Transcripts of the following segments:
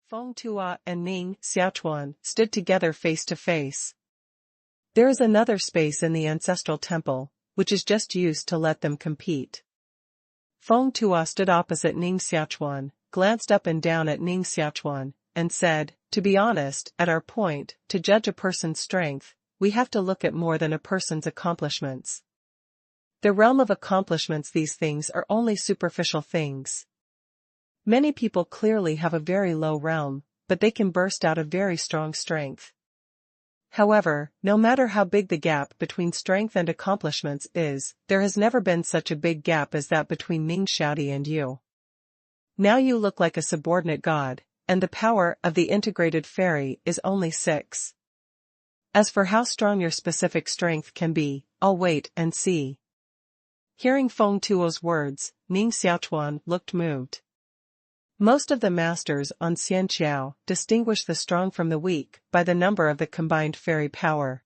Feng Tuo and Ning Xiaochuan stood together face to face. There is another space in the ancestral temple, which is just used to let them compete. Feng Tuo stood opposite Ning Xiaochuan, glanced up and down at Ning Xiaochuan, and said, "To be honest, at our point, to judge a person's strength, we have to look at more than a person's accomplishments. The realm of accomplishments, these things are only superficial things. Many people clearly have a very low realm, but they can burst out a very strong strength. However, no matter how big the gap between strength and accomplishments is, there has never been such a big gap as that between Ning Xiaochuan and you. Now you look like a subordinate god, and the power of the integrated fairy is only 6. As for how strong your specific strength can be, I'll wait and see." Hearing Feng Tuo's words, Ning Xiaochuan looked moved. Most of the masters on Xianqiao distinguish the strong from the weak by the number of the combined fairy power.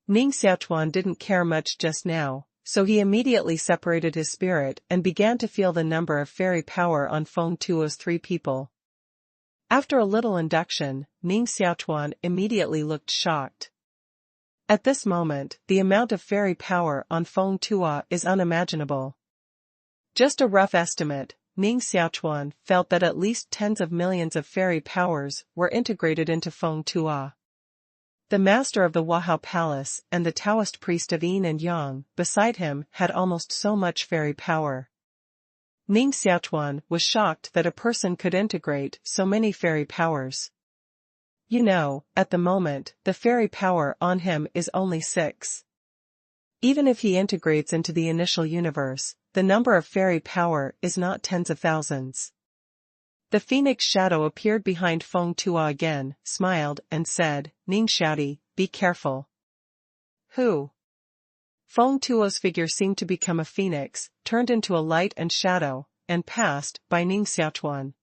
Ning Xiaochuan didn't care much just now, so he immediately separated his spirit and began to feel the number of fairy power on Feng Tuo's 3 people. After a little induction, Ning Xiaochuan immediately looked shocked. At this moment, the amount of fairy power on Feng Tuo is unimaginable. Just a rough estimate, Ning Xiaochuan felt that at least tens of millions of fairy powers were integrated into Feng Tuo. The master of the Wahao Palace and the Taoist priest of Yin and Yang beside him had almost so much fairy power. Ning Xiaochuan was shocked that a person could integrate so many fairy powers. You know, at the moment, the fairy power on him is only 6. Even if he integrates into the initial universe, the number of fairy power is not tens of thousands. The phoenix shadow appeared behind Feng Tuo again, smiled, and said, "Ning Xiaochuan, be careful." "Who?" Feng Tuo's figure seemed to become a phoenix, turned into a light and shadow, and passed by Ning Xiaochuan.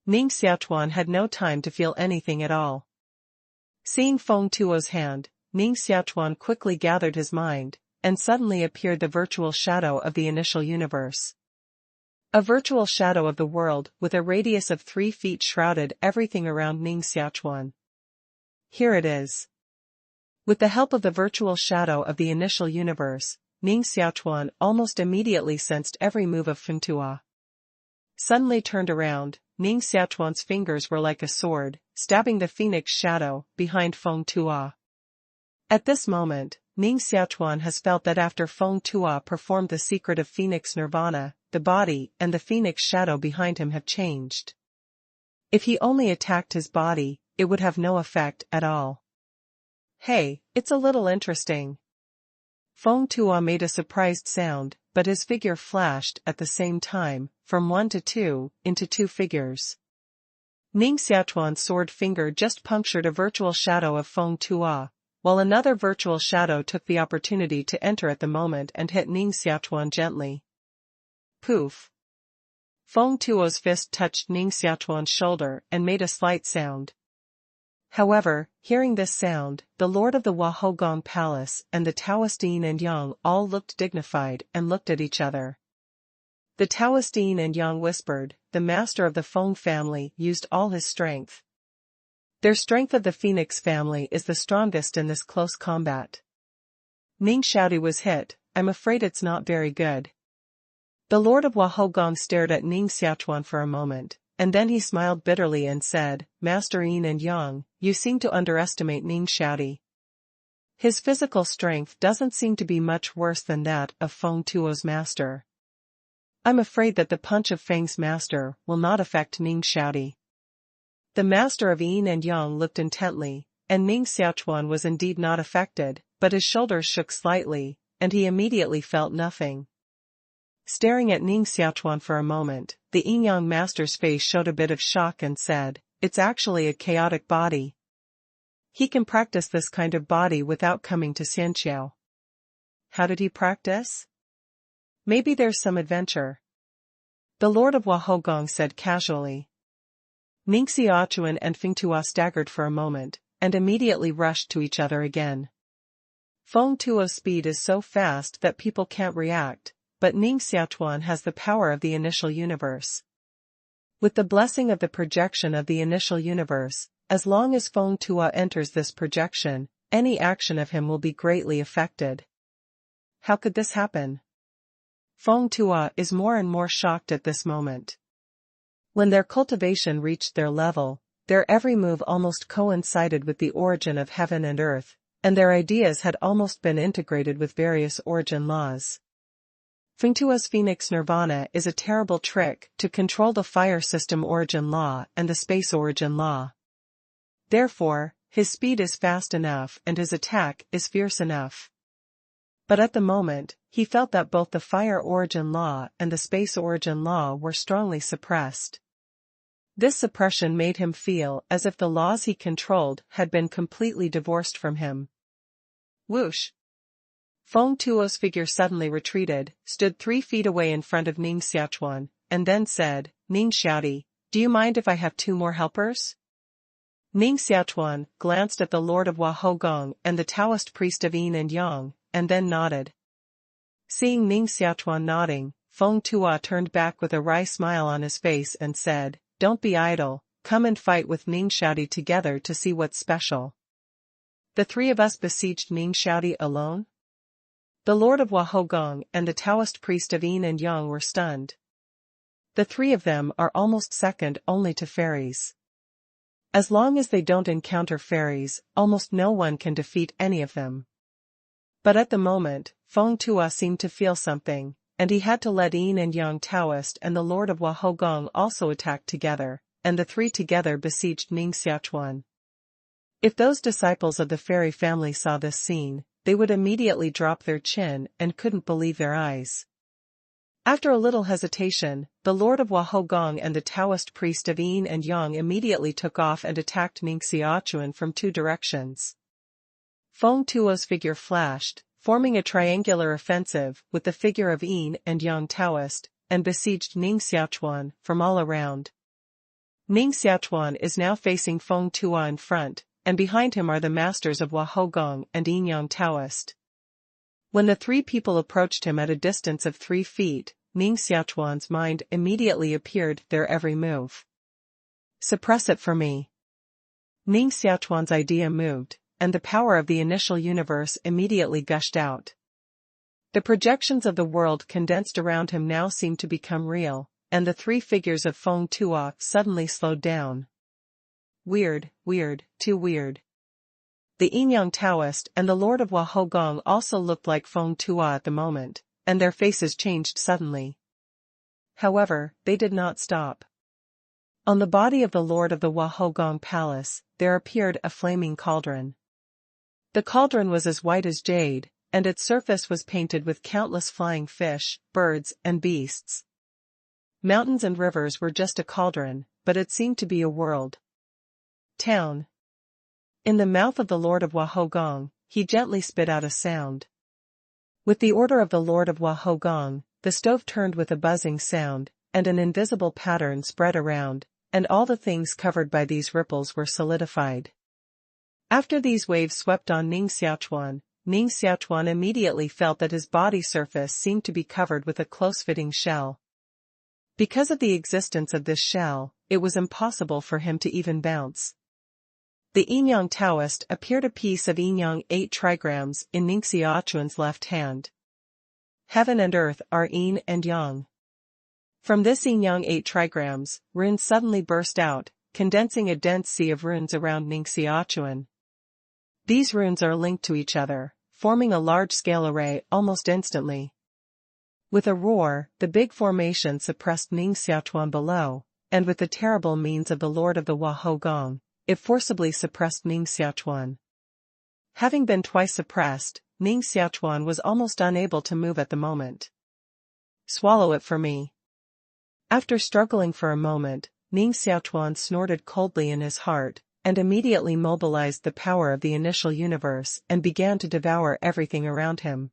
Ning Xiaochuan had no time to feel anything at all. Seeing Feng Tuo's hand, Ning Xiaochuan quickly gathered his mind, and suddenly appeared the virtual shadow of the initial universe. A virtual shadow of the world with a radius of 3 feet shrouded everything around Ning Xiaochuan. Here it is. With the help of the virtual shadow of the initial universe, Ning Xiaochuan almost immediately sensed every move of Feng Tuo. Suddenly turned around, Ning Xiaochuan's fingers were like a sword, stabbing the phoenix shadow behind Feng Tuo. At this moment, Ning Xiaochuan has felt that after Feng Tuo performed the secret of Phoenix Nirvana, the body and the phoenix shadow behind him have changed. If he only attacked his body, it would have no effect at all. "Hey, it's a little interesting." Feng Tuo made a surprised sound, but his figure flashed at the same time, from 1 to 2, into 2 figures. Ning Xiaochuan's sword finger just punctured a virtual shadow of Feng Tuo, while another virtual shadow took the opportunity to enter at the moment and hit Ning Xiaochuan gently. Poof! Feng Tuo's fist touched Ning Xiaochuan's shoulder and made a slight sound. However, hearing this sound, the lord of the Wahao Palace and the Taoist Yin and Yang all looked dignified and looked at each other. The Taoist Yin and Yang whispered, "The master of the Feng family used all his strength. Their strength of the Phoenix family is the strongest in this close combat. Ning Xiaochuan was hit, I'm afraid it's not very good." The lord of Wahao stared at Ning Xiaochuan for a moment, and then he smiled bitterly and said, "Master Yin and Yang, you seem to underestimate Ning Xiaochuan. His physical strength doesn't seem to be much worse than that of Feng Tuo's master. I'm afraid that the punch of Fang's master will not affect Ning Xiaochuan." The master of Yin and Yang looked intently, and Ning Xiaochuan was indeed not affected, but his shoulders shook slightly, and he immediately felt nothing. Staring at Ning Xiaochuan for a moment, the Yin-Yang master's face showed a bit of shock and said, "It's actually a chaotic body. He can practice this kind of body without coming to Xianqiao." "How did he practice?" "Maybe there's some adventure," the lord of Wahao said casually. Ning Xiaochuan and Feng Tuo staggered for a moment, and immediately rushed to each other again. Feng Tuo's speed is so fast that people can't react, but Ning Xiaochuan has the power of the initial universe. With the blessing of the projection of the initial universe, as long as Feng Tua enters this projection, any action of him will be greatly affected. How could this happen? Feng Tua is more and more shocked at this moment. When their cultivation reached their level, their every move almost coincided with the origin of heaven and earth, and their ideas had almost been integrated with various origin laws. Feng Tua's Phoenix Nirvana is a terrible trick to control the fire system origin law and the space origin law. Therefore, his speed is fast enough and his attack is fierce enough. But at the moment, he felt that both the fire origin law and the space origin law were strongly suppressed. This suppression made him feel as if the laws he controlled had been completely divorced from him. Whoosh! Feng Tuo's figure suddenly retreated, stood 3 feet away in front of Ning Xiaochuan, and then said, "Ning Xiaoti, do you mind if I have 2 more helpers?" Ning Xiaochuan glanced at the Lord of Wahogong and the Taoist priest of Yin and Yang, and then nodded. Seeing Ning Xiaochuan nodding, Feng Tua turned back with a wry smile on his face and said, "Don't be idle, come and fight with Ning Xiaoti together to see what's special." The 3 of us besieged Ning Xiaoti alone? The Lord of Wahogong and the Taoist priest of Yin and Yang were stunned. The 3 of them are almost second only to fairies. As long as they don't encounter fairies, almost no one can defeat any of them. But at the moment, Feng Tua seemed to feel something, and he had to let Yin and Yang Taoist and the Lord of Wahogong also attack together, and the 3 together besieged Ning Xiaochuan. If those disciples of the fairy family saw this scene, they would immediately drop their chin and couldn't believe their eyes. After a little hesitation, the Lord of Wahogong and the Taoist priest of Yin and Yang immediately took off and attacked Ning Xiaochuan from 2 directions. Feng Tuo's figure flashed, forming a triangular offensive with the figure of Yin and Yang Taoist, and besieged Ning Xiaochuan from all around. Ning Xiaochuan is now facing Feng Tua in front, and behind him are the masters of Wahogong and Yin Yang Taoist. When the 3 people approached him at a distance of 3 feet, Ning Xiaochuan's mind immediately appeared their every move. "Suppress it for me." Ning Xiaochuan's idea moved, and the power of the initial universe immediately gushed out. The projections of the world condensed around him now seemed to become real, and the 3 figures of Feng Tua suddenly slowed down. Weird, too weird. The Yin Yang Taoist and the Lord of Wahogong also looked like Feng Tua at the moment, and their faces changed suddenly. However, they did not stop. On the body of the Lord of the Wahogong Palace, there appeared a flaming cauldron. The cauldron was as white as jade, and its surface was painted with countless flying fish, birds, and beasts. Mountains and rivers were just a cauldron, but it seemed to be a world. Town. In the mouth of the Lord of Wahogong, he gently spit out a sound. With the order of the Lord of Wahogong, the stove turned with a buzzing sound, and an invisible pattern spread around, and all the things covered by these ripples were solidified. After these waves swept on Ning Xiaochuan immediately felt that his body surface seemed to be covered with a close-fitting shell. Because of the existence of this shell, it was impossible for him to even bounce. The Yin Yang Taoist appeared a piece of Yin Yang 8 trigrams in Ning Xiaochuan's left hand. Heaven and earth are Yin and Yang. From this Yin Yang 8 trigrams, runes suddenly burst out, condensing a dense sea of runes around Ning Xiaochuan. These runes are linked to each other, forming a large-scale array almost instantly. With a roar, the big formation suppressed Ning Xiaochuan below, and with the terrible means of the Lord of the Wahogong, it forcibly suppressed Ning Xiaochuan. Having been twice suppressed, Ning Xiaochuan was almost unable to move at the moment. "Swallow it for me." After struggling for a moment, Ning Xiaochuan snorted coldly in his heart, and immediately mobilized the power of the initial universe and began to devour everything around him.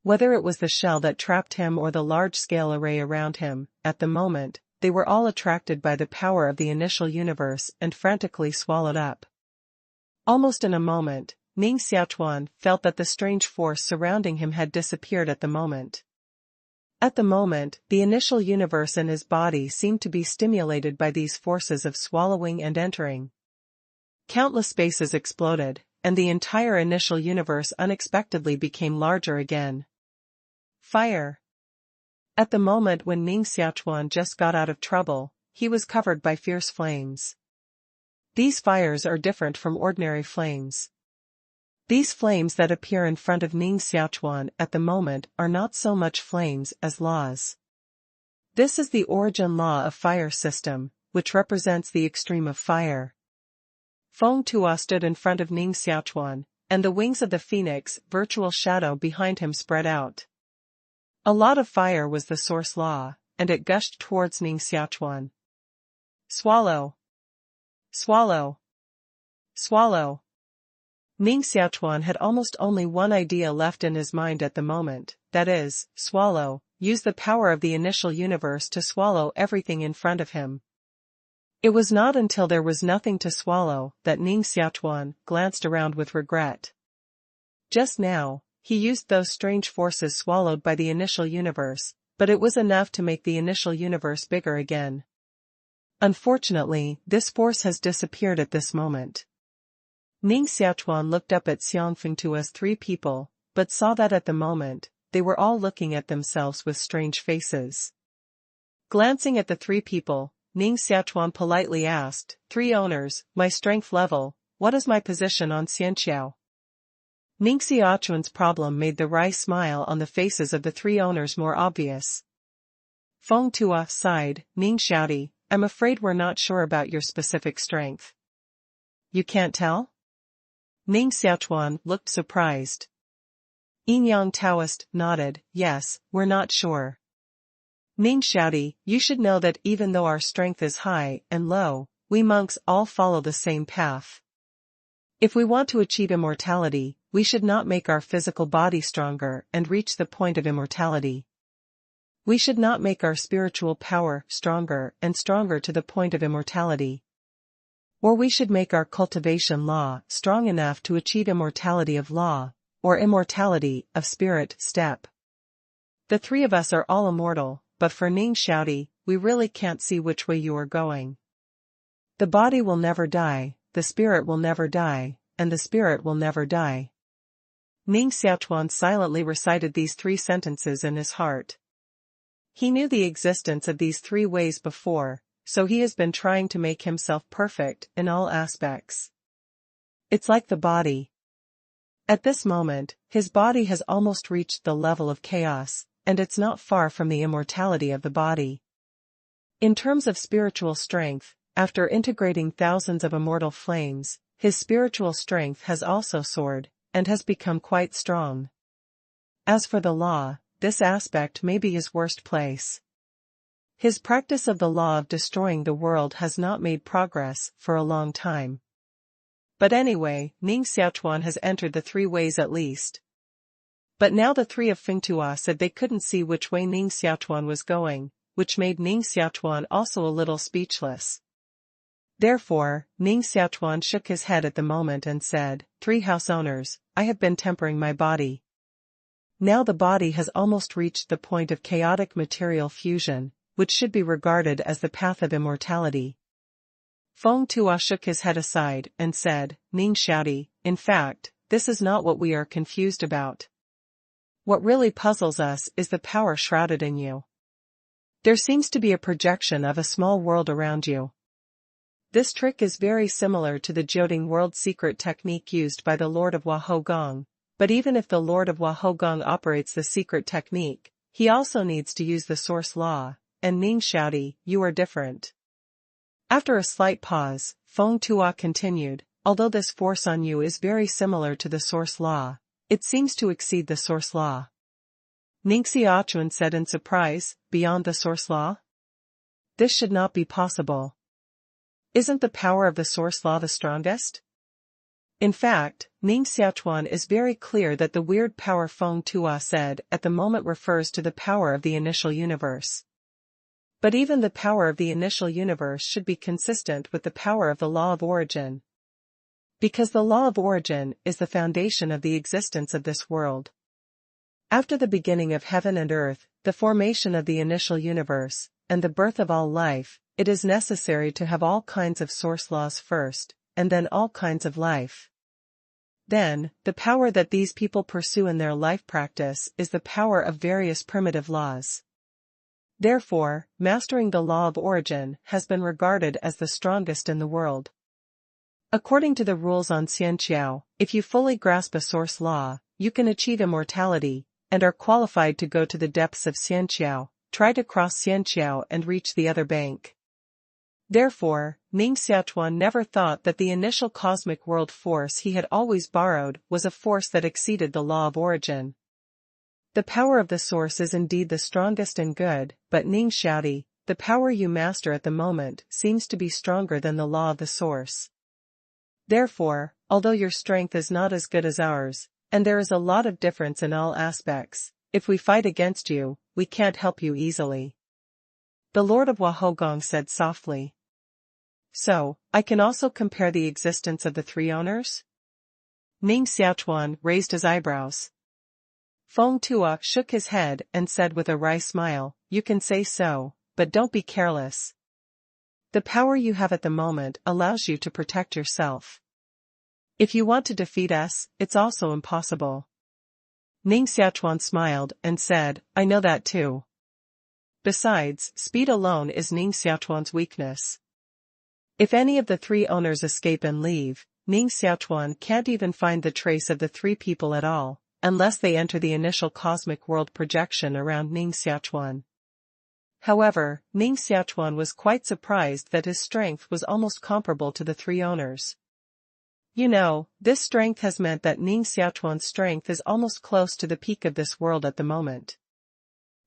Whether it was the shell that trapped him or the large-scale array around him, at the moment, they were all attracted by the power of the initial universe and frantically swallowed up. Almost in a moment, Ning Xiaochuan felt that the strange force surrounding him had disappeared at the moment. At the moment, the initial universe and his body seemed to be stimulated by these forces of swallowing and entering. Countless spaces exploded, and the entire initial universe unexpectedly became larger again. Fire. At the moment when Ning Xiaochuan just got out of trouble, he was covered by fierce flames. These fires are different from ordinary flames. These flames that appear in front of Ning Xiaochuan at the moment are not so much flames as laws. This is the origin law of fire system, which represents the extreme of fire. Feng Tua stood in front of Ning Xiaochuan, and the wings of the phoenix, virtual shadow behind him spread out. A lot of fire was the source law, and it gushed towards Ning Xiaochuan. Swallow. Swallow. Swallow. Ning Xiaochuan had almost only one idea left in his mind at the moment, that is, swallow, use the power of the initial universe to swallow everything in front of him. It was not until there was nothing to swallow that Ning Xiaochuan glanced around with regret. Just now, he used those strange forces swallowed by the initial universe, but it was enough to make the initial universe bigger again. Unfortunately, this force has disappeared at this moment. Ning Xiaochuan looked up at Xiang Fengtua's three people, but saw that at the moment, they were all looking at themselves with strange faces. Glancing at the three people, Ning Xiaochuan politely asked, "Three owners, my strength level, what is my position on Xianqiao?" Ning Xiaochuan's problem made the wry smile on the faces of the three owners more obvious. Feng Tua sighed, "Ning Xiaoti, I'm afraid we're not sure about your specific strength." "You can't tell?" Ning Xiaochuan looked surprised. Yin Yang Taoist nodded, "Yes, we're not sure." "Ning Xiaoti, you should know that even though our strength is high and low, we monks all follow the same path. If we want to achieve immortality, we should not make our physical body stronger and reach the point of immortality. We should not make our spiritual power stronger and stronger to the point of immortality. Or we should make our cultivation law strong enough to achieve immortality of law, or immortality of spirit step. The three of us are all immortal, but for Ning Xiaoti, we really can't see which way you are going. The body will never die, the spirit will never die, and the spirit will never die." Ning Xiaochuan silently recited these three sentences in his heart. He knew the existence of these three ways before, so he has been trying to make himself perfect in all aspects. It's like the body. At this moment, his body has almost reached the level of chaos, and it's not far from the immortality of the body. In terms of spiritual strength, after integrating thousands of immortal flames, his spiritual strength has also soared, and has become quite strong. As for the law, this aspect may be his worst place. His practice of the law of destroying the world has not made progress for a long time. But anyway, Ning Xiaochuan has entered the three ways at least. But now the three of Fengtua said they couldn't see which way Ning Xiaochuan was going, which made Ning Xiaochuan also a little speechless. Therefore, Ning Xiaochuan shook his head at the moment and said, "Three house owners, I have been tempering my body. Now the body has almost reached the point of chaotic material fusion, which should be regarded as the path of immortality." Feng Tua shook his head aside and said, "Ning Xiaoti, in fact, this is not what we are confused about. What really puzzles us is the power shrouded in you. There seems to be a projection of a small world around you. This trick is very similar to the Jiu Dang world secret technique used by the Lord of Wahogong, but even if the Lord of Wahogong operates the secret technique, he also needs to use the source law, and Ning Xiaoti, you are different." After a slight pause, Feng Tua continued, "Although this force on you is very similar to the source law, it seems to exceed the source law." Ning Xiaochuan said in surprise, "Beyond the source law? This should not be possible. Isn't the power of the source law the strongest?" In fact, Ning Xiaochuan is very clear that the weird power Feng Tua said at the moment refers to the power of the initial universe. But even the power of the initial universe should be consistent with the power of the law of origin. Because the law of origin is the foundation of the existence of this world. After the beginning of heaven and earth, the formation of the initial universe, and the birth of all life, it is necessary to have all kinds of source laws first, and then all kinds of life. Then, the power that these people pursue in their life practice is the power of various primitive laws. Therefore, mastering the law of origin has been regarded as the strongest in the world. According to the rules on Xianqiao, if you fully grasp a source law, you can achieve immortality, and are qualified to go to the depths of Xianqiao, try to cross Xianqiao and reach the other bank. Therefore, Ning Xiaochuan never thought that the initial cosmic world force he had always borrowed was a force that exceeded the law of origin. The power of the source is indeed the strongest and good, but Ning Xiaodi, the power you master at the moment seems to be stronger than the law of the source. Therefore, although your strength is not as good as ours, and there is a lot of difference in all aspects, if we fight against you, we can't help you easily. The Lord of Wahogong said softly. So, I can also compare the existence of the three owners? Ning Xiaochuan raised his eyebrows. Feng Tua shook his head and said with a wry smile, you can say so, but don't be careless. The power you have at the moment allows you to protect yourself. If you want to defeat us, it's also impossible. Ning Xiaochuan smiled and said, I know that too. Besides, speed alone is Ning Xiaochuan's weakness. If any of the three owners escape and leave, Ning Xiaochuan can't even find the trace of the three people at all, unless they enter the initial cosmic world projection around Ning Xiaochuan. However, Ning Xiaochuan was quite surprised that his strength was almost comparable to the three owners. You know, this strength has meant that Ning Xiaochuan's strength is almost close to the peak of this world at the moment.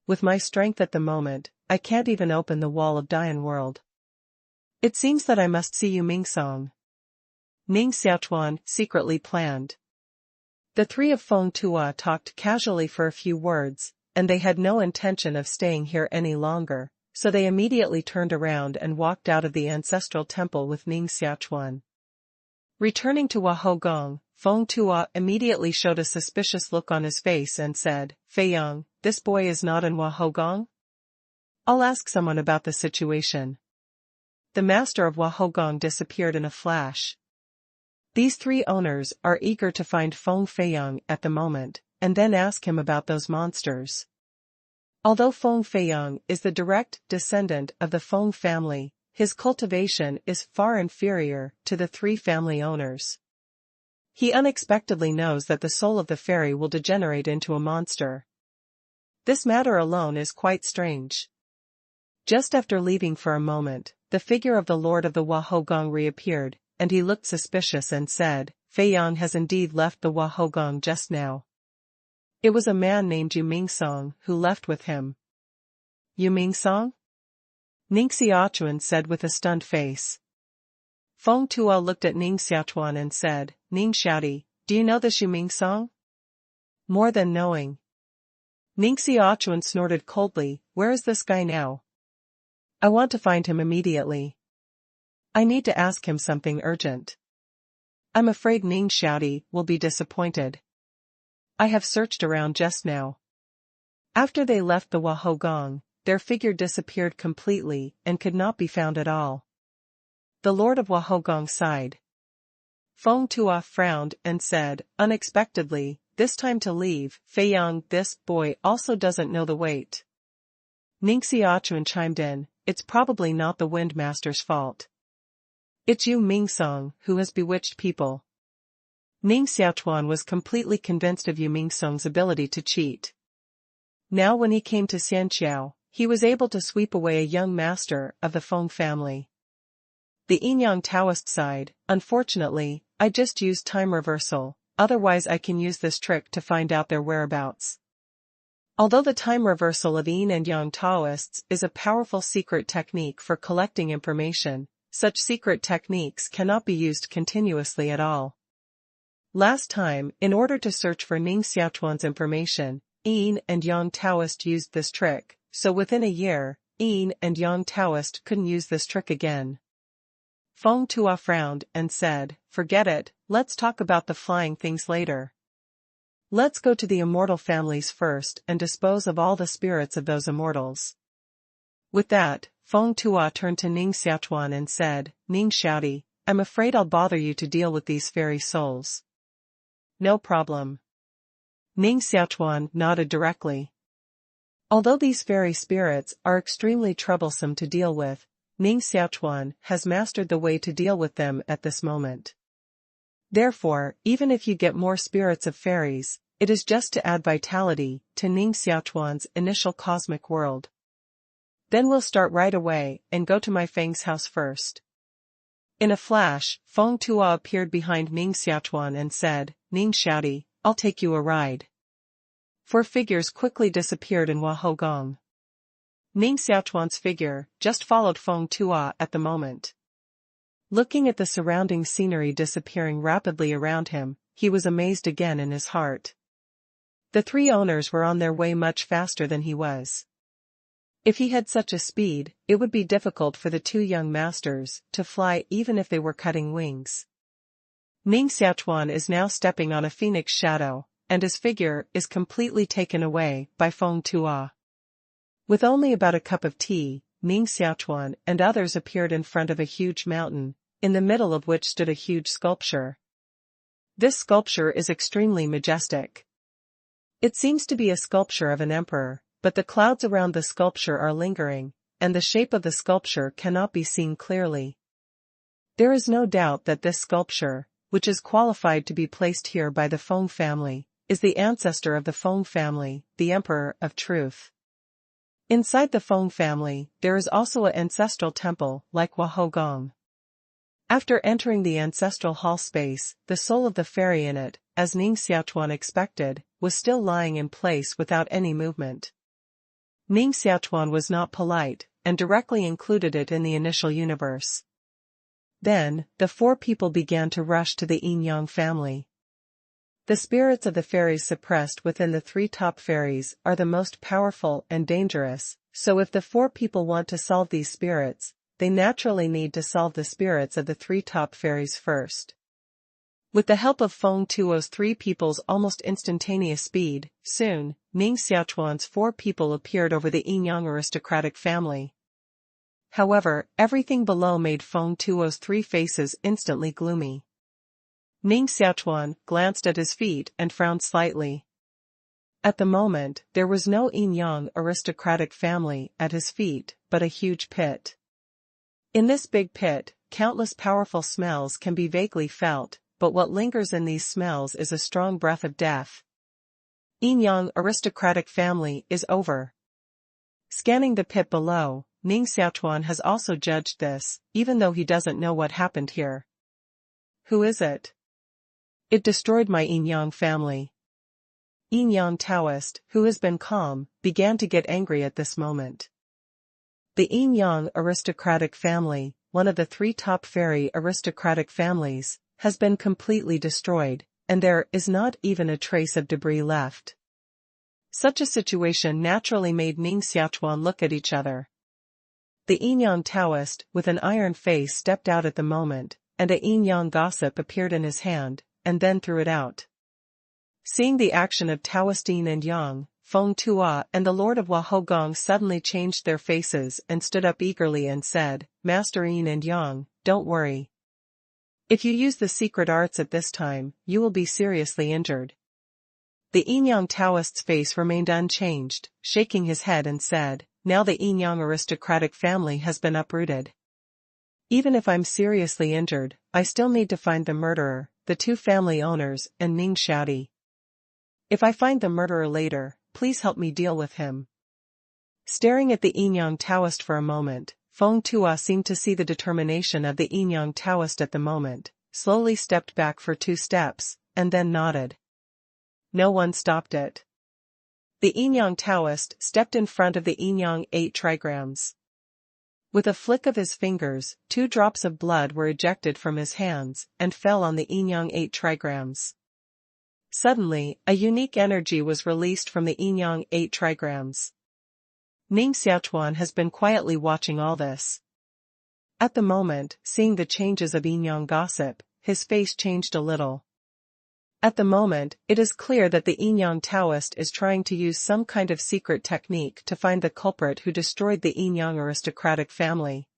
With my strength at the moment, I can't even open the wall of Dian world. It seems that I must see you Mingsong. Ning Xiaochuan secretly planned. The three of Feng Tua talked casually for a few words, and they had no intention of staying here any longer, so they immediately turned around and walked out of the ancestral temple with Ning Xiaochuan. Returning to Wahogong, Feng Tua immediately showed a suspicious look on his face and said, Fei Yang, this boy is not in Wahogong? I'll ask someone about the situation. The master of Wahogong disappeared in a flash. These three owners are eager to find Feng Feiyang at the moment, and then ask him about those monsters. Although Feng Feiyang is the direct descendant of the Feng family, his cultivation is far inferior to the three family owners. He unexpectedly knows that the soul of the fairy will degenerate into a monster. This matter alone is quite strange. Just after leaving for a moment, the figure of the Lord of the Wahogong reappeared, and he looked suspicious and said, Fei Yang has indeed left the Wahogong just now. It was a man named Yu Mingsong who left with him. Yu Mingsong? Ning Xiaochuan said with a stunned face. Feng Tua looked at Ning Xiaochuan and said, Ning Xiaodi, do you know this Yu Mingsong? More than knowing. Ning Xiaochuan snorted coldly, where is this guy now? I want to find him immediately. I need to ask him something urgent. I'm afraid Ning Xiaodi will be disappointed. I have searched around just now. After they left the Wahogong, their figure disappeared completely and could not be found at all. The Lord of Wahogong sighed. Feng Tua frowned and said, unexpectedly, this time to leave, Fei Yang, this boy also doesn't know the weight. Ning Xiaochuan chimed in, it's probably not the Windmaster's fault. It's Yu Mingsong who has bewitched people. Ning Xiaochuan was completely convinced of Yu Mingsong's ability to cheat. Now when he came to Xianqiao, he was able to sweep away a young master of the Feng family. The Yin-Yang Taoist sighed, unfortunately, I just used time reversal, otherwise I can use this trick to find out their whereabouts. Although the time reversal of Yin and Yang Taoists is a powerful secret technique for collecting information, such secret techniques cannot be used continuously at all. Last time, in order to search for Ning Xiaochuan's information, Yin and Yang Taoist used this trick, so within a year, Yin and Yang Taoist couldn't use this trick again. Feng Tua frowned and said, forget it, let's talk about the flying things later. Let's go to the immortal families first and dispose of all the spirits of those immortals. With that, Feng Tua turned to Ning Xiaochuan and said, Ning Xiaoti, I'm afraid I'll bother you to deal with these fairy souls. No problem. Ning Xiaochuan nodded directly. Although these fairy spirits are extremely troublesome to deal with, Ning Xiaochuan has mastered the way to deal with them at this moment. Therefore, even if you get more spirits of fairies, it is just to add vitality to Ning Xiaochuan's initial cosmic world. Then we'll start right away and go to my Fang's house first. In a flash, Feng Tua appeared behind Ning Xiaochuan and said, Ning Xiaoti, I'll take you a ride. 4 figures quickly disappeared in Wahogong. Ning Xiaochuan's figure just followed Feng Tua at the moment. Looking at the surrounding scenery disappearing rapidly around him, he was amazed again in his heart. The 3 owners were on their way much faster than he was. If he had such a speed, it would be difficult for the 2 young masters to fly even if they were cutting wings. Ning Xiaochuan is now stepping on a phoenix shadow, and his figure is completely taken away by Feng Tua. With only about a cup of tea, Ning Xiaochuan and others appeared in front of a huge mountain, in the middle of which stood a huge sculpture. This sculpture is extremely majestic. It seems to be a sculpture of an emperor, but the clouds around the sculpture are lingering, and the shape of the sculpture cannot be seen clearly. There is no doubt that this sculpture, which is qualified to be placed here by the Feng family, is the ancestor of the Feng family, the Emperor of Truth. Inside the Feng family, there is also an ancestral temple, like Wahogong. After entering the ancestral hall space, the soul of the fairy in it, as Ning Xiaochuan expected, was still lying in place without any movement. Ning Xiaochuan was not polite, and directly included it in the initial universe. Then, the 4 people began to rush to the Yin-Yang family. The spirits of the fairies suppressed within the 3 top fairies are the most powerful and dangerous, so if the 4 people want to solve these spirits, they naturally need to solve the spirits of the 3 top fairies first. With the help of Feng Tuo's 3 people's almost instantaneous speed, soon, Ning Xiaochuan's 4 people appeared over the Yin-Yang aristocratic family. However, everything below made Feng Tuo's 3 faces instantly gloomy. Ning Xiaochuan glanced at his feet and frowned slightly. At the moment, there was no Yin-Yang aristocratic family at his feet, but a huge pit. In this big pit, countless powerful smells can be vaguely felt, but what lingers in these smells is a strong breath of death. Yin-Yang aristocratic family is over. Scanning the pit below, Ning Xiaochuan has also judged this, even though he doesn't know what happened here. Who is it? It destroyed my Yin-Yang family. Yin-Yang Taoist, who has been calm, began to get angry at this moment. The Yin-Yang aristocratic family, one of the 3 top fairy aristocratic families, has been completely destroyed, and there is not even a trace of debris left. Such a situation naturally made Ning Xiaochuan look at each other. The Yin-Yang Taoist, with an iron face, stepped out at the moment, and a Yin-Yang gossip appeared in his hand, and then threw it out. Seeing the action of Taoist Yin and Yang, Feng Tua and the Lord of Wahogong suddenly changed their faces and stood up eagerly and said, Master Yin and Yang, don't worry. If you use the secret arts at this time, you will be seriously injured. The Yin-Yang Taoist's face remained unchanged, shaking his head and said, now the Yin-Yang aristocratic family has been uprooted. Even if I'm seriously injured, I still need to find the murderer, the 2 family owners, and Ning Xiaoti. If I find the murderer later, please help me deal with him. Staring at the Yin-Yang Taoist for a moment, Feng Tua seemed to see the determination of the Yin-Yang Taoist at the moment, slowly stepped back for 2 steps, and then nodded. No one stopped it. The Yin-Yang Taoist stepped in front of the Yin-Yang 8 trigrams. With a flick of his fingers, 2 drops of blood were ejected from his hands and fell on the Yin-Yang 8 trigrams. Suddenly, a unique energy was released from the Yin-Yang 8 trigrams. Ning Xiaochuan has been quietly watching all this. At the moment, seeing the changes of Yin-Yang gossip, his face changed a little. At the moment, it is clear that the Yin-Yang Taoist is trying to use some kind of secret technique to find the culprit who destroyed the Yin-Yang aristocratic family.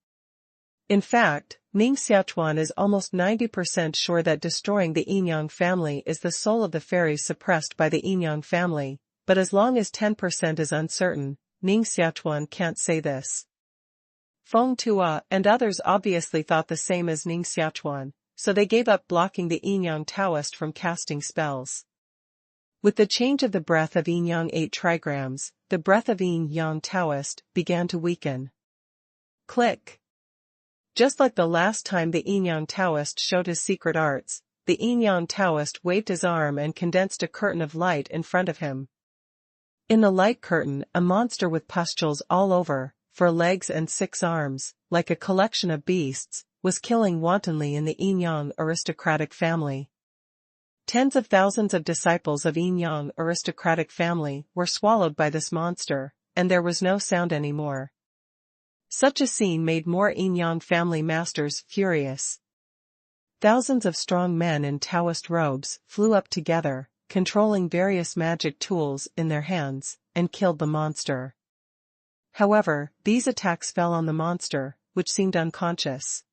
In fact, Ning Xiaochuan is almost 90% sure that destroying the Yin-Yang family is the soul of the fairies suppressed by the Yin-Yang family, but as long as 10% is uncertain, Ning Xiaochuan can't say this. Feng Tua and others obviously thought the same as Ning Xiaochuan, so they gave up blocking the Yin-Yang Taoist from casting spells. With the change of the breath of Yin-Yang 8 trigrams, the breath of Yin-Yang Taoist began to weaken. Click. Just like the last time the Yin-Yang Taoist showed his secret arts, the Yin-Yang Taoist waved his arm and condensed a curtain of light in front of him. In the light curtain, a monster with pustules all over, 4 legs and 6 arms, like a collection of beasts, was killing wantonly in the Yin-Yang aristocratic family. Tens of thousands of disciples of Yin-Yang aristocratic family were swallowed by this monster, and there was no sound anymore. Such a scene made more Yin-Yang family masters furious. Thousands of strong men in Taoist robes flew up together, controlling various magic tools in their hands, and killed the monster. However, these attacks fell on the monster, which seemed unconscious.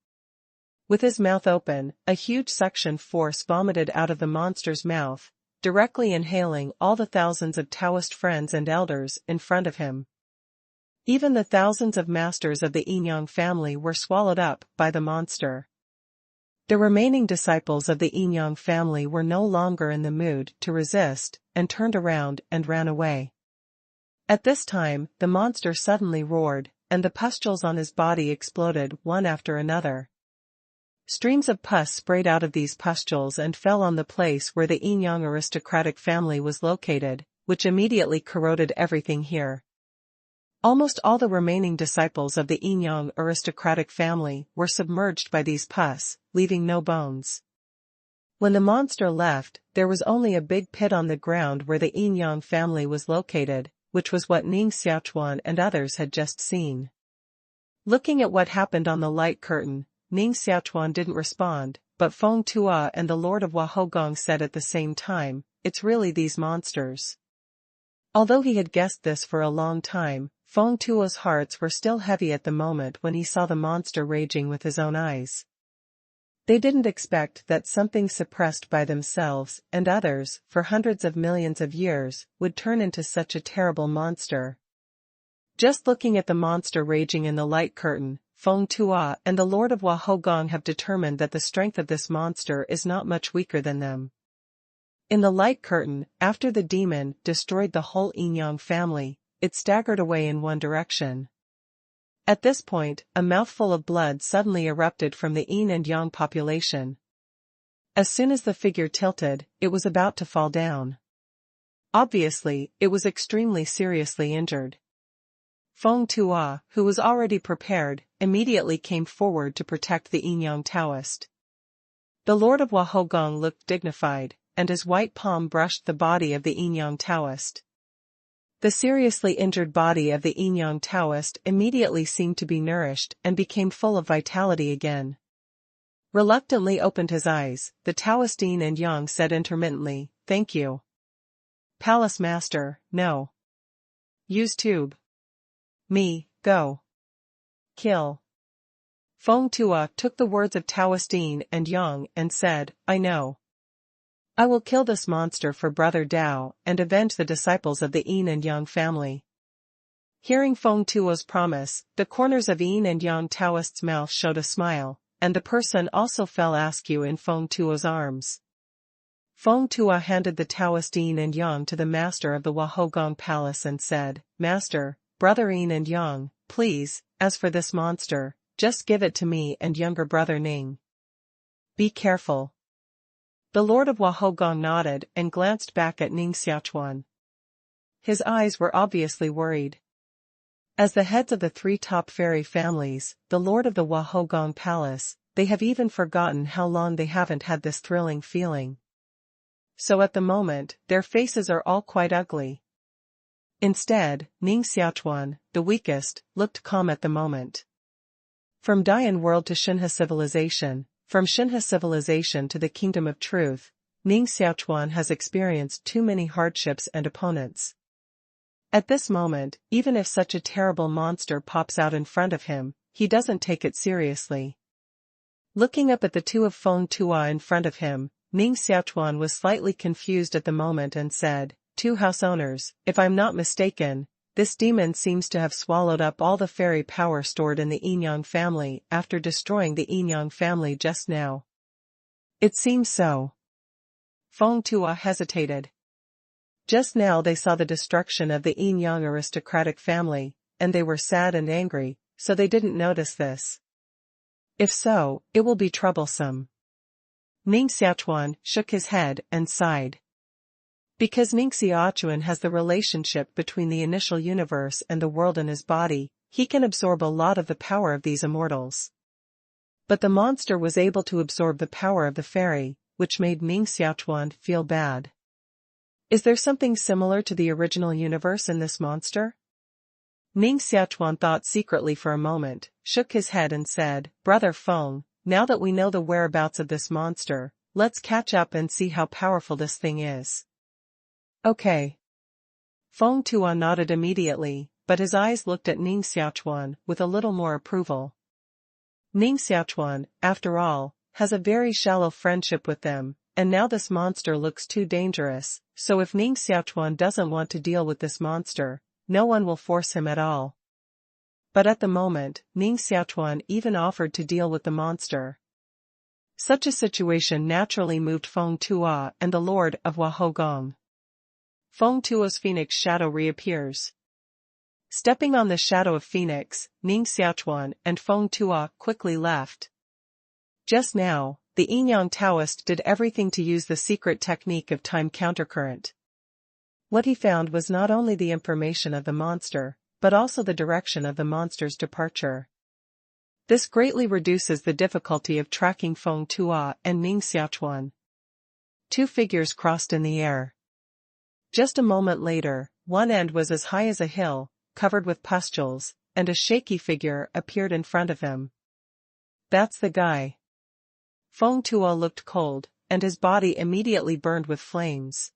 With his mouth open, a huge suction force vomited out of the monster's mouth, directly inhaling all the thousands of Taoist friends and elders in front of him. Even the thousands of masters of the Yin-Yang family were swallowed up by the monster. The remaining disciples of the Yin-Yang family were no longer in the mood to resist, and turned around and ran away. At this time, the monster suddenly roared, and the pustules on his body exploded one after another. Streams of pus sprayed out of these pustules and fell on the place where the Yin-Yang aristocratic family was located, which immediately corroded everything here. Almost all the remaining disciples of the Yin-Yang aristocratic family were submerged by these pus, leaving no bones. When the monster left, there was only a big pit on the ground where the Yin-Yang family was located, which was what Ning Xiaochuan and others had just seen. Looking at what happened on the light curtain, Ning Xiaochuan didn't respond, but Feng Tua and the Lord of Wahogong said at the same time, "It's really these monsters." Although he had guessed this for a long time, Feng Tua's hearts were still heavy at the moment when he saw the monster raging with his own eyes. They didn't expect that something suppressed by themselves and others for hundreds of millions of years would turn into such a terrible monster. Just looking at the monster raging in the light curtain, Feng Tua and the Lord of Wahogong have determined that the strength of this monster is not much weaker than them. In the light curtain, after the demon destroyed the whole Yin-Yang family, it staggered away in one direction. At this point, a mouthful of blood suddenly erupted from the Yin and Yang population. As soon as the figure tilted, it was about to fall down. Obviously, it was extremely seriously injured. Feng Tua, who was already prepared, immediately came forward to protect the Yin-Yang Taoist. The Lord of Wahogong looked dignified, and his white palm brushed the body of the Yin-Yang Taoist. The seriously injured body of the Yin-Yang Taoist immediately seemed to be nourished and became full of vitality again. Reluctantly opened his eyes, the Taoist Yin and Yang said intermittently, "Thank you. Palace Master, no. Use tube. Me, go. Kill." Feng Tua took the words of Taoist Yin and Yang and said, "I know. I will kill this monster for Brother Dao and avenge the disciples of the Yin and Yang family." Hearing Feng Tua's promise, the corners of Yin and Yang Taoist's mouth showed a smile, and the person also fell askew in Feng Tua's arms. Feng Tua handed the Taoist Yin and Yang to the master of the Wahogong Palace and said, "Master, Brother Yin and Yang, please, as for this monster, just give it to me and younger brother Ning. Be careful." The Lord of Wahogong nodded and glanced back at Ning Xiaochuan. His eyes were obviously worried. As the heads of the 3 top fairy families, the Lord of the Wahogong Palace, they have even forgotten how long they haven't had this thrilling feeling. So at the moment, their faces are all quite ugly. Instead, Ning Xiaochuan, the weakest, looked calm at the moment. From Dian world to Xinhe civilization, from Xinhe civilization to the Kingdom of Truth, Ning Xiaochuan has experienced too many hardships and opponents. At this moment, even if such a terrible monster pops out in front of him, he doesn't take it seriously. Looking up at the two of Feng Tua in front of him, Ning Xiaochuan was slightly confused at the moment and said, "Two house owners, if I'm not mistaken, this demon seems to have swallowed up all the fairy power stored in the Yinyang family after destroying the Yinyang family just now." "It seems so." Feng Tua hesitated. Just now they saw the destruction of the Yinyang aristocratic family, and they were sad and angry, so they didn't notice this. "If so, it will be troublesome." Ning Xiaochuan shook his head and sighed. Because Ning Xiaochuan has the relationship between the initial universe and the world in his body, he can absorb a lot of the power of these immortals. But the monster was able to absorb the power of the fairy, which made Ning Xiaochuan feel bad. Is there something similar to the original universe in this monster? Ning Xiaochuan thought secretly for a moment, shook his head and said, "Brother Feng, now that we know the whereabouts of this monster, let's catch up and see how powerful this thing is." "Okay." Feng Tua nodded immediately, but his eyes looked at Ning Xiaochuan with a little more approval. Ning Xiaochuan, after all, has a very shallow friendship with them, and now this monster looks too dangerous, so if Ning Xiaochuan doesn't want to deal with this monster, no one will force him at all. But at the moment, Ning Xiaochuan even offered to deal with the monster. Such a situation naturally moved Feng Tua and the Lord of Wahogong. Feng Tua's phoenix shadow reappears. Stepping on the shadow of Phoenix, Ning Xiaochuan and Feng Tua quickly left. Just now, the Yinyang Taoist did everything to use the secret technique of time countercurrent. What he found was not only the information of the monster, but also the direction of the monster's departure. This greatly reduces the difficulty of tracking Feng Tua and Ning Xiaochuan. Two figures crossed in the air. Just a moment later, one end was as high as a hill, covered with pustules, and a shaky figure appeared in front of him. "That's the guy." Feng Tua looked cold, and his body immediately burned with flames.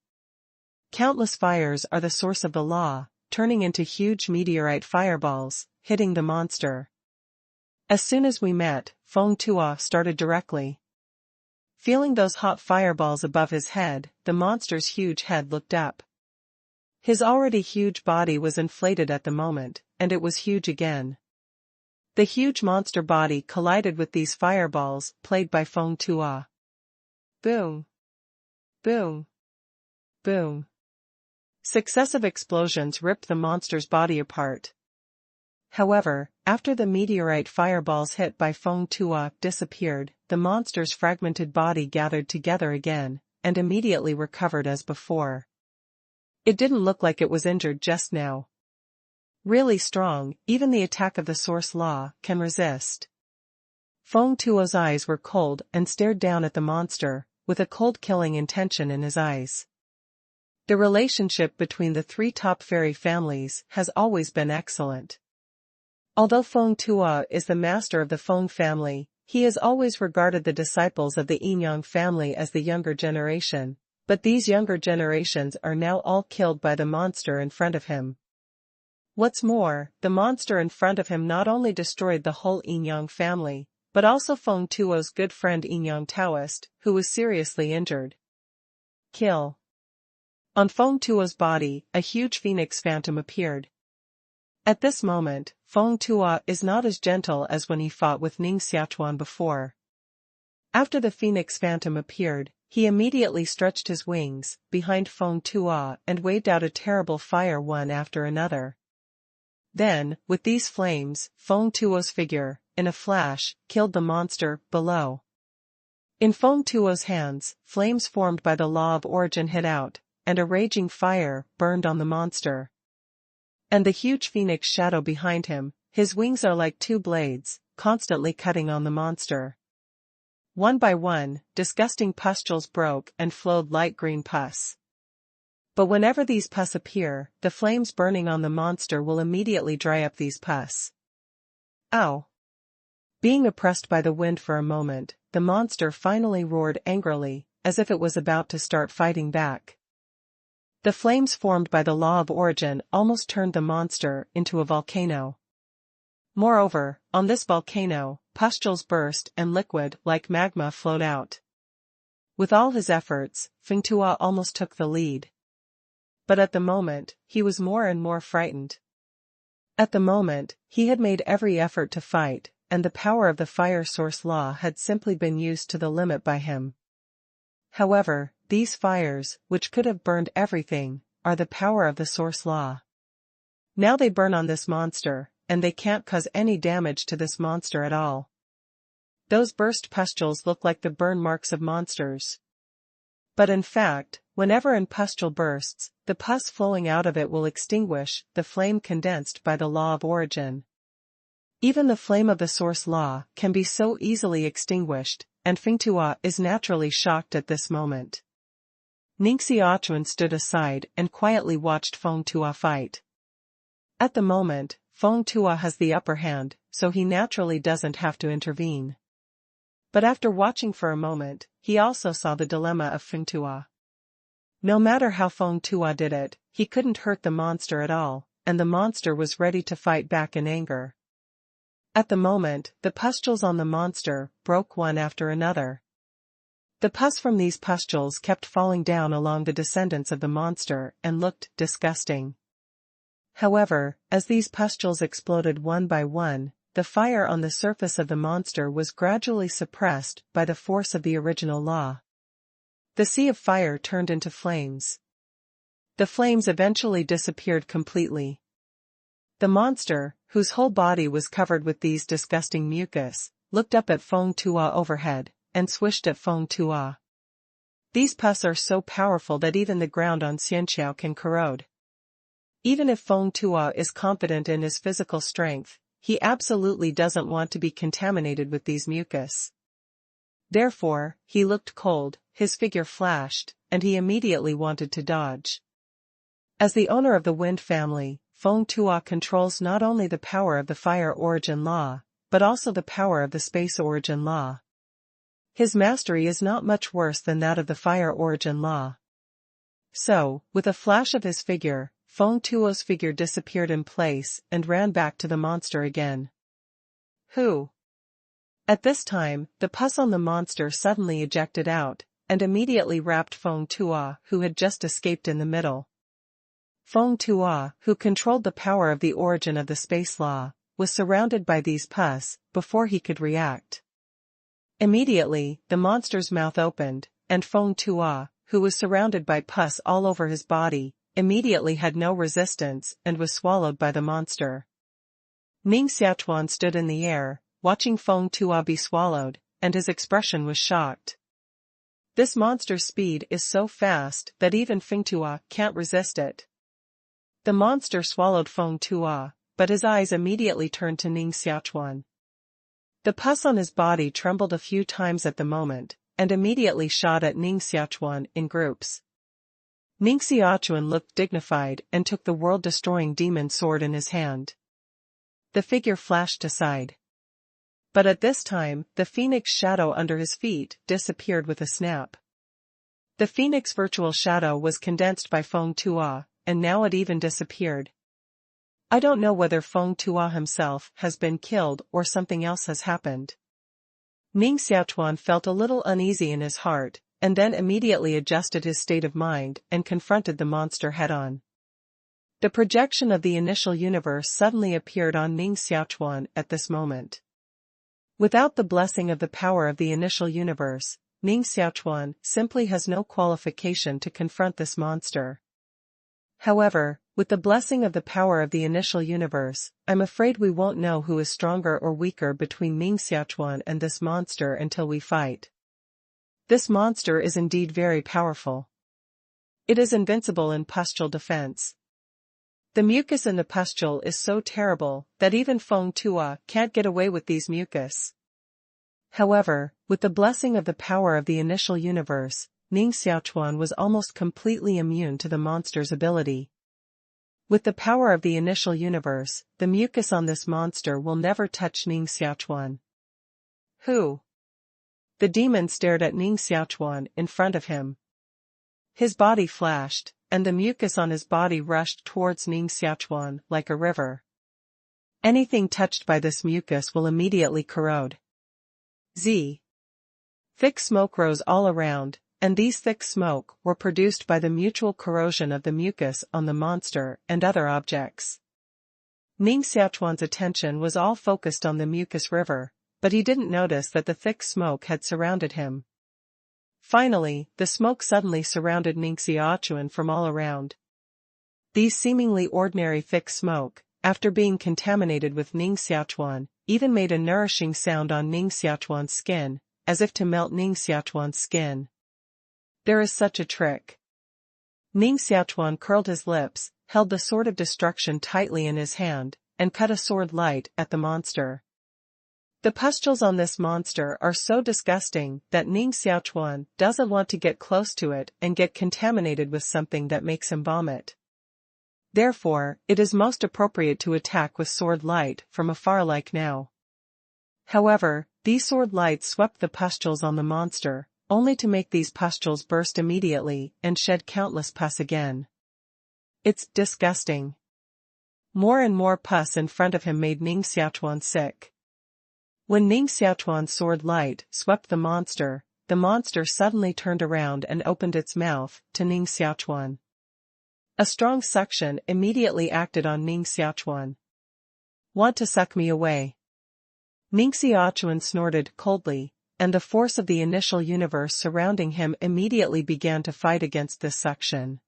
Countless fires are the source of the law, turning into huge meteorite fireballs, hitting the monster. As soon as we met, Feng Tua started directly. Feeling those hot fireballs above his head, the monster's huge head looked up. His already huge body was inflated at the moment, and it was huge again. The huge monster body collided with these fireballs played by Feng Tua. Boom! Boom! Boom! Successive explosions ripped the monster's body apart. However, after the meteorite fireballs hit by Feng Tua disappeared, the monster's fragmented body gathered together again, and immediately recovered as before. It didn't look like it was injured just now. Really strong, even the attack of the source law can resist. Feng Tua's eyes were cold and stared down at the monster, with a cold killing intention in his eyes. The relationship between the three top fairy families has always been excellent. Although Feng Tua is the master of the Feng family, he has always regarded the disciples of the Yinyang family as the younger generation, but these younger generations are now all killed by the monster in front of him. What's more, the monster in front of him not only destroyed the whole Yinyang family, but also Feng Tua's good friend Yinyang Taoist, who was seriously injured. Kill. On Feng Tua's body, a huge phoenix phantom appeared. At this moment, Feng Tua is not as gentle as when he fought with Ning Xiaochuan before. After the phoenix phantom appeared, he immediately stretched his wings behind Feng Tua and waved out a terrible fire one after another. Then, with these flames, Feng Tua's figure, in a flash, killed the monster below. In Feng Tua's hands, flames formed by the law of origin hit out, and a raging fire burned on the monster. And the huge phoenix shadow behind him, his wings are like two blades, constantly cutting on the monster. One by one, disgusting pustules broke and flowed light green pus. But whenever these pus appear, the flames burning on the monster will immediately dry up these pus. Ow! Being oppressed by the wind for a moment, the monster finally roared angrily, as if it was about to start fighting back. The flames formed by the law of origin almost turned the monster into a volcano. Moreover, on this volcano, pustules burst and liquid like magma flowed out. With all his efforts, Feng Tuo almost took the lead. But at the moment, he was more and more frightened. At the moment, he had made every effort to fight, and the power of the fire source law had simply been used to the limit by him. However, these fires, which could have burned everything, are the power of the source law. Now they burn on this monster, and they can't cause any damage to this monster at all. Those burst pustules look like the burn marks of monsters. But in fact, whenever an pustule bursts, the pus flowing out of it will extinguish the flame condensed by the law of origin. Even the flame of the source law can be so easily extinguished, and Feng Tuo is naturally shocked at this moment. Ning Xiaochuan stood aside and quietly watched Feng Tuo fight. At the moment, Feng Tuo has the upper hand, so he naturally doesn't have to intervene. But after watching for a moment, he also saw the dilemma of Feng Tuo. No matter how Feng Tuo did it, he couldn't hurt the monster at all, and the monster was ready to fight back in anger. At the moment, the pustules on the monster broke one after another. The pus from these pustules kept falling down along the descendants of the monster and looked disgusting. However, as these pustules exploded one by one, the fire on the surface of the monster was gradually suppressed by the force of the original law. The sea of fire turned into flames. The flames eventually disappeared completely. The monster, whose whole body was covered with these disgusting mucus, looked up at Feng Tuo overhead, and swished at Feng Tuo. These pus are so powerful that even the ground on Xianqiao can corrode. Even if Feng Tuo is confident in his physical strength, he absolutely doesn't want to be contaminated with these mucus. Therefore, he looked cold, his figure flashed, and he immediately wanted to dodge. As the owner of the Wind family, Feng Tuo controls not only the power of the fire origin law, but also the power of the space origin law. His mastery is not much worse than that of the fire origin law. So, with a flash of his figure, Feng Tuo's figure disappeared in place and ran back to the monster again. Who? At this time, the pus on the monster suddenly ejected out, and immediately wrapped Feng Tuo, who had just escaped in the middle. Feng Tuo, who controlled the power of the origin of the space law, was surrounded by these pus before he could react. Immediately, the monster's mouth opened, and Feng Tuo, who was surrounded by pus all over his body, immediately had no resistance and was swallowed by the monster. Ning Xiaochuan stood in the air, watching Feng Tuo be swallowed, and his expression was shocked. This monster's speed is so fast that even Feng Tuo can't resist it. The monster swallowed Feng Tuo, but his eyes immediately turned to Ning Xiaochuan. The pus on his body trembled a few times at the moment, and immediately shot at Ning Xiaochuan in groups. Ning Xiaochuan looked dignified and took the world-destroying demon sword in his hand. The figure flashed aside. But at this time, the phoenix shadow under his feet disappeared with a snap. The phoenix virtual shadow was condensed by Feng Tuo, and now it even disappeared. I don't know whether Feng Tuo himself has been killed or something else has happened. Ning Xiaochuan felt a little uneasy in his heart, and then immediately adjusted his state of mind and confronted the monster head-on. The projection of the initial universe suddenly appeared on Ning Xiaochuan at this moment. Without the blessing of the power of the initial universe, Ning Xiaochuan simply has no qualification to confront this monster. However, with the blessing of the power of the initial universe, I'm afraid we won't know who is stronger or weaker between Ning Xiaochuan and this monster until we fight. This monster is indeed very powerful. It is invincible in pustule defense. The mucus in the pustule is so terrible that even Feng Tuo can't get away with these mucus. However, with the blessing of the power of the initial universe, Ning Xiaochuan was almost completely immune to the monster's ability. With the power of the initial universe, the mucus on this monster will never touch Ning Xiaochuan. Who? The demon stared at Ning Xiaochuan in front of him. His body flashed, and the mucus on his body rushed towards Ning Xiaochuan like a river. Anything touched by this mucus will immediately corrode. Thick smoke rose all around, and these thick smoke were produced by the mutual corrosion of the mucus on the monster and other objects. Ning Xiaochuan's attention was all focused on the mucus river, but he didn't notice that the thick smoke had surrounded him. Finally, the smoke suddenly surrounded Ning Xiaochuan from all around. These seemingly ordinary thick smoke, after being contaminated with Ning Xiaochuan, even made a nourishing sound on Ning Xiaochuan's skin, as if to melt Ning Xiaochuan's skin. There is such a trick. Ning Xiaochuan curled his lips, held the sword of destruction tightly in his hand, and cut a sword light at the monster. The pustules on this monster are so disgusting that Ning Xiaochuan doesn't want to get close to it and get contaminated with something that makes him vomit. Therefore, it is most appropriate to attack with sword light from afar like now. However, these sword lights swept the pustules on the monster, only to make these pustules burst immediately and shed countless pus again. It's disgusting. More and more pus in front of him made Ning Xiaochuan sick. When Ning Xiaochuan's sword light swept the monster suddenly turned around and opened its mouth to Ning Xiaochuan. A strong suction immediately acted on Ning Xiaochuan. Want to suck me away? Ning Xiaochuan snorted coldly, and the force of the initial universe surrounding him immediately began to fight against this suction.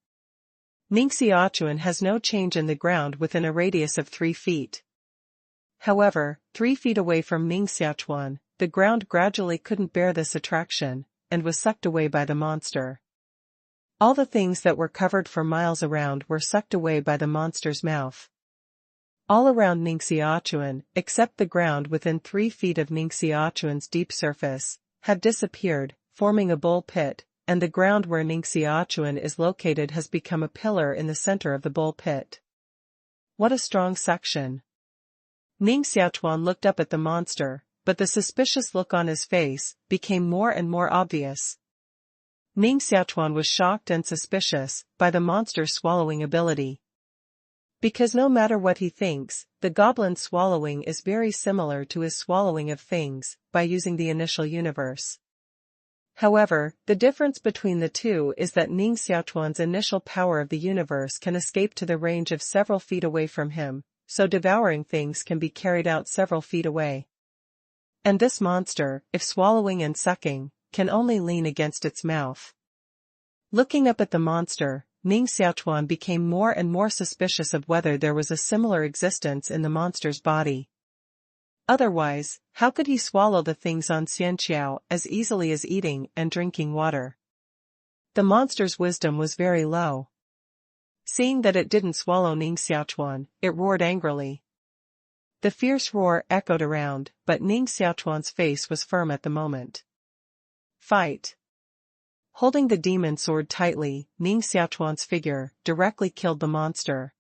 Ning Xiaochuan has no change in the ground within a radius of 3 feet. However, 3 feet away from Ning Xiaochuan, the ground gradually couldn't bear this attraction, and was sucked away by the monster. All the things that were covered for miles around were sucked away by the monster's mouth. All around Ning Xiaochuan, except the ground within 3 feet of Ning Xiaochuan's deep surface, have disappeared, forming a bull pit, and the ground where Ning Xiaochuan is located has become a pillar in the center of the bull pit. What a strong suction! Ning Xiaochuan looked up at the monster, but the suspicious look on his face became more and more obvious. Ning Xiaochuan was shocked and suspicious by the monster's swallowing ability. Because no matter what he thinks, the goblin's swallowing is very similar to his swallowing of things, by using the initial universe. However, the difference between the two is that Ning Xiaochuan's initial power of the universe can escape to the range of several feet away from him, so devouring things can be carried out several feet away. And this monster, if swallowing and sucking, can only lean against its mouth. Looking up at the monster, Ning Xiaochuan became more and more suspicious of whether there was a similar existence in the monster's body. Otherwise, how could he swallow the things on Xianqiao as easily as eating and drinking water? The monster's wisdom was very low. Seeing that it didn't swallow Ning Xiaochuan, it roared angrily. The fierce roar echoed around, but Ning Xiaochuan's face was firm at the moment. Fight! Holding the demon sword tightly, Ning Xiaochuan's figure directly killed the monster.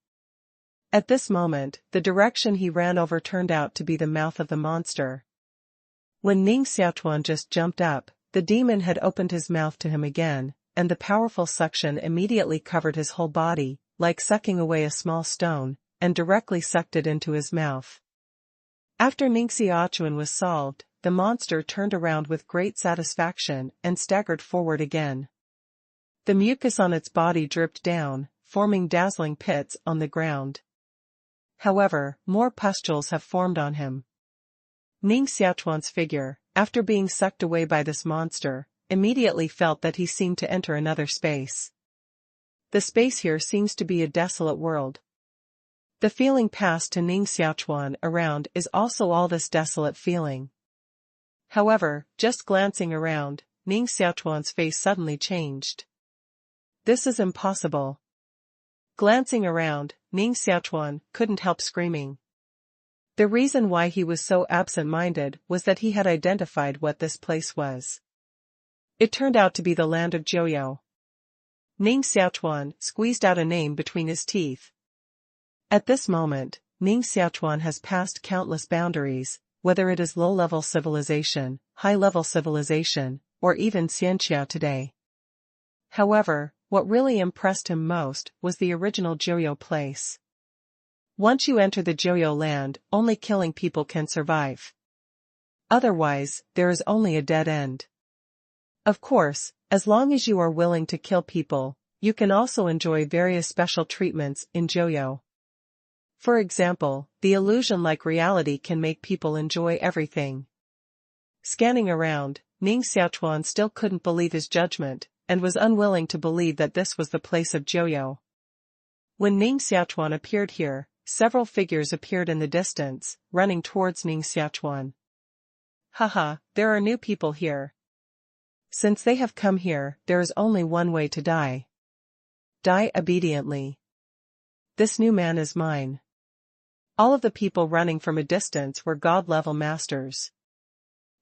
At this moment, the direction he ran over turned out to be the mouth of the monster. When Ning Xiaochuan just jumped up, the demon had opened his mouth to him again, and the powerful suction immediately covered his whole body, like sucking away a small stone, and directly sucked it into his mouth. After Ning Xiaochuan was solved, the monster turned around with great satisfaction and staggered forward again. The mucus on its body dripped down, forming dazzling pits on the ground. However, more pustules have formed on him. Ning Xiaochuan's figure, after being sucked away by this monster, immediately felt that he seemed to enter another space. The space here seems to be a desolate world. The feeling passed to Ning Xiaochuan around is also all this desolate feeling. However, just glancing around, Ning Xiaochuan's face suddenly changed. This is impossible. Glancing around, Ning Xiaochuan couldn't help screaming. The reason why he was so absent-minded was that he had identified what this place was. It turned out to be the land of Jiu. Ning Xiaochuan squeezed out a name between his teeth. At this moment, Ning Xiaochuan has passed countless boundaries, whether it is low-level civilization, high-level civilization, or even Xianxia today. However, what really impressed him most was the original Jiu place. Once you enter the Jiu land, only killing people can survive. Otherwise, there is only a dead end. Of course, as long as you are willing to kill people, you can also enjoy various special treatments in Jiu. For example, the illusion-like reality can make people enjoy everything. Scanning around, Ning Xiaochuan still couldn't believe his judgment, and was unwilling to believe that this was the place of Jiu. When Ning Xiaochuan appeared here, several figures appeared in the distance, running towards Ning Xiaochuan. Haha, there are new people here. Since they have come here, there is only one way to die. Die obediently. This new man is mine. All of the people running from a distance were god-level masters.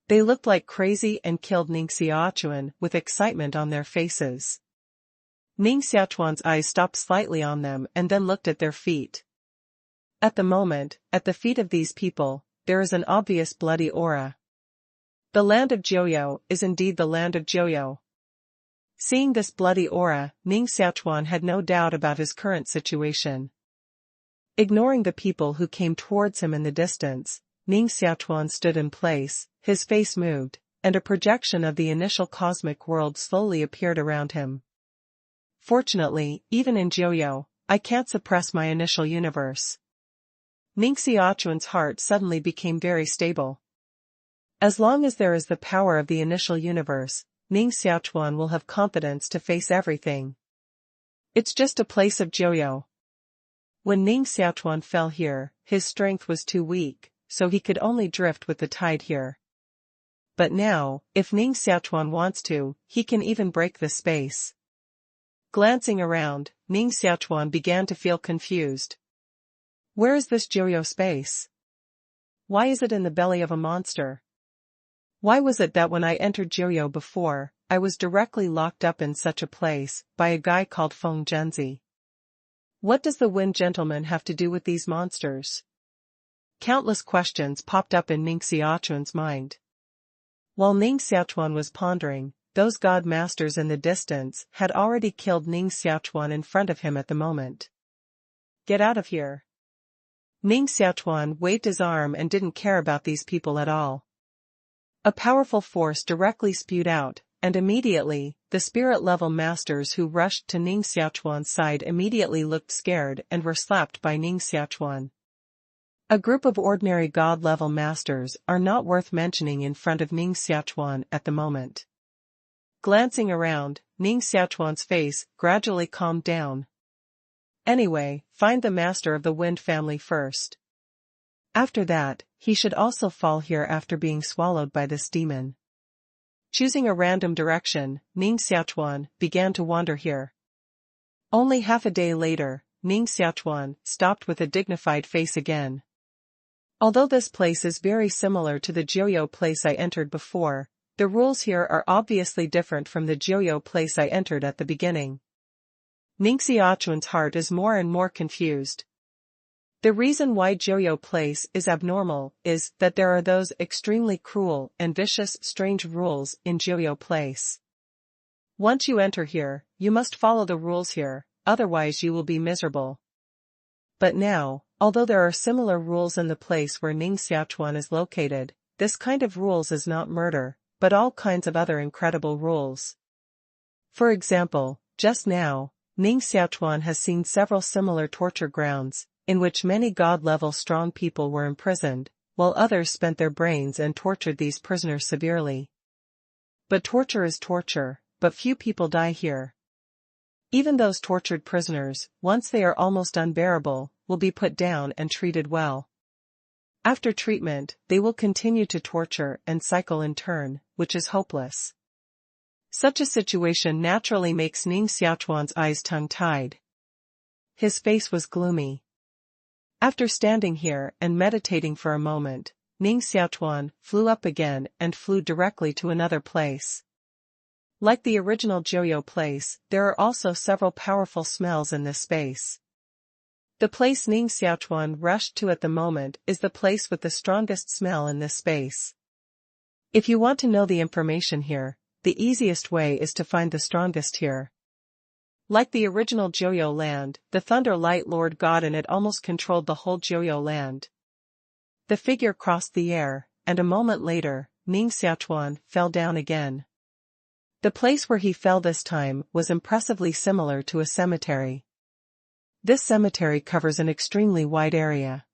They looked like crazy and killed Ning Xiaochuan with excitement on their faces. Ning Xiaochuan's eyes stopped slightly on them and then looked at their feet. At the moment, at the feet of these people, there is an obvious bloody aura. The land of Jiu is indeed the land of Jiu. Seeing this bloody aura, Ning Xiaochuan had no doubt about his current situation. Ignoring the people who came towards him in the distance, Ning Xiaochuan stood in place, his face moved, and a projection of the initial cosmic world slowly appeared around him. Fortunately, even in Jiu, I can't suppress my initial universe. Ning Xiaochuan's heart suddenly became very stable. As long as there is the power of the initial universe, Ning Xiaochuan will have confidence to face everything. It's just a place of Jiu. When Ning Xiaochuan fell here, his strength was too weak, so he could only drift with the tide here. But now, if Ning Xiaochuan wants to, he can even break the space. Glancing around, Ning Xiaochuan began to feel confused. Where is this Jiu space? Why is it in the belly of a monster? Why was it that when I entered Jiu before, I was directly locked up in such a place, by a guy called Fang? What does the Wind Gentleman have to do with these monsters? Countless questions popped up in Ning Xiaochuan's mind. While Ning Xiaochuan was pondering, those god masters in the distance had already killed Ning Xiaochuan in front of him at the moment. Get out of here. Ning Xiaochuan waved his arm and didn't care about these people at all. A powerful force directly spewed out, and immediately, the spirit-level masters who rushed to Ning Xiaochuan's side immediately looked scared and were slapped by Ning Xiaochuan. A group of ordinary god-level masters are not worth mentioning in front of Ning Xiaochuan at the moment. Glancing around, Ning Xiaochuan's face gradually calmed down. Anyway, find the master of the Wind family first. After that, he should also fall here after being swallowed by this demon. Choosing a random direction, Ning Xiaochuan began to wander here. Only half a day later, Ning Xiaochuan stopped with a dignified face again. Although this place is very similar to the Jiu place I entered before, the rules here are obviously different from the Jiu place I entered at the beginning. Ning Xiaochuan's heart is more and more confused. The reason why Jiu place is abnormal is that there are those extremely cruel and vicious strange rules in Jiu place. Once you enter here, you must follow the rules here, otherwise you will be miserable. But now, although there are similar rules in the place where Ning Xiaochuan is located, this kind of rules is not murder, but all kinds of other incredible rules. For example, just now, Ning Xiaochuan has seen several similar torture grounds, in which many god-level strong people were imprisoned, while others spent their brains and tortured these prisoners severely. But torture is torture, but few people die here. Even those tortured prisoners, once they are almost unbearable, will be put down and treated well. After treatment, they will continue to torture and cycle in turn, which is hopeless. Such a situation naturally makes Ning Xiaochuan's eyes tongue-tied. His face was gloomy. After standing here and meditating for a moment, Ning Xiaochuan flew up again and flew directly to another place. Like the original Jiu place, there are also several powerful smells in this space. The place Ning Xiaochuan rushed to at the moment is the place with the strongest smell in this space. If you want to know the information here, the easiest way is to find the strongest here. Like the original Jiu land, the Thunder Light Lord God in it almost controlled the whole Jiu land. The figure crossed the air, and a moment later, Ning Xiaochuan fell down again. The place where he fell this time was impressively similar to a cemetery. This cemetery covers an extremely wide area.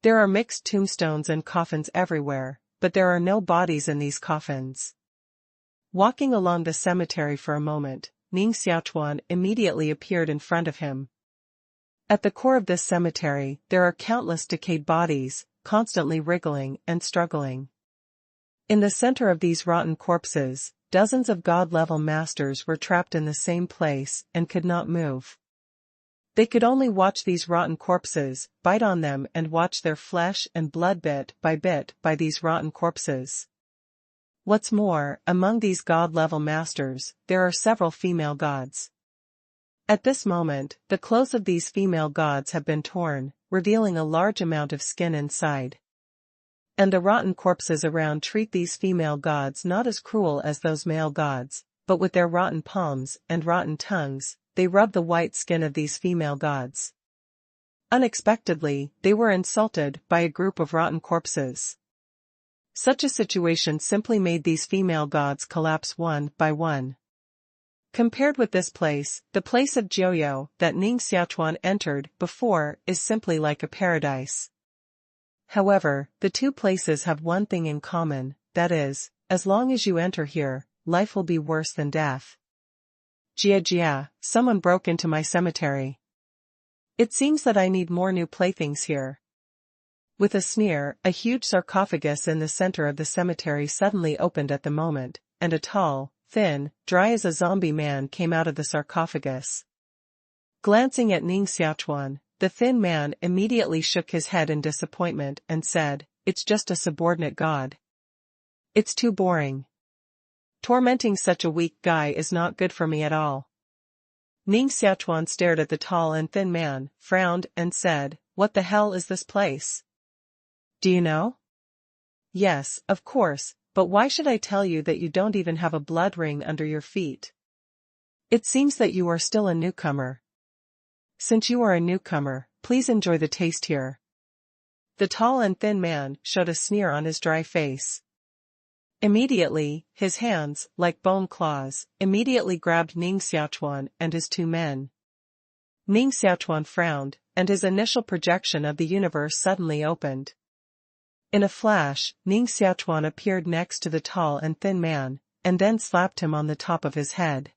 There are mixed tombstones and coffins everywhere, but there are no bodies in these coffins. Walking along the cemetery for a moment, Ning Xiaochuan immediately appeared in front of him. At the core of this cemetery, there are countless decayed bodies, constantly wriggling and struggling. In the center of these rotten corpses, dozens of god-level masters were trapped in the same place and could not move. They could only watch these rotten corpses, bite on them and watch their flesh and blood bit by these rotten corpses. What's more, among these god-level masters, there are several female gods. At this moment, the clothes of these female gods have been torn, revealing a large amount of skin inside. And the rotten corpses around treat these female gods not as cruel as those male gods, but with their rotten palms and rotten tongues, they rub the white skin of these female gods. Unexpectedly, they were insulted by a group of rotten corpses. Such a situation simply made these female gods collapse one by one. Compared with this place, the place of Jiu that Ning Xiaochuan entered before is simply like a paradise. However, the two places have one thing in common, that is, as long as you enter here, life will be worse than death. Jia, someone broke into my cemetery. It seems that I need more new playthings here. With a sneer, a huge sarcophagus in the center of the cemetery suddenly opened at the moment, and a tall, thin, dry as a zombie man came out of the sarcophagus. Glancing at Ning Xiaochuan, the thin man immediately shook his head in disappointment and said, "It's just a subordinate god. It's too boring. Tormenting such a weak guy is not good for me at all." Ning Xiaochuan stared at the tall and thin man, frowned, and said, "What the hell is this place? Do you know?" "Yes, of course, but why should I tell you that you don't even have a blood ring under your feet? It seems that you are still a newcomer. Since you are a newcomer, please enjoy the taste here." The tall and thin man showed a sneer on his dry face. Immediately, his hands, like bone claws, immediately grabbed Ning Xiaochuan and his two men. Ning Xiaochuan frowned, and his initial projection of the universe suddenly opened. In a flash, Ning Xiaochuan appeared next to the tall and thin man, and then slapped him on the top of his head.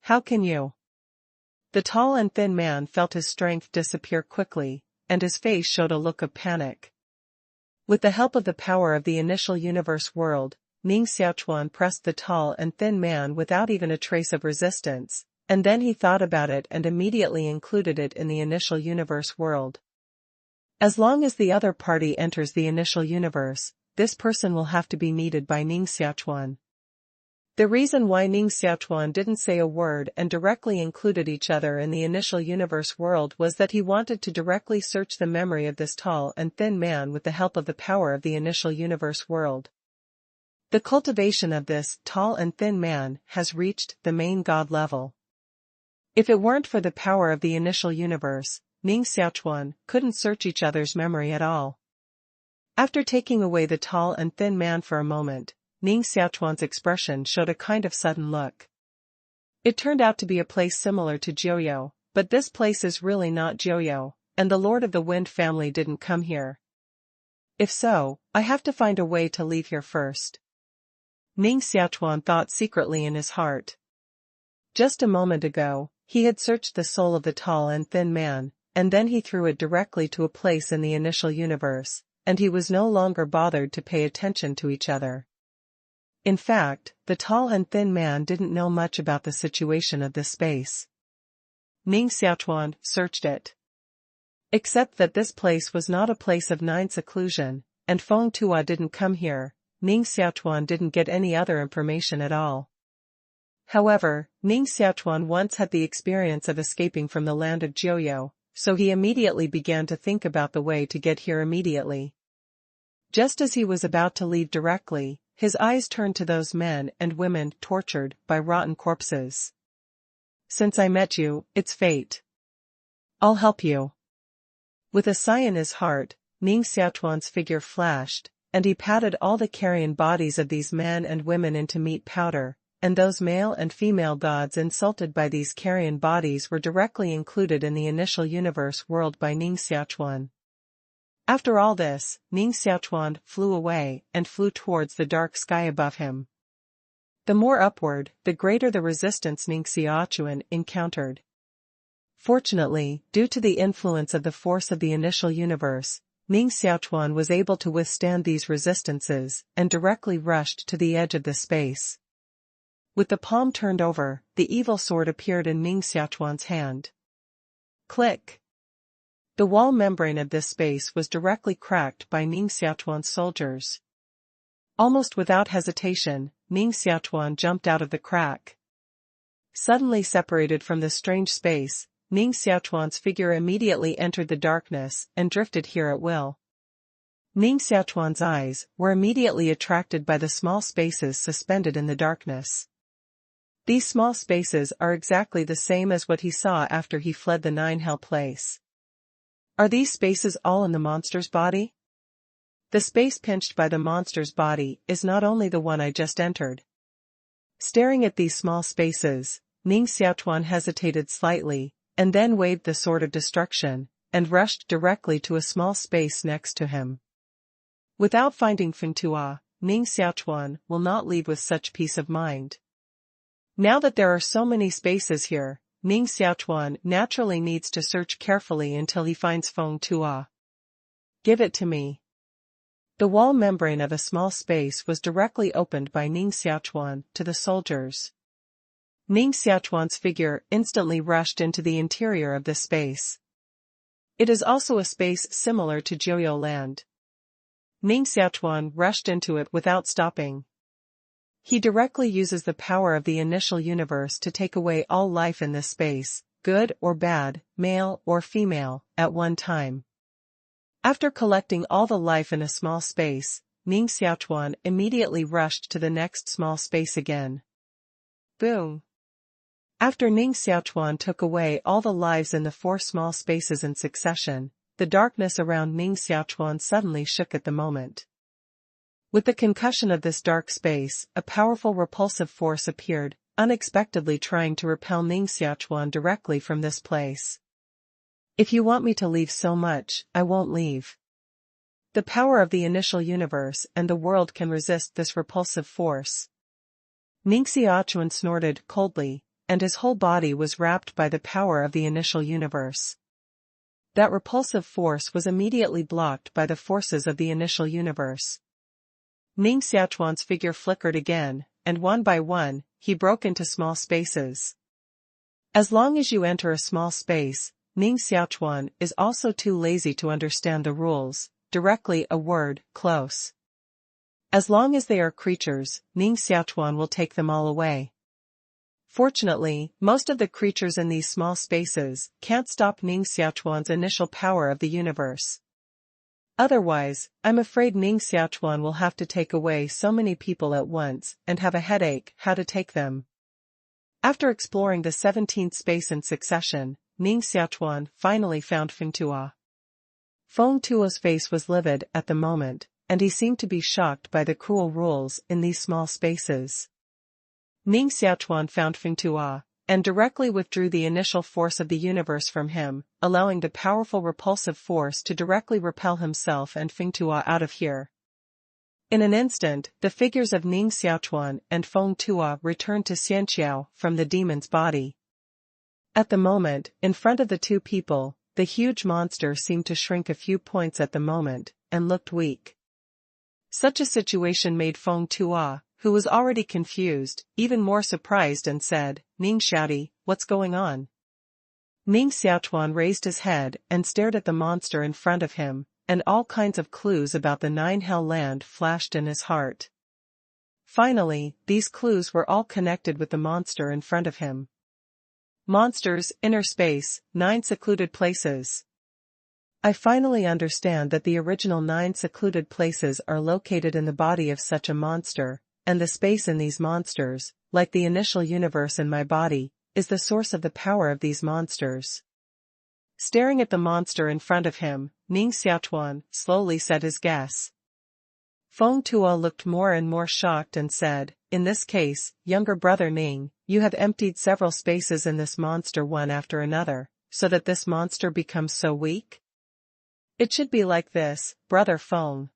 "How can you?" The tall and thin man felt his strength disappear quickly, and his face showed a look of panic. With the help of the power of the initial universe world, Ning Xiaochuan pressed the tall and thin man without even a trace of resistance, and then he thought about it and immediately included it in the initial universe world. As long as the other party enters the initial universe, this person will have to be needed by Ning Xiaochuan. The reason why Ning Xiaochuan didn't say a word and directly included each other in the initial universe world was that he wanted to directly search the memory of this tall and thin man with the help of the power of the initial universe world. The cultivation of this tall and thin man has reached the main god level. If it weren't for the power of the initial universe, Ning Xiaochuan couldn't search each other's memory at all. After taking away the tall and thin man for a moment, Ning Xiaochuan's expression showed a kind of sudden look. It turned out to be a place similar to Jiu, but this place is really not Jiu, and the Lord of the Wind family didn't come here. If so, I have to find a way to leave here first. Ning Xiaochuan thought secretly in his heart. Just a moment ago, he had searched the soul of the tall and thin man, and then he threw it directly to a place in the initial universe, and he was no longer bothered to pay attention to each other. In fact, the tall and thin man didn't know much about the situation of this space. Ning Xiaochuan searched it. Except that this place was not a place of nine seclusion, and Feng Tua didn't come here, Ning Xiaochuan didn't get any other information at all. However, Ning Xiaochuan once had the experience of escaping from the land of Jiu, so he immediately began to think about the way to get here immediately. Just as he was about to leave directly, his eyes turned to those men and women tortured by rotten corpses. Since I met you, it's fate. I'll help you. With a sigh in his heart, Ning Xiaochuan's figure flashed, and he patted all the carrion bodies of these men and women into meat powder, and those male and female gods insulted by these carrion bodies were directly included in the initial universe world by Ning Xiaochuan. After all this, Ning Xiaochuan flew away and flew towards the dark sky above him. The more upward, the greater the resistance Ning Xiaochuan encountered. Fortunately, due to the influence of the force of the initial universe, Ning Xiaochuan was able to withstand these resistances and directly rushed to the edge of the space. With the palm turned over, the evil sword appeared in Ning Xiaochuan's hand. Click! The wall membrane of this space was directly cracked by Ning Xiaochuan's soldiers. Almost without hesitation, Ning Xiaochuan jumped out of the crack. Suddenly separated from the strange space, Ning Xiaochuan's figure immediately entered the darkness and drifted here at will. Ning Xiaochuan's eyes were immediately attracted by the small spaces suspended in the darkness. These small spaces are exactly the same as what he saw after he fled the Nine-Hell place. Are these spaces all in the monster's body? The space pinched by the monster's body is not only the one I just entered. Staring at these small spaces, Ning Xiaochuan hesitated slightly, and then waved the sword of destruction, and rushed directly to a small space next to him. Without finding Feng Tuo, Ning Xiaochuan will not leave with such peace of mind. Now that there are so many spaces here, Ning Xiaochuan naturally needs to search carefully until he finds Feng Tuo. Give it to me. The wall membrane of a small space was directly opened by Ning Xiaochuan to the soldiers. Ning Xiaochuan's figure instantly rushed into the interior of this space. It is also a space similar to Jiu Land. Ning Xiaochuan rushed into it without stopping. He directly uses the power of the initial universe to take away all life in this space, good or bad, male or female, at one time. After collecting all the life in a small space, Ning Xiaochuan immediately rushed to the next small space again. Boom! After Ning Xiaochuan took away all the lives in the 4 small spaces in succession, the darkness around Ning Xiaochuan suddenly shook at the moment. With the concussion of this dark space, a powerful repulsive force appeared, unexpectedly trying to repel Ning Xiaochuan directly from this place. If you want me to leave so much, I won't leave. The power of the initial universe and the world can resist this repulsive force. Ning Xiaochuan snorted coldly, and his whole body was wrapped by the power of the initial universe. That repulsive force was immediately blocked by the forces of the initial universe. Ning Xiaochuan's figure flickered again, and one by one, he broke into small spaces. As long as you enter a small space, Ning Xiaochuan is also too lazy to understand the rules, directly a word, close. As long as they are creatures, Ning Xiaochuan will take them all away. Fortunately, most of the creatures in these small spaces can't stop Ning Xiaochuan's initial power of the universe. Otherwise, I'm afraid Ning Xiaochuan will have to take away so many people at once and have a headache how to take them. After exploring the 17th space in succession, Ning Xiaochuan finally found Feng Tuo. Feng Tuo's face was livid at the moment, and he seemed to be shocked by the cruel rules in these small spaces. Ning Xiaochuan found Feng Tuo, and directly withdrew the initial force of the universe from him, allowing the powerful repulsive force to directly repel himself and Feng Tuo out of here. In an instant, the figures of Ning Xiaochuan and Feng Tuo returned to Xianqiao from the demon's body. At the moment, in front of the two people, the huge monster seemed to shrink a few points at the moment, and looked weak. Such a situation made Feng Tuo, who was already confused, even more surprised and said, Ning Xiaoti, what's going on? Ning Xiaochuan raised his head and stared at the monster in front of him, and all kinds of clues about the Nine-Hell Land flashed in his heart. Finally, these clues were all connected with the monster in front of him. Monsters, inner space, 9 secluded places. I finally understand that the original 9 secluded places are located in the body of such a monster, and the space in these monsters, like the initial universe in my body, is the source of the power of these monsters. Staring at the monster in front of him, Ning Xiaochuan slowly said his guess. Feng Tuo looked more and more shocked and said, "In this case, younger brother Ning, you have emptied several spaces in this monster one after another, so that this monster becomes so weak? It should be like this, brother Feng.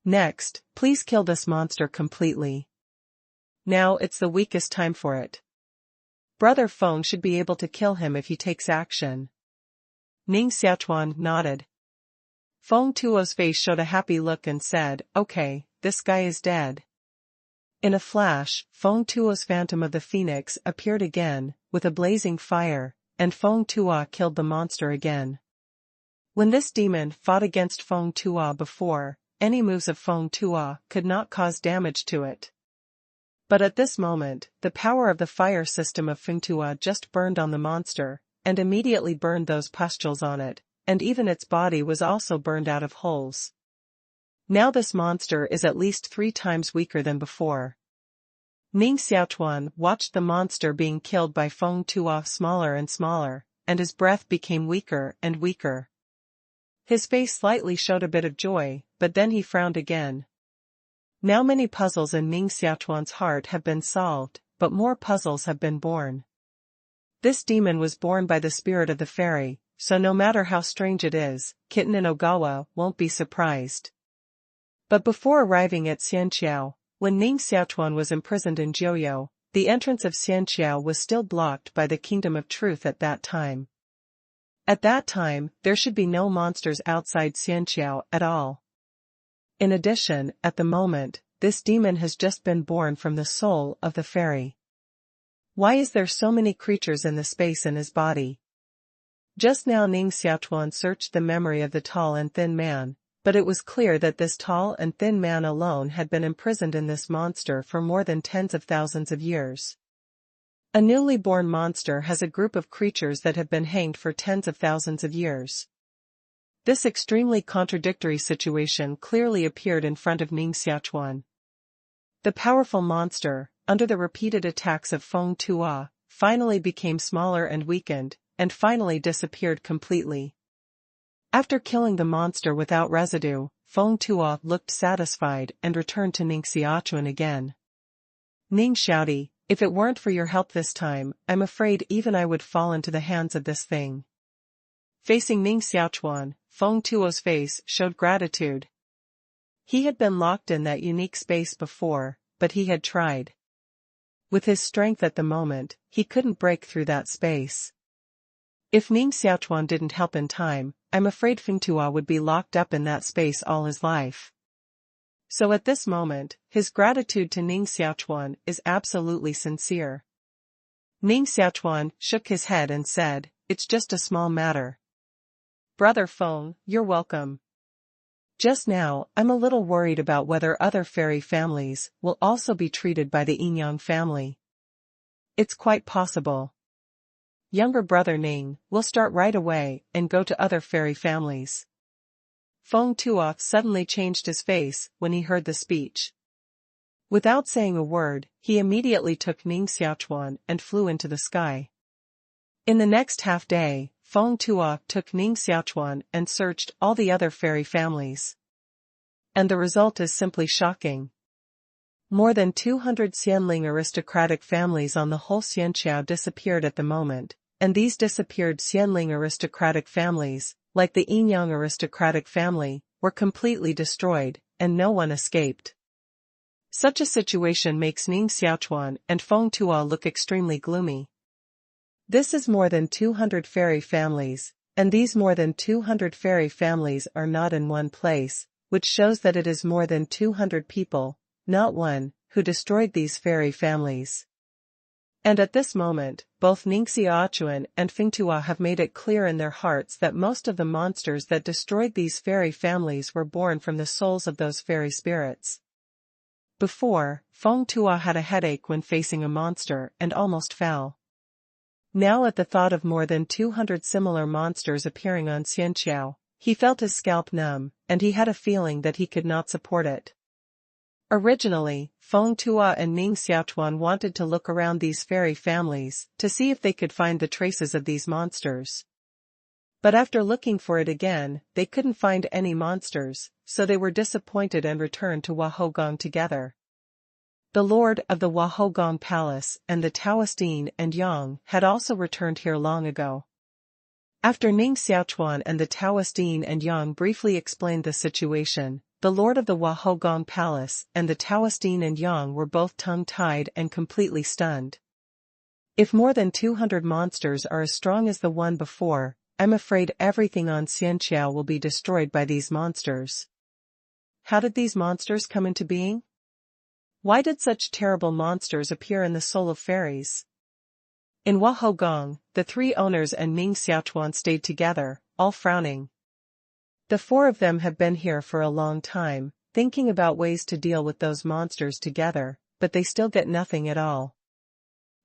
Next, please kill this monster completely. Now it's the weakest time for it. Brother Feng should be able to kill him if he takes action." Ning Xiaochuan nodded. Feng Tuo's face showed a happy look and said, "Okay, this guy is dead." In a flash, Feng Tuo's Phantom of the Phoenix appeared again, with a blazing fire, and Feng Tuo killed the monster again. When this demon fought against Feng Tuo before, any moves of Feng Tuo could not cause damage to it. But at this moment, the power of the fire system of Feng Tuo just burned on the monster, and immediately burned those pustules on it, and even its body was also burned out of holes. Now this monster is at least 3 times weaker than before. Ning Xiaochuan watched the monster being killed by Feng Tuo smaller and smaller, and his breath became weaker and weaker. His face slightly showed a bit of joy, but then he frowned again. Now many puzzles in Ning Xiaochuan's heart have been solved, but more puzzles have been born. This demon was born by the spirit of the fairy, so no matter how strange it is, Kitten and Ogawa won't be surprised. But before arriving at Xianqiao, when Ning Xiaochuan was imprisoned in Jiuyou, the entrance of Xianqiao was still blocked by the Kingdom of Truth at that time. At that time, there should be no monsters outside Xianqiao at all. In addition, at the moment, this demon has just been born from the soul of the fairy. Why is there so many creatures in the space in his body? Just now Ning Xiaochuan searched the memory of the tall and thin man, but it was clear that this tall and thin man alone had been imprisoned in this monster for more than tens of thousands of years. A newly born monster has a group of creatures that have been hanged for tens of thousands of years. This extremely contradictory situation clearly appeared in front of Ning Xiaochuan. The powerful monster, under the repeated attacks of Feng Tuo, finally became smaller and weakened, and finally disappeared completely. After killing the monster without residue, Feng Tuo looked satisfied and returned to Ning Xiaochuan again. "Ning Xiaoti, if it weren't for your help this time, I'm afraid even I would fall into the hands of this thing." Facing Ning Xiaochuan, Feng Tuo's face showed gratitude. He had been locked in that unique space before, but he had tried. With his strength at the moment, he couldn't break through that space. If Ning Xiaochuan didn't help in time, I'm afraid Feng Tuo would be locked up in that space all his life. So at this moment, his gratitude to Ning Xiaochuan is absolutely sincere. Ning Xiaochuan shook his head and said, "It's just a small matter. Brother Feng, you're welcome. Just now, I'm a little worried about whether other fairy families will also be treated by the Yinyang family. It's quite possible. Younger brother Ning will start right away and go to other fairy families." Feng Tuo suddenly changed his face when he heard the speech. Without saying a word, he immediately took Ning Xiaochuan and flew into the sky. In the next half day, Feng Tuo took Ning Xiaochuan and searched all the other fairy families. And the result is simply shocking. More than 200 Xianling aristocratic families on the whole Xianqiao disappeared at the moment, and these disappeared Xianling aristocratic families, like the Yinyang aristocratic family, were completely destroyed, and no one escaped. Such a situation makes Ning Xiaochuan and Feng Tuo look extremely gloomy. This is more than 200 fairy families, and these more than 200 fairy families are not in one place, which shows that it is more than 200 people, not one, who destroyed these fairy families. And at this moment, both Ning Xiaochuan and Feng Tuo have made it clear in their hearts that most of the monsters that destroyed these fairy families were born from the souls of those fairy spirits. Before, Feng Tuo had a headache when facing a monster and almost fell. Now at the thought of more than 200 similar monsters appearing on Xianxiao, he felt his scalp numb, and he had a feeling that he could not support it. Originally, Feng Tua and Ning Xiaochuan wanted to look around these fairy families to see if they could find the traces of these monsters. But after looking for it again, they couldn't find any monsters, so they were disappointed and returned to Wahogong together. The lord of the Wahogong Palace and the Taoist Yin and Yang had also returned here long ago. After Ning Xiaochuan and the Taoist Yin and Yang briefly explained the situation, the lord of the Wahogong Palace and the Taoist Yin and Yang were both tongue-tied and completely stunned. If more than 200 monsters are as strong as the one before, I'm afraid everything on Xianxiao will be destroyed by these monsters. How did these monsters come into being? Why did such terrible monsters appear in the soul of fairies? In Wahogong, the three owners and Ning Xiaochuan stayed together, all frowning. The four of them have been here for a long time, thinking about ways to deal with those monsters together, but they still get nothing at all.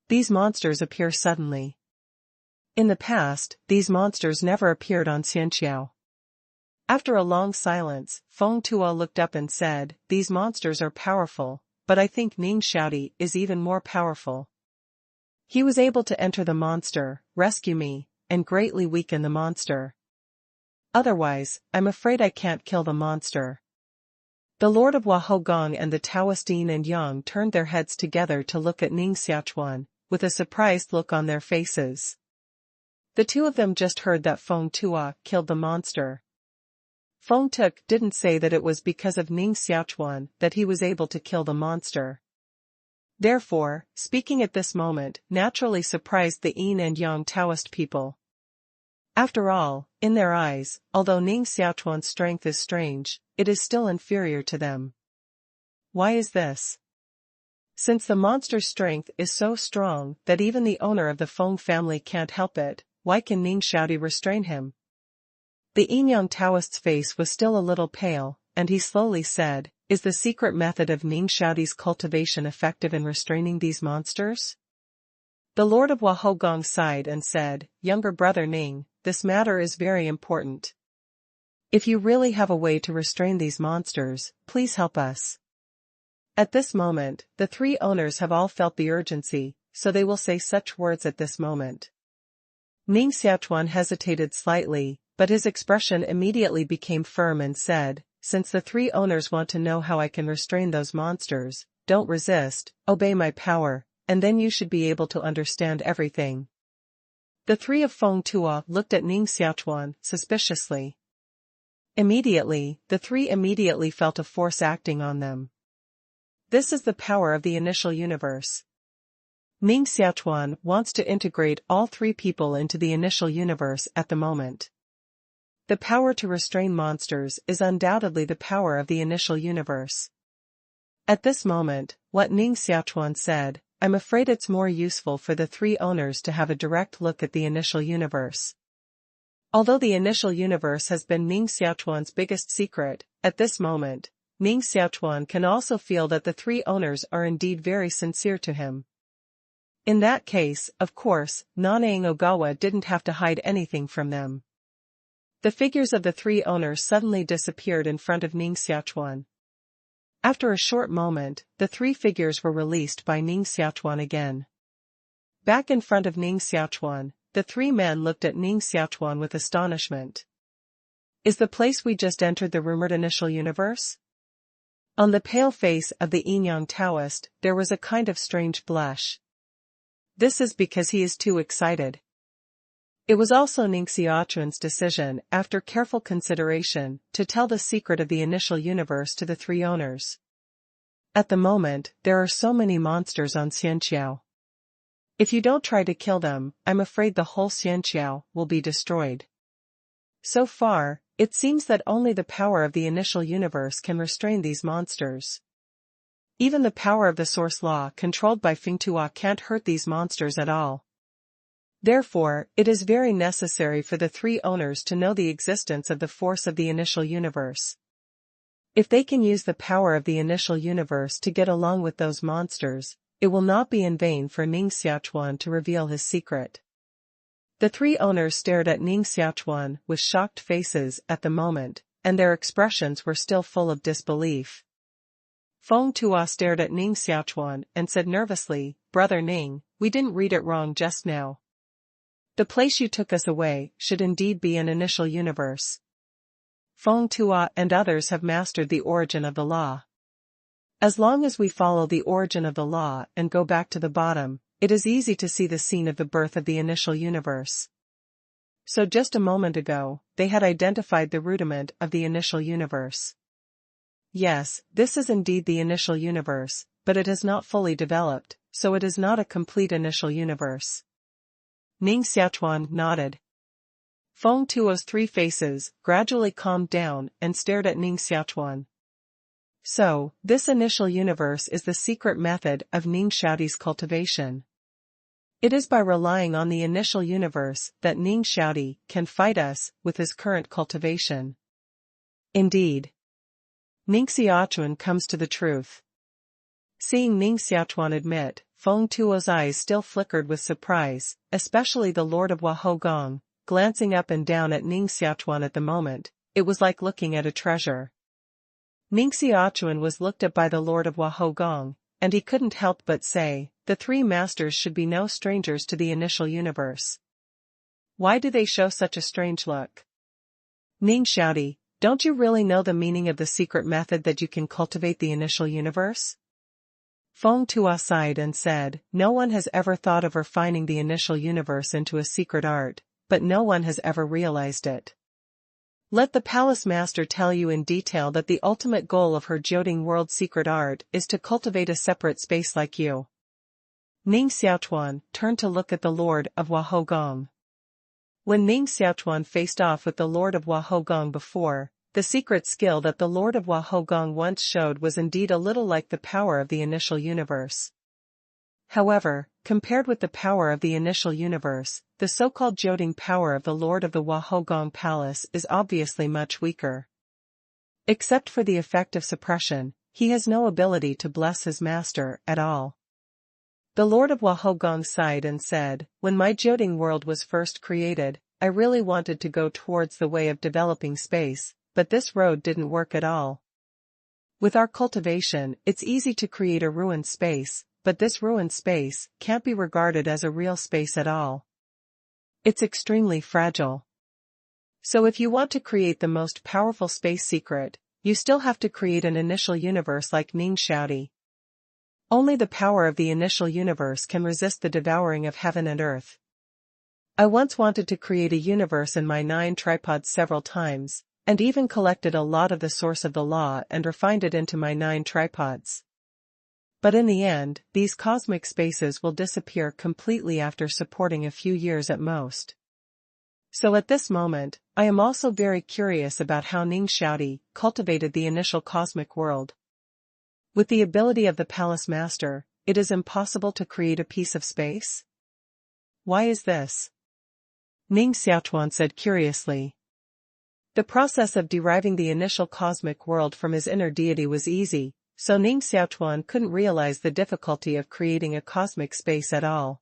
These monsters appear suddenly. In the past, these monsters never appeared on Xianxiao. After a long silence, Feng Tua looked up and said, "These monsters are powerful, but I think Ning Xiaodi is even more powerful. He was able to enter the monster, rescue me, and greatly weaken the monster. Otherwise, I'm afraid I can't kill the monster." The Lord of Wahogong and the Taoist Yin and Yang turned their heads together to look at Ning Xiaochuan, with a surprised look on their faces. The two of them just heard that Feng Tua killed the monster. Feng Tuk didn't say that it was because of Ning Xiaochuan that he was able to kill the monster. Therefore, speaking at this moment naturally surprised the Yin and Yang Taoist people. After all, in their eyes, although Ning Xiaochuan's strength is strange, it is still inferior to them. Why is this? Since the monster's strength is so strong that even the owner of the Feng family can't help it, why can Ning Xiaodi restrain him? The Yin-Yang Taoist's face was still a little pale, and he slowly said, "Is the secret method of Ning Xiaodi's cultivation effective in restraining these monsters?" The Lord of Wahogong sighed and said, "Younger brother Ning, this matter is very important. If you really have a way to restrain these monsters, please help us." At this moment, the three owners have all felt the urgency, so they will say such words at this moment. Ning Xiaochuan hesitated slightly, but his expression immediately became firm and said, "Since the three owners want to know how I can restrain those monsters, don't resist, obey my power, and then you should be able to understand everything." The three of Feng Tua looked at Ning Xiaochuan suspiciously. Immediately, the three immediately felt a force acting on them. This is the power of the initial universe. Ning Xiaochuan wants to integrate all three people into the initial universe at the moment. The power to restrain monsters is undoubtedly the power of the initial universe. At this moment, what Ning Xiaochuan said, "I'm afraid it's more useful for the three owners to have a direct look at the initial universe." Although the initial universe has been Ning Xiaochuan's biggest secret, at this moment, Ning Xiaochuan can also feel that the three owners are indeed very sincere to him. In that case, of course, Nanang Ogawa didn't have to hide anything from them. The figures of the three owners suddenly disappeared in front of Ning Xiaochuan. After a short moment, the three figures were released by Ning Xiaochuan again. Back in front of Ning Xiaochuan, the three men looked at Ning Xiaochuan with astonishment. Is the place we just entered the rumored initial universe? On the pale face of the Yin-Yang Taoist, there was a kind of strange blush. This is because he is too excited. It was also Ning Xiaochuan's decision, after careful consideration, to tell the secret of the initial universe to the three owners. At the moment, there are so many monsters on Xianxiao. If you don't try to kill them, I'm afraid the whole Xianxiao will be destroyed. So far, it seems that only the power of the initial universe can restrain these monsters. Even the power of the source law controlled by Feng Tua can't hurt these monsters at all. Therefore, it is very necessary for the three owners to know the existence of the force of the initial universe. If they can use the power of the initial universe to get along with those monsters, it will not be in vain for Ning Xiaochuan to reveal his secret. The three owners stared at Ning Xiaochuan with shocked faces at the moment, and their expressions were still full of disbelief. Feng Tuo stared at Ning Xiaochuan and said nervously, "Brother Ning, we didn't read it wrong just now. The place you took us away should indeed be an initial universe. Feng Tuo and others have mastered the origin of the law. As long as we follow the origin of the law and go back to the bottom, it is easy to see the scene of the birth of the initial universe. So just a moment ago, they had identified the rudiment of the initial universe. Yes, this is indeed the initial universe, but it has not fully developed, so it is not a complete initial universe." Ning Xiaochuan nodded. Feng Tuo's three faces gradually calmed down and stared at Ning Xiaochuan. So, this initial universe is the secret method of Ning Xiaoti's cultivation. It is by relying on the initial universe that Ning Xiaoti can fight us with his current cultivation. Indeed. Ning Xiaochuan comes to the truth. Seeing Ning Xiaochuan admit, Feng Tuo's eyes still flickered with surprise, especially the Lord of Wahogong, glancing up and down at Ning Xiaochuan at the moment. It was like looking at a treasure. Ning Xiaochuan was looked at by the Lord of Wahogong, and he couldn't help but say, "The three masters should be no strangers to the initial universe. Why do they show such a strange look? Ning Xiaoti, don't you really know the meaning of the secret method that you can cultivate the initial universe?" Feng Tuo sighed and said, "No one has ever thought of refining the initial universe into a secret art, but no one has ever realized it. Let the palace master tell you in detail that the ultimate goal of her Jiu Dang world secret art is to cultivate a separate space like you." Ning Xiaochuan turned to look at the Lord of Wahogong. When Ning Xiaochuan faced off with the Lord of Wahogong before, the secret skill that the Lord of Wahogong once showed was indeed a little like the power of the initial universe. However, compared with the power of the initial universe, the so-called Jiu Dang power of the Lord of the Wahogong Palace is obviously much weaker. Except for the effect of suppression, he has no ability to bless his master at all. The Lord of Wahogong sighed and said, "When my Jiu Dang world was first created, I really wanted to go towards the way of developing space, but this road didn't work at all. With our cultivation, it's easy to create a ruined space, but this ruined space can't be regarded as a real space at all. It's extremely fragile. So if you want to create the most powerful space secret, you still have to create an initial universe like Ning Xiaoti. Only the power of the initial universe can resist the devouring of heaven and earth. I once wanted to create a universe in my 9 tripods several times, and even collected a lot of the source of the law and refined it into my 9 tripods. But in the end, these cosmic spaces will disappear completely after supporting a few years at most. So at this moment, I am also very curious about how Ning Xiaoti cultivated the initial cosmic world. With the ability of the palace master, it is impossible to create a piece of space? Why is this?" Ning Xiaochuan said curiously. The process of deriving the initial cosmic world from his inner deity was easy, so Ning Xiaochuan couldn't realize the difficulty of creating a cosmic space at all.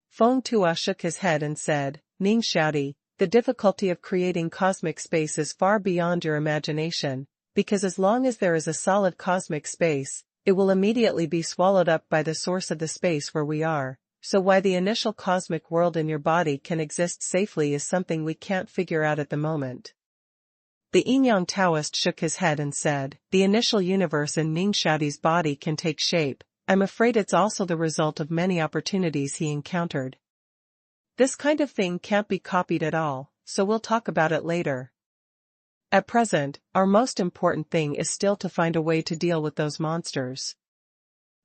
Feng Tuo shook his head and said, "Ning Xiaoti, the difficulty of creating cosmic space is far beyond your imagination, because as long as there is a solid cosmic space, it will immediately be swallowed up by the source of the space where we are, so why the initial cosmic world in your body can exist safely is something we can't figure out at the moment." The Yin-Yang Taoist shook his head and said, "The initial universe in Ning Xiaoti's body can take shape. I'm afraid it's also the result of many opportunities he encountered. This kind of thing can't be copied at all, so we'll talk about it later. At present, our most important thing is still to find a way to deal with those monsters."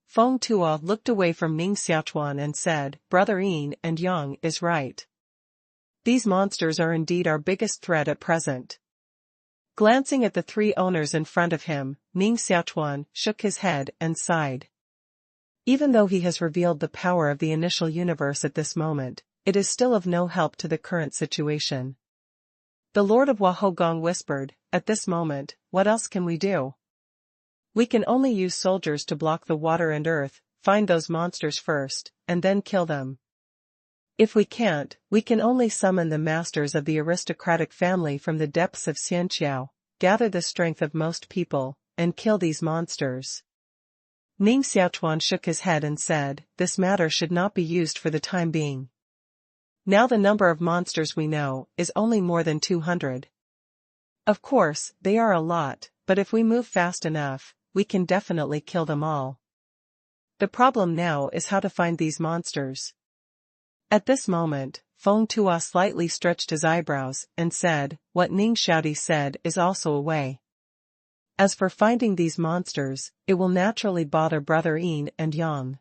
Feng Tuo looked away from Ning Xiaochuan and said, "Brother Yin and Yang is right. These monsters are indeed our biggest threat at present." Glancing at the 3 owners in front of him, Ning Xiaochuan shook his head and sighed. Even though he has revealed the power of the initial universe at this moment, it is still of no help to the current situation. The Lord of Wahogong whispered, "At this moment, what else can we do? We can only use soldiers to block the water and earth, find those monsters first, and then kill them." If we can't, we can only summon the masters of the aristocratic family from the depths of Xianxiao, gather the strength of most people, and kill these monsters. Ning Xiaochuan shook his head and said, this matter should not be used for the time being. Now the number of monsters we know is only more than 200. Of course, they are a lot, but if we move fast enough, we can definitely kill them all. The problem now is how to find these monsters. At this moment, Feng Tuo slightly stretched his eyebrows and said, what Ning Xiaochuan said is also a way. As for finding these monsters, it will naturally bother brother Yin and Yang.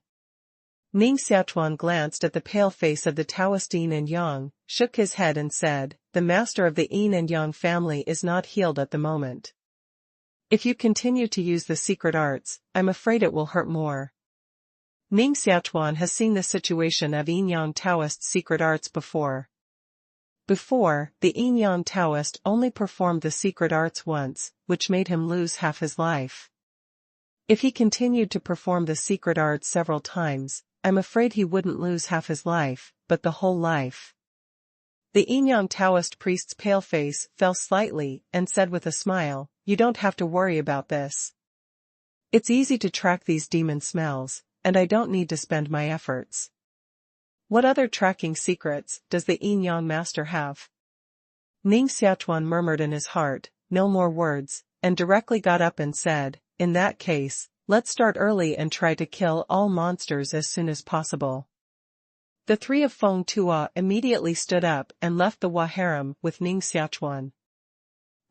Ning Xiaochuan glanced at the pale face of the Taoist Yin and Yang, shook his head and said, the master of the Yin and Yang family is not healed at the moment. If you continue to use the secret arts, I'm afraid it will hurt more. Ning Xiaochuan has seen the situation of Yin Yang Taoist secret arts before. Before, the Yin Yang Taoist only performed the secret arts once, which made him lose half his life. If he continued to perform the secret arts several times, I'm afraid he wouldn't lose half his life, but the whole life. The Yin Yang Taoist priest's pale face fell slightly and said with a smile, you don't have to worry about this. It's easy to track these demon smells, and I don't need to spend my efforts. What other tracking secrets does the Yin Yang master have? Ning Xiaochuan murmured in his heart, no more words, and directly got up and said, in that case, let's start early and try to kill all monsters as soon as possible. The three of Feng Tuo immediately stood up and left the Hua harem with Ning Xiaochuan.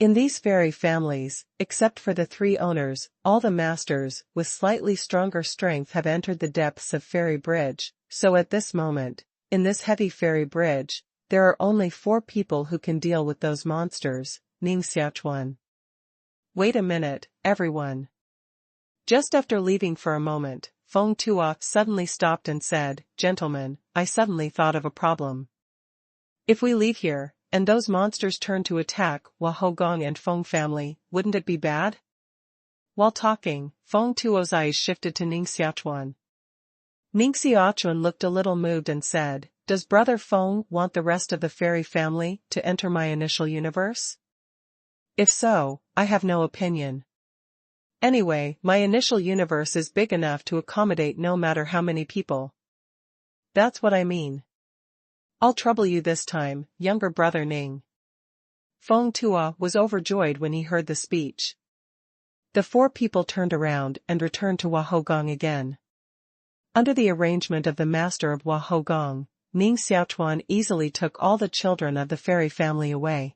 In these fairy families, except for the three owners, all the masters with slightly stronger strength have entered the depths of Fairy Bridge, so at this moment, in this heavy fairy bridge, there are only 4 people who can deal with those monsters, Ning Xiaochuan. Wait a minute, everyone. Just after leaving for a moment, Feng Tuo suddenly stopped and said, gentlemen, I suddenly thought of a problem. If we leave here, and those monsters turn to attack Hua Hogong and Feng family, wouldn't it be bad? While talking, Feng Tuo's eyes shifted to Ning Xiaochuan. Ning Xiaochuan looked a little moved and said, does brother Feng want the rest of the fairy family to enter my initial universe? If so, I have no opinion. Anyway, my initial universe is big enough to accommodate no matter how many people. That's what I mean. I'll trouble you this time, younger brother Ning. Feng Tuo was overjoyed when he heard the speech. The 4 people turned around and returned to Hua Hogong again. Under the arrangement of the master of Hua Hogong, Ning Xiaochuan easily took all the children of the fairy family away.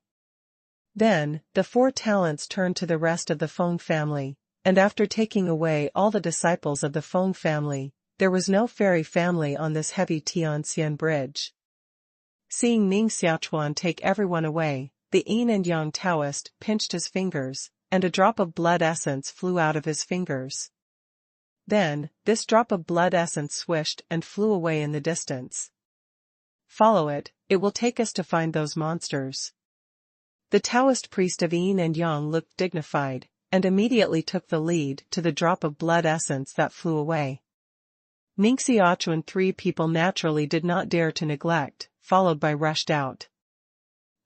Then, the 4 talents turned to the rest of the Feng family, and after taking away all the disciples of the Feng family, there was no fairy family on this heavy Tianxian bridge. Seeing Ning Xiaochuan take everyone away, the Yin and Yang Taoist pinched his fingers, and a drop of blood essence flew out of his fingers. Then, this drop of blood essence swished and flew away in the distance. Follow it, it will take us to find those monsters. The Taoist priest of Yin and Yang looked dignified, and immediately took the lead to the drop of blood essence that flew away. Ning Xiaochuan 3 people naturally did not dare to neglect, followed by rushed out.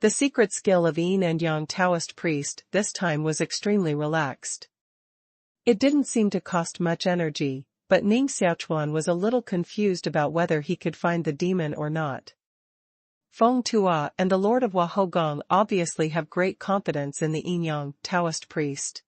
The secret skill of Yin and Yang Taoist priest this time was extremely relaxed. It didn't seem to cost much energy, but Ning Xiaochuan was a little confused about whether he could find the demon or not. Feng Tuo and the Lord of Hua Hogong obviously have great confidence in the Yin Yang Taoist priest.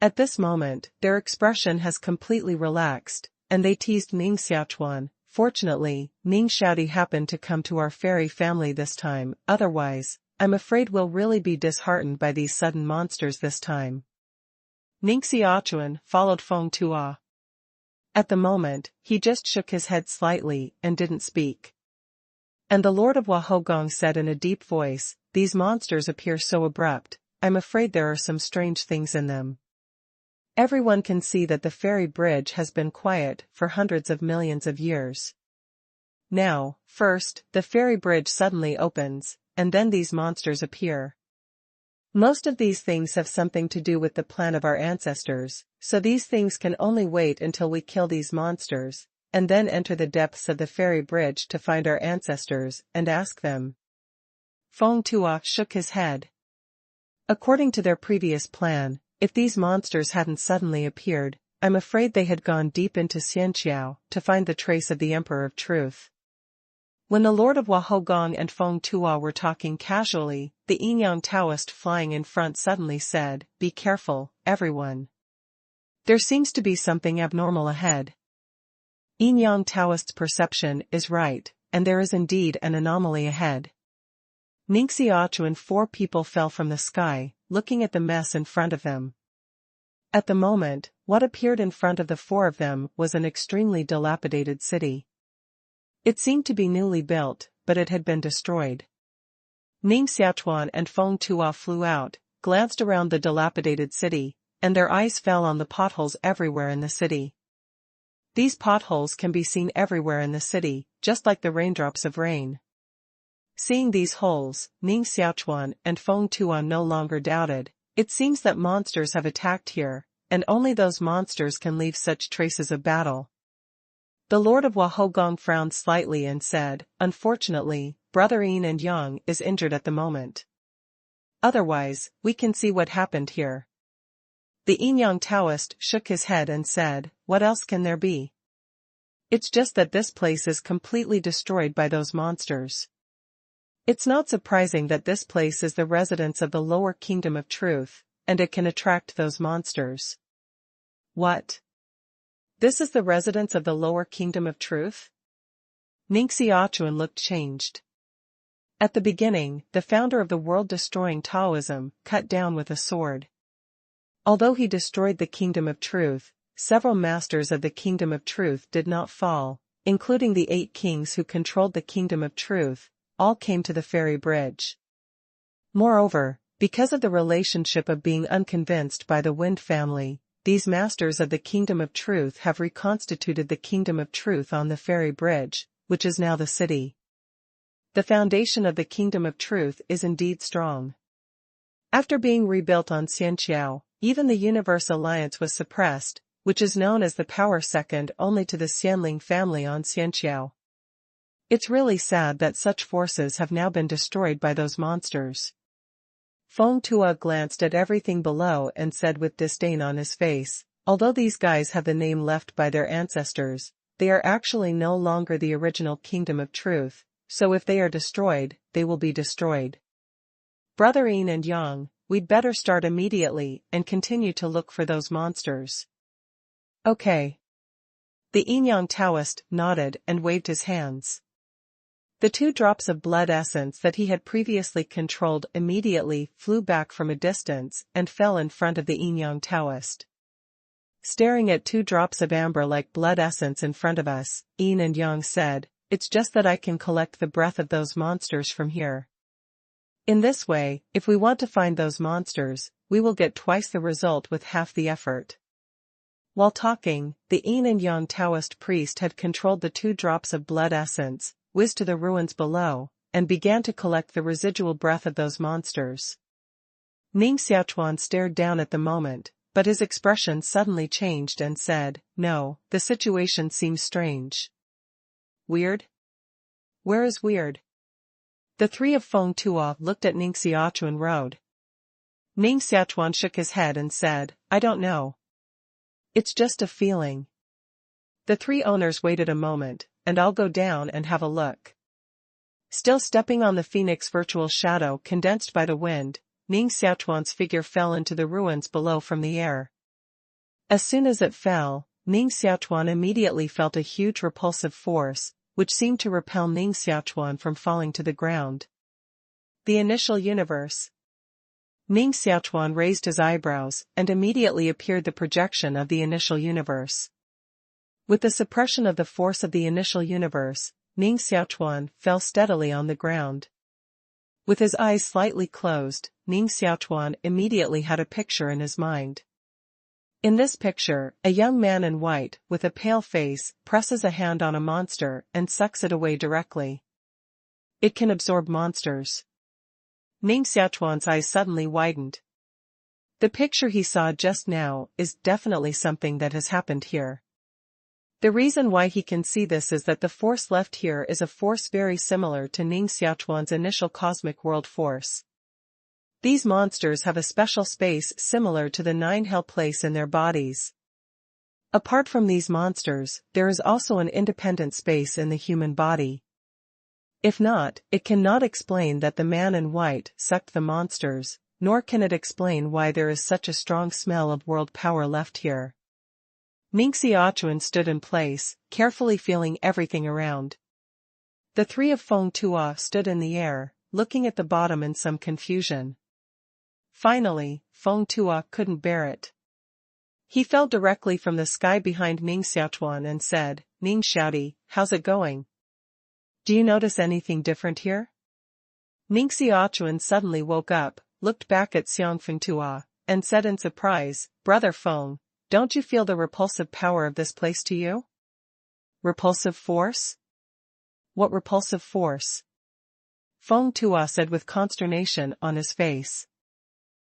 At this moment, their expression has completely relaxed, and they teased Ning Xiaochuan. Fortunately, Ning Xiaochuan happened to come to our fairy family this time, otherwise, I'm afraid we'll really be disheartened by these sudden monsters this time. Ning Xiaochuan followed Feng Tuo. At the moment, he just shook his head slightly and didn't speak. And the Lord of Hua Hogong said in a deep voice, these monsters appear so abrupt, I'm afraid there are some strange things in them. Everyone can see that the fairy bridge has been quiet for hundreds of millions of years. Now, first, the fairy bridge suddenly opens, and then these monsters appear. Most of these things have something to do with the plan of our ancestors, so these things can only wait until we kill these monsters, and then enter the depths of the fairy bridge to find our ancestors and ask them. Feng Tuo shook his head. According to their previous plan, if these monsters hadn't suddenly appeared, I'm afraid they had gone deep into Xianqiao to find the trace of the Emperor of Truth. When the Lord of Wahogong and Feng Tuo were talking casually, the Yinyang Taoist flying in front suddenly said, "Be careful, everyone. There seems to be something abnormal ahead." Yinyang Taoist's perception is right, and there is indeed an anomaly ahead. Ning Xiaochuan, 4 people fell from the sky, looking at the mess in front of them. At the moment, what appeared in front of the 4 of them was an extremely dilapidated city. It seemed to be newly built, but it had been destroyed. Ning Xiaochuan and Feng Tuo flew out, glanced around the dilapidated city, and their eyes fell on the potholes everywhere in the city. These potholes can be seen everywhere in the city, just like the raindrops of rain. Seeing these holes, Ning Xiaochuan and Feng Tuo no longer doubted. It seems that monsters have attacked here, and only those monsters can leave such traces of battle. The Lord of Wahogong frowned slightly and said, "Unfortunately, Brother Yin and Yang is injured at the moment. Otherwise, we can see what happened here." The Yinyang Taoist shook his head and said, "What else can there be? It's just that this place is completely destroyed by those monsters. It's not surprising that this place is the residence of the lower kingdom of truth, and it can attract those monsters." What? This is the residence of the lower kingdom of truth? Ning Xiaochuan looked changed. At the beginning, the founder of the world-destroying Taoism cut down with a sword. Although he destroyed the kingdom of truth, several masters of the kingdom of truth did not fall, including the 8 kings who controlled the kingdom of truth. All came to the fairy bridge. Moreover, because of the relationship of being unconvinced by the Wind family, these masters of the kingdom of truth have reconstituted the kingdom of truth on the fairy bridge, which is now the city. The foundation of the kingdom of truth is indeed strong. After being rebuilt on Xianqiao, even the Universe Alliance was suppressed, which is known as the power second only to the Xianling family on Xianqiao. It's really sad that such forces have now been destroyed by those monsters. Feng Tuo glanced at everything below and said with disdain on his face, "Although these guys have the name left by their ancestors, they are actually no longer the original kingdom of truth, so if they are destroyed, they will be destroyed. Brother Yin and Yang, we'd better start immediately and continue to look for those monsters." "Okay." The Yinyang Taoist nodded and waved his hands. The 2 drops of blood essence that he had previously controlled immediately flew back from a distance and fell in front of the Yinyang Taoist. Staring at 2 drops of amber-like blood essence in front of us, Yin and Yang said, "It's just that I can collect the breath of those monsters from here. In this way, if we want to find those monsters, we will get twice the result with half the effort." While talking, the Yin and Yang Taoist priest had controlled the 2 drops of blood essence, whizzed to the ruins below, and began to collect the residual breath of those monsters. Ning Xiaochuan stared down at the moment, but his expression suddenly changed and said, "No, the situation seems strange." "Weird? Where is weird?" The 3 of Feng Tuo looked at Ning Xiaochuan Road. Ning Xiaochuan shook his head and said, "I don't know. It's just a feeling." The 3 owners waited a moment, and I'll go down and have a look. Still stepping on the phoenix virtual shadow condensed by the wind, Ning Xiaochuan's figure fell into the ruins below from the air. As soon as it fell, Ning Xiaochuan immediately felt a huge repulsive force, which seemed to repel Ning Xiaochuan from falling to the ground. The initial universe. Ning Xiaochuan raised his eyebrows, and immediately appeared the projection of the initial universe. With the suppression of the force of the initial universe, Ning Xiaochuan fell steadily on the ground. With his eyes slightly closed, Ning Xiaochuan immediately had a picture in his mind. In this picture, a young man in white, with a pale face, presses a hand on a monster and sucks it away directly. It can absorb monsters. Ning Xiaochuan's eyes suddenly widened. The picture he saw just now is definitely something that has happened here. The reason why he can see this is that the force left here is a force very similar to Ning Xiaochuan's initial cosmic world force. These monsters have a special space similar to the 9 hell place in their bodies. Apart from these monsters, there is also an independent space in the human body. If not, it cannot explain that the man in white sucked the monsters, nor can it explain why there is such a strong smell of world power left here. Ning Xiaochuan stood in place, carefully feeling everything around. The three of Feng Tuo stood in the air, looking at the bottom in some confusion. Finally, Feng Tuo couldn't bear it. He fell directly from the sky behind Ning Xiaochuan and said, "Ning Xiaodi, how's it going? Do you notice anything different here?" Ning Xiaochuan suddenly woke up, looked back at Feng Tuo, and said in surprise, "Brother Feng, don't you feel the repulsive power of this place to you?" "Repulsive force? What repulsive force?" Feng Tuo said with consternation on his face.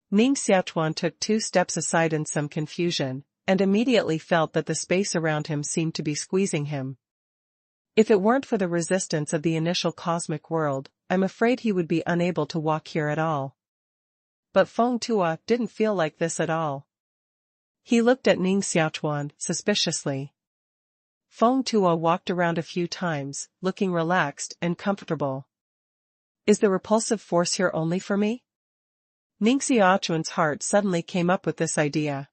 Ning Xiaochuan took 2 steps aside in some confusion, and immediately felt that the space around him seemed to be squeezing him. If it weren't for the resistance of the initial cosmic world, I'm afraid he would be unable to walk here at all. But Feng Tuo didn't feel like this at all. He looked at Ning Xiaochuan suspiciously. Feng Tuo walked around a few times, looking relaxed and comfortable. "Is the repulsive force here only for me?" Ning Xiaochuan's heart suddenly came up with this idea.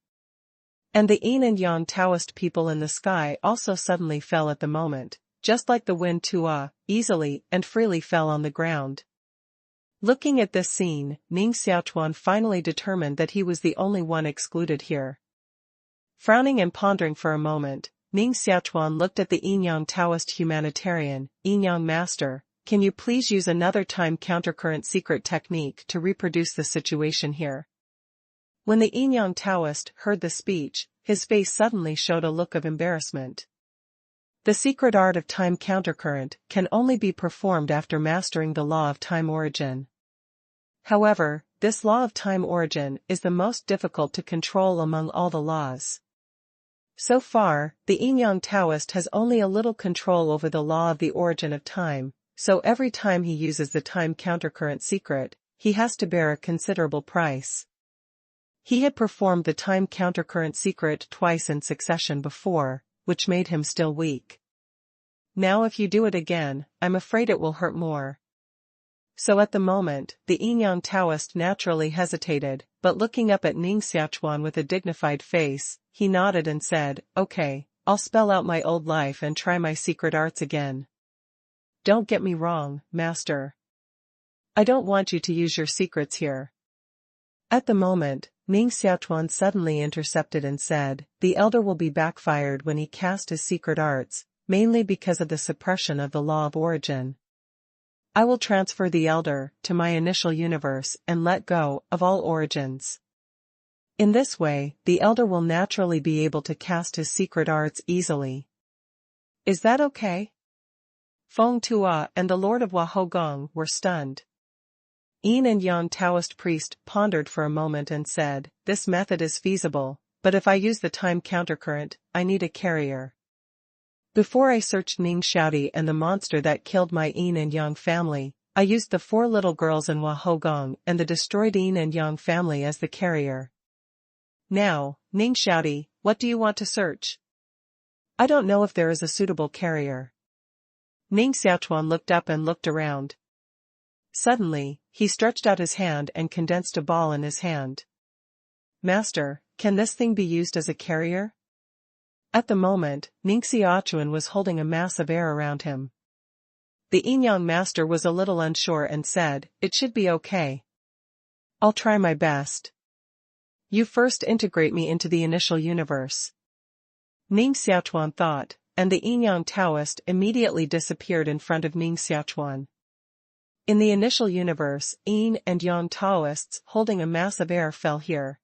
And the yin and yang Taoist people in the sky also suddenly fell at the moment, just like the wind Tuo, easily and freely fell on the ground. Looking at this scene, Ning Xiaochuan finally determined that he was the only one excluded here. Frowning and pondering for a moment, Ning Xiaochuan looked at the yin-yang Taoist humanitarian, "Yin-yang Master, can you please use another time countercurrent secret technique to reproduce the situation here?" When the yin-yang Taoist heard the speech, his face suddenly showed a look of embarrassment. The secret art of time countercurrent can only be performed after mastering the law of time origin. However, this law of time origin is the most difficult to control among all the laws. So far, the yin-yang Taoist has only a little control over the law of the origin of time, so every time he uses the time countercurrent secret, he has to bear a considerable price. He had performed the time countercurrent secret twice in succession before, which made him still weak. Now if you do it again, I'm afraid it will hurt more. So at the moment, the yin-yang Taoist naturally hesitated, but looking up at Ning Xiaochuan with a dignified face, he nodded and said, "Okay, I'll spell out my old life and try my secret arts again. Don't get me wrong, Master. I don't want you to use your secrets here." At the moment, Ning Xiaochuan suddenly intercepted and said, "The elder will be backfired when he cast his secret arts, mainly because of the suppression of the law of origin. I will transfer the elder to my initial universe and let go of all origins. In this way, the elder will naturally be able to cast his secret arts easily. Is that okay?" Feng Tuo and the Lord of Wahogong were stunned. Yin and Yang Taoist priest pondered for a moment and said, "This method is feasible, but if I use the time countercurrent, I need a carrier. Before I searched Ning Xiaodi and the monster that killed my Yin and Yang family, I used the 4 little girls in Wahogong and the destroyed Yin and Yang family as the carrier. Now, Ning Xiaodi, what do you want to search? I don't know if there is a suitable carrier." Ning Xiaochuan looked up and looked around. Suddenly, he stretched out his hand and condensed a ball in his hand. "Master, can this thing be used as a carrier?" At the moment, Ning Xiaochuan was holding a mass of air around him. The yin-yang master was a little unsure and said, "It should be okay. I'll try my best. You first integrate me into the initial universe." Ning Xiaochuan thought, and the yin-yang Taoist immediately disappeared in front of Ning Xiaochuan. In the initial universe, Yin and Yang Taoists holding a mass of air fell here.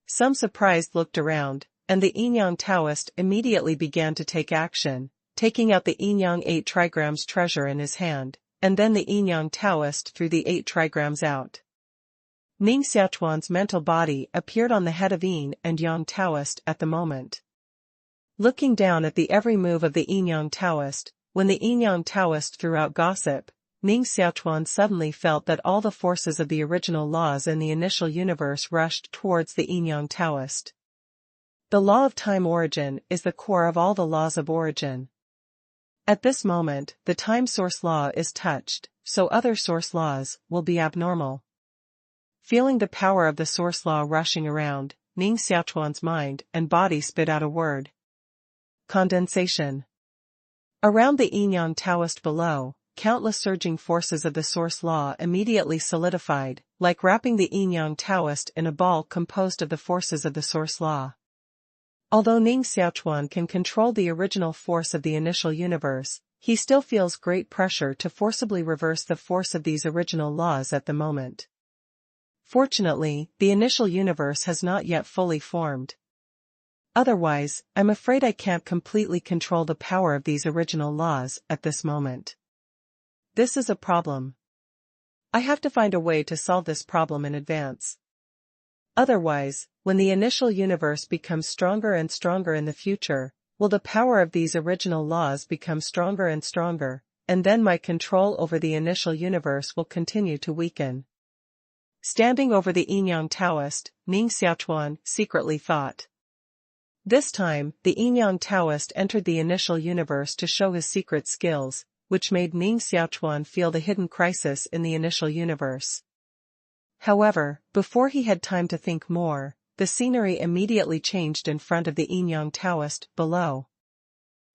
Some surprised looked around, and the yin-yang Taoist immediately began to take action, taking out the yin-yang 8 trigrams treasure in his hand, and then the yin-yang Taoist threw the 8 trigrams out. Ning Xiaochuan's mental body appeared on the head of Yin and Yang Taoist at the moment. Looking down at the every move of the Yin-Yang Taoist, when the Yin-Yang Taoist threw out gossip, Ning Xiaochuan suddenly felt that all the forces of the original laws in the initial universe rushed towards the Yin-Yang Taoist. The law of time origin is the core of all the laws of origin. At this moment, the time source law is touched, so other source laws will be abnormal. Feeling the power of the source law rushing around, Ning Xiaochuan's mind and body spit out a word. Condensation. Around the Yin-Yang Taoist below, countless surging forces of the source law immediately solidified, like wrapping the Yin-Yang Taoist in a ball composed of the forces of the source law. Although Ning Xiaochuan can control the original force of the initial universe, he still feels great pressure to forcibly reverse the force of these original laws at the moment. Fortunately, the initial universe has not yet fully formed. Otherwise, I'm afraid I can't completely control the power of these original laws at this moment. This is a problem. I have to find a way to solve this problem in advance. Otherwise, when the initial universe becomes stronger and stronger in the future, will the power of these original laws become stronger and stronger, and then my control over the initial universe will continue to weaken. Standing over the Yin-Yang Taoist, Ning Xiaochuan secretly thought. This time, the Yin-Yang Taoist entered the initial universe to show his secret skills, which made Ning Xiaochuan feel the hidden crisis in the initial universe. However, before he had time to think more, the scenery immediately changed in front of the Yin-Yang Taoist below.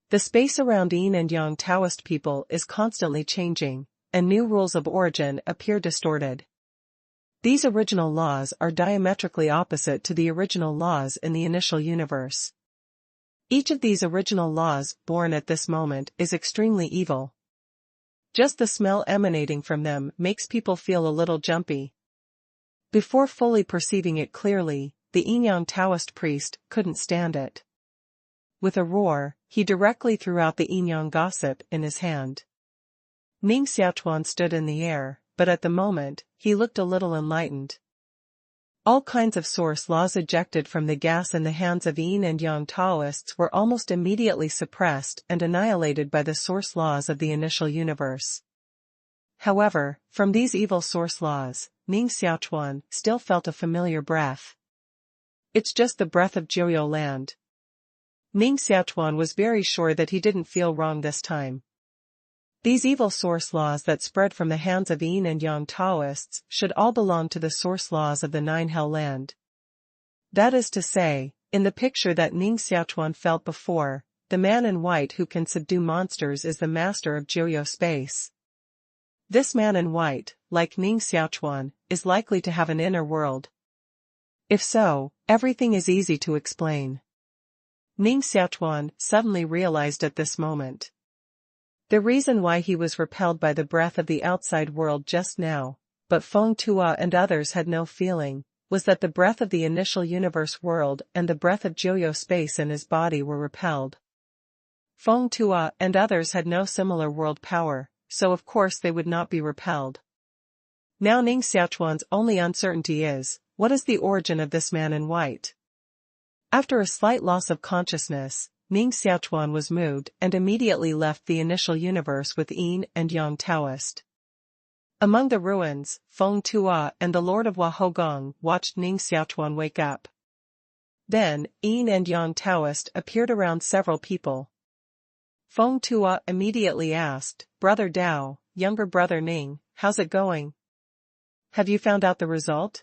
The space around Yin and Yang Taoist people is constantly changing, and new rules of origin appear distorted. These original laws are diametrically opposite to the original laws in the initial universe. Each of these original laws born at this moment is extremely evil. Just the smell emanating from them makes people feel a little jumpy. Before fully perceiving it clearly, the Yin-Yang Taoist priest couldn't stand it. With a roar, he directly threw out the Yin-Yang gossip in his hand. Ning Xiaochuan stood in the air, but at the moment, he looked a little enlightened. All kinds of source laws ejected from the gas in the hands of Yin and Yang Taoists were almost immediately suppressed and annihilated by the source laws of the initial universe. However, from these evil source laws, Ning Xiaochuan still felt a familiar breath. It's just the breath of Jiu land. Ning Xiaochuan was very sure that he didn't feel wrong this time. These evil source laws that spread from the hands of Yin and Yang Taoists should all belong to the source laws of the Nine Hell Land. That is to say, in the picture that Ning Xiaochuan felt before, the man in white who can subdue monsters is the master of Jiu space. This man in white, like Ning Xiaochuan, is likely to have an inner world. If so, everything is easy to explain. Ning Xiaochuan suddenly realized at this moment. The reason why he was repelled by the breath of the outside world just now, but Feng Tua and others had no feeling, was that the breath of the initial universe world and the breath of Jiu space in his body were repelled. Feng Tua and others had no similar world power, so of course they would not be repelled. Now Ning Xiaochuan's only uncertainty is, what is the origin of this man in white? After a slight loss of consciousness, Ning Xiaochuan was moved and immediately left the initial universe with Yin and Yang Taoist. Among the ruins, Feng Tua and the Lord of Wahogong watched Ning Xiaochuan wake up. Then, Yin and Yang Taoist appeared around several people. Feng Tua immediately asked, Brother Dao, younger brother Ning, how's it going? Have you found out the result?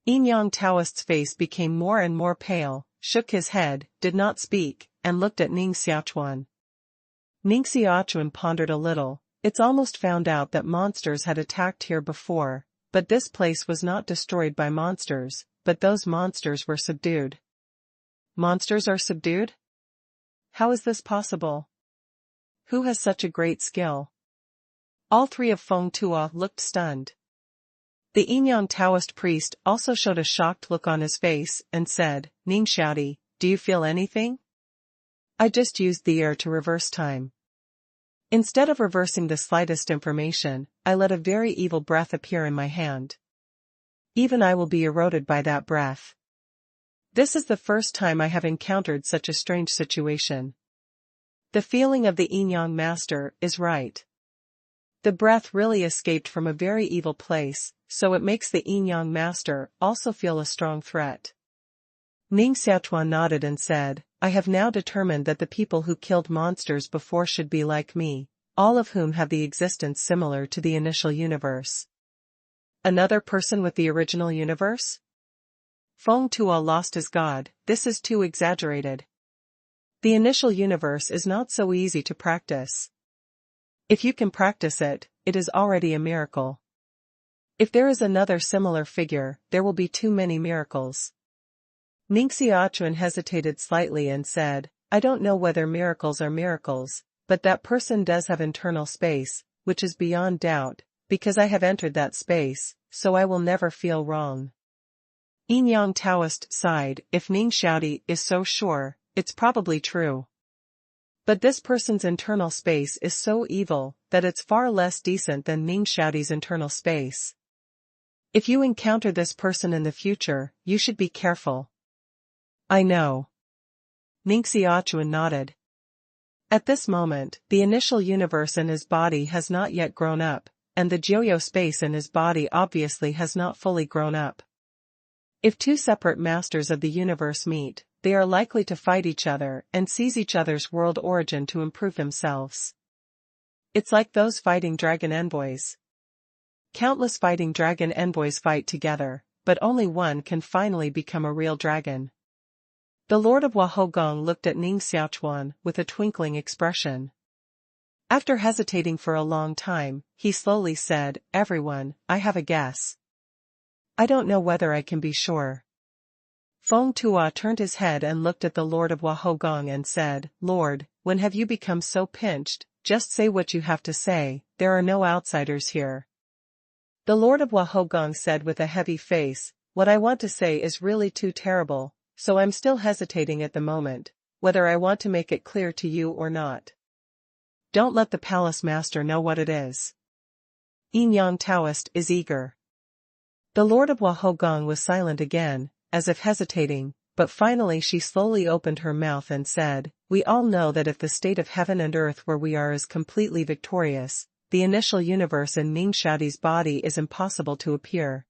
Yin Yang Taoist's face became more and more pale, shook his head, did not speak, and looked at Ning Xiaochuan. Ning Xiaochuan pondered a little. It's almost found out that monsters had attacked here before, but this place was not destroyed by monsters, but those monsters were subdued. Monsters are subdued? How is this possible? Who has such a great skill? All three of Feng Tua looked stunned. The Yin-Yang Taoist priest also showed a shocked look on his face and said, Ning Xiaoti, do you feel anything? I just used the air to reverse time. Instead of reversing the slightest information, I let a very evil breath appear in my hand. Even I will be eroded by that breath. This is the first time I have encountered such a strange situation. The feeling of the yin-yang master is right. The breath really escaped from a very evil place, so it makes the yin-yang master also feel a strong threat. Ning Xiaochuan nodded and said, I have now determined that the people who killed monsters before should be like me, all of whom have the existence similar to the initial universe. Another person with the original universe? Feng Tua lost his god, this is too exaggerated. The initial universe is not so easy to practice. If you can practice it, it is already a miracle. If there is another similar figure, there will be too many miracles. Ning Xiaochuan hesitated slightly and said, I don't know whether miracles are miracles, but that person does have internal space, which is beyond doubt, because I have entered that space, so I will never feel wrong. Yin-yang Taoist sighed, if Ning Xiaodi is so sure, it's probably true. But this person's internal space is so evil, that it's far less decent than Ning Xiaodi's internal space. If you encounter this person in the future, you should be careful. I know. Ning Xiaochuan nodded. At this moment, the initial universe in his body has not yet grown up, and the Jiu space in his body obviously has not fully grown up. If two separate masters of the universe meet, they are likely to fight each other and seize each other's world origin to improve themselves. It's like those fighting dragon envoys. Countless fighting dragon envoys fight together, but only one can finally become a real dragon. The Lord of Wahogong looked at Ning Xiaochuan with a twinkling expression. After hesitating for a long time, he slowly said, Everyone, I have a guess. I don't know whether I can be sure. Feng Tua turned his head and looked at the Lord of Wahogong and said, Lord, when have you become so pinched? Just say what you have to say, there are no outsiders here. The Lord of Wahogong said with a heavy face, What I want to say is really too terrible, so I'm still hesitating at the moment, whether I want to make it clear to you or not. Don't let the palace master know what it is. Yin-yang Taoist is eager. The Lord of Wahogong was silent again, as if hesitating, but finally she slowly opened her mouth and said, We all know that if the state of heaven and earth where we are is completely victorious, the initial universe in Ning Xiaodi's body is impossible to appear.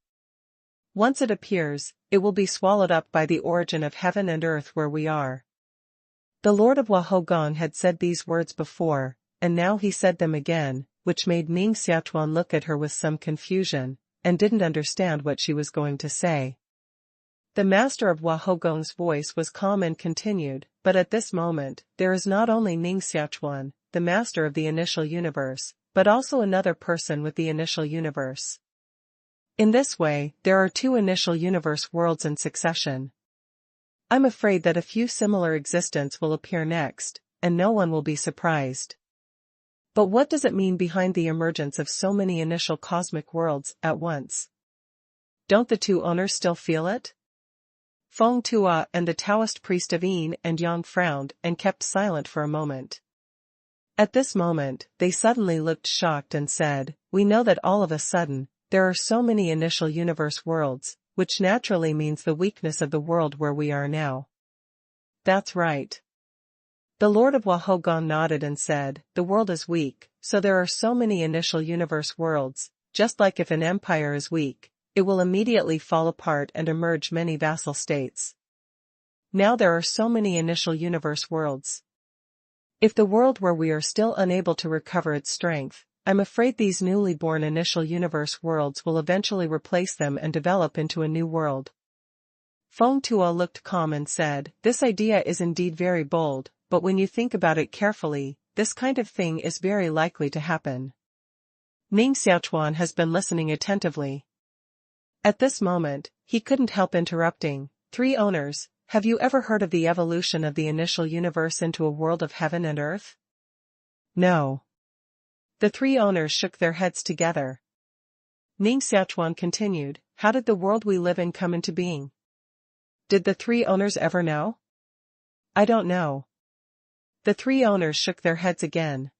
Once it appears, it will be swallowed up by the origin of heaven and earth where we are. The Lord of Wahogong had said these words before, and now he said them again, which made Ning Xiaochuan look at her with some confusion, and didn't understand what she was going to say. The master of Wahogong's voice was calm and continued, but at this moment, there is not only Ning Xiaochuan, the master of the initial universe, but also another person with the initial universe. In this way, there are two initial universe worlds in succession. I'm afraid that a few similar existences will appear next, and no one will be surprised. But what does it mean behind the emergence of so many initial cosmic worlds at once? Don't the two owners still feel it? Feng Tua and the Taoist priest of Yin and Yang frowned and kept silent for a moment. At this moment, they suddenly looked shocked and said, We know that all of a sudden, there are so many initial universe worlds, which naturally means the weakness of the world where we are now. That's right. The Lord of Wahogong nodded and said, The world is weak, so there are so many initial universe worlds, just like if an empire is weak, it will immediately fall apart and emerge many vassal states. Now there are so many initial universe worlds. If the world where we are still unable to recover its strength, I'm afraid these newly born initial universe worlds will eventually replace them and develop into a new world. Feng Tua looked calm and said, This idea is indeed very bold, but when you think about it carefully, this kind of thing is very likely to happen. Ning Xiaochuan has been listening attentively. At this moment, he couldn't help interrupting, Three owners, have you ever heard of the evolution of the initial universe into a world of heaven and earth? No. The three owners shook their heads together. Ning Xiaochuan continued, How did the world we live in come into being? Did the three owners ever know? I don't know. The three owners shook their heads again.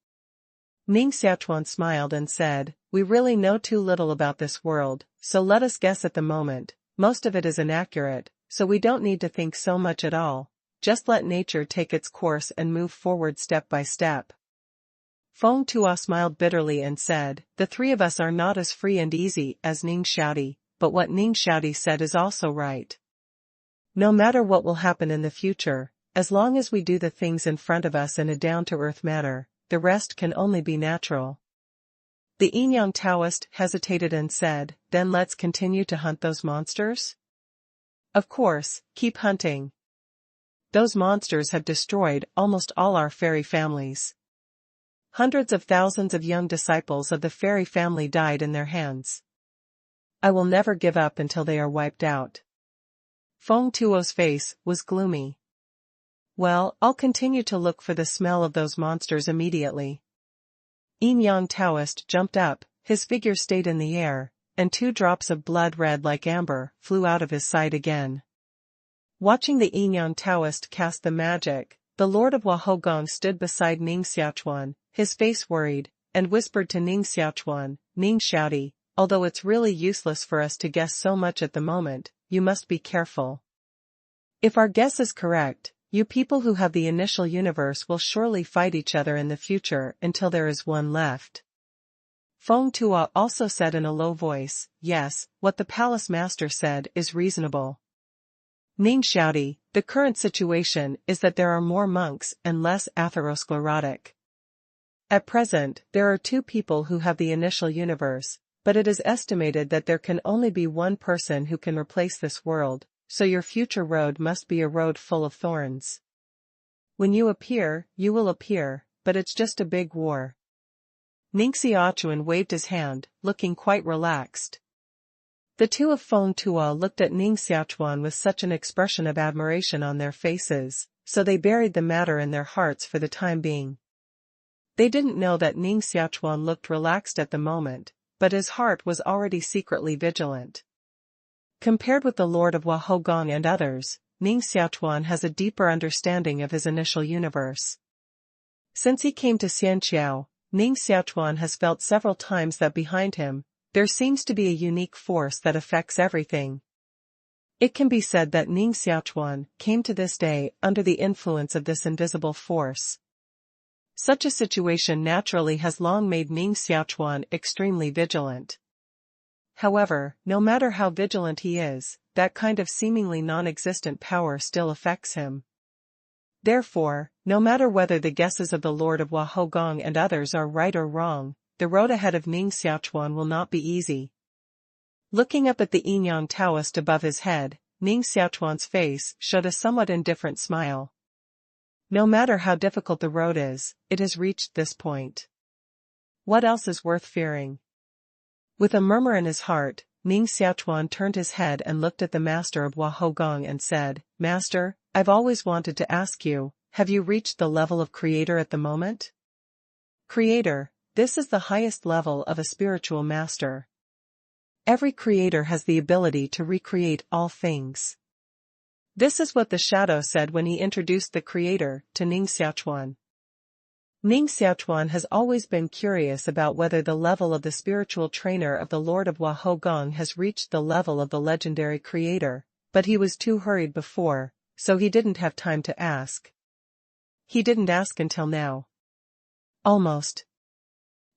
Ning Xiaochuan smiled and said, We really know too little about this world, so let us guess at the moment, most of it is inaccurate, so we don't need to think so much at all, just let nature take its course and move forward step by step. Feng Tuo smiled bitterly and said, the three of us are not as free and easy as Ning Xiaochuan, but what Ning Xiaochuan said is also right. No matter what will happen in the future, as long as we do the things in front of us in a down-to-earth manner, the rest can only be natural. The Yin-Yang Taoist hesitated and said, then let's continue to hunt those monsters? Of course, keep hunting. Those monsters have destroyed almost all our fairy families. Hundreds of thousands of young disciples of the fairy family died in their hands. I will never give up until they are wiped out. Feng Tuo's face was gloomy. Well, I'll continue to look for the smell of those monsters immediately. Yin-Yang Taoist jumped up, his figure stayed in the air, and 2 drops of blood red like amber flew out of his side again. Watching the Yin-Yang Taoist cast the magic, the Lord of Wahogong stood beside Ning Xiaochuan, his face worried, and whispered to Ning Xiaochuan, Ning Xiaochuan, although it's really useless for us to guess so much at the moment, you must be careful. If our guess is correct, you people who have the initial universe will surely fight each other in the future until there is one left. Feng Tuo also said in a low voice, yes, what the palace master said is reasonable. Ning Xiaochuan, the current situation is that there are more monks and less atherosclerotic. At present, there are 2 people who have the initial universe, but it is estimated that there can only be one person who can replace this world, so your future road must be a road full of thorns. When you appear, you will appear, but it's just a big war. Ning Xiaochuan waved his hand, looking quite relaxed. The 2 of Feng Tuo looked at Ning Xiaochuan with such an expression of admiration on their faces, so they buried the matter in their hearts for the time being. They didn't know that Ning Xiaochuan looked relaxed at the moment, but his heart was already secretly vigilant. Compared with the Lord of Wahogong and others, Ning Xiaochuan has a deeper understanding of his initial universe. Since he came to Xianqiao, Ning Xiaochuan has felt several times that behind him, there seems to be a unique force that affects everything. It can be said that Ning Xiaochuan came to this day under the influence of this invisible force. Such a situation naturally has long made Ning Xiaochuan extremely vigilant. However, no matter how vigilant he is, that kind of seemingly non-existent power still affects him. Therefore, no matter whether the guesses of the Lord of Wahogong and others are right or wrong, the road ahead of Ning Xiaochuan will not be easy. Looking up at the Yin-Yang Taoist above his head, Ning Xiaochuan's face showed a somewhat indifferent smile. No matter how difficult the road is, it has reached this point. What else is worth fearing? With a murmur in his heart, Ning Xiaochuan turned his head and looked at the master of Wahogong and said, Master, I've always wanted to ask you, have you reached the level of creator at the moment? Creator, this is the highest level of a spiritual master. Every creator has the ability to recreate all things. This is what the shadow said when he introduced the creator to Ning Xiaochuan. Ning Xiaochuan has always been curious about whether the level of the spiritual trainer of the Lord of Wahogong has reached the level of the legendary creator, but he was too hurried before, so he didn't have time to ask. He didn't ask until now. Almost.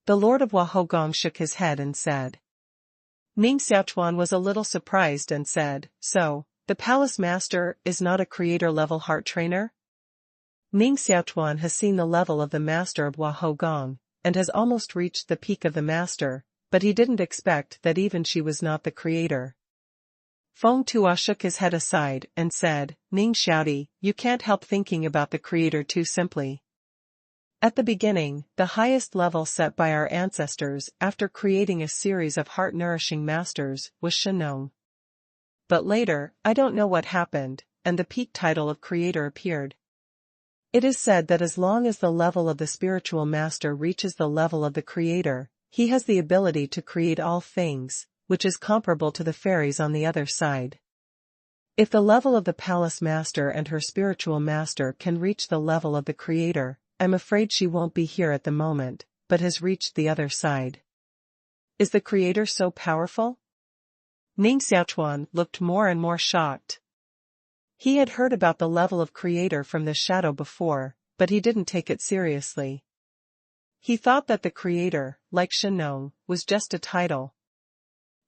The Lord of Wahogong shook his head and said. Ning Xiaochuan was a little surprised and said, so, the palace master is not a creator-level heart trainer? Ning Xiaochuan has seen the level of the master of Wahogong, and has almost reached the peak of the master, but he didn't expect that even she was not the creator. Feng Tuo shook his head aside and said, Ning Xiaochuan, you can't help thinking about the creator too simply. At the beginning, the highest level set by our ancestors after creating a series of heart-nourishing masters was Shenong. But later, I don't know what happened, and the peak title of creator appeared. It is said that as long as the level of the spiritual master reaches the level of the creator, he has the ability to create all things, which is comparable to the fairies on the other side. If the level of the palace master and her spiritual master can reach the level of the creator, I'm afraid she won't be here at the moment, but has reached the other side. Is the creator so powerful? Ning Xiaochuan looked more and more shocked. He had heard about the level of creator from the shadow before, but he didn't take it seriously. He thought that the creator, like Shenong, was just a title.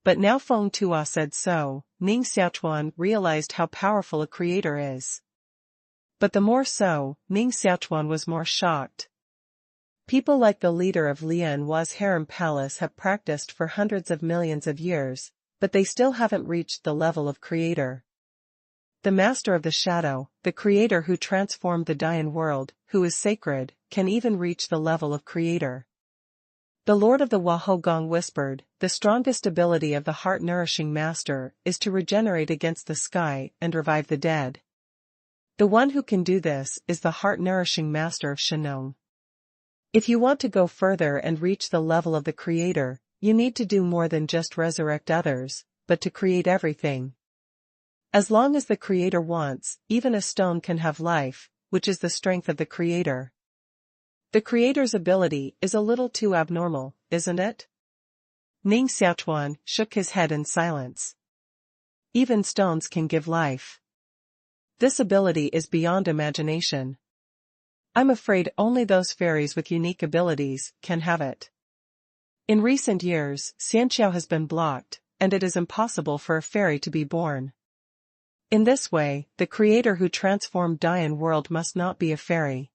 But now Feng Tua said so, Ning Xiaochuan realized how powerful a creator is. But the more so, Ning Xiaochuan was more shocked. People like the leader of Lian Hua's harem palace have practiced for hundreds of millions of years, but they still haven't reached the level of creator. The master of the shadow, the creator who transformed the Dian world, who is sacred, can even reach the level of creator. The Lord of the Wahogong whispered, the strongest ability of the heart-nourishing master is to regenerate against the sky and revive the dead. The one who can do this is the heart-nourishing master of Shenong. If you want to go further and reach the level of the creator, you need to do more than just resurrect others, but to create everything. As long as the creator wants, even a stone can have life, which is the strength of the creator. The creator's ability is a little too abnormal, isn't it? Ning Xiaochuan shook his head in silence. Even stones can give life. This ability is beyond imagination. I'm afraid only those fairies with unique abilities can have it. In recent years, Xianxiao has been blocked, and it is impossible for a fairy to be born. In this way, the creator who transformed Dian world must not be a fairy.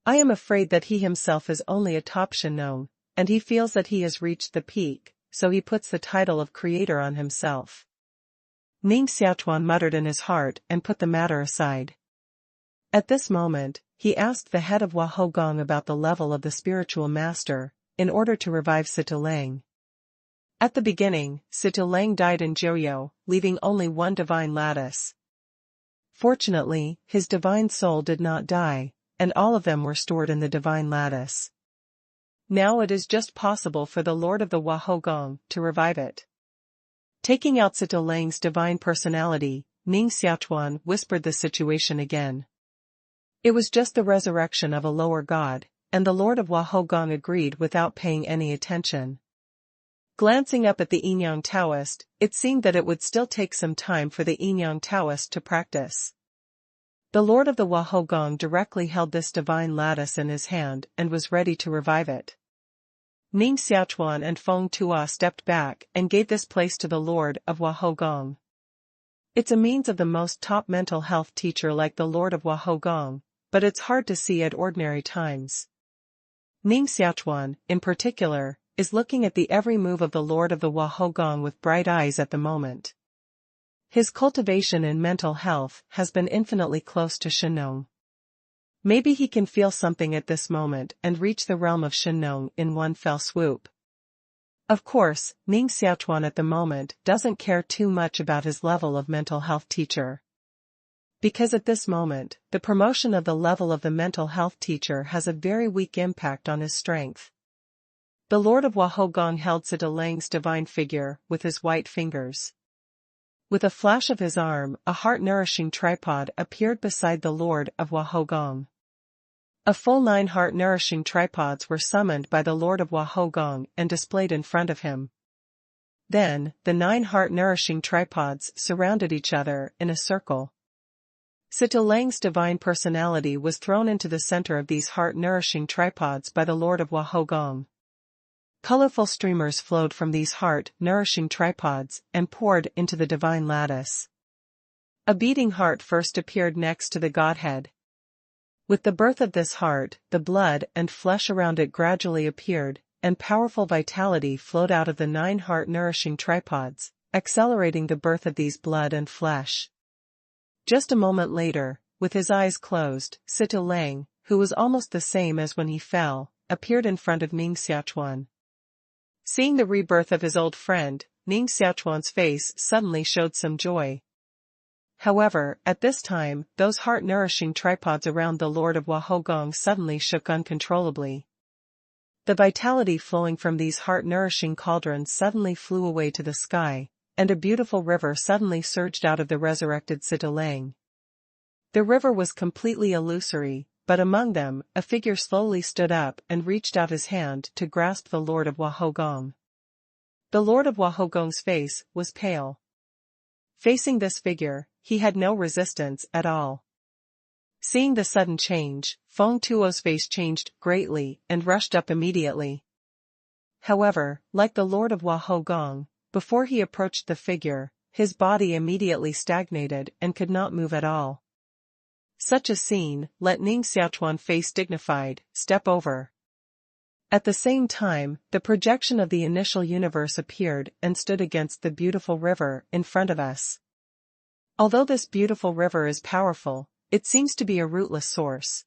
I am afraid that he himself is only a top Shenong, and he feels that he has reached the peak, so he puts the title of creator on himself. Ning Xiaochuan muttered in his heart and put the matter aside. At this moment, he asked the head of Wahogong about the level of the spiritual master, in order to revive Sitilang. At the beginning, Sitilang died in Jiuyou, leaving only one divine lattice. Fortunately, his divine soul did not die, and all of them were stored in the divine lattice. Now it is just possible for the Lord of the Wahogong to revive it. Taking out Sitilang's divine personality, Ning Xiaochuan whispered the situation again. It was just the resurrection of a lower god, and the Lord of Wahogong agreed without paying any attention. Glancing up at the Yinyang Taoist, it seemed that it would still take some time for the Yinyang Taoist to practice. The Lord of the Wahogong directly held this divine lattice in his hand and was ready to revive it. Ning Xiaochuan and Feng Tua stepped back and gave this place to the Lord of Wahogong. It's a means of the most top mental health teacher like the Lord of Wahogong, but it's hard to see at ordinary times. Ning Xiaochuan, in particular, is looking at the every move of the Lord of the Wahogong with bright eyes at the moment. His cultivation in mental health has been infinitely close to Shenong. Maybe he can feel something at this moment and reach the realm of Shenong in one fell swoop. Of course, Ning Xiaochuan at the moment doesn't care too much about his level of mental health teacher. Because at this moment, the promotion of the level of the mental health teacher has a very weak impact on his strength. The Lord of Wahogong held Sitilang's divine figure with his white fingers. With a flash of his arm, a heart-nourishing tripod appeared beside the Lord of Wahogong. A full 9 heart-nourishing tripods were summoned by the Lord of Wahogong and displayed in front of him. Then, the 9 heart-nourishing tripods surrounded each other in a circle. Sitilang's divine personality was thrown into the center of these heart-nourishing tripods by the Lord of Wahogong. Colorful streamers flowed from these heart-nourishing tripods and poured into the divine lattice. A beating heart first appeared next to the Godhead. With the birth of this heart, the blood and flesh around it gradually appeared, and powerful vitality flowed out of the 9 heart-nourishing tripods, accelerating the birth of these blood and flesh. Just a moment later, with his eyes closed, Sitilang, who was almost the same as when he fell, appeared in front of Ning Xiaochuan. Seeing the rebirth of his old friend, Ning Xiaochuan's face suddenly showed some joy. However, at this time, those heart-nourishing tripods around the Lord of Wahogong suddenly shook uncontrollably. The vitality flowing from these heart-nourishing cauldrons suddenly flew away to the sky, and a beautiful river suddenly surged out of the resurrected Sitilang. The river was completely illusory, but among them, a figure slowly stood up and reached out his hand to grasp the Lord of Wahogong. The Lord of Wahogong's face was pale. Facing this figure, he had no resistance at all. Seeing the sudden change, Feng Tuo's face changed greatly and rushed up immediately. However, like the Lord of Wahogong, before he approached the figure, his body immediately stagnated and could not move at all. Such a scene let Ning Xiaochuan face dignified, step over. At the same time, the projection of the initial universe appeared and stood against the beautiful river in front of us. Although this beautiful river is powerful, it seems to be a rootless source.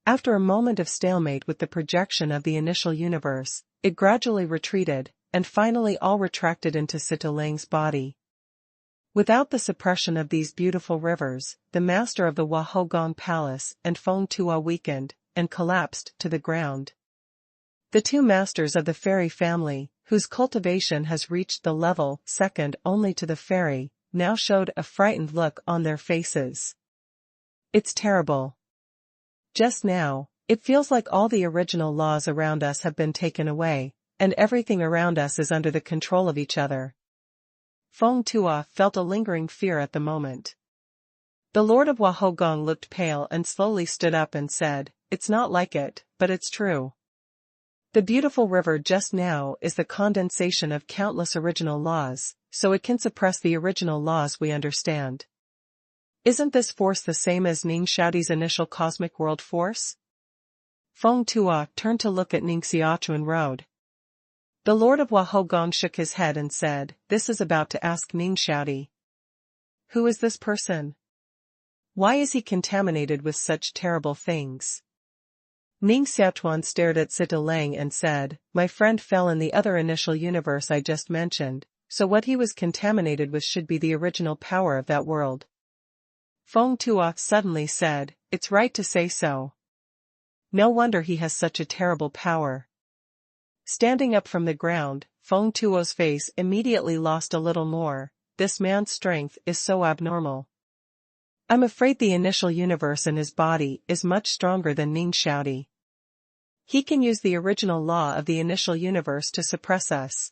After a moment of stalemate with the projection of the initial universe, it gradually retreated, and finally all retracted into Sitalang's body. Without the suppression of these beautiful rivers, the master of the Wahogong Palace and Feng Tuo weakened, and collapsed to the ground. The two masters of the fairy family, whose cultivation has reached the level second only to the fairy, now showed a frightened look on their faces. It's terrible. Just now, it feels like all the original laws around us have been taken away, and everything around us is under the control of each other. Feng Tuo felt a lingering fear at the moment. The Lord of Wahogong looked pale and slowly stood up and said, "It's not like it, but it's true. The beautiful river just now is the condensation of countless original laws, so it can suppress the original laws we understand. Isn't this force the same as Ning Xiaochuan's initial cosmic world force?" Feng Tuo turned to look at Ning Xiaochuan Road. The Lord of Wahogong shook his head and said, "This is about to ask Ning Xiaochuan. Who is this person? Why is he contaminated with such terrible things?" Ning Xiaochuan stared at Sitalang and said, "My friend fell in the other initial universe I just mentioned, so what he was contaminated with should be the original power of that world." Feng Tuo suddenly said, "It's right to say so. No wonder he has such a terrible power." Standing up from the ground, Feng Tuo's face immediately lost a little more. This man's strength is so abnormal. I'm afraid the initial universe in his body is much stronger than Ning Xiaochuan. He can use the original law of the initial universe to suppress us.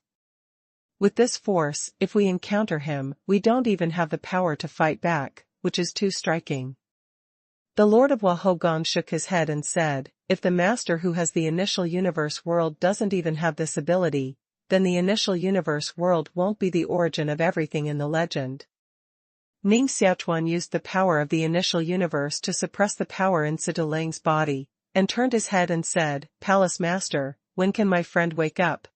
With this force, if we encounter him, we don't even have the power to fight back, which is too striking. The Lord of Wahogong shook his head and said, "If the master who has the initial universe world doesn't even have this ability, then the initial universe world won't be the origin of everything in the legend." Ning Xiaochuan used the power of the initial universe to suppress the power in Sitalang's body, and turned his head and said, "Palace Master, when can my friend wake up?"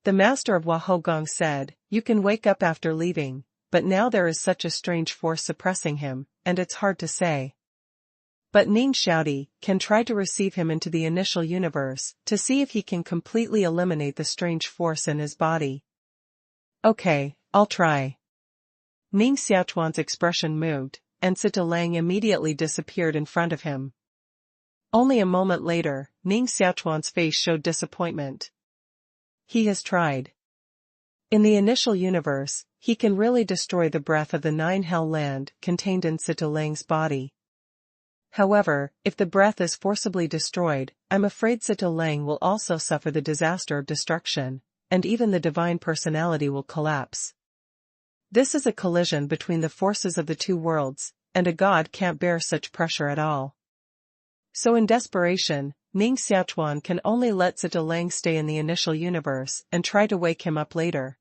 The master of Wahogong said, "You can wake up after leaving, but now there is such a strange force suppressing him, and it's hard to say. But Ning Xiaochuan can try to receive him into the initial universe, to see if he can completely eliminate the strange force in his body." "Okay, I'll try." Ning Xiaochuan's expression moved, and Sitalang immediately disappeared in front of him. Only a moment later, Ning Xiaochuan's face showed disappointment. He has tried. In the initial universe, he can really destroy the breath of the nine hell land contained in Sitalang's body. However, if the breath is forcibly destroyed, I'm afraid Sitalang will also suffer the disaster of destruction, and even the divine personality will collapse. This is a collision between the forces of the two worlds, and a god can't bear such pressure at all. So in desperation, Ning Xiaochuan can only let Sitalang stay in the initial universe and try to wake him up later.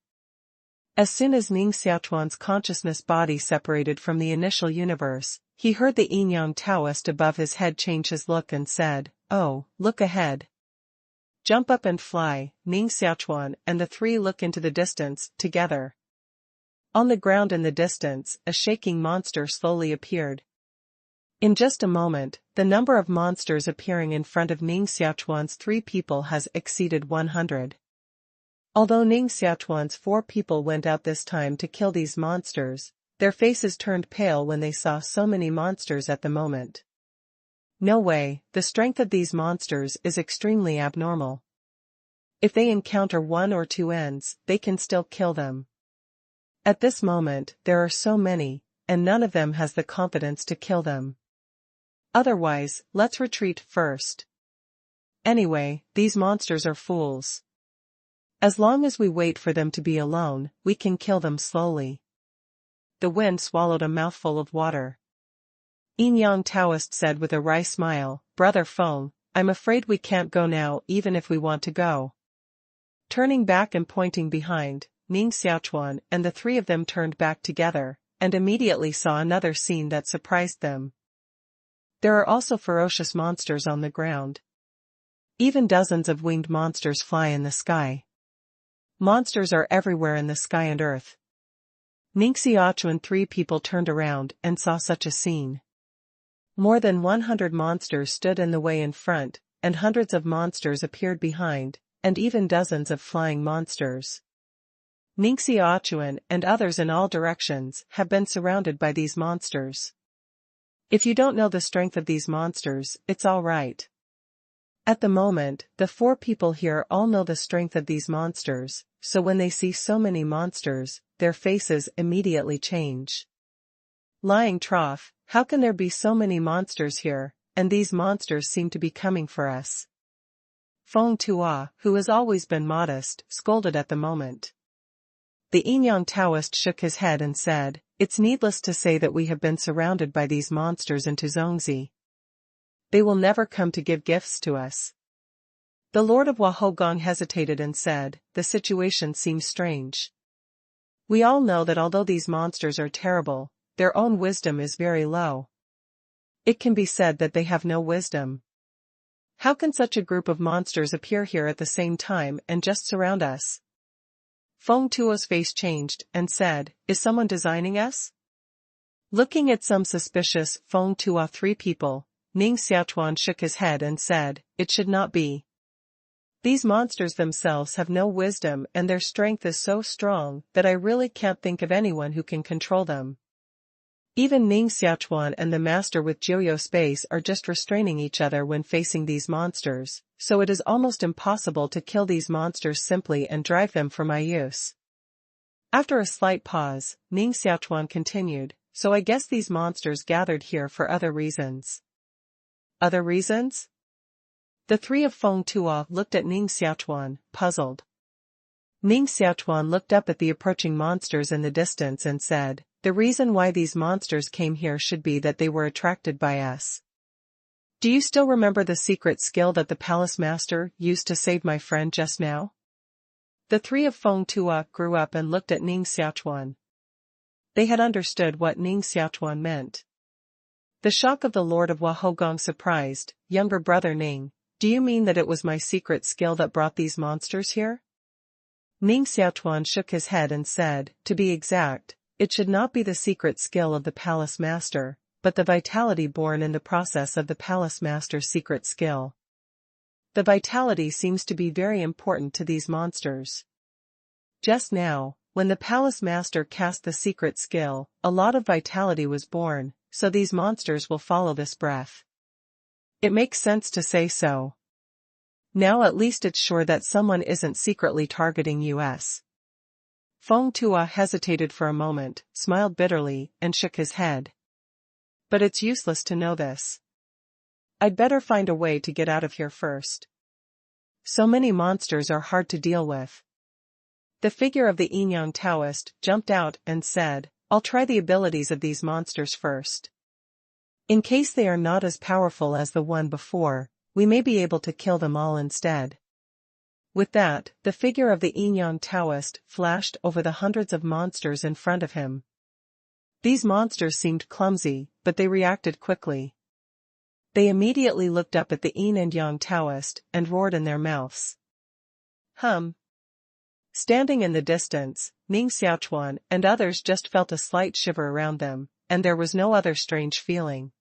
As soon as Ning Xiaochuan's consciousness body separated from the initial universe, he heard the Yin-Yang Taoist above his head change his look and said, "Oh, look ahead. Jump up and fly." Ning Xiaochuan and the three look into the distance, together. On the ground in the distance, a shaking monster slowly appeared. In just a moment, the number of monsters appearing in front of Ning Xiaochuan's 3 people has exceeded 100. Although Ning Xiaochuan's 4 people went out this time to kill these monsters, their faces turned pale when they saw so many monsters at the moment. No way, the strength of these monsters is extremely abnormal. If they encounter 1 or 2 ends, they can still kill them. At this moment, there are so many, and none of them has the confidence to kill them. Otherwise, let's retreat first. Anyway, these monsters are fools. As long as we wait for them to be alone, we can kill them slowly. the wind swallowed a mouthful of water. Yin Yang Taoist said with a wry smile, "Brother Feng, I'm afraid we can't go now even if we want to go." Turning back and pointing behind, Ning Xiaochuan and the three of them turned back together, and immediately saw another scene that surprised them. There are also ferocious monsters on the ground. Even dozens of winged monsters fly in the sky. Monsters are everywhere in the sky and earth. Ning Xiaochuan three people turned around and saw such a scene. More than 100 monsters stood in the way in front, and hundreds of monsters appeared behind, and even dozens of flying monsters. Ning Xiaochuan and others in all directions have been surrounded by these monsters. If you don't know the strength of these monsters, it's all right. At the moment, the four people here all know the strength of these monsters, so when they see so many monsters, their faces immediately change. Lying trough, how can there be so many monsters here, and these monsters seem to be coming for us? Feng Tua, who has always been modest, scolded at the moment. The Yin Yang Taoist shook his head and said, "It's needless to say that we have been surrounded by these monsters into Zhongzi. They will never come to give gifts to us." The Lord of Wahogong hesitated and said, "The situation seems strange. We all know that although these monsters are terrible, their own wisdom is very low. It can be said that they have no wisdom. How can such a group of monsters appear here at the same time and just surround us?" Feng Tuo's face changed and said, "Is someone designing us?" Looking at some suspicious Feng Tuo three people, Ning Xiaochuan shook his head and said, "It should not be. These monsters themselves have no wisdom and their strength is so strong that I really can't think of anyone who can control them. Even Ning Xiaochuan and the master with Jiu space are just restraining each other when facing these monsters, so it is almost impossible to kill these monsters simply and drive them for my use." After a slight pause, Ning Xiaochuan continued, "So I guess these monsters gathered here for other reasons." "Other reasons?" The three of Feng Tuo looked at Ning Xiaochuan, puzzled. Ning Xiaochuan looked up at the approaching monsters in the distance and said, "The reason why these monsters came here should be that they were attracted by us. Do you still remember the secret skill that the palace master used to save my friend just now?" The three of Feng Tuo grew up and looked at Ning Xiaochuan. They had understood what Ning Xiaochuan meant. The shock of the Lord of Wahogong surprised, "Younger brother Ning, do you mean that it was my secret skill that brought these monsters here?" Ning Xiaochuan shook his head and said, "To be exact, it should not be the secret skill of the palace master, but the vitality born in the process of the palace master's secret skill. The vitality seems to be very important to these monsters. Just now, when the palace master cast the secret skill, a lot of vitality was born, so these monsters will follow this breath. It makes sense to say so. Now at least it's sure that someone isn't secretly targeting us." Feng Tuo hesitated for a moment, smiled bitterly, and shook his head. "But it's useless to know this. I'd better find a way to get out of here first. So many monsters are hard to deal with." The figure of the Yin Yang Taoist jumped out and said, "I'll try the abilities of these monsters first. In case they are not as powerful as the one before, we may be able to kill them all instead." With that, the figure of the Yin Yang Taoist flashed over the hundreds of monsters in front of him. These monsters seemed clumsy, but they reacted quickly. They immediately looked up at the Yin and Yang Taoist and roared in their mouths. Standing in the distance, Ning Xiaochuan and others just felt a slight shiver around them, and there was no other strange feeling.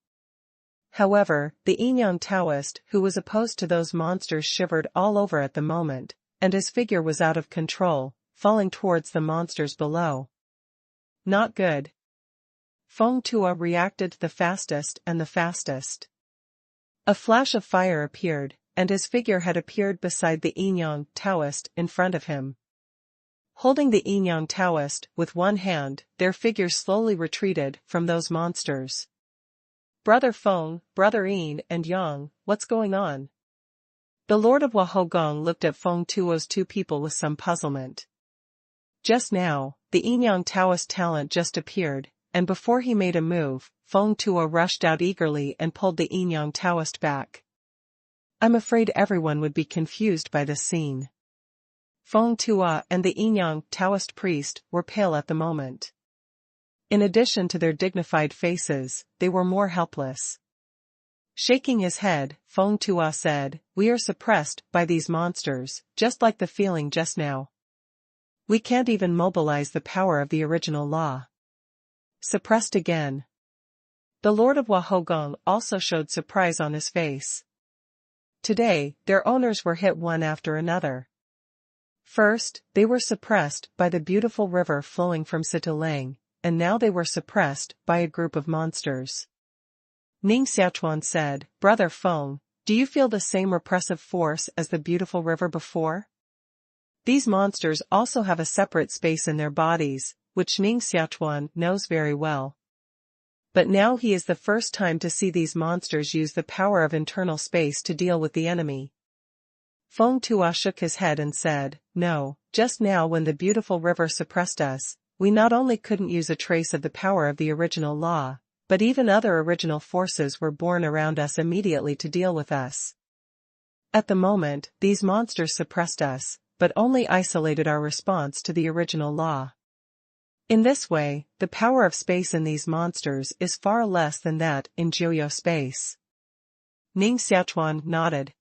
However, the Yin Yang Taoist who was opposed to those monsters shivered all over at the moment, and his figure was out of control, falling towards the monsters below. Not good. Feng Tuo reacted the fastest and the fastest. A flash of fire appeared, and his figure had appeared beside the Yin Yang Taoist in front of him. Holding the Yin Yang Taoist with one hand, their figures slowly retreated from those monsters. "Brother Feng, Brother Yin and Yang, what's going on?" The Lord of Wahogong looked at Feng Tuo's two people with some puzzlement. Just now, the Yinyang Taoist talent just appeared, and before he made a move, Feng Tuo rushed out eagerly and pulled the Yinyang Taoist back. I'm afraid everyone would be confused by this scene. Feng Tuo and the Yinyang Taoist priest were pale at the moment. In addition to their dignified faces, they were more helpless. Shaking his head, Feng Tuo said, "We are suppressed by these monsters, just like the feeling just now. We can't even mobilize the power of the original law." Suppressed again. The Lord of Wahogong also showed surprise on his face. Today, their owners were hit one after another. First, they were suppressed by the beautiful river flowing from Situlang, and now they were suppressed by a group of monsters. Ning Xiaochuan said, "Brother Feng, do you feel the same repressive force as the beautiful river before?" These monsters also have a separate space in their bodies, which Ning Xiaochuan knows very well. But now he is the first time to see these monsters use the power of internal space to deal with the enemy. Feng Tuo shook his head and said, "No, just now when the beautiful river suppressed us, we not only couldn't use a trace of the power of the original law, but even other original forces were born around us immediately to deal with us. At the moment, these monsters suppressed us, but only isolated our response to the original law. In this way, the power of space in these monsters is far less than that in Jiu space." Ning Xiaochuan nodded.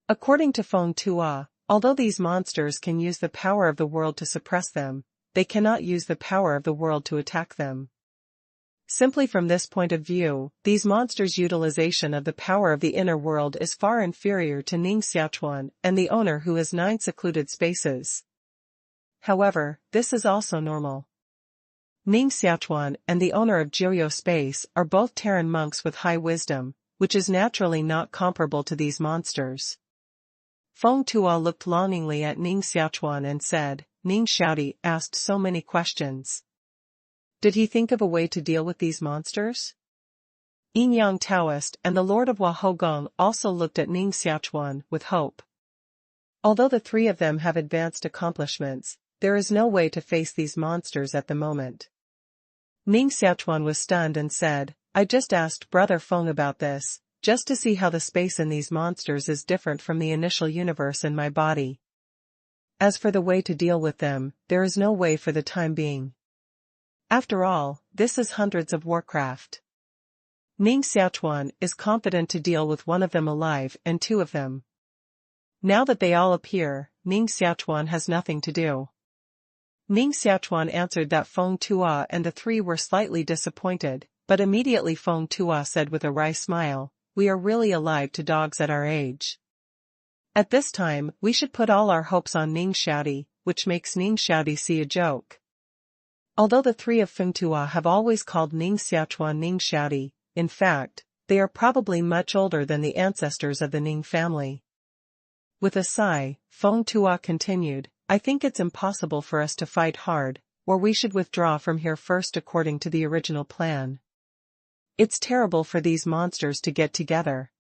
According to Feng Tuo, although these monsters can use the power of the world to suppress them, they cannot use the power of the world to attack them. Simply from this point of view, these monsters' utilization of the power of the inner world is far inferior to Ning Xiaochuan and the owner who has 9 secluded spaces. However, this is also normal. Ning Xiaochuan and the owner of Jiu space are both Terran monks with high wisdom, which is naturally not comparable to these monsters. Feng Tuo looked longingly at Ning Xiaochuan and said, "Ning Xiaodi asked so many questions. Did he think of a way to deal with these monsters?" Yinyang Taoist and the Lord of Wahogong also looked at Ning Xiaochuan with hope. Although the three of them have advanced accomplishments, there is no way to face these monsters at the moment. Ning Xiaochuan was stunned and said, "I just asked Brother Feng about this, just to see how the space in these monsters is different from the initial universe in my body. As for the way to deal with them, there is no way for the time being. After all, this is hundreds of Warcraft. Ning Xiaochuan is confident to deal with one of them alive and 2 of them. Now that they all appear, Ning Xiaochuan has nothing to do." Ning Xiaochuan answered that Feng Tuo and the 3 were slightly disappointed, but immediately Feng Tuo said with a wry smile, "We are really alive to dogs at our age. At this time, we should put all our hopes on Ning Xiaodi, which makes Ning Xiaodi see a joke." Although the 3 of Feng Tuo have always called Ning Xiaochuan Ning Xiaodi, in fact, they are probably much older than the ancestors of the Ning family. With a sigh, Feng Tuo continued, "I think it's impossible for us to fight hard, or we should withdraw from here first according to the original plan. It's terrible for these monsters to get together.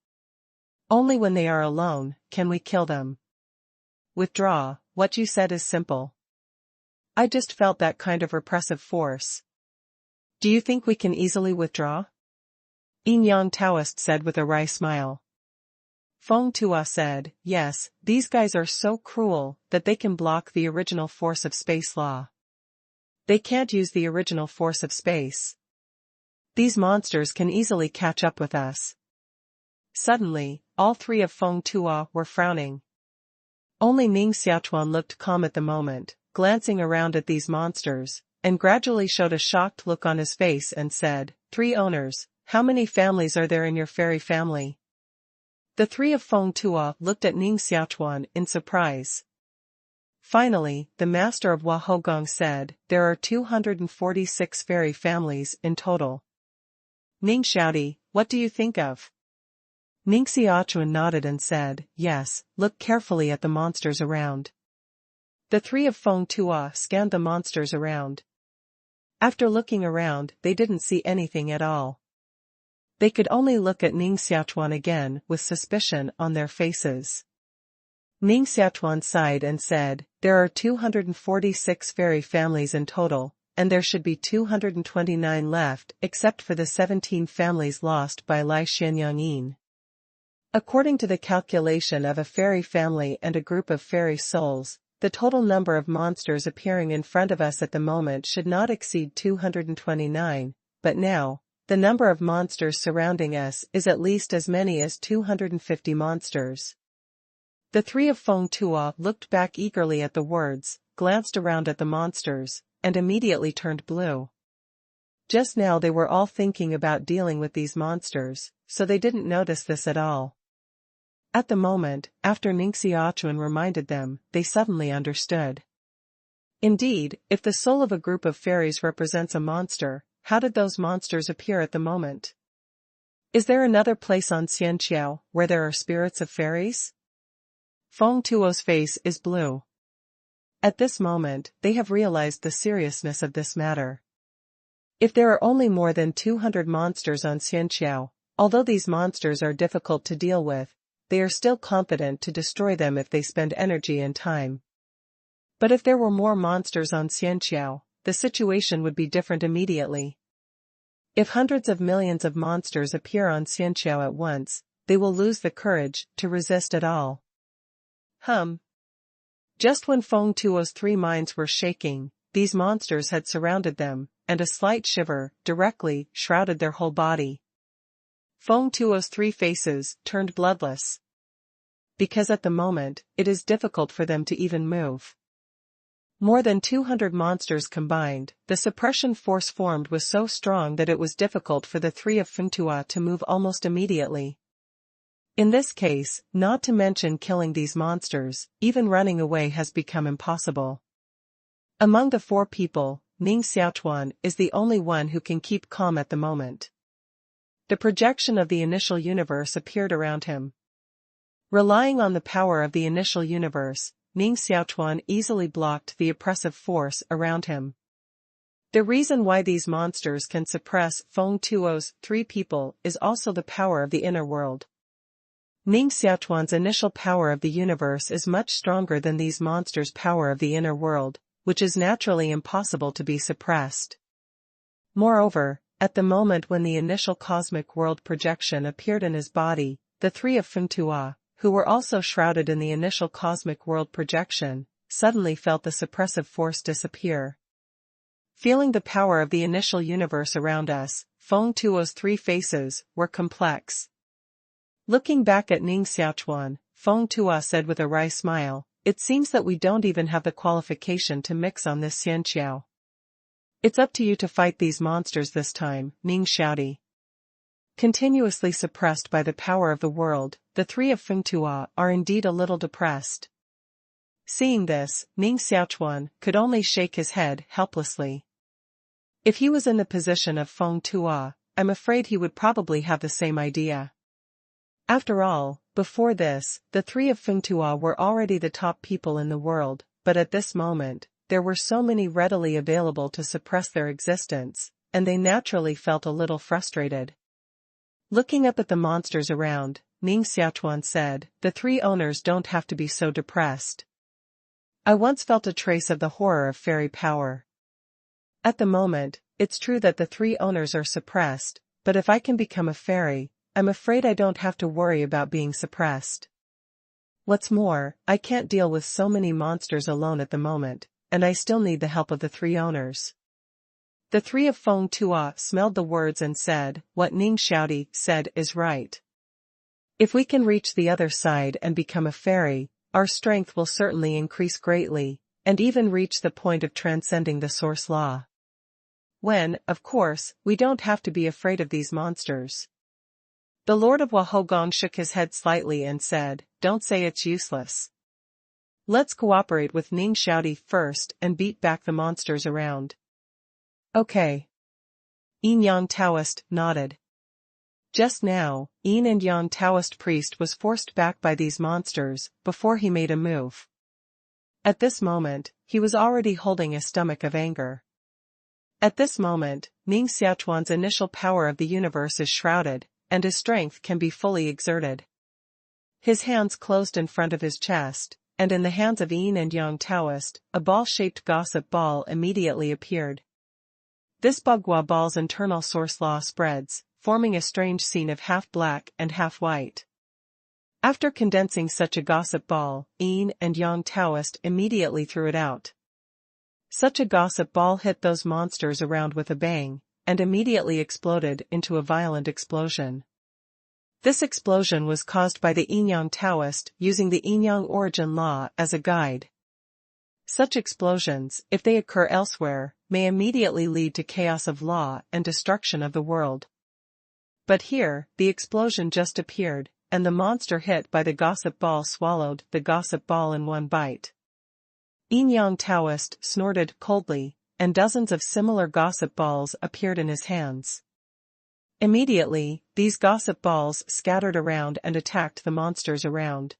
Only when they are alone, can we kill them. Withdraw, what you said is simple. I just felt that kind of repressive force. Do you think we can easily withdraw?" Yinyang Taoist said with a wry smile. Feng Tuo said, "Yes, these guys are so cruel that they can block the original force of space law. They can't use the original force of space. These monsters can easily catch up with us." Suddenly, all 3 of Feng Tuo were frowning. Only Ning Xiaochuan looked calm at the moment, glancing around at these monsters, and gradually showed a shocked look on his face and said, "3 owners, how many families are there in your fairy family?" The 3 of Feng Tuo looked at Ning Xiaochuan in surprise. Finally, the master of Wahogong said, "There are 246 fairy families in total. Ning Xiaodi, what do you think of?" Ning Xiaochuan nodded and said, "Yes, look carefully at the monsters around." The 3 of Feng Tuo scanned the monsters around. After looking around, they didn't see anything at all. They could only look at Ning Xiaochuan again with suspicion on their faces. Ning Xiaochuan sighed and said, there are 246 fairy families in total, and there should be 229 left except for the 17 families lost by Lai Xianyangyin. According to the calculation of a fairy family and a group of fairy souls, the total number of monsters appearing in front of us at the moment should not exceed 229, but now, the number of monsters surrounding us is at least as many as 250 monsters. The three of Feng Tuo looked back eagerly at the words, glanced around at the monsters, and immediately turned blue. Just now they were all thinking about dealing with these monsters, so they didn't notice this at all. At the moment, after Ning Xiaochuan reminded them, they suddenly understood. Indeed, if the soul of a group of fairies represents a monster, how did those monsters appear at the moment? Is there another place on Xianqiao where there are spirits of fairies? Feng Tuo's face is blue. At this moment, they have realized the seriousness of this matter. If there are only more than 200 monsters on Xianqiao, although these monsters are difficult to deal with, they are still confident to destroy them if they spend energy and time. But if there were more monsters on Xianqiao, the situation would be different immediately. If hundreds of millions of monsters appear on Xianqiao at once, they will lose the courage to resist at all. Just when Feng Tuo's three minds were shaking, these monsters had surrounded them, and a slight shiver directly shrouded their whole body. Feng Tuo's three faces turned bloodless. Because at the moment, it is difficult for them to even move. More than 200 monsters combined, the suppression force formed was so strong that it was difficult for the three of Feng Tuo to move almost immediately. In this case, not to mention killing these monsters, even running away has become impossible. Among the four people, Ning Xiaochuan is the only one who can keep calm at the moment. The projection of the initial universe appeared around him. Relying on the power of the initial universe, Ning Xiaochuan easily blocked the oppressive force around him. The reason why these monsters can suppress Feng Tuo's three people is also the power of the inner world. Ning Xiaochuan's initial power of the universe is much stronger than these monsters' power of the inner world, which is naturally impossible to be suppressed. Moreover, at the moment when the initial cosmic world projection appeared in his body, the three of Feng Tuo, who were also shrouded in the initial cosmic world projection, suddenly felt the suppressive force disappear. Feeling the power of the initial universe around us, Feng Tuo's three faces were complex. Looking back at Ning Xiaochuan, Feng Tuo said with a wry smile, "It seems that we don't even have the qualification to mix on this Xianqiao. It's up to you to fight these monsters this time," Ning shouted. Continuously suppressed by the power of the world, the three of Feng Tuo are indeed a little depressed. Seeing this, Ning Xiaochuan could only shake his head helplessly. If he was in the position of Feng Tuo, I'm afraid he would probably have the same idea. After all, before this, the three of Feng Tuo were already the top people in the world, but at this moment, there were so many readily available to suppress their existence, and they naturally felt a little frustrated. Looking up at the monsters around, Ning Xiaochuan said, "The three owners don't have to be so depressed. I once felt a trace of the horror of fairy power. At the moment, it's true that the three owners are suppressed, but if I can become a fairy, I'm afraid I don't have to worry about being suppressed. What's more, I can't deal with so many monsters alone at the moment, and I still need the help of the three owners." The three of Feng Tuo smelled the words and said, "What Ning Xiaochuan said is right. If we can reach the other side and become a fairy, our strength will certainly increase greatly, and even reach the point of transcending the source law. When, of course, we don't have to be afraid of these monsters." The Lord of Wahogong shook his head slightly and said, "Don't say it's useless. Let's cooperate with Ning Xiaochuan first and beat back the monsters around." "Okay." Yin Yang Taoist nodded. Just now, Yin and Yang Taoist priest was forced back by these monsters before he made a move. At this moment, he was already holding a stomach of anger. At this moment, Ning Xiaochuan's initial power of the universe is shrouded, and his strength can be fully exerted. His hands closed in front of his chest, and in the hands of yin and yang Taoist, a ball-shaped gossip ball immediately appeared. This Bagua ball's internal source law spreads, forming a strange scene of half black and half white. After condensing such a gossip ball, yin and yang Taoist immediately threw it out. Such a gossip ball hit those monsters around with a bang, and immediately exploded into a violent explosion. This explosion was caused by the yin-yang Taoist using the yin-yang origin law as a guide. Such explosions, if they occur elsewhere, may immediately lead to chaos of law and destruction of the world. But here, the explosion just appeared, and the monster hit by the gossip ball swallowed the gossip ball in one bite. Yin-yang Taoist snorted coldly, and dozens of similar gossip balls appeared in his hands. Immediately, these gossip balls scattered around and attacked the monsters around.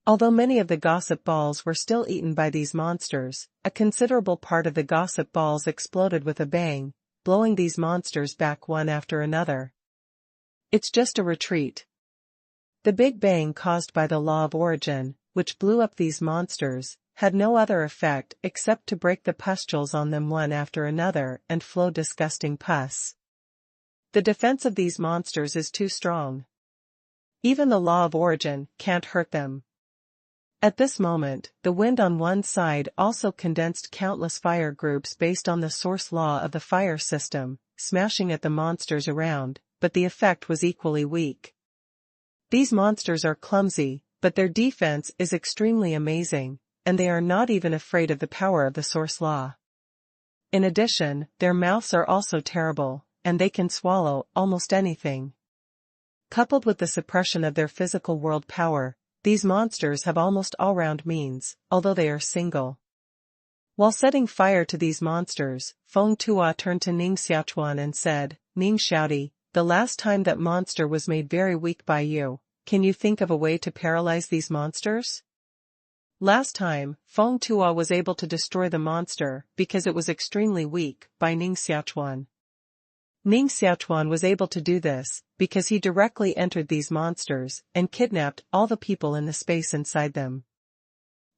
Although many of the gossip balls were still eaten by these monsters, a considerable part of the gossip balls exploded with a bang, blowing these monsters back one after another. It's just a retreat. The Big Bang caused by the law of origin, which blew up these monsters, had no other effect except to break the pustules on them one after another and flow disgusting pus. The defense of these monsters is too strong. Even the law of origin can't hurt them. At this moment, the wind on one side also condensed countless fire groups based on the source law of the fire system, smashing at the monsters around, but the effect was equally weak. These monsters are clumsy, but their defense is extremely amazing, and they are not even afraid of the power of the source law. In addition, their mouths are also terrible, and they can swallow almost anything. Coupled with the suppression of their physical world power, these monsters have almost all-round means, although they are single. While setting fire to these monsters, Feng Tua turned to Ning Xiaochuan and said, "Ning Xiaodi, the last time that monster was made very weak by you, can you think of a way to paralyze these monsters?" Last time, Feng Tua was able to destroy the monster because it was extremely weak by Ning Xiaochuan. Ning Xiaochuan was able to do this because he directly entered these monsters and kidnapped all the people in the space inside them.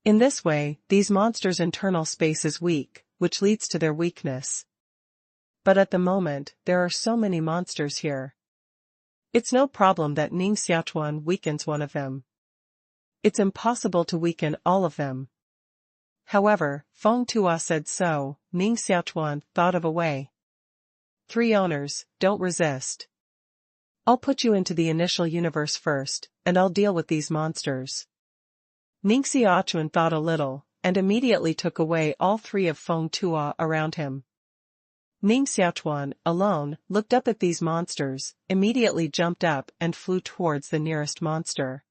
In this way, these monsters' internal space is weak, which leads to their weakness. But at the moment, there are so many monsters here. It's no problem that Ning Xiaochuan weakens one of them. It's impossible to weaken all of them. However, Feng Tua said so. Ning Xiaochuan thought of a way. 3 owners, don't resist. I'll put you into the initial universe first, and I'll deal with these monsters. Ning Xiaochuan thought a little, and immediately took away all 3 of Feng Tua around him. Ning Xiaochuan, alone, looked up at these monsters, immediately jumped up and flew towards the nearest monster.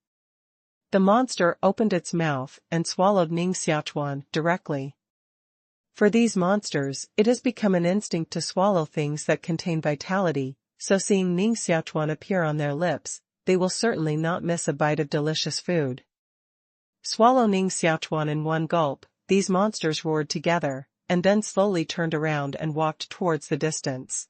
The monster opened its mouth and swallowed Ning Xiaochuan directly. For these monsters, it has become an instinct to swallow things that contain vitality, so seeing Ning Xiaochuan appear on their lips, they will certainly not miss a bite of delicious food. Swallow Ning Xiaochuan in one gulp, these monsters roared together, and then slowly turned around and walked towards the distance.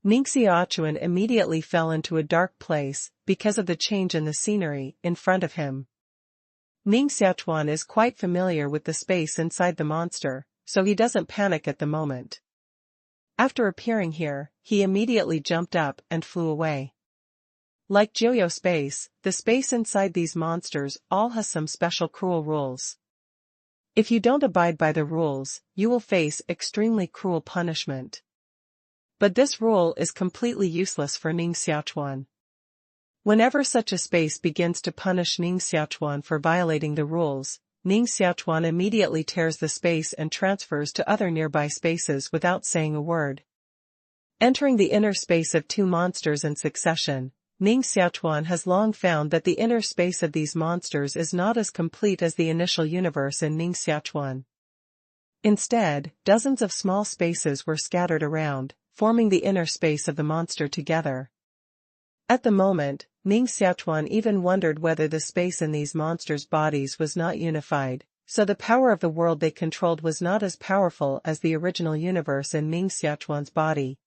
Ning Xiaochuan immediately fell into a dark place because of the change in the scenery in front of him. Ning Xiaochuan is quite familiar with the space inside the monster, so he doesn't panic at the moment. After appearing here, he immediately jumped up and flew away. Like Joyo space, the space inside these monsters all has some special cruel rules. If you don't abide by the rules, you will face extremely cruel punishment. But this rule is completely useless for Ning Xiaochuan. Whenever such a space begins to punish Ning Xiaochuan for violating the rules, Ning Xiaochuan immediately tears the space and transfers to other nearby spaces without saying a word. Entering the inner space of 2 monsters in succession, Ning Xiaochuan has long found that the inner space of these monsters is not as complete as the initial universe in Ning Xiaochuan. Instead, dozens of small spaces were scattered around, forming the inner space of the monster together. At the moment, Ning Xiaochuan even wondered whether the space in these monsters' bodies was not unified, so the power of the world they controlled was not as powerful as the original universe in Ning Xiaochuan's body.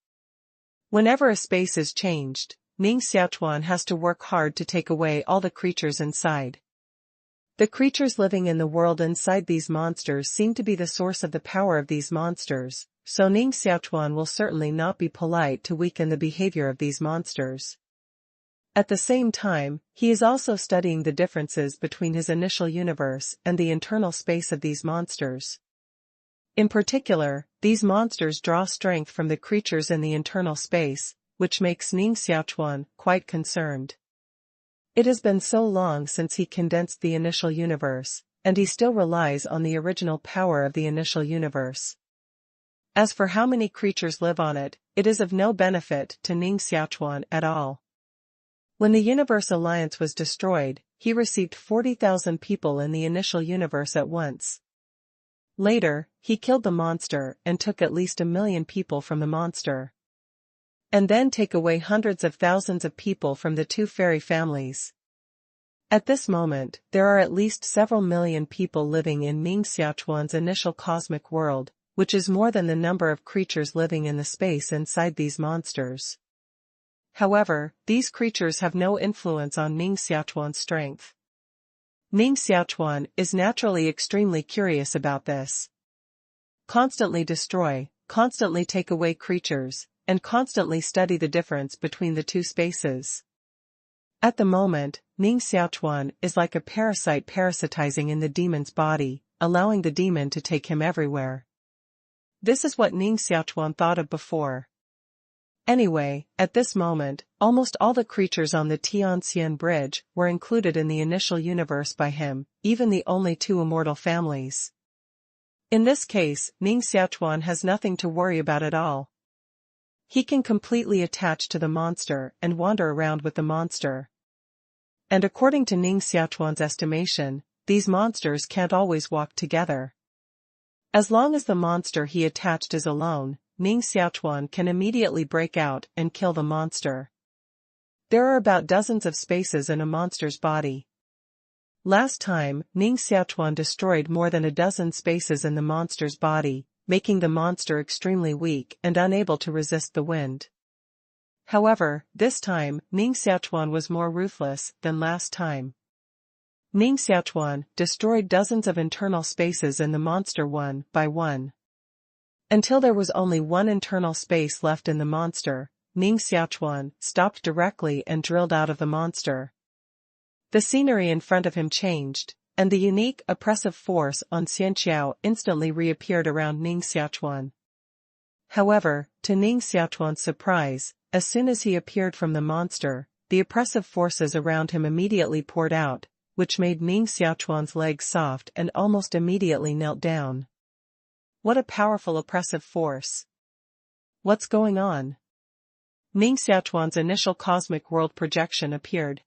Whenever a space is changed, Ning Xiaochuan has to work hard to take away all the creatures inside. The creatures living in the world inside these monsters seem to be the source of the power of these monsters, so Ning Xiaochuan will certainly not be polite to weaken the behavior of these monsters. At the same time, he is also studying the differences between his initial universe and the internal space of these monsters. In particular, these monsters draw strength from the creatures in the internal space, which makes Ning Xiaochuan quite concerned. It has been so long since he condensed the initial universe, and he still relies on the original power of the initial universe. As for how many creatures live on it, it is of no benefit to Ning Xiaochuan at all. When the Universe Alliance was destroyed, he received 40,000 people in the initial universe at once. Later, he killed the monster and took at least 1 million people from the monster. And then take away hundreds of thousands of people from the 2 fairy families. At this moment, there are at least several million people living in Ning Xiaochuan's initial cosmic world, which is more than the number of creatures living in the space inside these monsters. However, these creatures have no influence on Ning Xiaochuan's strength. Ning Xiaochuan is naturally extremely curious about this. Constantly destroy, constantly take away creatures, and constantly study the difference between the 2 spaces. At the moment, Ning Xiaochuan is like a parasite parasitizing in the demon's body, allowing the demon to take him everywhere. This is what Ning Xiaochuan thought of before. Anyway, at this moment, almost all the creatures on the Tianxian Bridge were included in the initial universe by him, even the only 2 immortal families. In this case, Ning Xiaochuan has nothing to worry about at all. He can completely attach to the monster and wander around with the monster. And according to Ning Xiaochuan's estimation, these monsters can't always walk together. As long as the monster he attached is alone, Ning Xiaochuan can immediately break out and kill the monster. There are about dozens of spaces in a monster's body. Last time, Ning Xiaochuan destroyed more than a dozen spaces in the monster's body, making the monster extremely weak and unable to resist the wind. However, this time, Ning Xiaochuan was more ruthless than last time. Ning Xiaochuan destroyed dozens of internal spaces in the monster one by one. Until there was only one internal space left in the monster, Ning Xiaochuan stopped directly and drilled out of the monster. The scenery in front of him changed, and the unique oppressive force on Xianxiao instantly reappeared around Ning Xiaochuan. However, to Ning Xiaochuan's surprise, as soon as he appeared from the monster, the oppressive forces around him immediately poured out, which made Ning Xiaochuan's legs soft and almost immediately knelt down. What a powerful oppressive force! What's going on? Ning Xiaochuan's initial cosmic world projection appeared.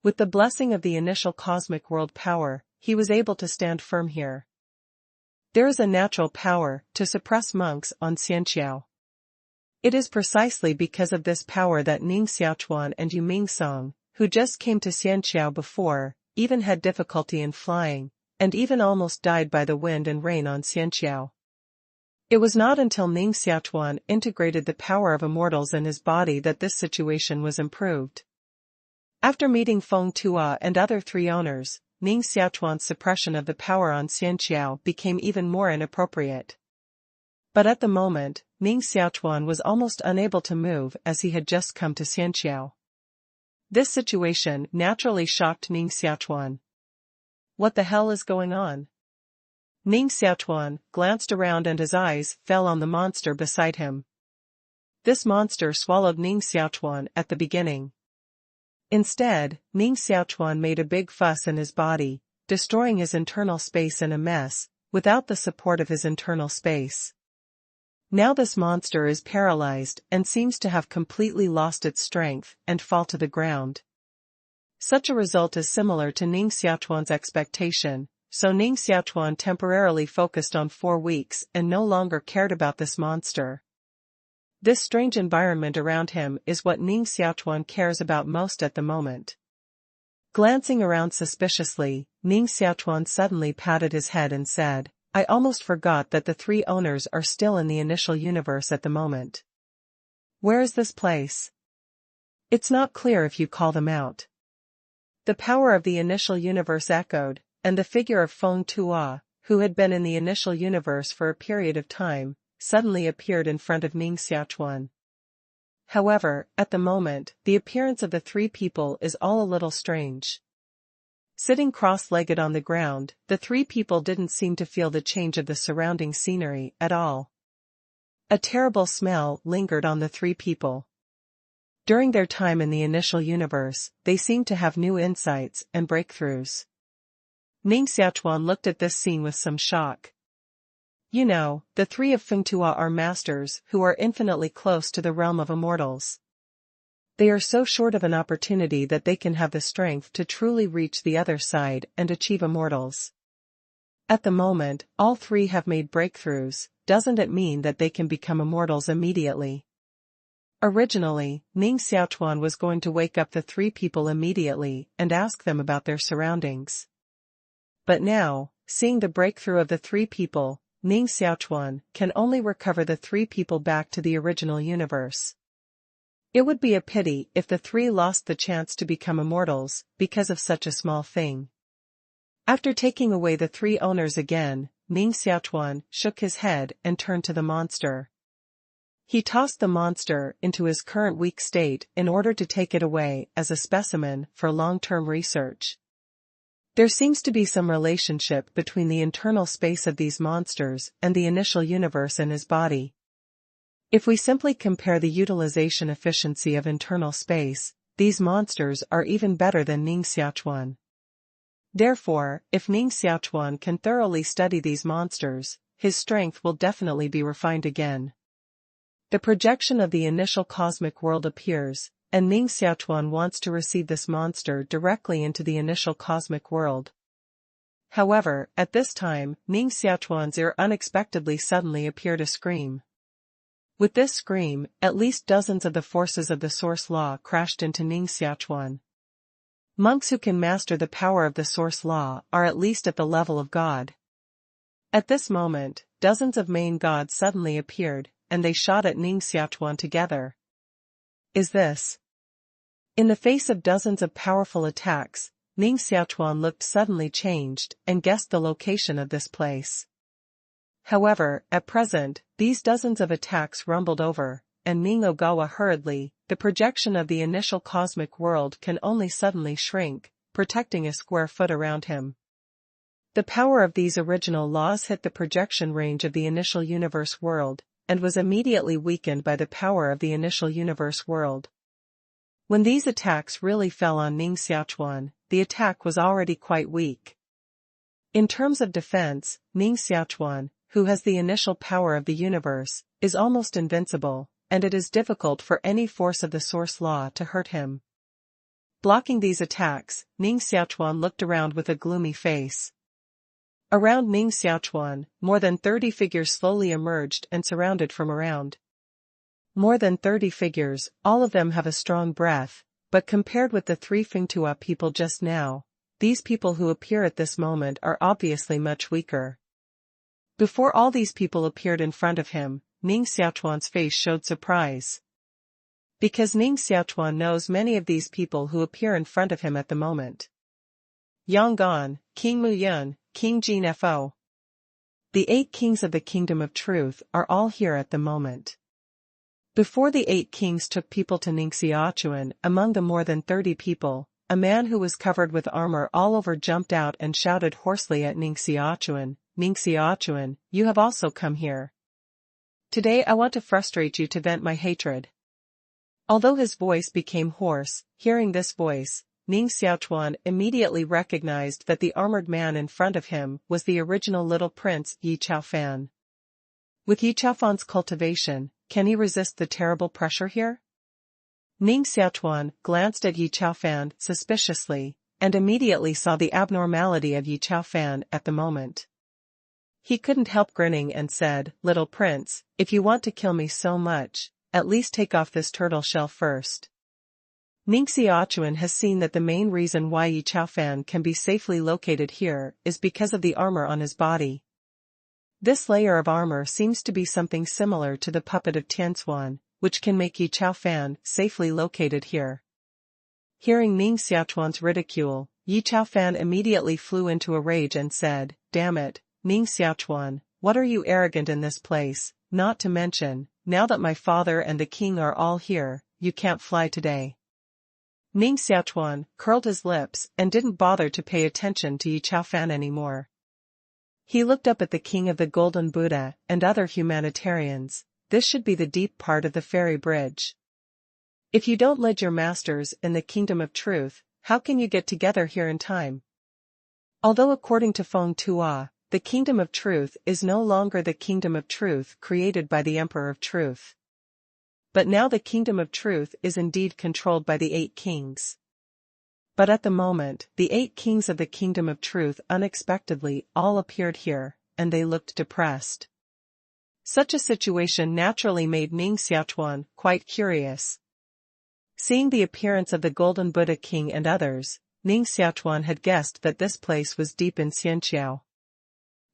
With the blessing of the initial cosmic world power, he was able to stand firm here. There is a natural power to suppress monks on Xianxiao. It is precisely because of this power that Ning Xiaochuan and Yu Mingsong, who just came to Xianxiao before, even had difficulty in flying, and even almost died by the wind and rain on Xianxiao. It was not until Ning Xiaochuan integrated the power of immortals in his body that this situation was improved. After meeting Feng Tua and other 3 owners, Ning Xiaochuan's suppression of the power on Xianxiao became even more inappropriate. But at the moment, Ning Xiaochuan was almost unable to move as he had just come to Xianxiao. This situation naturally shocked Ning Xiaochuan. What the hell is going on? Ning Xiaochuan glanced around and his eyes fell on the monster beside him. This monster swallowed Ning Xiaochuan at the beginning. Instead, Ning Xiaochuan made a big fuss in his body, destroying his internal space in a mess, without the support of his internal space. Now this monster is paralyzed and seems to have completely lost its strength and fall to the ground. Such a result is similar to Ning Xiaochuan's expectation, so Ning Xiaochuan temporarily focused on 4 weeks and no longer cared about this monster. This strange environment around him is what Ning Xiaochuan cares about most at the moment. Glancing around suspiciously, Ning Xiaochuan suddenly patted his head and said, "I almost forgot that the 3 owners are still in the initial universe at the moment. Where is this place? It's not clear if you call them out." The power of the initial universe echoed, and the figure of Feng Tuo, who had been in the initial universe for a period of time, suddenly appeared in front of Ning Xiaochuan. However, at the moment, the appearance of the three people is all a little strange. Sitting cross-legged on the ground, the three people didn't seem to feel the change of the surrounding scenery at all. A terrible smell lingered on the three people. During their time in the initial universe, they seemed to have new insights and breakthroughs. Ning Xiaochuan looked at this scene with some shock. You know, the three of Feng Tuo are masters who are infinitely close to the realm of immortals. They are so short of an opportunity that they can have the strength to truly reach the other side and achieve immortals. At the moment, all three have made breakthroughs. Doesn't it mean that they can become immortals immediately? Originally, Ning Xiaochuan was going to wake up the three people immediately and ask them about their surroundings. But now, seeing the breakthrough of the three people, Ning Xiaochuan can only recover the three people back to the original universe. It would be a pity if the three lost the chance to become immortals because of such a small thing. After taking away the three owners again, Ning Xiaochuan shook his head and turned to the monster. He tossed the monster into his current weak state in order to take it away as a specimen for long-term research. There seems to be some relationship between the internal space of these monsters and the initial universe in his body. If we simply compare the utilization efficiency of internal space, these monsters are even better than Ning Xiaochuan. Therefore, if Ning Xiaochuan can thoroughly study these monsters, his strength will definitely be refined again. The projection of the initial cosmic world appears, and Ning Xiaochuan wants to receive this monster directly into the initial cosmic world. However, at this time, Ning Xiaochuan's ear unexpectedly suddenly appeared a scream. With this scream, at least dozens of the forces of the source law crashed into Ning Xiaochuan. Monks who can master the power of the source law are at least at the level of God. At this moment, dozens of main gods suddenly appeared, and they shot at Ning Xiaochuan together. Is this? In the face of dozens of powerful attacks, Ning Xiaochuan looked suddenly changed and guessed the location of this place. However, at present, these dozens of attacks rumbled over, and Ning Ogawa hurriedly, the projection of the initial cosmic world can only suddenly shrink, protecting a square foot around him. The power of these original laws hit the projection range of the initial universe world, and was immediately weakened by the power of the initial universe world. When these attacks really fell on Ning Xiaochuan, the attack was already quite weak. In terms of defense, Ning Xiaochuan, who has the initial power of the universe, is almost invincible, and it is difficult for any force of the source law to hurt him. Blocking these attacks, Ning Xiaochuan looked around with a gloomy face. Around Ning Xiaochuan, more than 30 figures slowly emerged and surrounded from around. More than 30 figures, all of them have a strong breath, but compared with the three Feng Tuo people just now, these people who appear at this moment are obviously much weaker. Before all these people appeared in front of him, Ning Xiaochuan's face showed surprise. Because Ning Xiaochuan knows many of these people who appear in front of him at the moment. Yang Gan, King Mu Yun, King Jin Fo. The 8 kings of the Kingdom of Truth are all here at the moment. Before the 8 kings took people to Ning Xiaochuan, among the more than 30 people, a man who was covered with armor all over jumped out and shouted hoarsely at Ning Xiaochuan, "Ning Xiaochuan, you have also come here. Today I want to frustrate you to vent my hatred." Although his voice became hoarse, hearing this voice, Ning Xiaochuan immediately recognized that the armored man in front of him was the original little prince Yi Chaofan. With Yi Chaofan's cultivation, can he resist the terrible pressure here? Ning Xiaochuan glanced at Yi Chaofan suspiciously, and immediately saw the abnormality of Yi Chaofan at the moment. He couldn't help grinning and said, "Little prince, if you want to kill me so much, at least take off this turtle shell first." Ning Xiaochuan has seen that the main reason why Yi Chaofan can be safely located here is because of the armor on his body. This layer of armor seems to be something similar to the puppet of Tianxuan, which can make Yi Chaofan safely located here. Hearing Ning Xiaochuan's ridicule, Yi Chaofan immediately flew into a rage and said, "Damn it, Ning Xiaochuan, what are you arrogant in this place, not to mention, now that my father and the king are all here, you can't fly today." Ning Xiaochuan curled his lips and didn't bother to pay attention to Yi Chaofan anymore. He looked up at the king of the Golden Buddha and other humanitarians. This should be the deep part of the fairy bridge. If you don't lead your masters in the kingdom of truth, how can you get together here in time? Although according to Feng Tua, the kingdom of truth is no longer the kingdom of truth created by the Emperor of Truth. But now the kingdom of truth is indeed controlled by the 8 kings. But at the moment, the 8 kings of the kingdom of truth unexpectedly all appeared here, and they looked depressed. Such a situation naturally made Ning Xiaochuan quite curious. Seeing the appearance of the Golden Buddha King and others, Ning Xiaochuan had guessed that this place was deep in Xianqiao.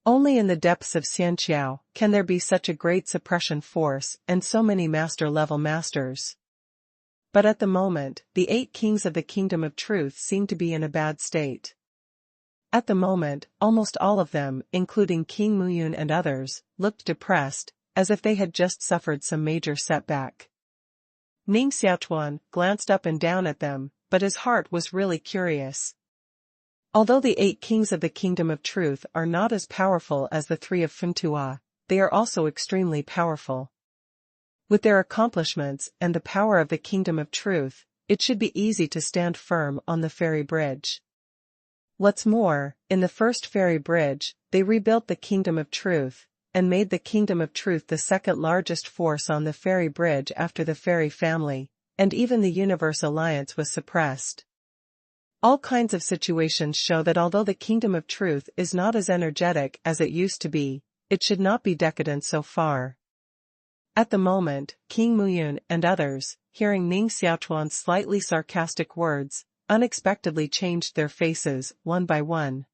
Only in the depths of Xianqiao can there be such a great suppression force and so many master-level masters. But at the moment, the 8 kings of the kingdom of truth seemed to be in a bad state. At the moment, almost all of them, including King Muyun and others, looked depressed, as if they had just suffered some major setback. Ning Xiaochuan glanced up and down at them, but his heart was really curious. Although the 8 kings of the kingdom of truth are not as powerful as the 3 of Feng Tua, they are also extremely powerful. With their accomplishments and the power of the kingdom of truth, it should be easy to stand firm on the fairy bridge. What's more, in the first fairy bridge, they rebuilt the kingdom of truth, and made the kingdom of truth the second largest force on the fairy bridge after the fairy family, and even the universe alliance was suppressed. All kinds of situations show that although the kingdom of truth is not as energetic as it used to be, it should not be decadent so far. At the moment, King Muyun and others, hearing Ning Xiaochuan's slightly sarcastic words, unexpectedly changed their faces one by one.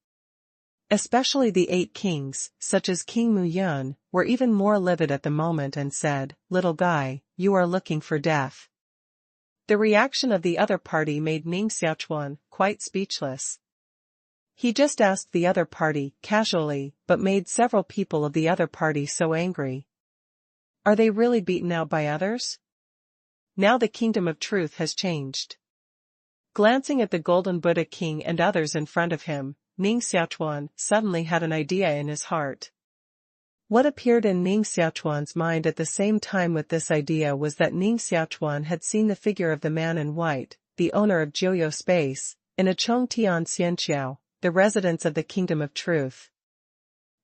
Especially the 8 kings, such as King Muyun, were even more livid at the moment and said, "Little guy, you are looking for death." The reaction of the other party made Ning Xiaochuan quite speechless. He just asked the other party casually, but made several people of the other party so angry. Are they really beaten out by others? Now the kingdom of truth has changed. Glancing at the Golden Buddha King and others in front of him, Ning Xiaochuan suddenly had an idea in his heart. What appeared in Ning Xiaochuan's mind at the same time with this idea was that Ning Xiaochuan had seen the figure of the man in white, the owner of Jiu Space, in a Chongtian Xianqiao, the residence of the kingdom of truth.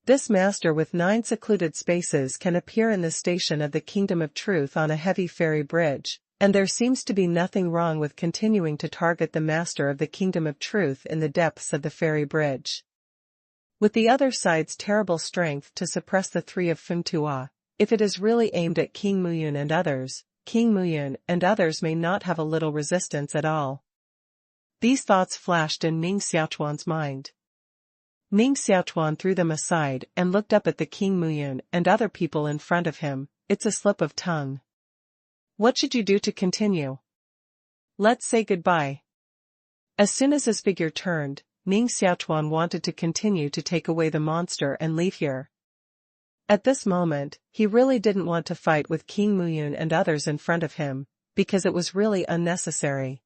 This master with 9 secluded spaces can appear in the station of the kingdom of truth on a heavy ferry bridge, and there seems to be nothing wrong with continuing to target the master of the kingdom of truth in the depths of the ferry bridge. With the other side's terrible strength to suppress the 3 of Feng Tua, if it is really aimed at King Muyun and others, King Muyun and others may not have a little resistance at all. These thoughts flashed in Ning Xiaochuan's mind. Ning Xiaochuan threw them aside and looked up at the King Muyun and other people in front of him. It's a slip of tongue. What should you do to continue? Let's say goodbye. As soon as his figure turned, Ning Xiaochuan wanted to continue to take away the monster and leave here. At this moment, he really didn't want to fight with King Muyun and others in front of him, because it was really unnecessary.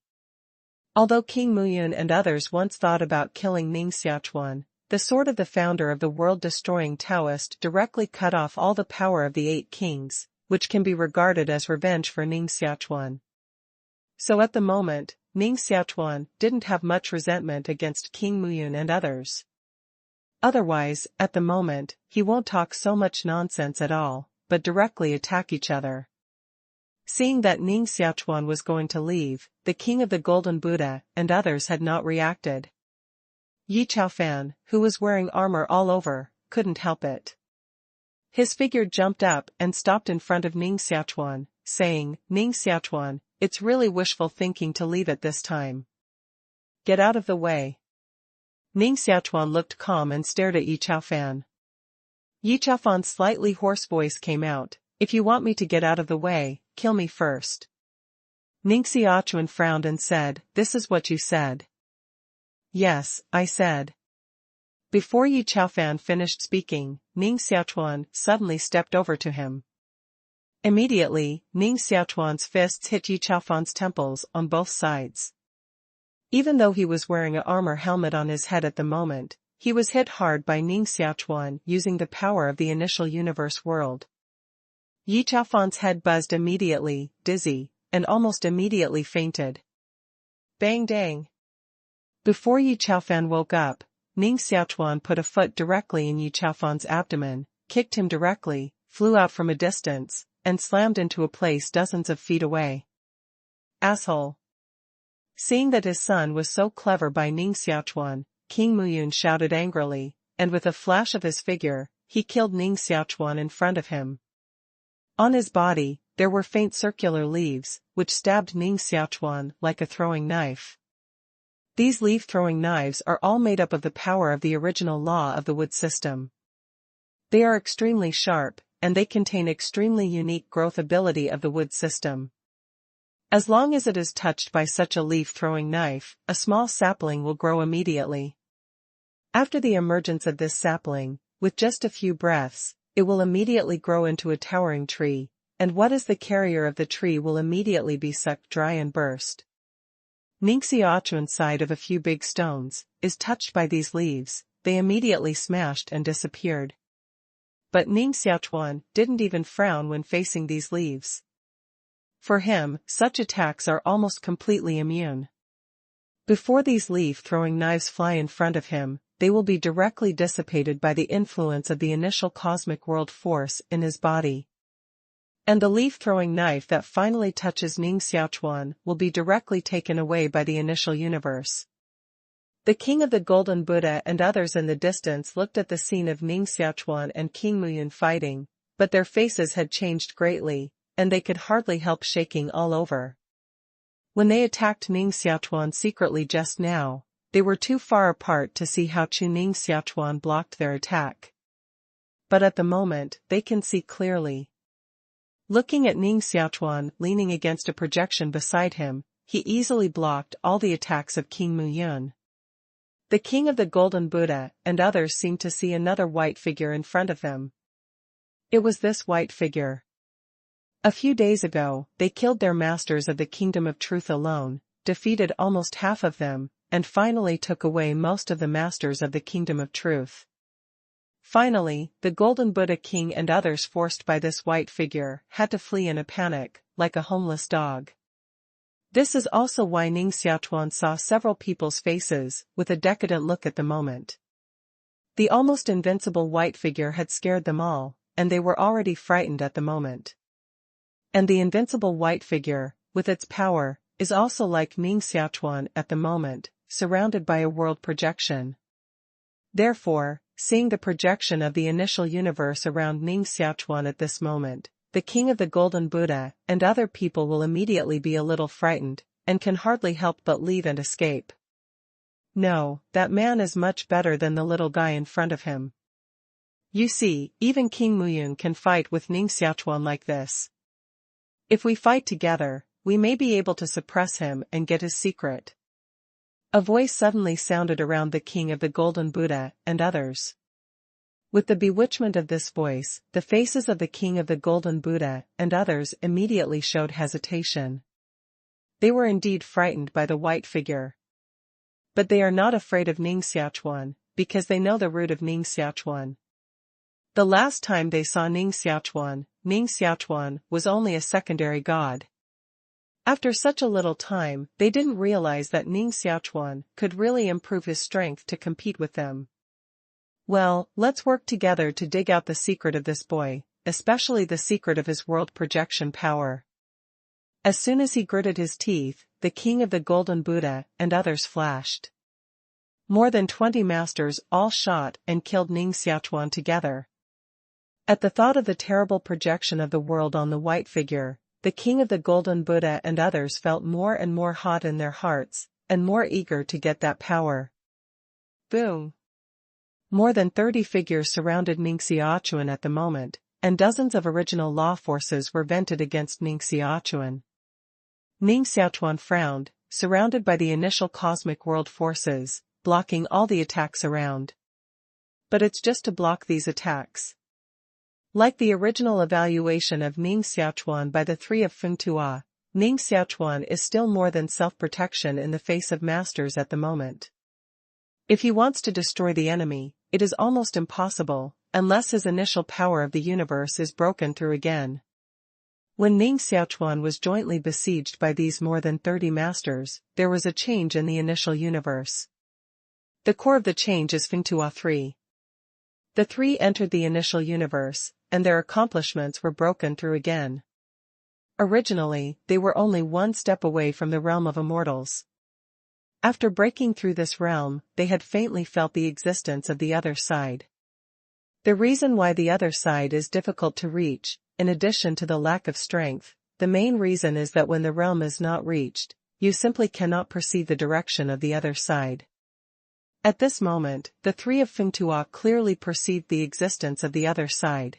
Although King Muyun and others once thought about killing Ning Xiaochuan, the sword of the founder of the world-destroying Taoist directly cut off all the power of the 8 kings, which can be regarded as revenge for Ning Xiaochuan. So at the moment, Ning Xiaochuan didn't have much resentment against King Muyun and others. Otherwise, at the moment, he won't talk so much nonsense at all, but directly attack each other. Seeing that Ning Xiaochuan was going to leave, the king of the Golden Buddha and others had not reacted. Yi Chaofan, who was wearing armor all over, couldn't help it. His figure jumped up and stopped in front of Ning Xiaochuan, saying, "Ning Xiaochuan, it's really wishful thinking to leave at this time. Get out of the way." Ning Xiaochuan looked calm and stared at Yi Chaofan. Yi Chaofan's slightly hoarse voice came out, "If you want me to get out of the way, kill me first." Ning Xiaochuan frowned and said, "This is what you said." "Yes, I said." Before Yi Chaofan finished speaking, Ning Xiaochuan suddenly stepped over to him. Immediately, Ning Xiaochuan's fists hit Yi Chaofan's temples on both sides. Even though he was wearing an armor helmet on his head at the moment, he was hit hard by Ning Xiaochuan using the power of the initial universe world. Yi Chaofan's head buzzed immediately, dizzy, and almost immediately fainted. Bang dang! Before Yi Chaofan woke up, Ning Xiaochuan put a foot directly in Yi Chaofan's abdomen, kicked him directly, flew out from a distance, and slammed into a place dozens of feet away. Asshole! Seeing that his son was so clever by Ning Xiaochuan, King Muyun shouted angrily, and with a flash of his figure, he killed Ning Xiaochuan in front of him. On his body, there were faint circular leaves, which stabbed Ning Xiaochuan like a throwing knife. These leaf-throwing knives are all made up of the power of the original law of the wood system. They are extremely sharp, and they contain extremely unique growth ability of the wood system. As long as it is touched by such a leaf-throwing knife, a small sapling will grow immediately. After the emergence of this sapling, with just a few breaths, it will immediately grow into a towering tree, and what is the carrier of the tree will immediately be sucked dry and burst. Ning Xiaochuan's side of a few big stones is touched by these leaves, they immediately smashed and disappeared. But Ning Xiaochuan didn't even frown when facing these leaves. For him, such attacks are almost completely immune. Before these leaf-throwing knives fly in front of him, they will be directly dissipated by the influence of the initial cosmic world force in his body. And the leaf-throwing knife that finally touches Ning Xiaochuan will be directly taken away by the initial universe. The King of the Golden Buddha and others in the distance looked at the scene of Ning Xiaochuan and King Muyun fighting, but their faces had changed greatly, and they could hardly help shaking all over. When they attacked Ning Xiaochuan secretly just now, they were too far apart to see how Ning Xiaochuan blocked their attack. But at the moment, they can see clearly. Looking at Ning Xiaochuan leaning against a projection beside him, he easily blocked all the attacks of King Muyun. The King of the Golden Buddha and others seemed to see another white figure in front of them. It was this white figure. A few days ago, they killed their masters of the Kingdom of Truth alone, defeated almost half of them, and finally took away most of the masters of the Kingdom of Truth. Finally, the Golden Buddha King and others forced by this white figure had to flee in a panic, like a homeless dog. This is also why Ning Xiaochuan saw several people's faces with a decadent look at the moment. The almost invincible white figure had scared them all, and they were already frightened at the moment. And the invincible white figure, with its power, is also like Ning Xiaochuan at the moment, surrounded by a world projection. Therefore, seeing the projection of the initial universe around Ning Xiaochuan at this moment, the King of the Golden Buddha and other people will immediately be a little frightened, and can hardly help but leave and escape. No, that man is much better than the little guy in front of him. You see, even King Muyun can fight with Ning Xiaochuan like this. If we fight together, we may be able to suppress him and get his secret. A voice suddenly sounded around the King of the Golden Buddha and others. With the bewitchment of this voice, the faces of the King of the Golden Buddha and others immediately showed hesitation. They were indeed frightened by the white figure. But they are not afraid of Ning Xiaochuan, because they know the root of Ning Xiaochuan. The last time they saw Ning Xiaochuan was only a secondary god. After such a little time, they didn't realize that Ning Xiaochuan could really improve his strength to compete with them. Well, let's work together to dig out the secret of this boy, especially the secret of his world projection power. As soon as he gritted his teeth, the King of the Golden Buddha and others flashed. More than 20 masters all shot and killed Ning Xiaochuan together. At the thought of the terrible projection of the world on the white figure, the King of the Golden Buddha and others felt more and more hot in their hearts, and more eager to get that power. Boom! More than 30 figures surrounded Ning Xiaochuan at the moment, and dozens of original law forces were vented against Ning Xiaochuan. Ning Xiaochuan frowned, surrounded by the initial cosmic world forces, blocking all the attacks around. But it's just to block these attacks. Like the original evaluation of Ning Xiaochuan by the three of Feng Tuo, Ning Xiaochuan is still more than self-protection in the face of masters at the moment. If he wants to destroy the enemy, it is almost impossible, unless his initial power of the universe is broken through again. When Ning Xiaochuan was jointly besieged by these more than 30 masters, there was a change in the initial universe. The core of the change is Feng Tuo 3. The three entered the initial universe, and their accomplishments were broken through again. Originally, they were only one step away from the realm of immortals. After breaking through this realm, they had faintly felt the existence of the other side. The reason why the other side is difficult to reach, in addition to the lack of strength, the main reason is that when the realm is not reached, you simply cannot perceive the direction of the other side. At this moment, the three of Feng Tuo clearly perceived the existence of the other side.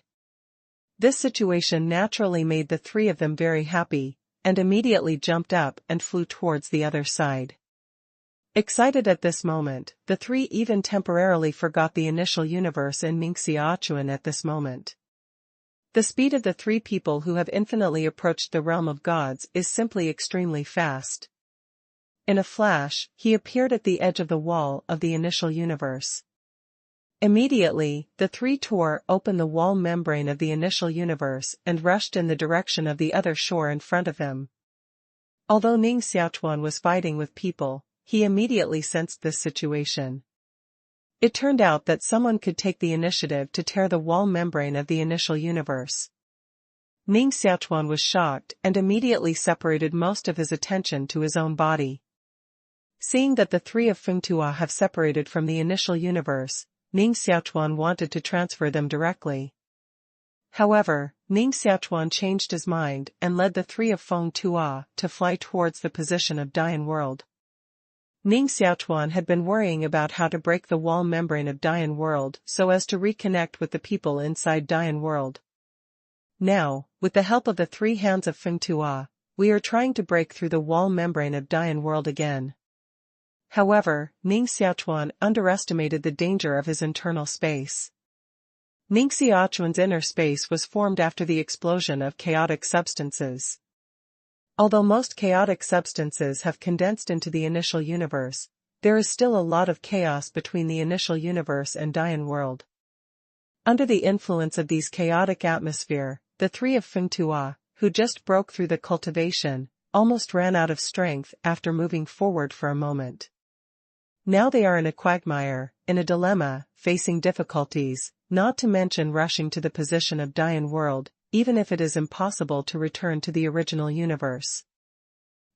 This situation naturally made the three of them very happy, and immediately jumped up and flew towards the other side. Excited at this moment, the three even temporarily forgot the initial universe in Ning Xiaochuan at this moment. The speed of the three people who have infinitely approached the realm of gods is simply extremely fast. In a flash, he appeared at the edge of the wall of the initial universe. Immediately, the three tore open the wall membrane of the initial universe and rushed in the direction of the other shore in front of him. Although Ning Xiaochuan was fighting with people, he immediately sensed this situation. It turned out that someone could take the initiative to tear the wall membrane of the initial universe. Ning Xiaochuan was shocked and immediately separated most of his attention to his own body. Seeing that the three of Feng Tuo have separated from the initial universe, Ning Xiaochuan wanted to transfer them directly. However, Ning Xiaochuan changed his mind and led the three of Feng Tuo to fly towards the position of Dian World. Ning Xiaochuan had been worrying about how to break the wall membrane of Dian World so as to reconnect with the people inside Dian World. Now, with the help of the three hands of Feng Tuo, we are trying to break through the wall membrane of Dian World again. However, Ning Xiaochuan underestimated the danger of his internal space. Ning Xiaochuan's inner space was formed after the explosion of chaotic substances. Although most chaotic substances have condensed into the initial universe, there is still a lot of chaos between the initial universe and Dian World. Under the influence of these chaotic atmosphere, the three of Feng Tuo, who just broke through the cultivation, almost ran out of strength after moving forward for a moment. Now they are in a quagmire, in a dilemma, facing difficulties, not to mention rushing to the position of Dian World, even if it is impossible to return to the original universe.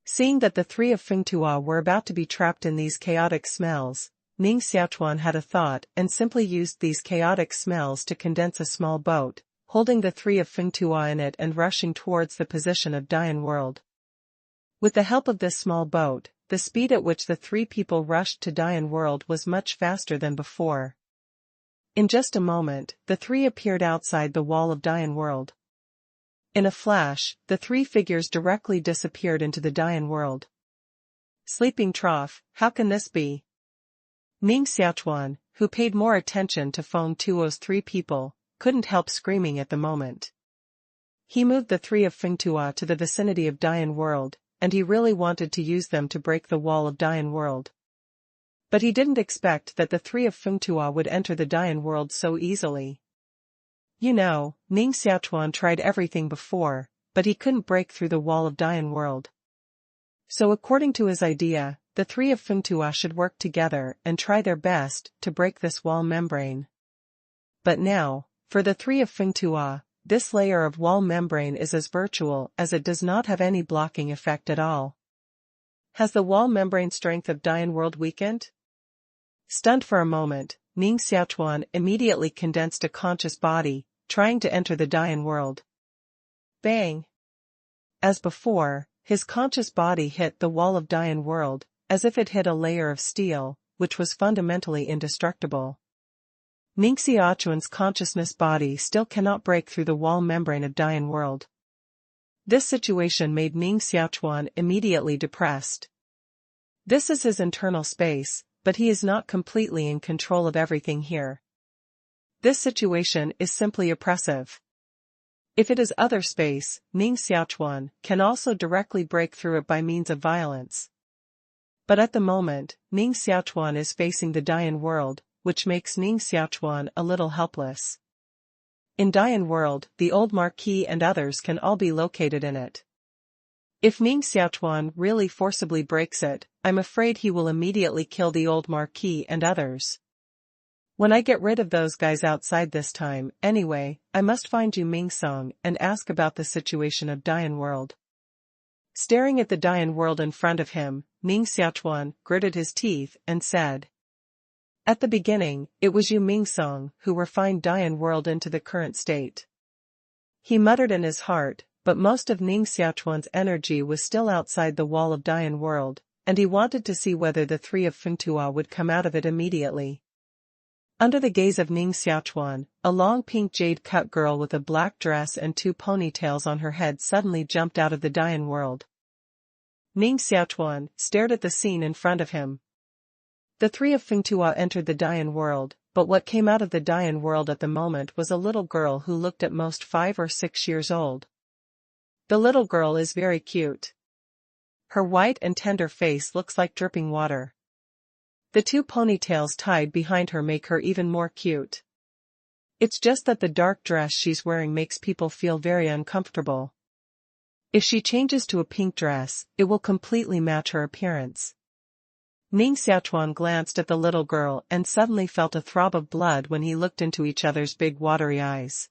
Seeing that the three of Feng Tuo were about to be trapped in these chaotic smells, Ning Xiaochuan had a thought and simply used these chaotic smells to condense a small boat, holding the three of Feng Tuo in it and rushing towards the position of Dian World. With the help of this small boat, the speed at which the three people rushed to Dian World was much faster than before. In just a moment, the three appeared outside the wall of Dian World. In a flash, the three figures directly disappeared into the Dian World. Sleeping trough, how can this be? Ning Xiaochuan, who paid more attention to Feng Tuo's three people, couldn't help screaming at the moment. He moved the three of Feng Tuo to the vicinity of Dian World, and he really wanted to use them to break the wall of Dian World. But he didn't expect that the three of Feng Tuo would enter the Dian World so easily. You know, Ning Xiaochuan tried everything before, but he couldn't break through the wall of Dian World. So according to his idea, the three of Feng Tuo should work together and try their best to break this wall membrane. But now, for the three of Feng Tuo, this layer of wall membrane is as virtual as it does not have any blocking effect at all. Has the wall membrane strength of Dian World weakened? Stunned for a moment, Ning Xiaochuan immediately condensed a conscious body, trying to enter the Dian World. Bang! As before, his conscious body hit the wall of Dian World, as if it hit a layer of steel, which was fundamentally indestructible. Ning Xiaochuan's consciousness body still cannot break through the wall membrane of Dian World. This situation made Ning Xiaochuan immediately depressed. This is his internal space, but he is not completely in control of everything here. This situation is simply oppressive. If it is other space, Ning Xiaochuan can also directly break through it by means of violence. But at the moment, Ning Xiaochuan is facing the Dian world, which makes Ning Xiaochuan a little helpless. In Dian world, the old Marquis and others can all be located in it. If Ning Xiaochuan really forcibly breaks it, I'm afraid he will immediately kill the old Marquis and others. When I get rid of those guys outside this time, anyway, I must find Yu Mingsong and ask about the situation of Dian world. Staring at the Dian world in front of him, Ning Xiaochuan gritted his teeth and said. At the beginning, it was Yu Mingsong who refined Dian world into the current state. He muttered in his heart, but most of Ning Xiaochuan's energy was still outside the wall of Dian world, and he wanted to see whether the three of Fengtua would come out of it immediately. Under the gaze of Ning Xiaochuan, a long pink jade-cut girl with a black dress and 2 ponytails on her head suddenly jumped out of the Dian world. Ning Xiaochuan stared at the scene in front of him. The three of Fengtua entered the Dian world, but what came out of the Dian world at the moment was a little girl who looked at most 5 or 6 years old. The little girl is very cute. Her white and tender face looks like dripping water. The 2 ponytails tied behind her make her even more cute. It's just that the dark dress she's wearing makes people feel very uncomfortable. If she changes to a pink dress, it will completely match her appearance. Ning Xiaochuan glanced at the little girl and suddenly felt a throb of blood when he looked into each other's big watery eyes.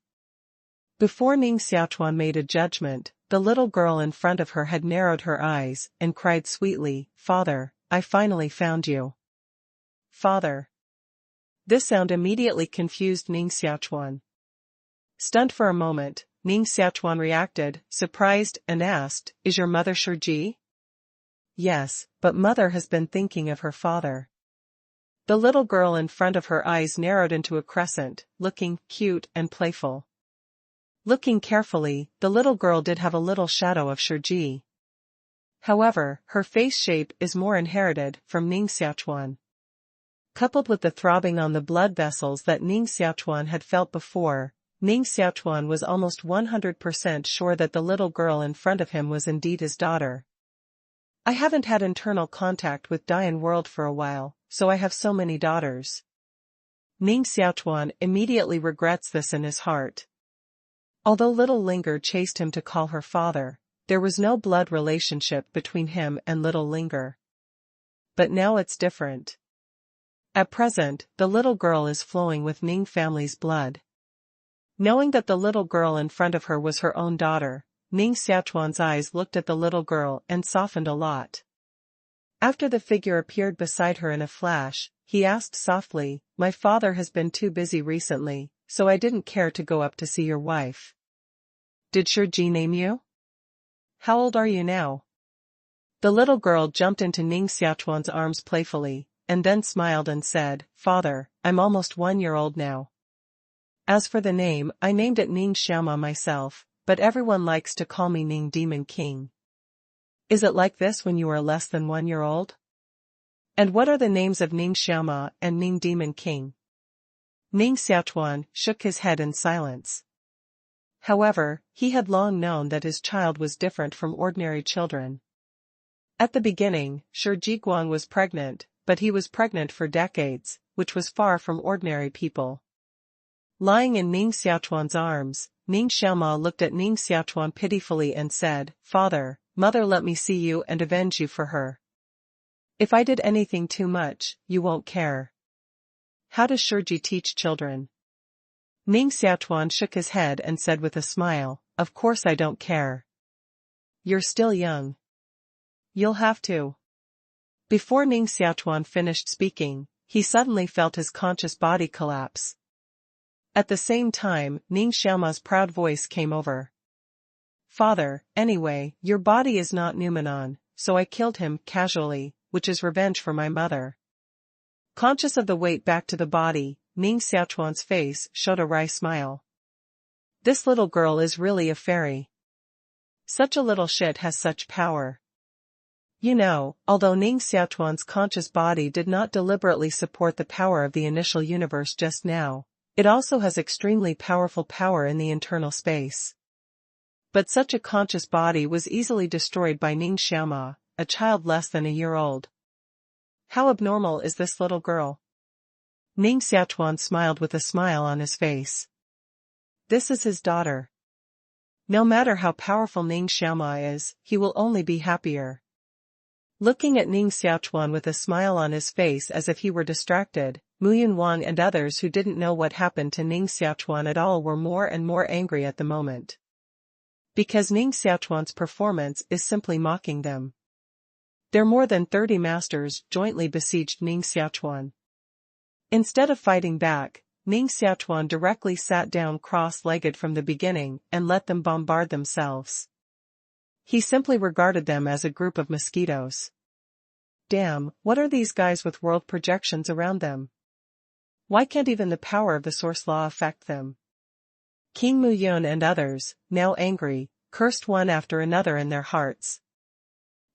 Before Ning Xiaochuan made a judgment, the little girl in front of her had narrowed her eyes and cried sweetly, "Father, I finally found you." Father. This sound immediately confused Ning Xiaochuan. Stunned for a moment, Ning Xiaochuan reacted, surprised, and asked, "Is your mother Shiji?" "Yes, but mother has been thinking of her father." The little girl in front of her eyes narrowed into a crescent, looking cute and playful. Looking carefully, the little girl did have a little shadow of Shiji. However, her face shape is more inherited from Ning Xiaochuan. Coupled with the throbbing on the blood vessels that Ning Xiaochuan had felt before, Ning Xiaochuan was almost 100% sure that the little girl in front of him was indeed his daughter. I haven't had internal contact with Dian world for a while, so I have so many daughters. Ning Xiaochuan immediately regrets this in his heart. Although little Linger chased him to call her father, there was no blood relationship between him and little Linger. But now it's different. At present, the little girl is flowing with Ning family's blood. Knowing that the little girl in front of her was her own daughter, Ning Xiaochuan's eyes looked at the little girl and softened a lot. After the figure appeared beside her in a flash, he asked softly, "My father has been too busy recently, so I didn't care to go up to see your wife. Did Shiji name you? How old are you now?" The little girl jumped into Ning Xiaochuan's arms playfully, and then smiled and said, "Father, I'm almost 1 year old now. As for the name, I named it Ning Xiaoma myself, but everyone likes to call me Ning Demon King. Is it like this when you are less than 1 year old? And what are the names of Ning Xiaoma and Ning Demon King?" Ning Xiaochuan shook his head in silence. However, he had long known that his child was different from ordinary children. At the beginning, Shiji Guang was pregnant, but he was pregnant for decades, which was far from ordinary people. Lying in Ning Xiaochuan's arms, Ning Xiaoma looked at Ning Xiaochuan pitifully and said, "Father, mother let me see you and avenge you for her. If I did anything too much, you won't care." How does Shiji teach children? Ning Xiaochuan shook his head and said with a smile, "Of course I don't care. You're still young. You'll have to." Before Ning Xiaochuan finished speaking, he suddenly felt his conscious body collapse. At the same time, Ning Xiaoma's proud voice came over. "Father, anyway, your body is not Numenon, so I killed him casually, which is revenge for my mother." Conscious of the weight back to the body, Ning Xiaochuan's face showed a wry smile. This little girl is really a fairy. Such a little shit has such power. You know, although Ning Xiaochuan's conscious body did not deliberately support the power of the initial universe just now, it also has extremely powerful power in the internal space. But such a conscious body was easily destroyed by Ning Xiaoma, a child less than a year old. How abnormal is this little girl? Ning Xiaochuan smiled with a smile on his face. This is his daughter. No matter how powerful Ning Xiaoma is, he will only be happier. Looking at Ning Xiaochuan with a smile on his face as if he were distracted, Muyun Wang and others who didn't know what happened to Ning Xiaochuan at all were more and more angry at the moment. Because Ning Xiaochuan's performance is simply mocking them. Their more than 30 masters jointly besieged Ning Xiaochuan. Instead of fighting back, Ning Xiaochuan directly sat down cross-legged from the beginning and let them bombard themselves. He simply regarded them as a group of mosquitoes. Damn, what are these guys with world projections around them? Why can't even the power of the source law affect them? King Muyun and others, now angry, cursed one after another in their hearts.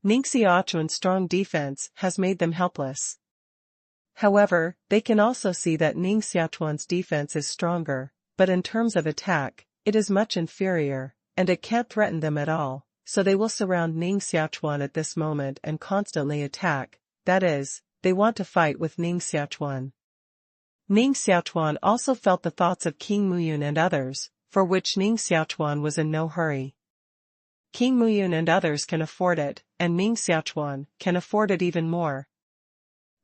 Ning Xiaochuan's strong defense has made them helpless. However, they can also see that Ning Xiaochuan's defense is stronger, but in terms of attack, it is much inferior, and it can't threaten them at all. So they will surround Ning Xiaochuan at this moment and constantly attack, that is, they want to fight with Ning Xiaochuan. Ning Xiaochuan also felt the thoughts of King Muyun and others, for which Ning Xiaochuan was in no hurry. King Muyun and others can afford it, and Ning Xiaochuan can afford it even more.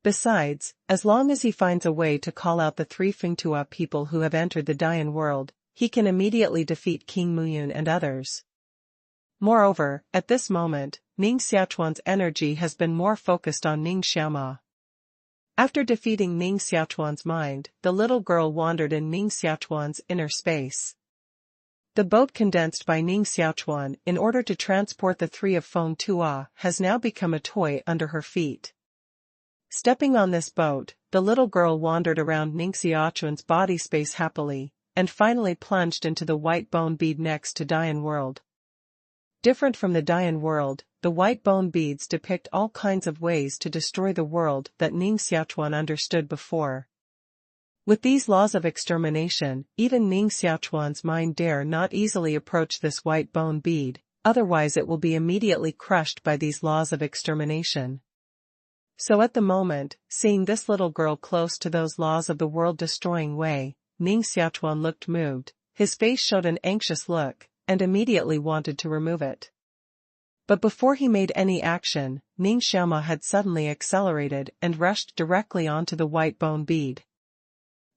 Besides, as long as he finds a way to call out the 3 Fengtua people who have entered the Dian world, he can immediately defeat King Muyun and others. Moreover, at this moment, Ning Xiaochuan's energy has been more focused on Ning Xiaoma. After defeating Ning Xiaochuan's mind, the little girl wandered in Ning Xiaochuan's inner space. The boat condensed by Ning Xiaochuan in order to transport the 3 of Feng Tua has now become a toy under her feet. Stepping on this boat, the little girl wandered around Ning Xiaochuan's body space happily, and finally plunged into the white bone bead next to Dian world. Different from the Dian world, the white bone beads depict all kinds of ways to destroy the world that Ning Xiaochuan understood before. With these laws of extermination, even Ning Xiaochuan's mind dare not easily approach this white bone bead, otherwise it will be immediately crushed by these laws of extermination. So at the moment, seeing this little girl close to those laws of the world-destroying way, Ning Xiaochuan looked moved, his face showed an anxious look, and immediately wanted to remove it. But before he made any action, Ning Xiaoma had suddenly accelerated and rushed directly onto the white bone bead.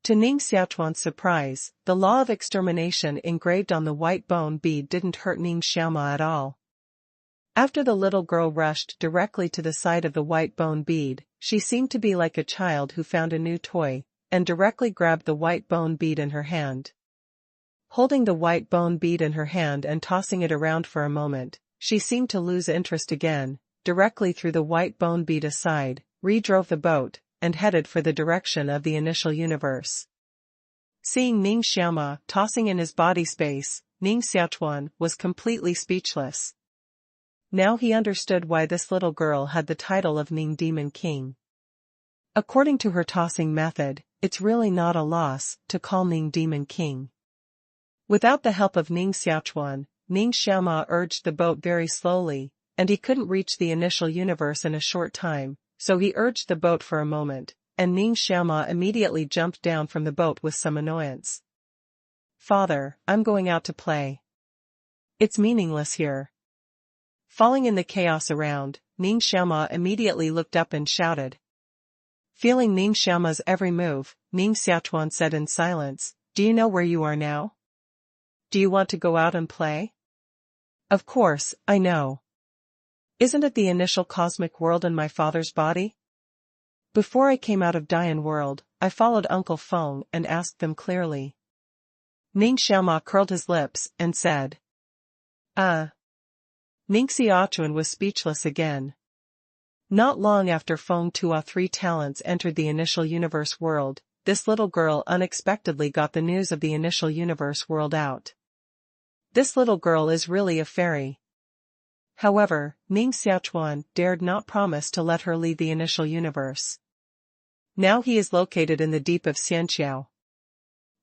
To Ning Xiaochuan's surprise, the law of extermination engraved on the white bone bead didn't hurt Ning Xiaoma at all. After the little girl rushed directly to the side of the white bone bead, she seemed to be like a child who found a new toy, and directly grabbed the white bone bead in her hand. Holding the white bone bead in her hand and tossing it around for a moment, she seemed to lose interest again, directly threw the white bone bead aside, redrove the boat, and headed for the direction of the initial universe. Seeing Ning Xiaoma tossing in his body space, Ning Xiaochuan was completely speechless. Now he understood why this little girl had the title of Ning Demon King. According to her tossing method, it's really not a loss to call Ning Demon King. Without the help of Ning Xiaochuan, Ning Xiaoma urged the boat very slowly, and he couldn't reach the initial universe in a short time, so he urged the boat for a moment, and Ning Xiaoma immediately jumped down from the boat with some annoyance. "Father, I'm going out to play. It's meaningless here." Falling in the chaos around, Ning Xiaoma immediately looked up and shouted. Feeling Ning Xiaoma's every move, Ning Xiaochuan said in silence, "Do you know where you are now? Do you want to go out and play?" "Of course, I know. Isn't it the initial cosmic world in my father's body? Before I came out of Dian world, I followed Uncle Feng and asked them clearly." Ning Xiaoma curled his lips and said, Ning Xiaochuan was speechless again. Not long after Feng Tua 3 talents entered the initial universe world, this little girl unexpectedly got the news of the initial universe world out. This little girl is really a fairy. However, Ning Xiaochuan dared not promise to let her leave the initial universe. Now he is located in the deep of Xianxiao.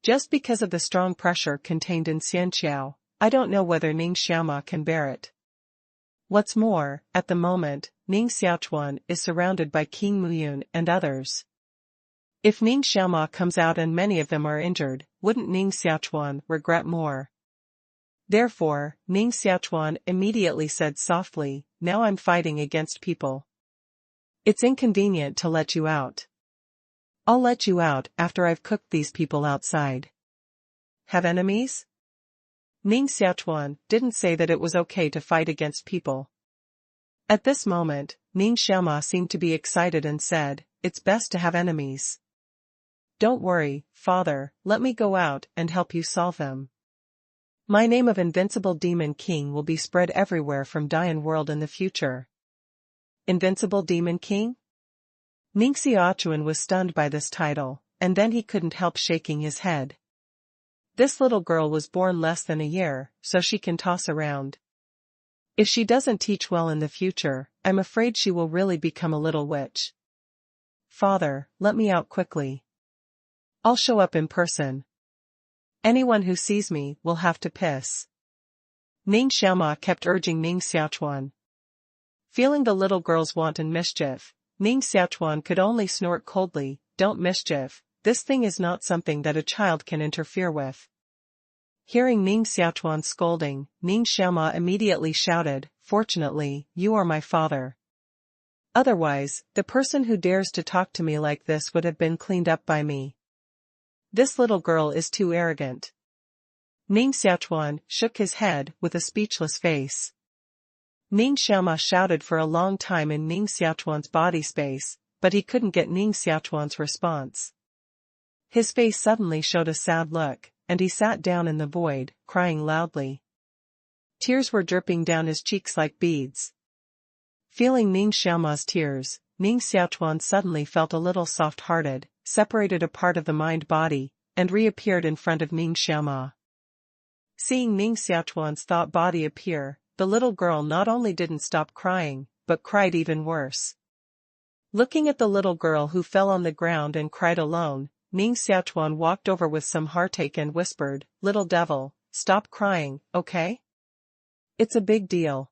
Just because of the strong pressure contained in Xianxiao, I don't know whether Ning Xiaoma can bear it. What's more, at the moment, Ning Xiaochuan is surrounded by King Muyun and others. If Ning Xiaoma comes out and many of them are injured, wouldn't Ning Xiaochuan regret more? Therefore, Ning Xiaochuan immediately said softly, "Now I'm fighting against people. It's inconvenient to let you out. I'll let you out after I've cooked these people outside." Have enemies? Ning Xiaochuan didn't say that it was okay to fight against people. At this moment, Ning Xiaoma seemed to be excited and said, "It's best to have enemies. Don't worry, father, let me go out and help you solve them. My name of Invincible Demon King will be spread everywhere from Dian World in the future." Invincible Demon King? Ning Xiaochuan was stunned by this title, and then he couldn't help shaking his head. This little girl was born less than a year, so she can toss around. If she doesn't teach well in the future, I'm afraid she will really become a little witch. Father, let me out quickly. I'll show up in person. Anyone who sees me will have to piss. Ning Xiaoma kept urging Ning Xiaochuan. Feeling the little girl's wanton mischief, Ning Xiaochuan could only snort coldly, "Don't mischief, this thing is not something that a child can interfere with." Hearing Ning Xiaochuan's scolding, Ning Xiaoma immediately shouted, "Fortunately, you are my father. Otherwise, the person who dares to talk to me like this would have been cleaned up by me. This little girl is too arrogant." Ning Xiaochuan shook his head with a speechless face. Ning Xiaoma shouted for a long time in Ning Xiaochuan's body space, but he couldn't get Ning Xiaochuan's response. His face suddenly showed a sad look, and he sat down in the void, crying loudly. Tears were dripping down his cheeks like beads. Feeling Ning Xiaoma's tears, Ning Xiaochuan suddenly felt a little soft-hearted, separated a part of the mind-body, and reappeared in front of Ning Xiaoma. Seeing Ning Xiaochuan's thought body appear, the little girl not only didn't stop crying, but cried even worse. Looking at the little girl who fell on the ground and cried alone, Ning Xiaochuan walked over with some heartache and whispered, "Little devil, stop crying, okay? It's a big deal.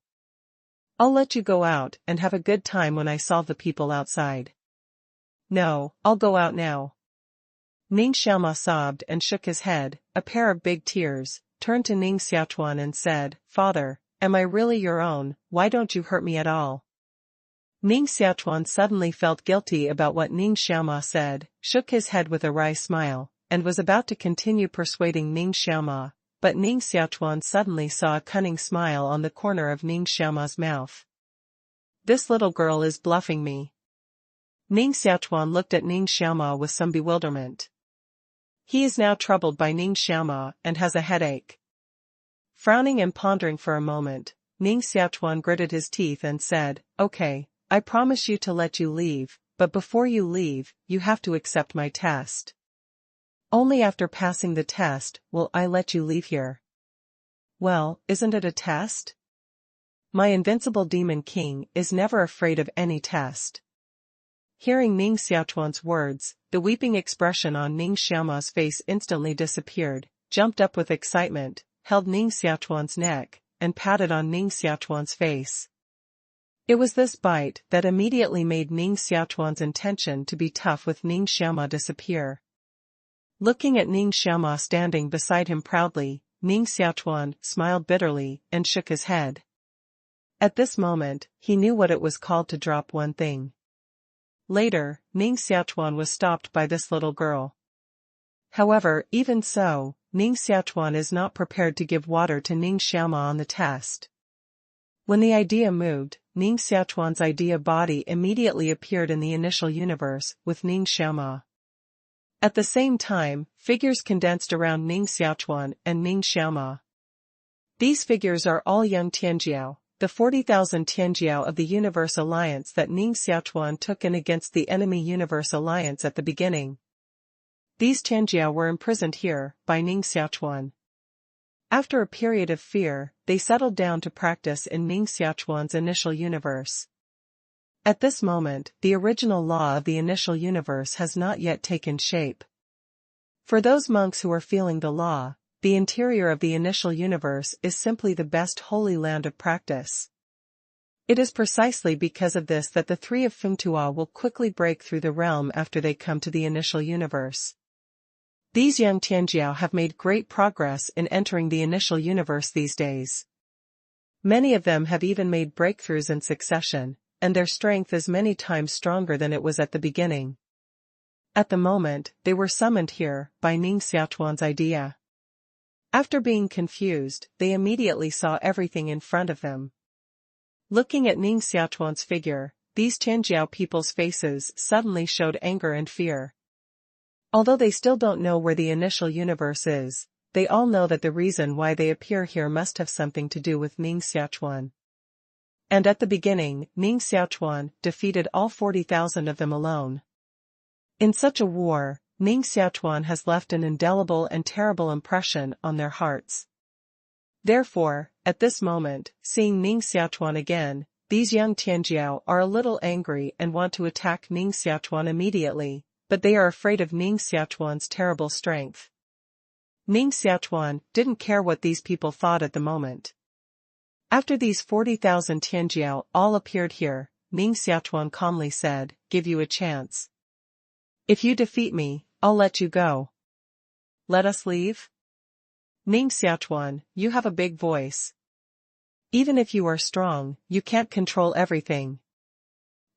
I'll let you go out and have a good time when I solve the people outside." "No, I'll go out now." Ning Xiaoma sobbed and shook his head, a pair of big tears, turned to Ning Xiaochuan and said, "Father, am I really your own? Why don't you hurt me at all?" Ning Xiaochuan suddenly felt guilty about what Ning Xiaoma said, shook his head with a wry smile, and was about to continue persuading Ning Xiaoma, but Ning Xiaochuan suddenly saw a cunning smile on the corner of Ning Xiaoma's mouth. "This little girl is bluffing me." Ning Xiaochuan looked at Ning Xiaoma with some bewilderment. He is now troubled by Ning Xiaoma and has a headache. Frowning and pondering for a moment, Ning Xiaochuan gritted his teeth and said, "Okay, I promise you to let you leave, but before you leave, you have to accept my test. Only after passing the test will I let you leave here." "Well, isn't it a test? My invincible demon king is never afraid of any test." Hearing Ning Xiaochuan's words, the weeping expression on Ning Xiaoma's face instantly disappeared, jumped up with excitement, held Ning Xiaochuan's neck, and patted on Ning Xiaochuan's face. It was this bite that immediately made Ning Xiaochuan's intention to be tough with Ning Xiaoma disappear. Looking at Ning Xiaoma standing beside him proudly, Ning Xiaochuan smiled bitterly and shook his head. At this moment, he knew what it was called to drop one thing. Later, Ning Xiaochuan was stopped by this little girl. However, even so, Ning Xiaochuan is not prepared to give water to Ning Xiaoma on the test. When the idea moved, Ning Xiaochuan's idea body immediately appeared in the initial universe with Ning Xiaoma. At the same time, figures condensed around Ning Xiaochuan and Ning Xiaoma. These figures are all young Tianjiao, the 40,000 Tianjiao of the Universe Alliance that Ning Xiaochuan took in against the enemy Universe Alliance at the beginning. These Tianjiao were imprisoned here by Ning Xiaochuan. After a period of fear, they settled down to practice in Ning Xiaochuan's initial universe. At this moment, the original law of the initial universe has not yet taken shape. For those monks who are feeling the law, the interior of the initial universe is simply the best holy land of practice. It is precisely because of this that the three of Fengtua will quickly break through the realm after they come to the initial universe. These young Tianjiao have made great progress in entering the initial universe these days. Many of them have even made breakthroughs in succession, and their strength is many times stronger than it was at the beginning. At the moment, they were summoned here by Ning Xiaochuan's idea. After being confused, they immediately saw everything in front of them. Looking at Ning Xiaochuan's figure, these Tianjiao people's faces suddenly showed anger and fear. Although they still don't know where the initial universe is, they all know that the reason why they appear here must have something to do with Ning Xiaochuan. And at the beginning, Ning Xiaochuan defeated all 40,000 of them alone. In such a war, Ning Xiaochuan has left an indelible and terrible impression on their hearts. Therefore, at this moment, seeing Ning Xiaochuan again, these young Tianjiao are a little angry and want to attack Ning Xiaochuan immediately, but they are afraid of Ning Xiaochuan's terrible strength. Ning Xiaochuan didn't care what these people thought at the moment. After these 40,000 Tianjiao all appeared here, Ning Xiaochuan calmly said, "Give you a chance. If you defeat me, I'll let you go. Let us leave?" Ning Xiaochuan, you have a big voice. Even if you are strong, you can't control everything.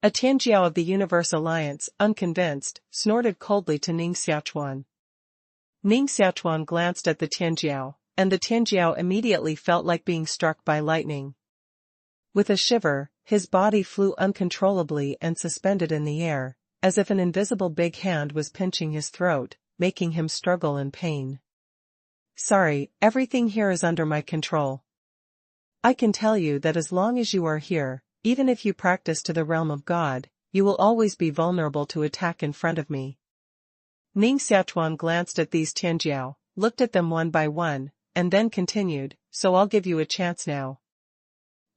A Tianjiao of the Universe Alliance, unconvinced, snorted coldly to Ning Xiaochuan. Ning Xiaochuan glanced at the Tianjiao, and the Tianjiao immediately felt like being struck by lightning. With a shiver, his body flew uncontrollably and suspended in the air, as if an invisible big hand was pinching his throat, making him struggle in pain. "Sorry, everything here is under my control. I can tell you that as long as you are here, even if you practice to the realm of God, you will always be vulnerable to attack in front of me." Ning Xiaochuan glanced at these Tianjiao, looked at them one by one, and then continued, "So I'll give you a chance now.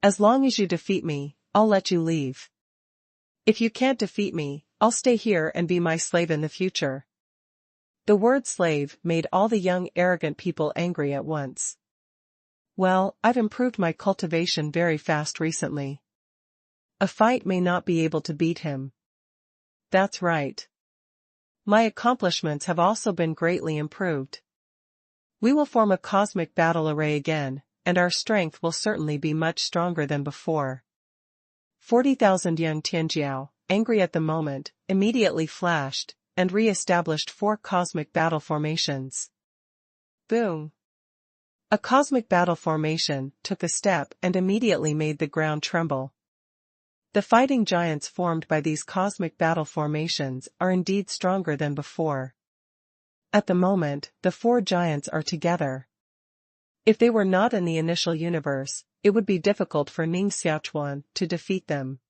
As long as you defeat me, I'll let you leave. If you can't defeat me, I'll stay here and be my slave in the future." The word slave made all the young arrogant people angry at once. "Well, I've improved my cultivation very fast recently. A fight may not be able to beat him." "That's right. My accomplishments have also been greatly improved. We will form a cosmic battle array again, and our strength will certainly be much stronger than before." 40,000 young Tianjiao, angry at the moment, immediately flashed, and re-established 4 cosmic battle formations. Boom! A cosmic battle formation took a step and immediately made the ground tremble. The fighting giants formed by these cosmic battle formations are indeed stronger than before. At the moment, the 4 giants are together. If they were not in the initial universe, it would be difficult for Ning Xiaochuan to defeat them.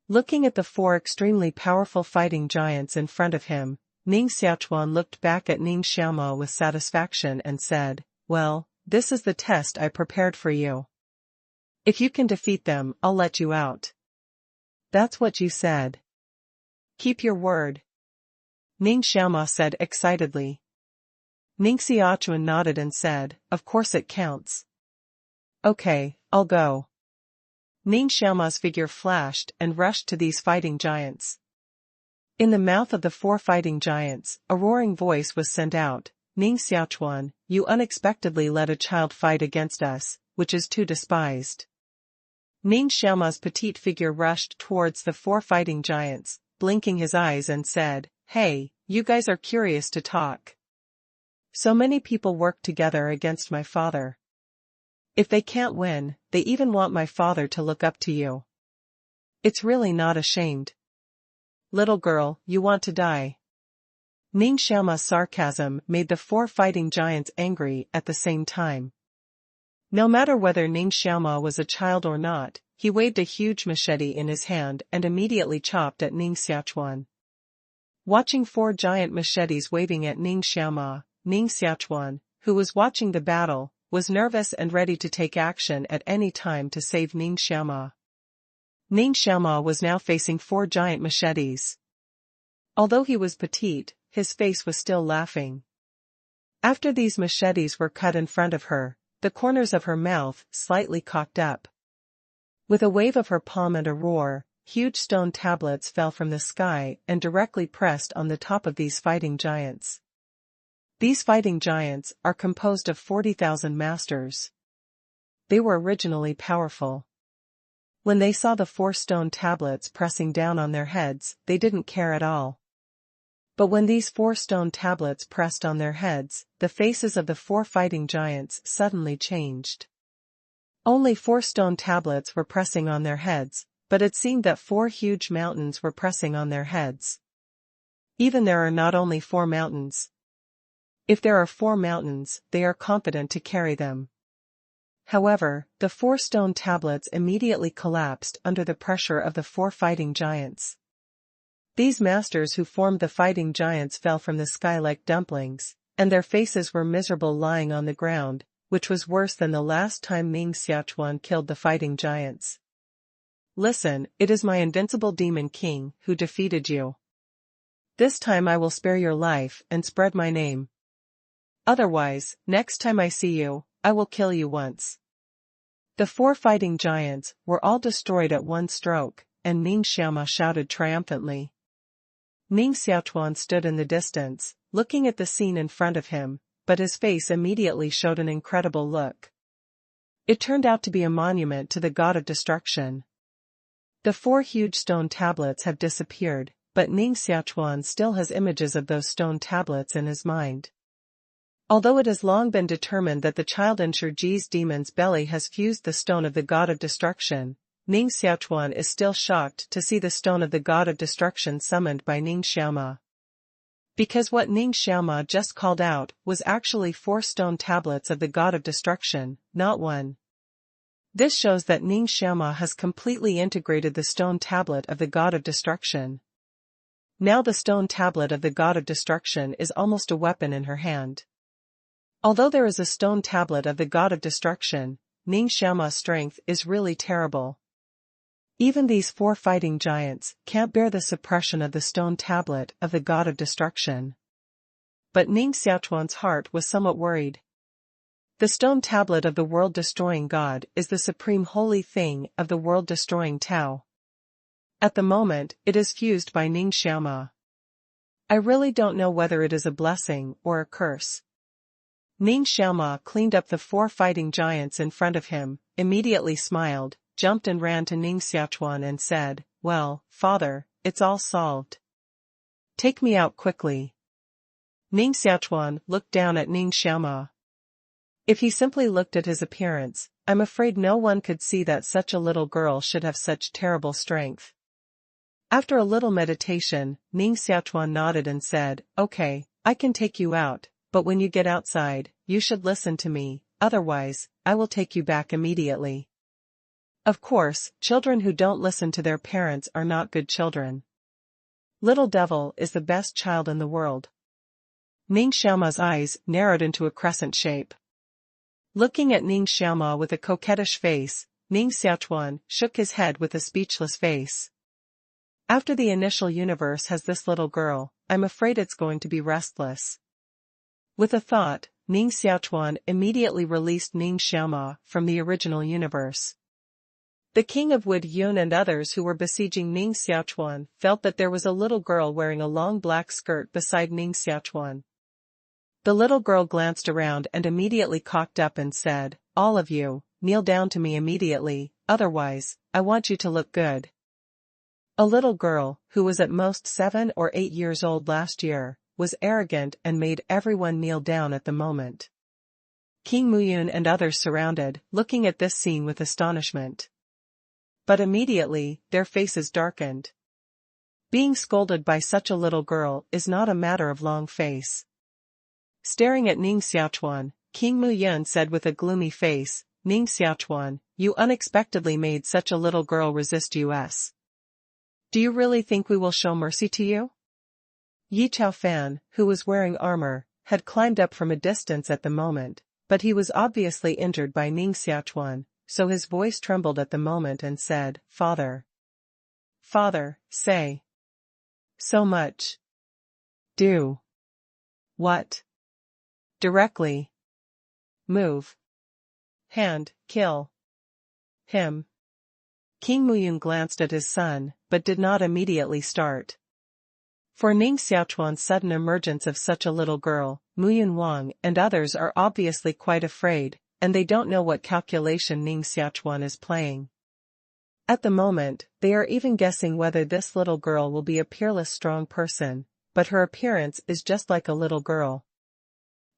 Looking at the 4 extremely powerful fighting giants in front of him, Ning Xiaochuan looked back at Ning Xiaomo with satisfaction and said, "Well, this is the test I prepared for you. If you can defeat them, I'll let you out." "That's what you said. Keep your word," Ning Xiaomo said excitedly. Ning Xiaochuan nodded and said, "Of course it counts. Okay, I'll go." Ning Xiaomo's figure flashed and rushed to these fighting giants. In the mouth of the 4 fighting giants, a roaring voice was sent out, "Ning Xiaochuan, you unexpectedly let a child fight against us, which is too despised." Ning Xiaomo's petite figure rushed towards the 4 fighting giants, blinking his eyes and said, "Hey, you guys are curious to talk. So many people work together against my father. If they can't win, they even want my father to look up to you. It's really not ashamed. Little girl, you want to die." Ning Xiaomo's sarcasm made the 4 fighting giants angry at the same time. No matter whether Ning Xiaomo was a child or not, he waved a huge machete in his hand and immediately chopped at Ning Xiaochuan. Watching 4 giant machetes waving at Ning Xiaomo, Ning Xiaochuan, who was watching the battle, was nervous and ready to take action at any time to save Ning Xiaochuan. Ning Xiaochuan was now facing 4 giant machetes. Although he was petite, his face was still laughing. After these machetes were cut in front of her, the corners of her mouth slightly cocked up. With a wave of her palm and a roar, huge stone tablets fell from the sky and directly pressed on the top of these fighting giants. These fighting giants are composed of 40,000 masters. They were originally powerful. When they saw the 4 stone tablets pressing down on their heads, they didn't care at all. But when these 4 stone tablets pressed on their heads, the faces of the 4 fighting giants suddenly changed. Only 4 stone tablets were pressing on their heads, but it seemed that 4 huge mountains were pressing on their heads. Even there are not only 4 mountains. If there are 4 mountains, they are competent to carry them. However, the 4 stone tablets immediately collapsed under the pressure of the 4 fighting giants. These masters who formed the fighting giants fell from the sky like dumplings, and their faces were miserable lying on the ground, which was worse than the last time Ning Xiaochuan killed the fighting giants. Listen, it is my invincible demon king who defeated you. This time I will spare your life and spread my name. Otherwise, next time I see you, I will kill you once. The 4 fighting giants were all destroyed at one stroke, and Ning Xiaochuan shouted triumphantly. Ning Xiaochuan stood in the distance, looking at the scene in front of him, but his face immediately showed an incredible look. It turned out to be a monument to the god of destruction. The 4 huge stone tablets have disappeared, but Ning Xiaochuan still has images of those stone tablets in his mind. Although it has long been determined that the child in Shiji's demon's belly has fused the stone of the god of destruction, Ning Xiaochuan is still shocked to see the stone of the god of destruction summoned by Ning Xiaochuan. Because what Ning Xiaochuan just called out was actually 4 stone tablets of the god of destruction, not 1. This shows that Ning Xiaochuan has completely integrated the stone tablet of the god of destruction. Now the stone tablet of the god of destruction is almost a weapon in her hand. Although there is a stone tablet of the god of destruction, Ning Xiaochuan's strength is really terrible. Even these 4 fighting giants can't bear the suppression of the stone tablet of the god of destruction. But Ning Xiaochuan's heart was somewhat worried. The stone tablet of the world-destroying god is the supreme holy thing of the world-destroying Tao. At the moment, it is fused by Ning Xiaochuan. I really don't know whether it is a blessing or a curse. Ning Xiaochuan cleaned up the 4 fighting giants in front of him, immediately smiled, jumped and ran to Ning Xiaochuan and said, "Well, father, it's all solved. Take me out quickly." Ning Xiaochuan looked down at Ning Xiaochuan. If he simply looked at his appearance, I'm afraid no one could see that such a little girl should have such terrible strength. After a little meditation, Ning Xiaochuan nodded and said, "Okay, I can take you out, but when you get outside, you should listen to me, otherwise, I will take you back immediately." Of course, children who don't listen to their parents are not good children. Little Devil is the best child in the world. Ning Xiaochuan's eyes narrowed into a crescent shape. Looking at Ning Xiaochuan with a coquettish face, Ning Xiaochuan shook his head with a speechless face. After the initial universe has this little girl, I'm afraid it's going to be restless. With a thought, Ning Xiaochuan immediately released Ning Xiaochuan from the original universe. The king of Wood Yun and others who were besieging Ning Xiaochuan felt that there was a little girl wearing a long black skirt beside Ning Xiaochuan. The little girl glanced around and immediately cocked up and said, "All of you, kneel down to me immediately, otherwise, I want you to look good." A little girl, who was at most 7 or 8 years old last year, was arrogant and made everyone kneel down at the moment. King Muyun and others surrounded, looking at this scene with astonishment. But immediately, their faces darkened. Being scolded by such a little girl is not a matter of long face. Staring at Ning Xiaochuan, King Muyun said with a gloomy face, "Ning Xiaochuan, you unexpectedly made such a little girl resist us. Do you really think we will show mercy to you?" Yi Chao Fan, who was wearing armor, had climbed up from a distance at the moment, But he was obviously injured by Ning Xiaochuan, so his voice trembled at the moment and said, "Father. Father, say. So much. Do. What? Directly. Move. Hand, kill. Him." King Muyun glanced at his son, but did not immediately start. For Ning Xiaochuan's sudden emergence of such a little girl, Muyun Wang and others are obviously quite afraid, and they don't know what calculation Ning Xiaochuan is playing. At the moment, they are even guessing whether this little girl will be a peerless strong person, but her appearance is just like a little girl.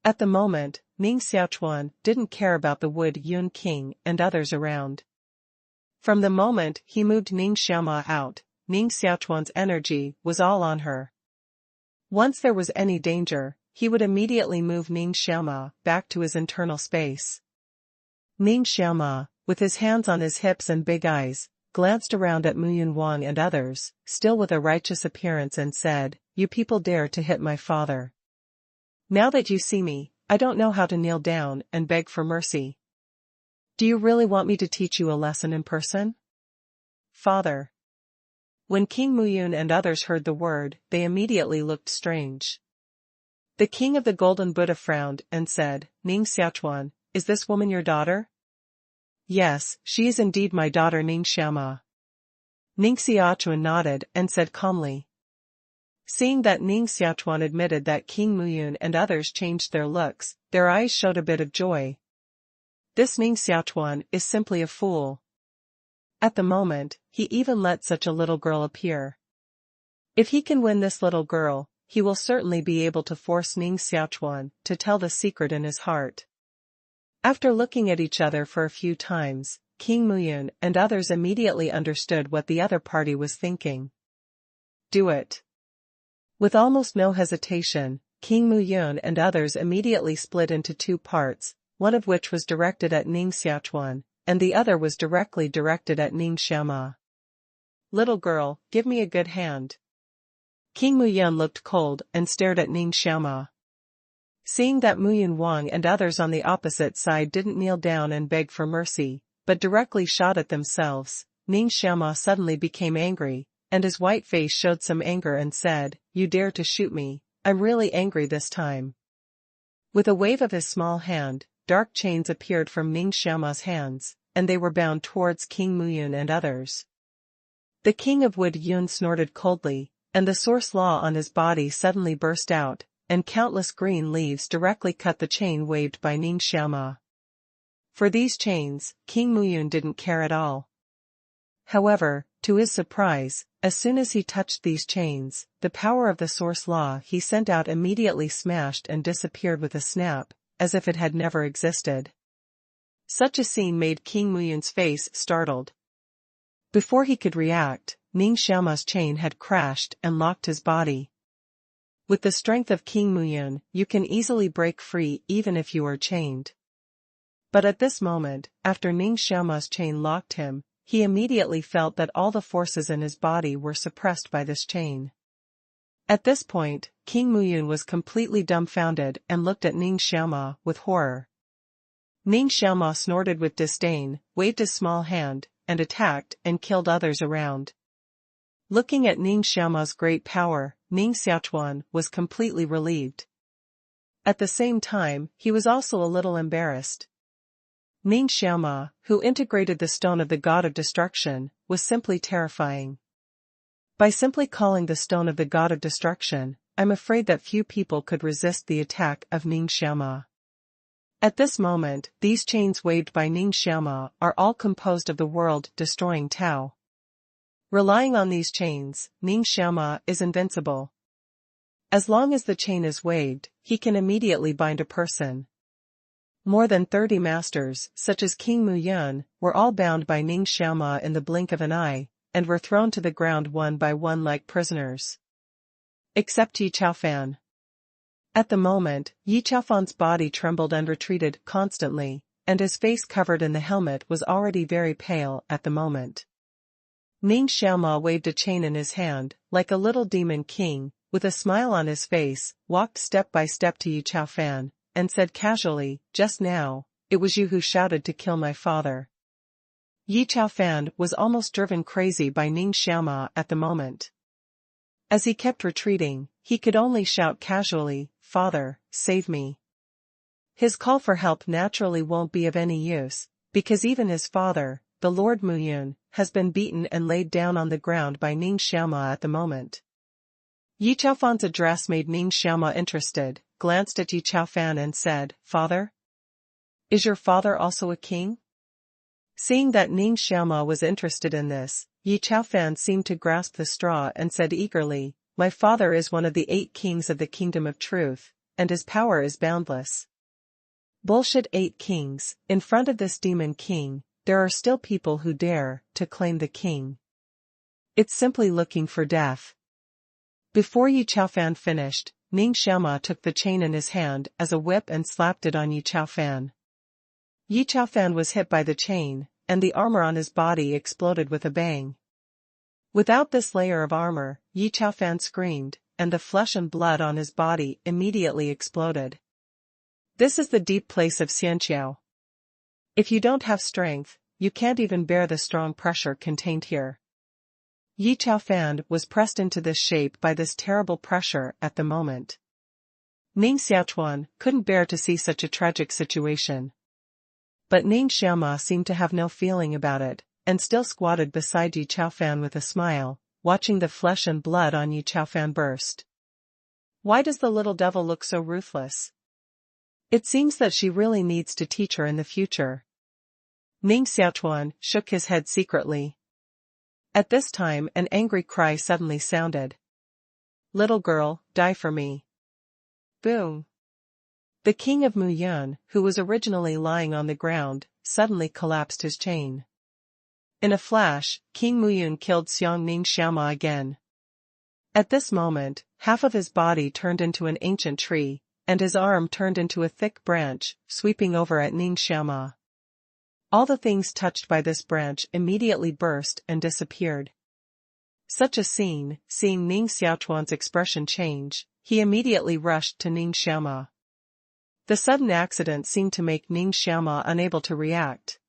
At the moment, Ning Xiaochuan didn't care about the Wood Yun King and others around. From the moment he moved Ning Xiaoma out, Ning Xiaochuan's energy was all on her. Once there was any danger, he would immediately move Ning Xiaoma back to his internal space. Ning Xiaoma, with his hands on his hips and big eyes, glanced around at Muyun Wang and others, still with a righteous appearance, and said, "You people dare to hit my father. Now that you see me, I don't know how to kneel down and beg for mercy. Do you really want me to teach you a lesson in person? Father." When King Muyun and others heard the word, they immediately looked strange. The king of the Golden Buddha frowned and said, "Ning Xiaochuan, is this woman your daughter?" "Yes, she is indeed my daughter Ning Xiaoma." Ning Xiaochuan nodded and said calmly. Seeing that Ning Xiaochuan admitted that King Muyun and others changed their looks, their eyes showed a bit of joy. This Ning Xiaochuan is simply a fool. At the moment, he even let such a little girl appear. If he can win this little girl, he will certainly be able to force Ning Xiaochuan to tell the secret in his heart. After looking at each other for a few times, King Muyun and others immediately understood what the other party was thinking. Do it. With almost no hesitation, King Muyun and others immediately split into two parts, one of which was directed at Ning Xiaochuan, and the other was directly directed at Ning Xiaoma. "Little girl, give me a good hand." King Muyun looked cold and stared at Ning Xiaoma. Seeing that Muyun Wang and others on the opposite side didn't kneel down and beg for mercy, but directly shot at themselves, Ning Xiaoma suddenly became angry, and his white face showed some anger and said, "You dare to shoot me, I'm really angry this time." With a wave of his small hand, dark chains appeared from Ning Xiaoma's hands, and they were bound towards King Muyun and others. The king of Wood Yun snorted coldly, and the source law on his body suddenly burst out, and countless green leaves directly cut the chain waved by Ning Xiaoma. For these chains, King Muyun didn't care at all. However, to his surprise, as soon as he touched these chains, the power of the source law he sent out immediately smashed and disappeared with a snap, as if it had never existed. Such a scene made King Muyun's face startled. Before he could react, Ning Xiaoma's chain had crashed and locked his body. With the strength of King Muyun, you can easily break free even if you are chained. But at this moment, after Ning Xiaoma's chain locked him, he immediately felt that all the forces in his body were suppressed by this chain. At this point, King Muyun was completely dumbfounded and looked at Ning Xiaoma with horror. Ning Xiaoma snorted with disdain, waved his small hand, and attacked and killed others around. Looking at Ning Xiaoma's great power, Ning Xiaochuan was completely relieved. At the same time, he was also a little embarrassed. Ning Xiaoma, who integrated the stone of the god of destruction, was simply terrifying. By simply calling the stone of the god of destruction, I'm afraid that few people could resist the attack of Ning Xiaoma. At this moment, these chains waved by Ning Xiaoma are all composed of the world-destroying Tao. Relying on these chains, Ning Xiaoma is invincible. As long as the chain is waved, he can immediately bind a person. More than 30 masters, such as King Muyun, were all bound by Ning Xiaoma in the blink of an eye, and were thrown to the ground one by one like prisoners. Except Yi Chaofan. At the moment, Yi Chaofan's body trembled and retreated constantly, and his face covered in the helmet was already very pale at the moment. Ning Xiaoma waved a chain in his hand, like a little demon king, with a smile on his face, walked step by step to Yi Chaofan, and said casually, "Just now, it was you who shouted to kill my father." Yi Chaofan was almost driven crazy by Ning Xiaoma at the moment. As he kept retreating, he could only shout casually, "Father, save me." His call for help naturally won't be of any use, because even his father, the Lord Muyun, has been beaten and laid down on the ground by Ning Xiaoma at the moment. Yi Chaofan's address made Ning Xiaoma interested, glanced at Yi Chaofan and said, "Father? Is your father also a king?" Seeing that Ning Xiaoma was interested in this, Yi Chaofan seemed to grasp the straw and said eagerly, "My father is one of the 8 kings of the Kingdom of Truth, and his power is boundless." Bullshit 8 kings, in front of this demon king, there are still people who dare to claim the king. It's simply looking for death. Before Yi Chaofan finished, Ning Xiaoma took the chain in his hand as a whip and slapped it on Yi Chaofan. Yi Chaofan was hit by the chain, and the armor on his body exploded with a bang. Without this layer of armor, Yi Chaofan screamed, and the flesh and blood on his body immediately exploded. This is the deep place of Xianqiao. If you don't have strength, you can't even bear the strong pressure contained here. Yi Chaofan was pressed into this shape by this terrible pressure at the moment. Ning Xiaochuan couldn't bear to see such a tragic situation. But Ning Xiaoma seemed to have no feeling about it, and still squatted beside Yi Chaofan with a smile, watching the flesh and blood on Yi Chaofan burst. Why does the little devil look so ruthless? It seems that she really needs to teach her in the future. Ning Xiaochuan shook his head secretly. At this time an angry cry suddenly sounded. "Little girl, die for me." Boom. The king of Muyun, who was originally lying on the ground, suddenly collapsed his chain. In a flash, King Muyun killed Xiang Ning Xiaoma again. At this moment, half of his body turned into an ancient tree, and his arm turned into a thick branch, sweeping over at Ning Xiaoma. All the things touched by this branch immediately burst and disappeared. Such a scene, seeing Ning Xiaochuan's expression change, he immediately rushed to Ning Xiaoma. The sudden accident seemed to make Ning Xiaoma unable to react.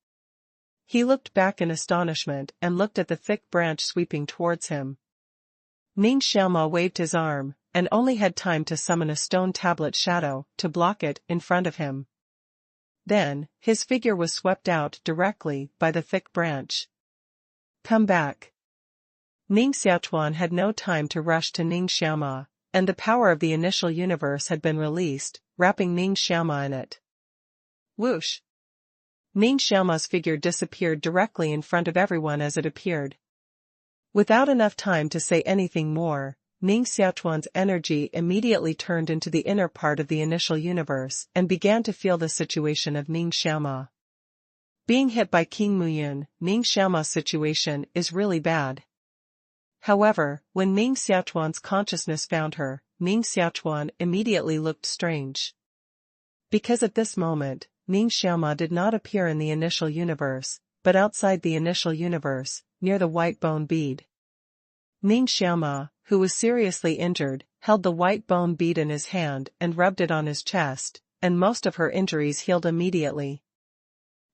He looked back in astonishment and looked at the thick branch sweeping towards him. Ning Xiaoma waved his arm, and only had time to summon a stone tablet shadow to block it in front of him. Then, his figure was swept out directly by the thick branch. "Come back." Ning Xiaochuan had no time to rush to Ning Xiaoma, and the power of the initial universe had been released, wrapping Ning Xiaoma in it. Whoosh! Ning Xiaoma's figure disappeared directly in front of everyone as it appeared. Without enough time to say anything more, Ning Xiaochuan's energy immediately turned into the inner part of the initial universe and began to feel the situation of Ning Xiaoma. Being hit by King Muyun, Ning Xiaoma's situation is really bad. However, when Ning Xiaochuan's consciousness found her, Ning Xiaochuan immediately looked strange. Because at this moment, Ning Xiaoma did not appear in the initial universe, but outside the initial universe, near the white bone bead. Ning Xiaoma, who was seriously injured, held the white bone bead in his hand and rubbed it on his chest, and most of her injuries healed immediately.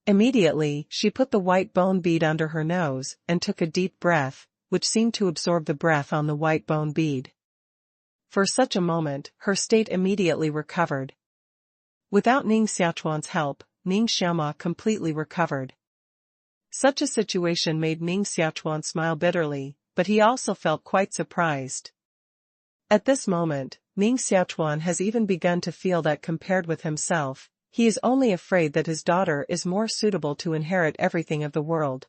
Immediately, she put the white bone bead under her nose and took a deep breath, which seemed to absorb the breath on the white bone bead. For such a moment, her state immediately recovered. Without Ning Xiaochuan's help, Ning Xiaoma completely recovered. Such a situation made Ning Xiaochuan smile bitterly, but he also felt quite surprised. At this moment, Ning Xiaochuan has even begun to feel that compared with himself, he is only afraid that his daughter is more suitable to inherit everything of the world.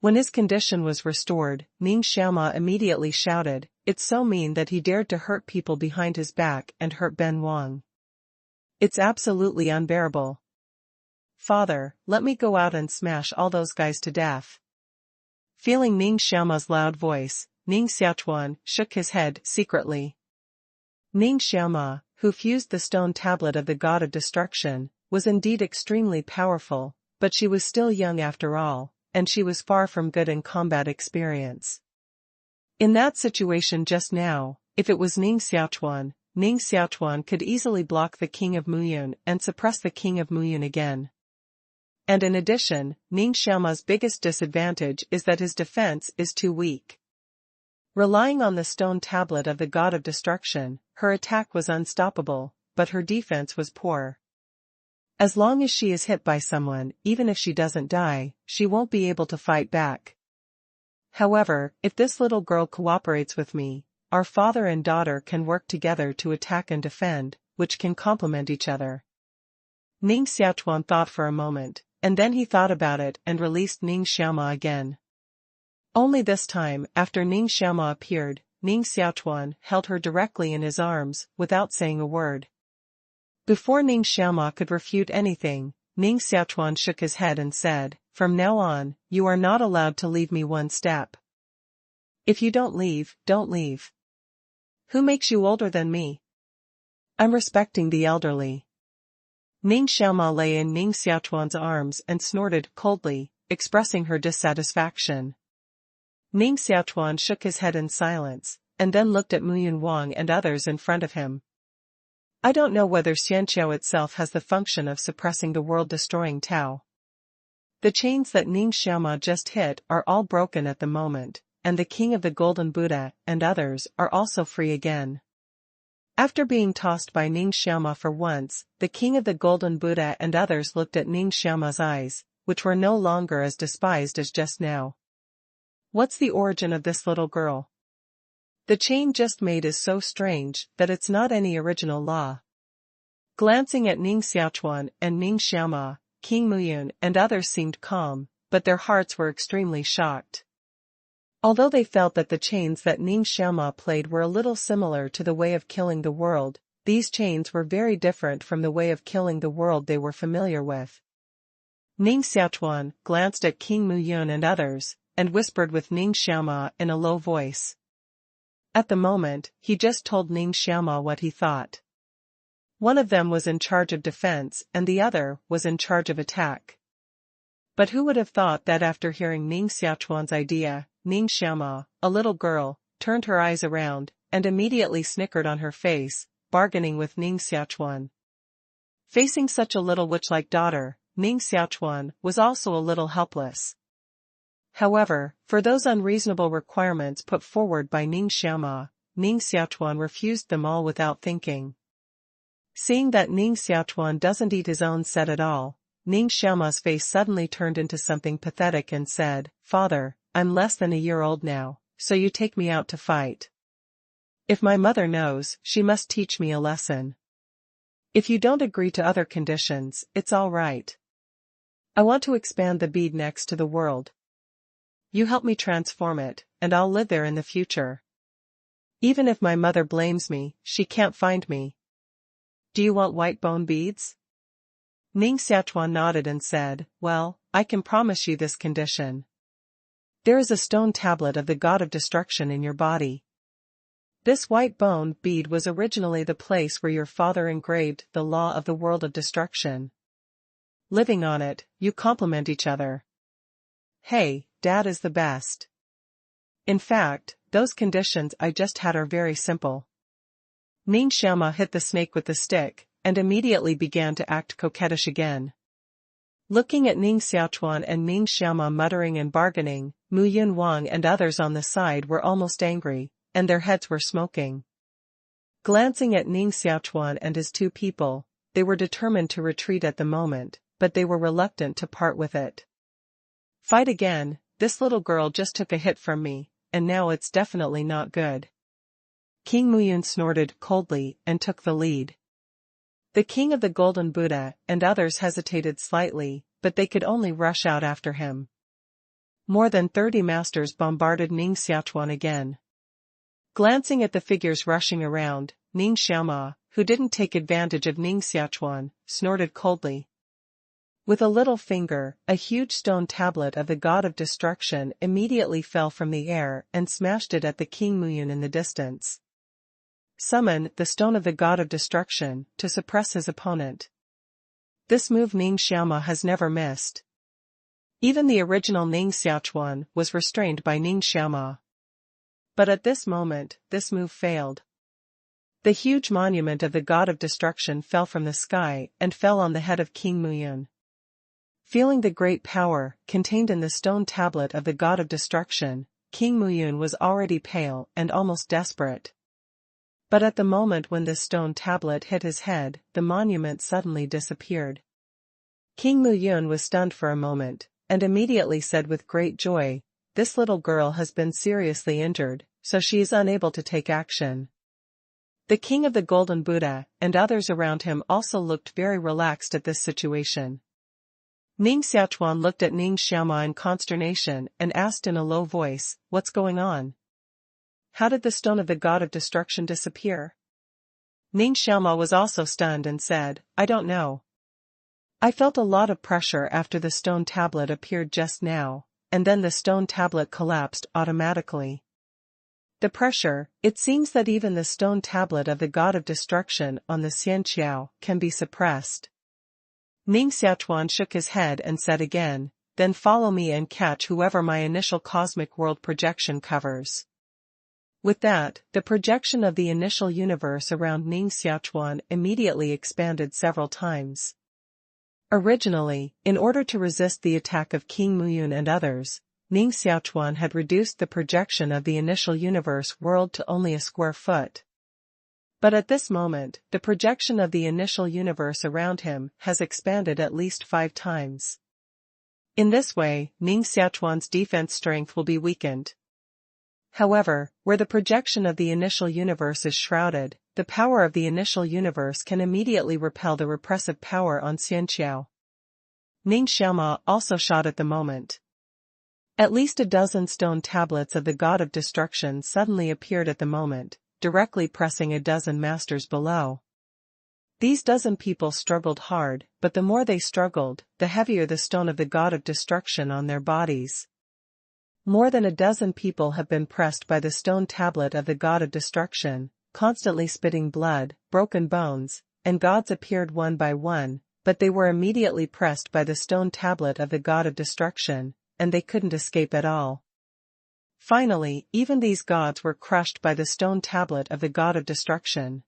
When his condition was restored, Ning Xiaoma immediately shouted, "It's so mean that he dared to hurt people behind his back and hurt Ben Wang. It's absolutely unbearable. Father, let me go out and smash all those guys to death." Feeling Ning Xiaoma's loud voice, Ning Xiaochuan shook his head secretly. Ning Xiaoma, who fused the stone tablet of the god of destruction, was indeed extremely powerful, but she was still young after all, and she was far from good in combat experience. In that situation just now, if it was Ning Xiaochuan, Ning Xiaochuan could easily block the King of Muyun and suppress the King of Muyun again. And in addition, Ning Xiaoma's biggest disadvantage is that his defense is too weak. Relying on the stone tablet of the god of destruction, her attack was unstoppable, but her defense was poor. As long as she is hit by someone, even if she doesn't die, she won't be able to fight back. However, if this little girl cooperates with me, our father and daughter can work together to attack and defend, which can complement each other. Ning Xiaochuan thought for a moment, and then he thought about it and released Ning Xiaoma again. Only this time, after Ning Xiaoma appeared, Ning Xiaochuan held her directly in his arms, without saying a word. Before Ning Xiaoma could refute anything, Ning Xiaochuan shook his head and said, "From now on, you are not allowed to leave me one step. If you don't leave, don't leave. Who makes you older than me? I'm respecting the elderly." Ning Xiaoma lay in Ning Xiaochuan's arms and snorted coldly, expressing her dissatisfaction. Ning Xiaochuan shook his head in silence, and then looked at Muyun Wang and others in front of him. I don't know whether Xianqiao itself has the function of suppressing the world-destroying Tao. The chains that Ning Xiaoma just hit are all broken at the moment, and the King of the Golden Buddha and others are also free again. After being tossed by Ning Xiaoma for once, the King of the Golden Buddha and others looked at Ning Xiaoma's eyes, which were no longer as despised as just now. What's the origin of this little girl? The chain just made is so strange that it's not any original law. Glancing at Ning Xiaochuan and Ning Xiaoma, King Muyun and others seemed calm, but their hearts were extremely shocked. Although they felt that the chains that Ning Xiaoma played were a little similar to the way of killing the world, these chains were very different from the way of killing the world they were familiar with. Ning Xiaochuan glanced at King Muyun and others, and whispered with Ning Xiaoma in a low voice. At the moment, he just told Ning Xiaoma what he thought. One of them was in charge of defense and the other was in charge of attack. But who would have thought that after hearing Ning Xiaochuan's idea, Ning Xiaoma, a little girl, turned her eyes around, and immediately snickered on her face, bargaining with Ning Xiaochuan. Facing such a little witch-like daughter, Ning Xiaochuan was also a little helpless. However, for those unreasonable requirements put forward by Ning Xiaoma, Ning Xiaochuan refused them all without thinking. Seeing that Ning Xiaochuan doesn't eat his own set at all, Ning Xiaoma's face suddenly turned into something pathetic and said, "Father, I'm less than a year old now, so you take me out to fight. If my mother knows, she must teach me a lesson. If you don't agree to other conditions, it's all right. I want to expand the bead next to the world. You help me transform it, and I'll live there in the future. Even if my mother blames me, she can't find me. Do you want white bone beads?" Ning Xiaochuan nodded and said, "Well, I can promise you this condition. There is a stone tablet of the god of destruction in your body. This white bone bead was originally the place where your father engraved the law of the world of destruction. Living on it, you complement each other. Hey, Dad is the best. In fact, those conditions I just had are very simple." Ning Xiaoma hit the snake with the stick, and immediately began to act coquettish again. Looking at Ning Xiaochuan and Ning Xiaoma muttering and bargaining, Muyun Wang and others on the side were almost angry, and their heads were smoking. Glancing at Ning Xiaochuan and his two people, they were determined to retreat at the moment, but they were reluctant to part with it. Fight again, this little girl just took a hit from me, and now it's definitely not good. King Muyun snorted coldly and took the lead. The King of the Golden Buddha and others hesitated slightly, but they could only rush out after him. More than 30 masters bombarded Ning Xiaochuan again. Glancing at the figures rushing around, Ning Xiaoma, who didn't take advantage of Ning Xiaochuan, snorted coldly. With a little finger, a huge stone tablet of the god of destruction immediately fell from the air and smashed it at the King Muyun in the distance. Summon the stone of the god of destruction to suppress his opponent. This move Ning Xiaoma has never missed. Even the original Ning Xiaochuan was restrained by Ning Xiaoma. But at this moment, this move failed. The huge monument of the god of destruction fell from the sky and fell on the head of King Muyun. Feeling the great power contained in the stone tablet of the god of destruction, King Muyun was already pale and almost desperate. But at the moment when this stone tablet hit his head, the monument suddenly disappeared. King Muyun was stunned for a moment, and immediately said with great joy, "This little girl has been seriously injured, so she is unable to take action." The king of the Golden Buddha and others around him also looked very relaxed at this situation. Ning Xiaochuan looked at Ning Xiaochuan in consternation and asked in a low voice, "What's going on? How did the stone of the god of destruction disappear?" Ning Xiaochuan was also stunned and said, "I don't know. I felt a lot of pressure after the stone tablet appeared just now, and then the stone tablet collapsed automatically. The pressure, it seems that even the stone tablet of the god of destruction on the Xianqiao can be suppressed." Ning Xiaochuan shook his head and said again, "Then follow me and catch whoever my initial cosmic world projection covers." With that, the projection of the initial universe around Ning Xiaochuan immediately expanded several times. Originally, in order to resist the attack of King Muyun and others, Ning Xiaochuan had reduced the projection of the initial universe world to only a square foot. But at this moment, the projection of the initial universe around him has expanded at least 5 times. In this way, Ning Xiaochuan's defense strength will be weakened. However, where the projection of the initial universe is shrouded, the power of the initial universe can immediately repel the repressive power on Xianqiao. Ning Xiaochuan also shot at the moment. At least a dozen stone tablets of the god of destruction suddenly appeared at the moment, directly pressing a dozen masters below. These dozen people struggled hard, but the more they struggled, the heavier the stone of the god of destruction on their bodies. More than a dozen people have been pressed by the stone tablet of the god of destruction, constantly spitting blood, broken bones, and gods appeared one by one, but they were immediately pressed by the stone tablet of the god of destruction, and they couldn't escape at all. Finally, even these gods were crushed by the stone tablet of the god of destruction.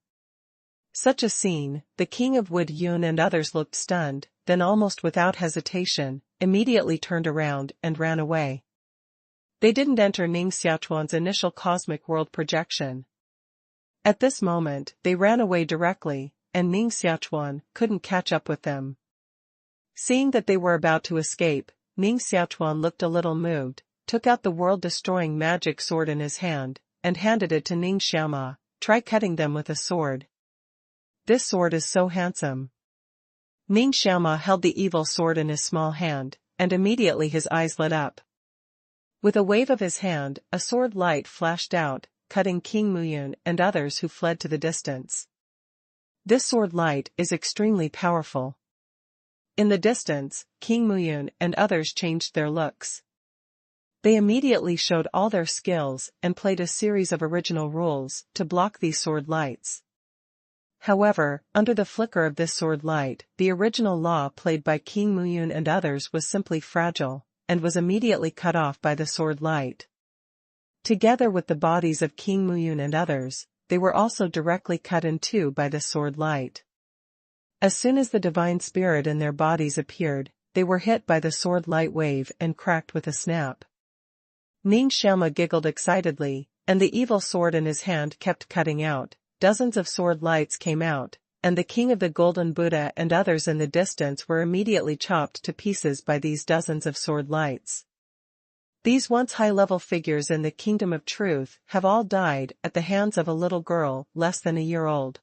Such a scene, the king of Wood Yun and others looked stunned, then almost without hesitation, immediately turned around and ran away. They didn't enter Ning Xiaochuan's initial cosmic world projection. At this moment, they ran away directly, and Ning Xiaochuan couldn't catch up with them. Seeing that they were about to escape, Ning Xiaochuan looked a little moved, took out the world-destroying magic sword in his hand, and handed it to Ning Xiaochuan. "Try cutting them with a sword. This sword is so handsome." Ning Xiaochuan held the evil sword in his small hand, and immediately his eyes lit up. With a wave of his hand, a sword light flashed out, cutting King Muyun and others who fled to the distance. This sword light is extremely powerful. In the distance, King Muyun and others changed their looks. They immediately showed all their skills and played a series of original rules to block these sword lights. However, under the flicker of this sword light, the original law played by King Muyun and others was simply fragile, and was immediately cut off by the sword light. Together with the bodies of King Muyun and others, they were also directly cut in two by the sword light. As soon as the divine spirit in their bodies appeared, they were hit by the sword light wave and cracked with a snap. Ning Xiaochuan giggled excitedly, and the evil sword in his hand kept cutting out. Dozens of sword lights came out, and the king of the Golden Buddha and others in the distance were immediately chopped to pieces by these dozens of sword lights. These once high-level figures in the kingdom of truth have all died at the hands of a little girl less than a year old.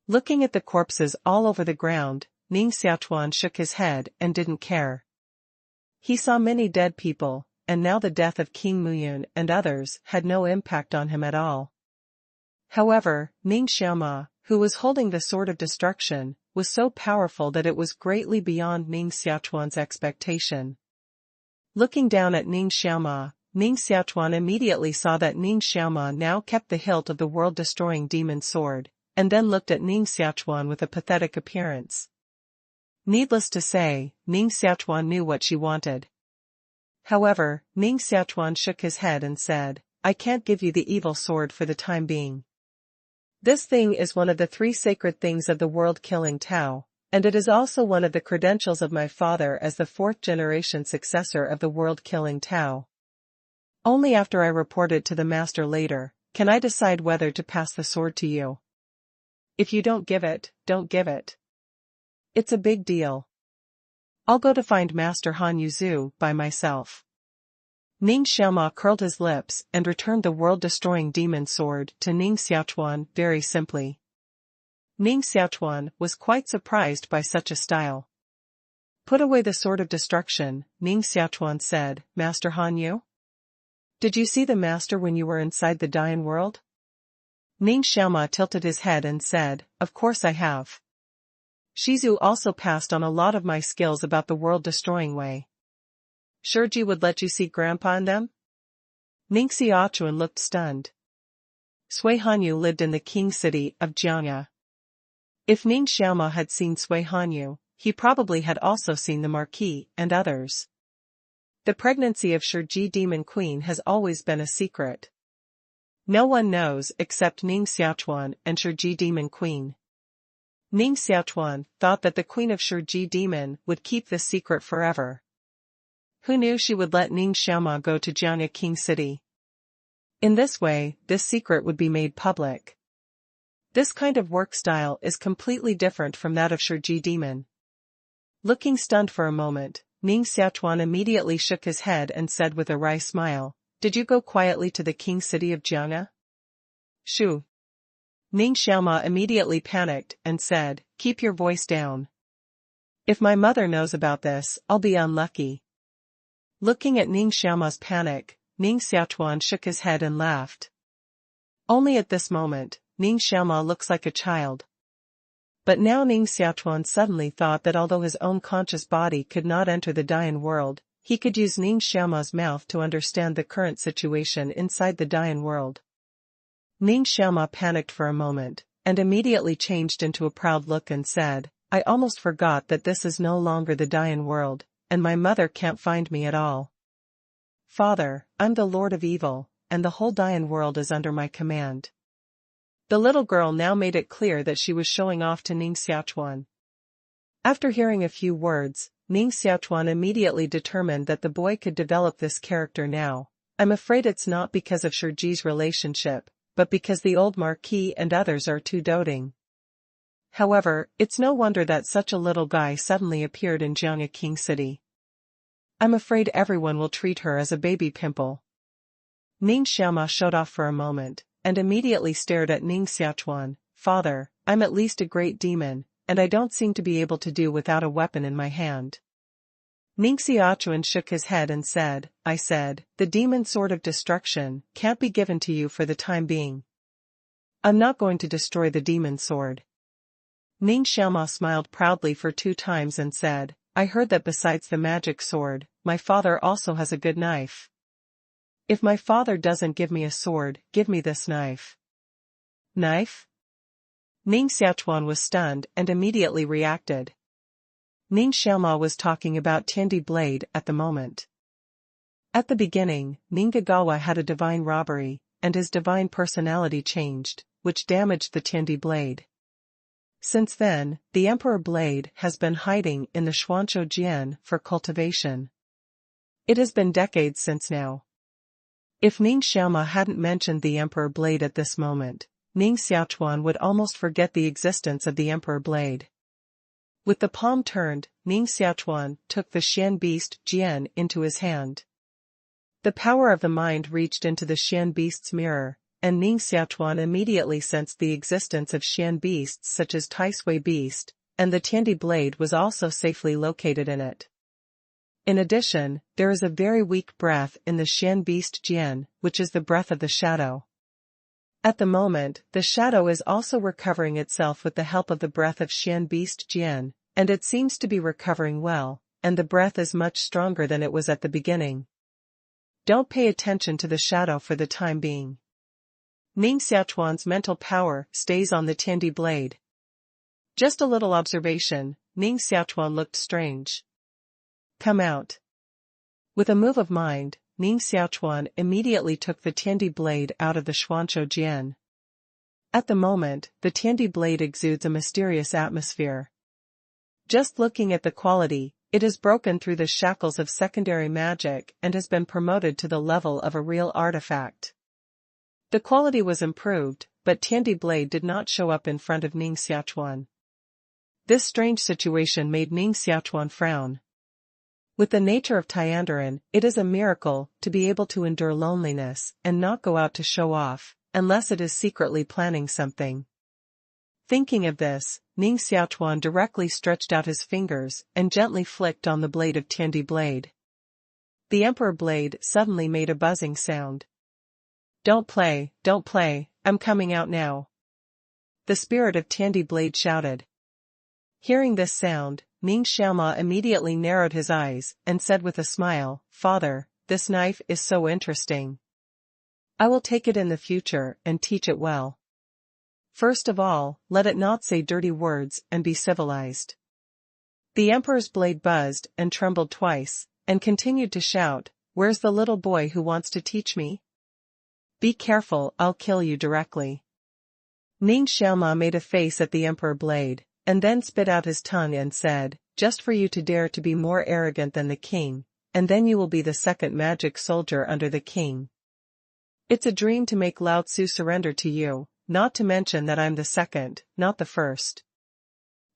Looking at the corpses all over the ground, Ning Xiaochuan shook his head and didn't care. He saw many dead people, and now the death of King Muyun and others had no impact on him at all. However, Ning Xiaochuan, who was holding the sword of destruction, was so powerful that it was greatly beyond Ning Xiaochuan's expectation. Looking down at Ning Xiaochuan immediately saw that Ning Xiaochuan now kept the hilt of the world-destroying demon sword, and then looked at Ning Xiaochuan with a pathetic appearance. Needless to say, Ning Xiaochuan knew what she wanted. However, Ning Xiaochuan shook his head and said, "I can't give you the evil sword for the time being. This thing is one of the 3 sacred things of the world-killing Tao, and it is also one of the credentials of my father as the 4th-generation successor of the world-killing Tao. Only after I report it to the master later, can I decide whether to pass the sword to you. If you don't give it, don't give it. It's a big deal. I'll go to find Master Han Yuzu by myself. Ning Xiaochuan curled his lips and returned the world-destroying demon sword to Ning Xiaochuan very simply. Ning Xiaochuan was quite surprised by such a style. Put away the sword of destruction, Ning Xiaochuan said, Master Han Yu? Did you see the master when you were inside the Dian world? Ning Xiaochuan tilted his head and said, Of course I have. Shizu also passed on a lot of my skills about the world-destroying way. Shiji would let you see Grandpa and them? Ning Xiaochuan looked stunned. Sui Hanyu lived in the king city of Jiangya. If Ning Xiaochuan had seen Sui Hanyu, he probably had also seen the Marquis and others. The pregnancy of Shiji Demon Queen has always been a secret. No one knows except Ning Xiaochuan and Shiji Demon Queen. Ning Xiaochuan thought that the Queen of Shiji Demon would keep this secret forever. Who knew she would let Ning Xiaochuan go to Jiangya King City? In this way, this secret would be made public. This kind of work style is completely different from that of Shiji Demon. Looking stunned for a moment, Ning Xiaochuan immediately shook his head and said with a wry smile, Did you go quietly to the king city of Jiangya? Shoo. Ning Xiaochuan immediately panicked and said, Keep your voice down. If my mother knows about this, I'll be unlucky. Looking at Ning Xiaochuan's panic, Ning Xiaochuan shook his head and laughed. Only at this moment, Ning Xiaochuan looks like a child. But now Ning Xiaochuan suddenly thought that although his own conscious body could not enter the Dian world, he could use Ning Xiaochuan's mouth to understand the current situation inside the Dian world. Ning Xiaochuan panicked for a moment, and immediately changed into a proud look and said, I almost forgot that this is no longer the Dian world, and my mother can't find me at all. Father, I'm the Lord of Evil, and the whole Dian world is under my command. The little girl now made it clear that she was showing off to Ning Xiaochuan. After hearing a few words, Ning Xiaochuan immediately determined that the boy could develop this character now. I'm afraid it's not because of Shiji's relationship, but because the old Marquis and others are too doting. However, it's no wonder that such a little guy suddenly appeared in Jiangya King City. I'm afraid everyone will treat her as a baby pimple. Ning Xiaochuan showed off for a moment, and immediately stared at Ning Xiaochuan. Father, I'm at least a great demon, and I don't seem to be able to do without a weapon in my hand. Ning Xiaochuan shook his head and said, I said, the demon sword of destruction can't be given to you for the time being. I'm not going to destroy the demon sword. Ning Xiaochuan smiled proudly for 2 times and said, I heard that besides the magic sword, my father also has a good knife. If my father doesn't give me a sword, give me this knife. Knife? Ning Xiaochuan was stunned and immediately reacted. Ning Xiaochuan was talking about Tiandi blade at the moment. At the beginning, Ning Gagawa had a divine robbery, and his divine personality changed, which damaged the Tiandi blade. Since then, the Emperor blade has been hiding in the Xuanzhou Jian for cultivation. It has been decades since now. If Ning Xiaochuan hadn't mentioned the Emperor blade at this moment, Ning Xiaochuan would almost forget the existence of the Emperor blade. With the palm turned, Ning Xiaochuan took the Xian beast Jian into his hand. The power of the mind reached into the Xian beast's mirror, and Ning Xiaochuan immediately sensed the existence of Xian beasts such as Tai Sui beast, and the Tiandi blade was also safely located in it. In addition, there is a very weak breath in the Xian beast Jian, which is the breath of the shadow. At the moment, the shadow is also recovering itself with the help of the breath of Xian beast Jian, and it seems to be recovering well, and the breath is much stronger than it was at the beginning. Don't pay attention to the shadow for the time being. Ning Xiaochuan's mental power stays on the Tiandi blade. Just a little observation, Ning Xiaochuan looked strange. Come out. With a move of mind, Ning Xiaochuan immediately took the Tiandi blade out of the Xuanzhou Jian. At the moment, the Tiandi blade exudes a mysterious atmosphere. Just looking at the quality, it has broken through the shackles of secondary magic and has been promoted to the level of a real artifact. The quality was improved, but Tiandi blade did not show up in front of Ning Xiaochuan. This strange situation made Ning Xiaochuan frown. With the nature of Tiandarin, it is a miracle to be able to endure loneliness and not go out to show off, unless it is secretly planning something. Thinking of this, Ning Xiaochuan directly stretched out his fingers and gently flicked on the blade of Tiandi blade. The Emperor blade suddenly made a buzzing sound. Don't play, I'm coming out now," the spirit of Tiandi blade shouted. Hearing this sound, Ning Xiaoma immediately narrowed his eyes and said with a smile, "Father, this knife is so interesting. I will take it in the future and teach it well. First of all, let it not say dirty words and be civilized." The Emperor's blade buzzed and trembled twice, and continued to shout, "Where's the little boy who wants to teach me? Be careful, I'll kill you directly." Ning Xiaoma made a face at the Emperor blade, and then spit out his tongue and said, "Just for you to dare to be more arrogant than the king, and then you will be the second magic soldier under the king. It's a dream to make Lao Tzu surrender to you, not to mention that I'm the second, not the first."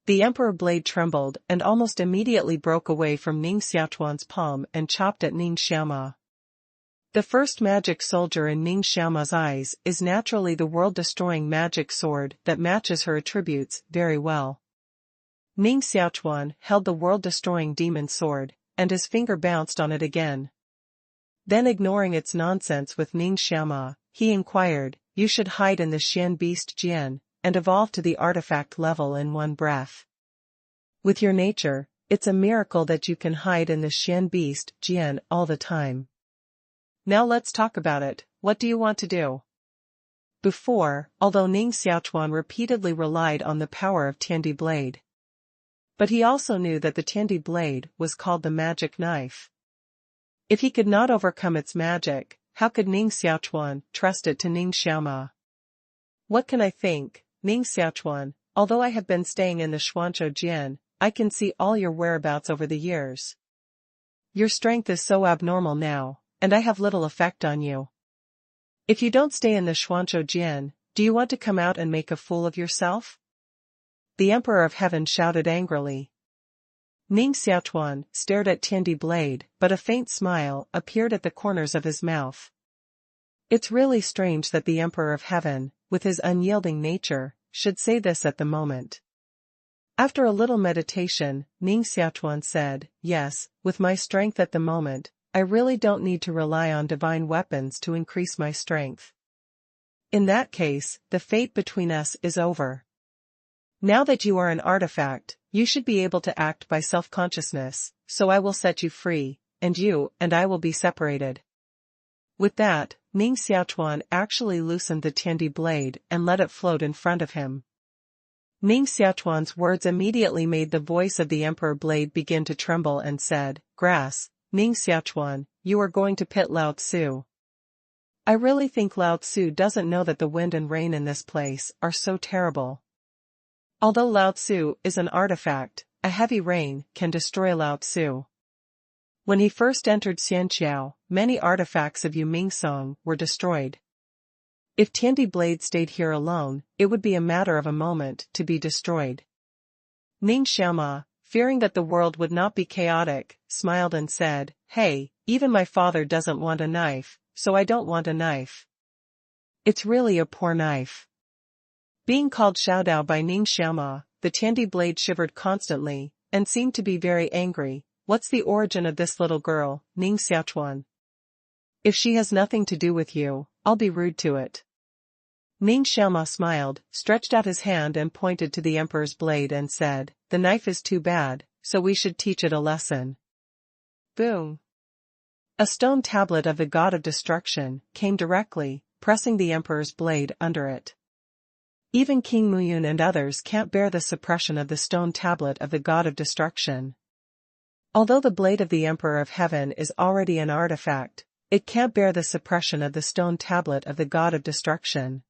The Emperor blade trembled and almost immediately broke away from Ning Xiaochuan's palm and chopped at Ning Xiaoma. The first magic soldier in Ning Xiaoma's eyes is naturally the world-destroying magic sword that matches her attributes very well. Ning Xiaochuan held the world-destroying demon sword, and his finger bounced on it again. Then ignoring its nonsense with Ning Xiaoma, he inquired, "You should hide in the Xian beast Jian, and evolve to the artifact level in one breath. With your nature, it's a miracle that you can hide in the Xian beast Jian all the time. Now let's talk about it, what do you want to do?" Before, although Ning Xiaochuan repeatedly relied on the power of Tiandi blade. But he also knew that the Tiandi blade was called the magic knife. If he could not overcome its magic, how could Ning Xiaochuan trust it to Ning Xiaoma? "What can I think, Ning Xiaochuan? Although I have been staying in the Xuanzhou Jian, I can see all your whereabouts over the years. Your strength is so abnormal now, and I have little effect on you. If you don't stay in the Xuanzhou Jian, do you want to come out and make a fool of yourself?" The Emperor of Heaven shouted angrily. Ning Xiaochuan stared at Tiandi blade, but a faint smile appeared at the corners of his mouth. It's really strange that the Emperor of Heaven, with his unyielding nature, should say this at the moment. After a little meditation, Ning Xiaochuan said, "Yes, with my strength at the moment, I really don't need to rely on divine weapons to increase my strength. In that case, the fate between us is over. Now that you are an artifact, you should be able to act by self-consciousness, so I will set you free, and you and I will be separated." With that, Ning Xiaochuan actually loosened the Tiandi blade and let it float in front of him. Ning Xiaochuan's words immediately made the voice of the Emperor blade begin to tremble and said, "Grass, Ning Xiaochuan, you are going to pit Lao Tzu. I really think Lao Tzu doesn't know that the wind and rain in this place are so terrible. Although Lao Tzu is an artifact, a heavy rain can destroy Lao Tzu. When he first entered Xianqiao, many artifacts of Yuming Song were destroyed. If Tiandi blade stayed here alone, it would be a matter of a moment to be destroyed." Ning Xiaoma, fearing that the world would not be chaotic, smiled and said, "Hey, even my father doesn't want a knife, so I don't want a knife. It's really a poor knife." Being called Xiaodao by Ning Xiaoma, the Tiandi blade shivered constantly, and seemed to be very angry. "What's the origin of this little girl, Ning Xiaochuan? If she has nothing to do with you, I'll be rude to it." Ning Xiaoma smiled, stretched out his hand and pointed to the Emperor's blade and said, "The knife is too bad, so we should teach it a lesson." Boom! A stone tablet of the god of destruction came directly, pressing the Emperor's blade under it. Even King Muyun and others can't bear the suppression of the stone tablet of the god of destruction. Although the blade of the Emperor of Heaven is already an artifact, it can't bear the suppression of the stone tablet of the god of destruction.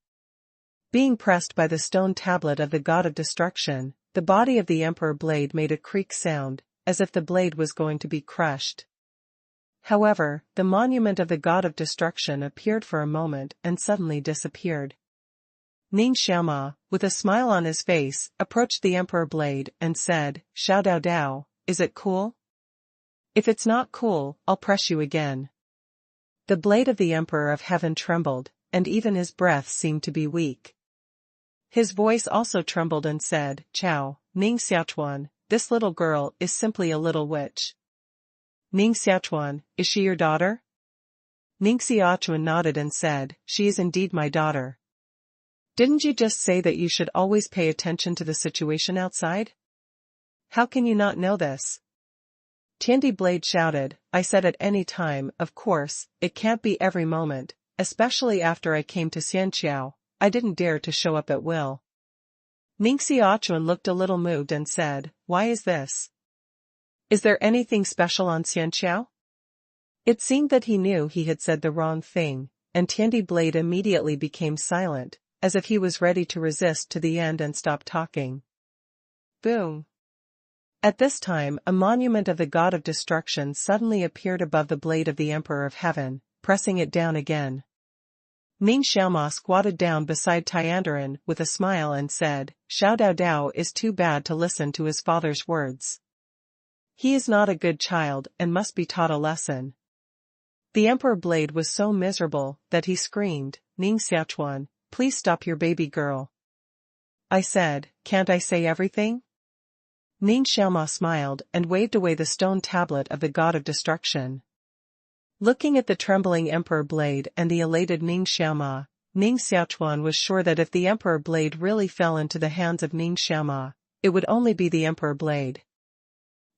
Being pressed by the stone tablet of the god of destruction, the body of the emperor blade made a creak sound, as if the blade was going to be crushed. However, the monument of the god of destruction appeared for a moment and suddenly disappeared. Ning Xiaochuan, with a smile on his face, approached the emperor blade and said, "Xiao Dao Dao, is it cool? If it's not cool, I'll press you again." The blade of the emperor of heaven trembled, and even his breath seemed to be weak. His voice also trembled and said, "Chow, Ning Xiaochuan, this little girl is simply a little witch." "Ning Xiaochuan, is she your daughter?" Ning Xiaochuan nodded and said, "She is indeed my daughter." "Didn't you just say that you should always pay attention to the situation outside? How can you not know this?" Tiandi Blade shouted, "I said at any time, of course, it can't be every moment, especially after I came to Xianqiao, I didn't dare to show up at will." Ning Xiaochuan looked a little moved and said, "Why is this? Is there anything special on Xianqiao?" It seemed that he knew he had said the wrong thing, and Tiandi Blade immediately became silent, as if he was ready to resist to the end and stop talking. Boom! At this time, a monument of the god of destruction suddenly appeared above the blade of the emperor of heaven, pressing it down again. Ning Xiaochuan squatted down beside Tiandarin with a smile and said, "Xiao Dao Dao is too bad to listen to his father's words. He is not a good child and must be taught a lesson." The emperor blade was so miserable that he screamed, "Ning Xiaochuan, please stop your baby girl." I said, "Can't I say everything?" Ning Xiaochuan smiled and waved away the stone tablet of the god of destruction. Looking at the trembling emperor blade and the elated Ning Xiaochuan, Ning Xiaochuan was sure that if the emperor blade really fell into the hands of Ning Xiaochuan, it would only be the emperor blade.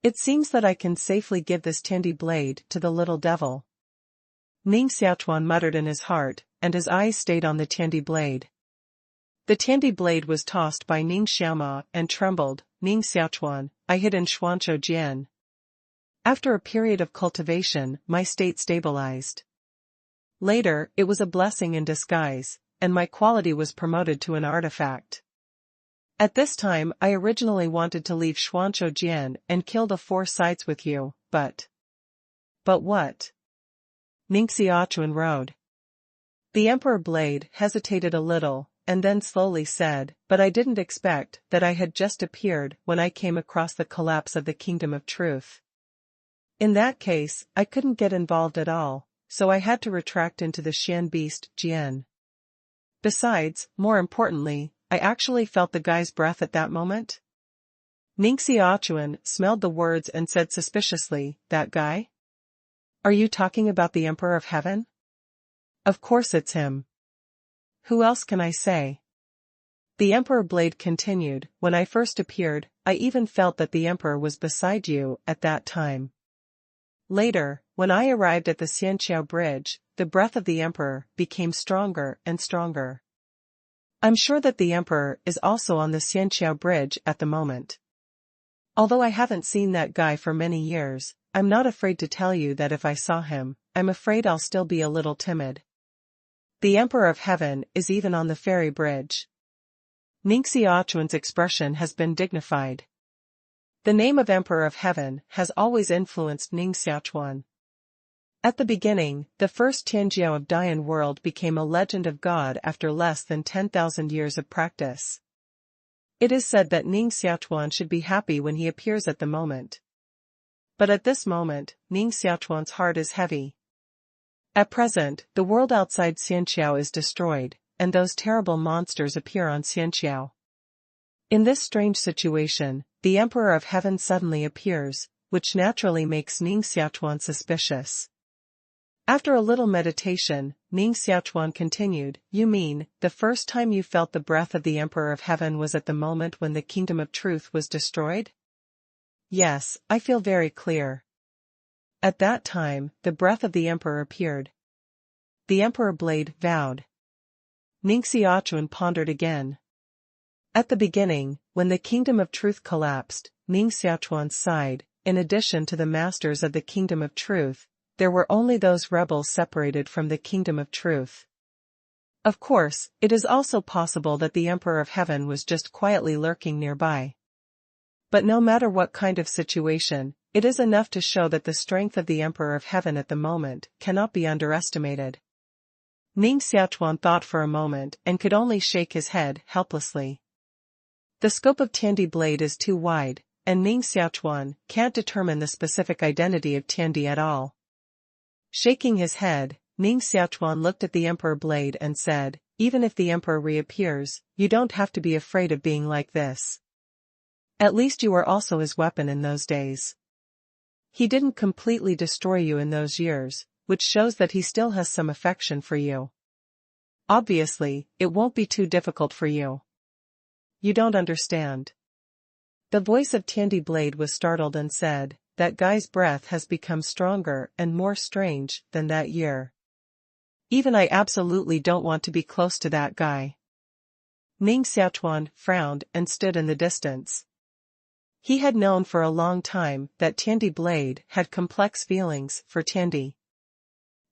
"It seems that I can safely give this Tiandi blade to the little devil," Ning Xiaochuan muttered in his heart, and his eyes stayed on the Tiandi blade. The Tiandi blade was tossed by Ning Xiaochuan and trembled. "Ning Xiaochuan, I hid in Xuanzhou Jian. After a period of cultivation, my state stabilized. Later, it was a blessing in disguise, and my quality was promoted to an artifact. At this time I originally wanted to leave Xuanzhou Jian and kill the 4 sides with you, but..." "But what?" Ning Xiaochuan rode. The emperor blade hesitated a little, and then slowly said, "But I didn't expect that I had just appeared when I came across the collapse of the kingdom of truth. In that case, I couldn't get involved at all, so I had to retract into the Xian beast, Jian. Besides, more importantly, I actually felt the guy's breath at that moment." Ning Xiaochuan smelled the words and said suspiciously, "That guy? Are you talking about the Emperor of Heaven?" "Of course it's him. Who else can I say?" The Emperor Blade continued, "When I first appeared, I even felt that the Emperor was beside you at that time. Later, when I arrived at the Xianqiao Bridge, the breath of the Emperor became stronger and stronger. I'm sure that the Emperor is also on the Xianqiao Bridge at the moment. Although I haven't seen that guy for many years, I'm not afraid to tell you that if I saw him, I'm afraid I'll still be a little timid. The Emperor of Heaven is even on the ferry bridge." Ning Xiaochuan's expression has been dignified. The name of Emperor of Heaven has always influenced Ning Xiaochuan. At the beginning, the first Tianjiao of Dian world became a legend of God after less than 10,000 years of practice. It is said that Ning Xiaochuan should be happy when he appears at the moment. But at this moment, Ning Xiaochuan's heart is heavy. At present, the world outside Xianqiao is destroyed, and those terrible monsters appear on Xianqiao. In this strange situation, the Emperor of Heaven suddenly appears, which naturally makes Ning Xiaochuan suspicious. After a little meditation, Ning Xiaochuan continued, "You mean, the first time you felt the breath of the Emperor of Heaven was at the moment when the Kingdom of Truth was destroyed?" "Yes, I feel very clear. At that time, the breath of the Emperor appeared." The Emperor Blade vowed. Ning Xiaochuan pondered again. At the beginning, when the Kingdom of Truth collapsed, Ning Xiaochuan's side, in addition to the masters of the Kingdom of Truth, there were only those rebels separated from the Kingdom of Truth. Of course, it is also possible that the Emperor of Heaven was just quietly lurking nearby. But no matter what kind of situation, it is enough to show that the strength of the Emperor of Heaven at the moment cannot be underestimated. Ning Xiaochuan thought for a moment and could only shake his head helplessly. The scope of Tiandi blade is too wide, and Ning Xiaochuan can't determine the specific identity of Tiandi at all. Shaking his head, Ning Xiaochuan looked at the Emperor blade and said, "Even if the Emperor reappears, you don't have to be afraid of being like this. At least you were also his weapon in those days. He didn't completely destroy you in those years, which shows that he still has some affection for you. Obviously, it won't be too difficult for you. You don't understand." The voice of Tiandi Blade was startled and said, "That guy's breath has become stronger and more strange than that year. Even I absolutely don't want to be close to that guy." Ning Xiaochuan frowned and stood in the distance. He had known for a long time that Tiandi Blade had complex feelings for Tiandi.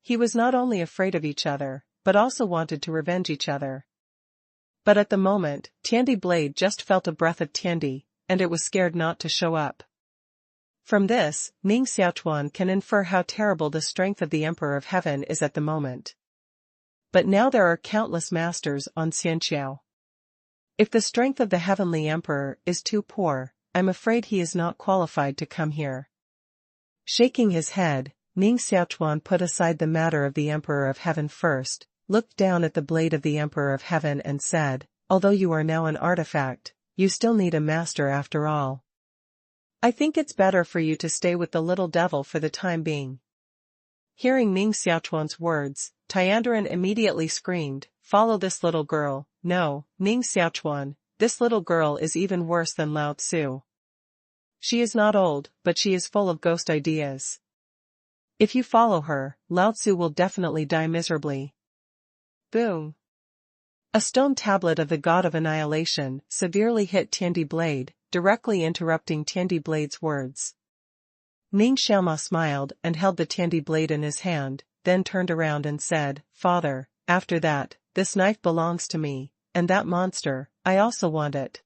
He was not only afraid of each other, but also wanted to revenge each other. But at the moment, Tiandi Blade just felt a breath of Tiandi, and it was scared not to show up. From this, Ning Xiaochuan can infer how terrible the strength of the Emperor of Heaven is at the moment. But now there are countless masters on Xianqiao. If the strength of the Heavenly Emperor is too poor, I'm afraid he is not qualified to come here. Shaking his head, Ning Xiaochuan put aside the matter of the Emperor of Heaven first, looked down at the blade of the Emperor of Heaven and said, "Although you are now an artifact, you still need a master after all. I think it's better for you to stay with the little devil for the time being." Hearing Ning Xiaochuan's words, Tiandaran immediately screamed, "Follow this little girl." "No, Ning Xiaochuan, this little girl is even worse than Lao Tzu. She is not old, but she is full of ghost ideas. If you follow her, Lao Tzu will definitely die miserably." Boom! A stone tablet of the god of annihilation severely hit Tiandi Blade, directly interrupting Tiandi Blade's words. Ning Xiaoma smiled and held the Tiandi Blade in his hand, then turned around and said, "Father, after that, this knife belongs to me, and that monster, I also want it.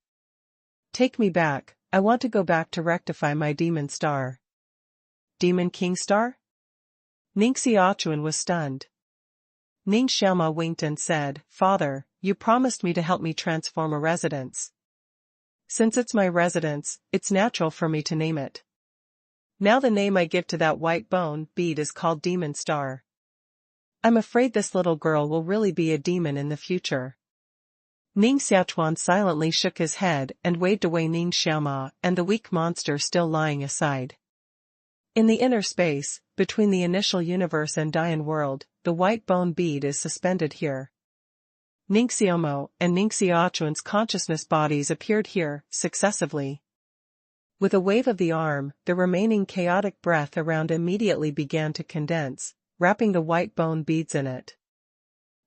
Take me back, I want to go back to rectify my demon star." Demon King Star? Ning Xiaochuan was stunned. Ning Xiaoma winked and said, "Father, you promised me to help me transform a residence. Since it's my residence, it's natural for me to name it. Now the name I give to that white bone bead is called Demon Star. I'm afraid this little girl will really be a demon in the future." Ning Xiaochuan silently shook his head and waved away Ning Xiaoma and the weak monster still lying aside. In the inner space, between the initial universe and Dian world, the white bone bead is suspended here. Ning Xiaomo and Ning Xiaochuan's consciousness bodies appeared here, successively. With a wave of the arm, the remaining chaotic breath around immediately began to condense, wrapping the white bone beads in it.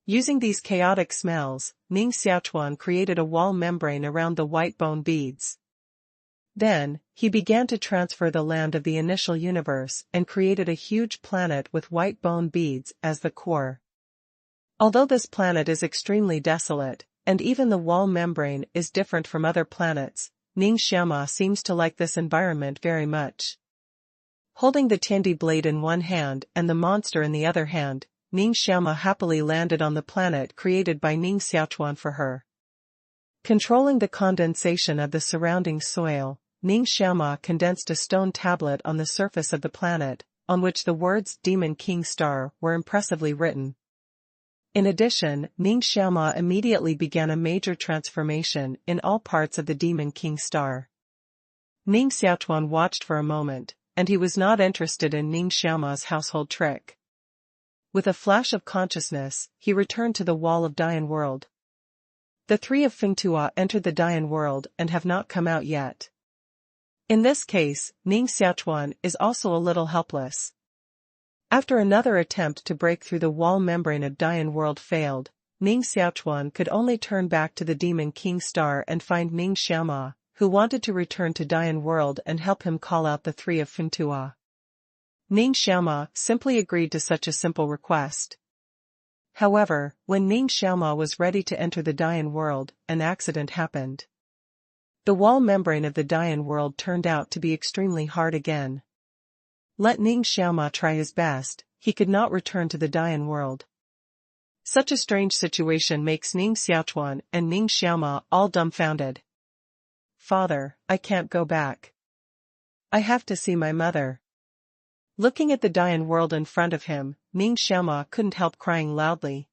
Using these chaotic smells, Ning Xiaochuan created a wall membrane around the white bone beads. Then, he began to transfer the land of the initial universe and created a huge planet with white bone beads as the core. Although this planet is extremely desolate, and even the wall membrane is different from other planets, Ning Xiaoma seems to like this environment very much. Holding the Tiandi Blade in one hand and the monster in the other hand, Ning Xiaoma happily landed on the planet created by Ning Xiaochuan for her. Controlling the condensation of the surrounding soil, Ning Xiaoma condensed a stone tablet on the surface of the planet, on which the words Demon King Star were impressively written. In addition, Ning Xiaoma immediately began a major transformation in all parts of the Demon King Star. Ning Xiaochuan watched for a moment, and he was not interested in Ning Xiaoma's household trick. With a flash of consciousness, he returned to the wall of Dian world. The three of Fengtua entered the Dian world and have not come out yet. In this case, Ning Xiaochuan is also a little helpless. After another attempt to break through the wall membrane of Dian world failed, Ning Xiaochuan could only turn back to the Demon King Star and find Ning Xiaoma, who wanted to return to Dian world and help him call out the three of Fengtua. Ning Xiaoma simply agreed to such a simple request. However, when Ning Xiaochuan was ready to enter the Dian world, an accident happened. The wall membrane of the Dian world turned out to be extremely hard again. Let Ning Xiaochuan try his best, he could not return to the Dian world. Such a strange situation makes Ning Xiaochuan and Ning Xiaochuan all dumbfounded. "Father, I can't go back. I have to see my mother." Looking at the Dian world in front of him, Ning Xiaochuan couldn't help crying loudly.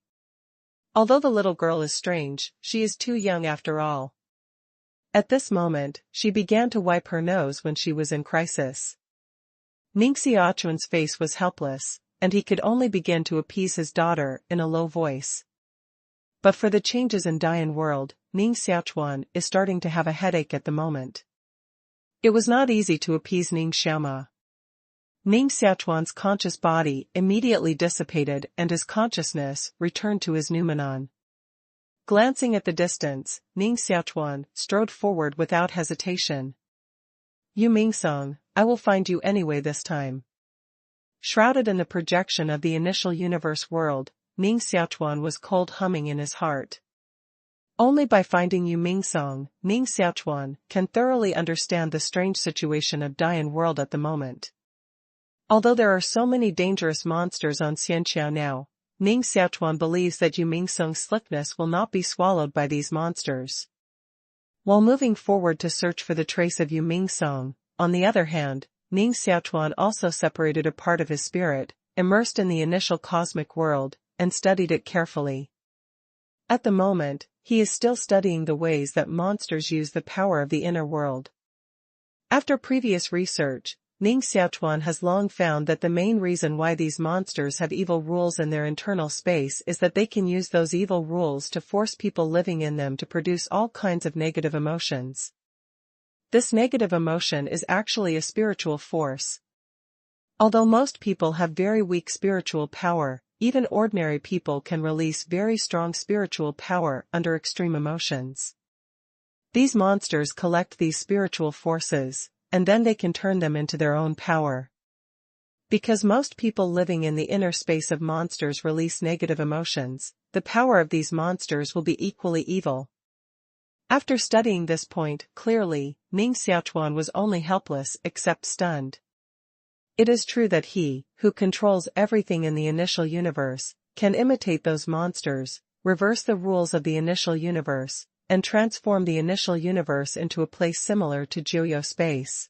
Although the little girl is strange, she is too young after all. At this moment, she began to wipe her nose when she was in crisis. Ning Xiaochuan's face was helpless, and he could only begin to appease his daughter in a low voice. But for the changes in Dian world, Ning Xiaochuan is starting to have a headache at the moment. It was not easy to appease Ning Xiaochuan. Ning Xiaochuan's conscious body immediately dissipated and his consciousness returned to his noumenon. Glancing at the distance, Ning Xiaochuan strode forward without hesitation. "You Mingsong, I will find you anyway this time." Shrouded in the projection of the initial universe world, Ning Xiaochuan was cold humming in his heart. Only by finding Yu Mingsong, Ning Xiaochuan can thoroughly understand the strange situation of Dian world at the moment. Although there are so many dangerous monsters on Xianqiao now, Ning Xiaochuan believes that Yu Mingsong's slickness will not be swallowed by these monsters. While moving forward to search for the trace of Yu Mingsong, on the other hand, Ning Xiaochuan also separated a part of his spirit, immersed in the initial cosmic world, and studied it carefully. At the moment, he is still studying the ways that monsters use the power of the inner world. After previous research, Ning Xiaochuan has long found that the main reason why these monsters have evil rules in their internal space is that they can use those evil rules to force people living in them to produce all kinds of negative emotions. This negative emotion is actually a spiritual force. Although most people have very weak spiritual power, even ordinary people can release very strong spiritual power under extreme emotions. These monsters collect these spiritual forces, and then they can turn them into their own power. Because most people living in the inner space of monsters release negative emotions, the power of these monsters will be equally evil. After studying this point clearly, Ning Xiaochuan was only helpless except stunned. It is true that he, who controls everything in the initial universe, can imitate those monsters, reverse the rules of the initial universe, and transform the initial universe into a place similar to Jiu space.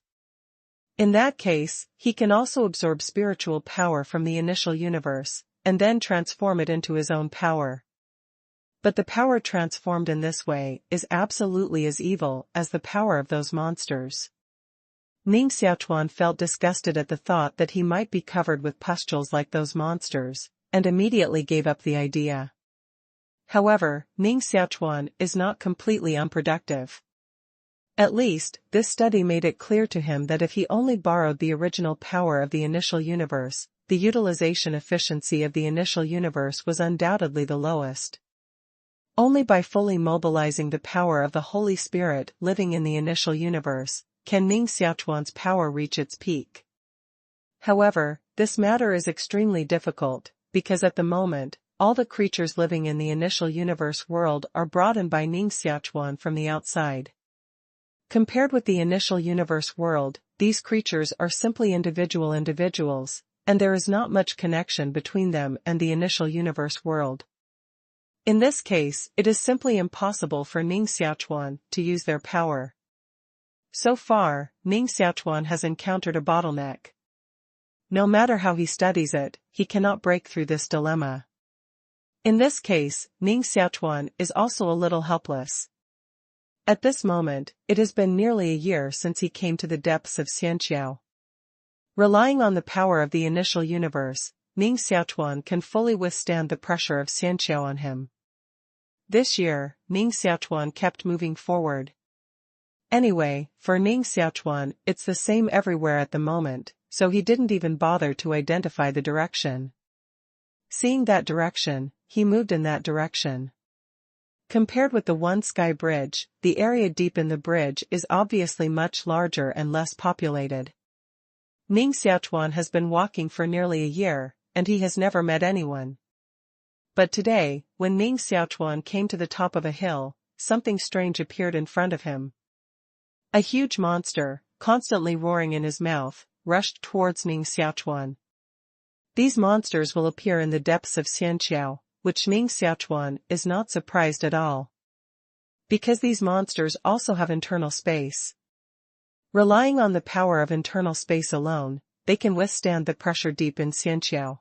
In that case, he can also absorb spiritual power from the initial universe, and then transform it into his own power. But the power transformed in this way is absolutely as evil as the power of those monsters. Ning Xiaochuan felt disgusted at the thought that he might be covered with pustules like those monsters, and immediately gave up the idea. However, Ning Xiaochuan is not completely unproductive. At least, this study made it clear to him that if he only borrowed the original power of the initial universe, the utilization efficiency of the initial universe was undoubtedly the lowest. Only by fully mobilizing the power of the Holy Spirit living in the initial universe, can Ning Xiaochuan's power reach its peak. However, this matter is extremely difficult, because at the moment, all the creatures living in the initial universe world are brought in by Ning Xiaochuan from the outside. Compared with the initial universe world, these creatures are simply individuals, and there is not much connection between them and the initial universe world. In this case, it is simply impossible for Ning Xiaochuan to use their power. So far, Ning Xiaochuan has encountered a bottleneck. No matter how he studies it, he cannot break through this dilemma. In this case, Ning Xiaochuan is also a little helpless. At this moment, it has been nearly a year since he came to the depths of Xianqiao. Relying on the power of the initial universe, Ning Xiaochuan can fully withstand the pressure of Xianqiao on him. This year, Ning Xiaochuan kept moving forward. Anyway, for Ning Xiaochuan, it's the same everywhere at the moment, so he didn't even bother to identify the direction. Seeing that direction, he moved in that direction. Compared with the One Sky Bridge, the area deep in the bridge is obviously much larger and less populated. Ning Xiaochuan has been walking for nearly a year, and he has never met anyone. But today, when Ning Xiaochuan came to the top of a hill, something strange appeared in front of him. A huge monster, constantly roaring in his mouth, rushed towards Ning Xiaochuan. These monsters will appear in the depths of Xianqiao, which Ning Xiaochuan is not surprised at all. Because these monsters also have internal space. Relying on the power of internal space alone, they can withstand the pressure deep in Xianqiao.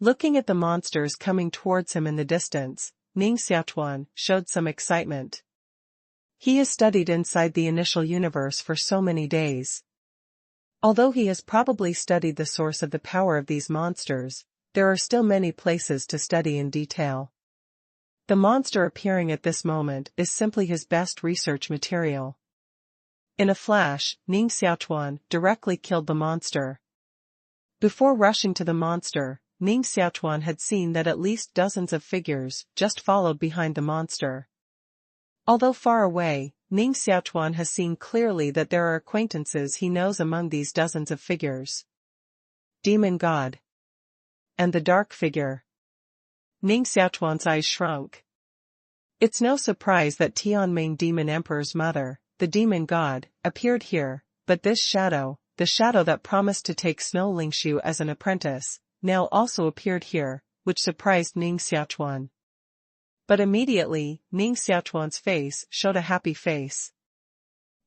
Looking at the monsters coming towards him in the distance, Ning Xiaochuan showed some excitement. He has studied inside the initial universe for so many days. Although he has probably studied the source of the power of these monsters, there are still many places to study in detail. The monster appearing at this moment is simply his best research material. In a flash, Ning Xiaochuan directly killed the monster. Before rushing to the monster, Ning Xiaochuan had seen that at least dozens of figures just followed behind the monster. Although far away, Ning Xiaochuan has seen clearly that there are acquaintances he knows among these dozens of figures. Demon God. And the dark figure. Ning Xiaochuan's eyes shrunk. It's no surprise that Tianming Demon Emperor's mother, the demon god, appeared here, but this shadow, the shadow that promised to take Snow Lingshu as an apprentice, now also appeared here, which surprised Ning Xiaochuan. But immediately, Ning Xiaochuan's face showed a happy face.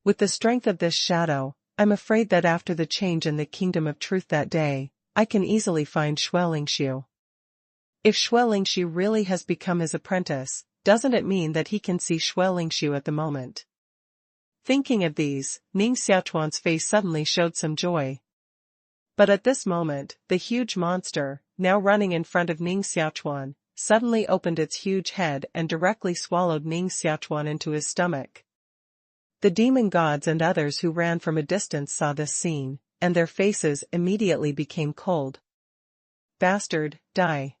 With the strength of this shadow, I'm afraid that after the change in the Kingdom of Truth that day, I can easily find Shui Lingshu. If Shui Lingshu really has become his apprentice, doesn't it mean that he can see Shui Lingshu at the moment? Thinking of these, Ning Xiaochuan's face suddenly showed some joy. But at this moment, the huge monster, now running in front of Ning Xiaochuan, suddenly opened its huge head and directly swallowed Ning Xiaochuan into his stomach. The demon gods and others who ran from a distance saw this scene, and their faces immediately became cold. Bastard, die.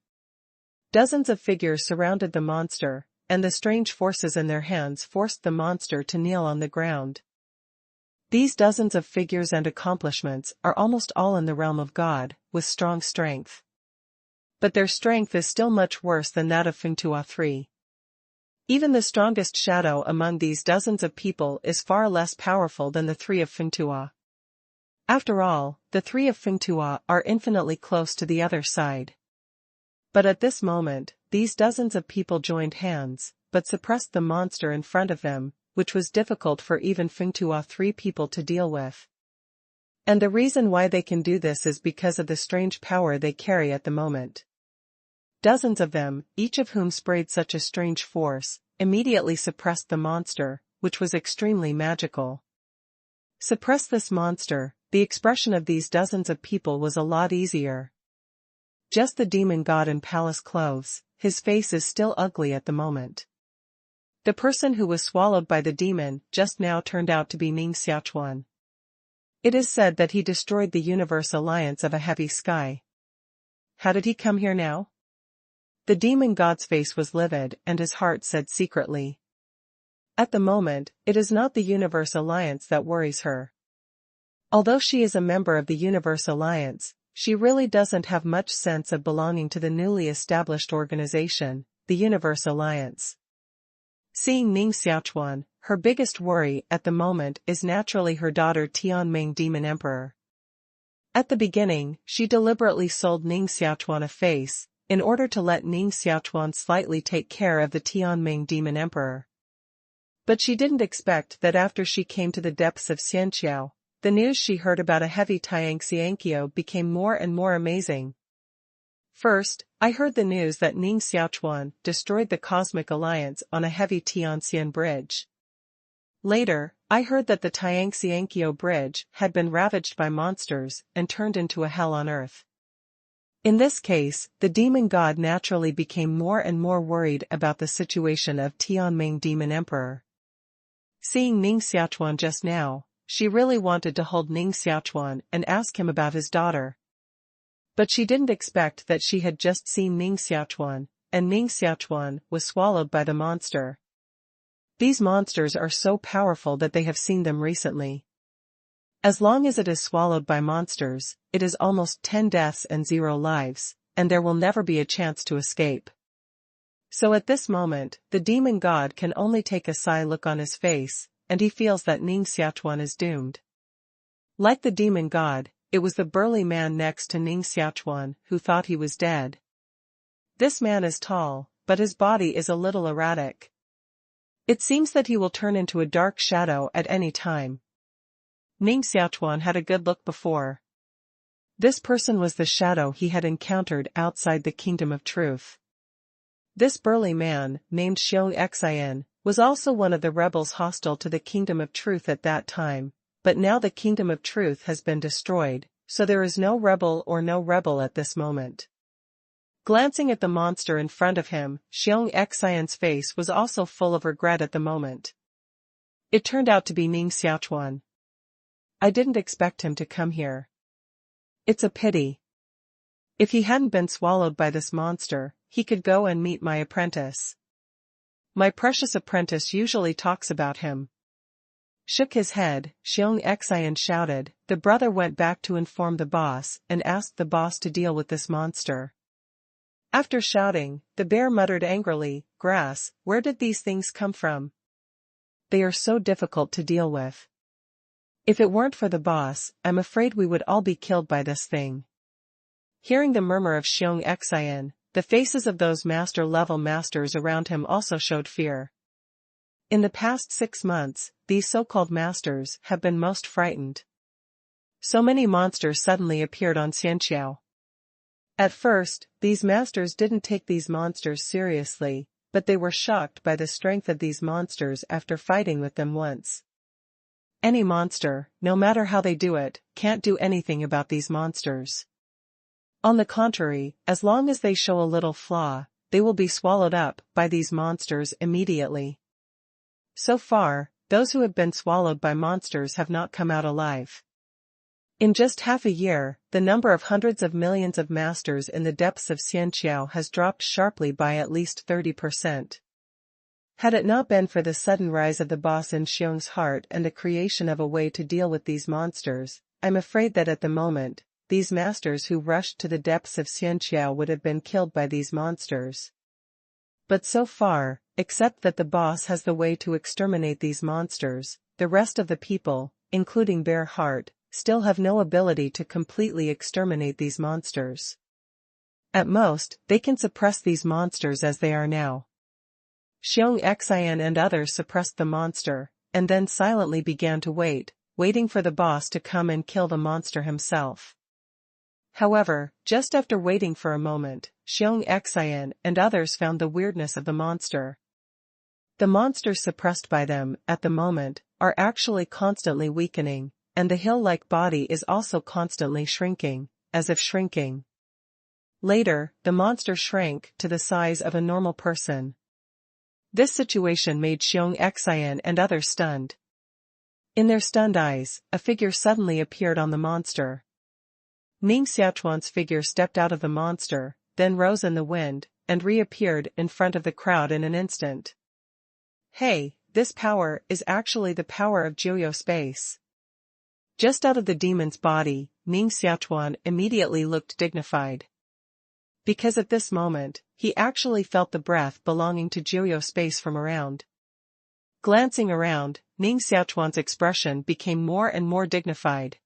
Dozens of figures surrounded the monster, and the strange forces in their hands forced the monster to kneel on the ground. These dozens of figures and accomplishments are almost all in the realm of God, with strong strength. But their strength is still much worse than that of Fengtua III. Even the strongest shadow among these dozens of people is far less powerful than the three of Fengtua. After all, the three of Fengtua are infinitely close to the other side. But at this moment, these dozens of people joined hands, but suppressed the monster in front of them, which was difficult for even Fengtua III people to deal with. And the reason why they can do this is because of the strange power they carry at the moment. Dozens of them, each of whom sprayed such a strange force, immediately suppressed the monster, which was extremely magical. Suppress this monster, the expression of these dozens of people was a lot easier. Just the demon god in palace clothes, his face is still ugly at the moment. The person who was swallowed by the demon just now turned out to be Ning Xiaochuan. It is said that he destroyed the universe alliance of a heavy sky. How did he come here now? The demon god's face was livid and his heart said secretly. At the moment, it is not the universe alliance that worries her. Although she is a member of the universe alliance, she really doesn't have much sense of belonging to the newly established organization, the universe alliance. Seeing Ning Xiaochuan, her biggest worry at the moment is naturally her daughter Tianming Demon Emperor. At the beginning, she deliberately sold Ning Xiaochuan a face, in order to let Ning Xiaochuan slightly take care of the Tianming Demon Emperor. But she didn't expect that after she came to the depths of Xianqiao, the news she heard about a heavy Tianxiankyo became more and more amazing. First, I heard the news that Ning Xiaochuan destroyed the Cosmic Alliance on a heavy Tianxian bridge. Later, I heard that the Tianxiankyo bridge had been ravaged by monsters and turned into a hell on earth. In this case, the demon god naturally became more and more worried about the situation of Tianming Demon Emperor. Seeing Ning Xiaochuan just now, she really wanted to hold Ning Xiaochuan and ask him about his daughter. But she didn't expect that she had just seen Ning Xiaochuan, and Ning Xiaochuan was swallowed by the monster. These monsters are so powerful that they have seen them recently. As long as it is swallowed by monsters, it is almost 10 deaths and 0 lives, and there will never be a chance to escape. So at this moment, the demon god can only take a sigh look on his face, and he feels that Ning Xiaochuan is doomed. Like the demon god, it was the burly man next to Ning Xiaochuan who thought he was dead. This man is tall, but his body is a little erratic. It seems that he will turn into a dark shadow at any time. Ning Xiaochuan had a good look before. This person was the shadow he had encountered outside the Kingdom of Truth. This burly man, named Xiong was also one of the rebels hostile to the Kingdom of Truth at that time, but now the Kingdom of Truth has been destroyed, so there is no rebel at this moment. Glancing at the monster in front of him, Xiong's face was also full of regret at the moment. It turned out to be Ning Xiaochuan. I didn't expect him to come here. It's a pity. If he hadn't been swallowed by this monster, he could go and meet my apprentice. My precious apprentice usually talks about him. Shook his head, Xiong shouted. The brother went back to inform the boss and asked the boss to deal with this monster. After shouting, the bear muttered angrily, "Grass, where did these things come from? They are so difficult to deal with. If it weren't for the boss, I'm afraid we would all be killed by this thing." Hearing the murmur of Xiong, the faces of those master-level masters around him also showed fear. In the past 6 months, these so-called masters have been most frightened. So many monsters suddenly appeared on Xianqiao. At first, these masters didn't take these monsters seriously, but they were shocked by the strength of these monsters after fighting with them once. Any monster, no matter how they do it, can't do anything about these monsters. On the contrary, as long as they show a little flaw, they will be swallowed up by these monsters immediately. So far, those who have been swallowed by monsters have not come out alive. In just half a year, the number of hundreds of millions of masters in the depths of Xianqiao has dropped sharply by at least 30%. Had it not been for the sudden rise of the boss in Xiong's heart and the creation of a way to deal with these monsters, I'm afraid that at the moment, these masters who rushed to the depths of Xianqiao would have been killed by these monsters. But so far, except that the boss has the way to exterminate these monsters, the rest of the people, including Bear Heart, still have no ability to completely exterminate these monsters. At most, they can suppress these monsters as they are now. Xiong and others suppressed the monster, and then silently began to waiting for the boss to come and kill the monster himself. However, just after waiting for a moment, Xiong and others found the weirdness of the monster. The monsters suppressed by them, at the moment, are actually constantly weakening, and the hill-like body is also constantly shrinking, as if shrinking. Later, the monster shrank to the size of a normal person. This situation made Xiong and others stunned. In their stunned eyes, a figure suddenly appeared on the monster. Ning Xiaochuan's figure stepped out of the monster, then rose in the wind, and reappeared in front of the crowd in an instant. Hey, this power is actually the power of Jiu space. Just out of the demon's body, Ning Xiaochuan immediately looked dignified. Because at this moment, he actually felt the breath belonging to Jiu space from around. Glancing around, Ning Xiaochuan's expression became more and more dignified.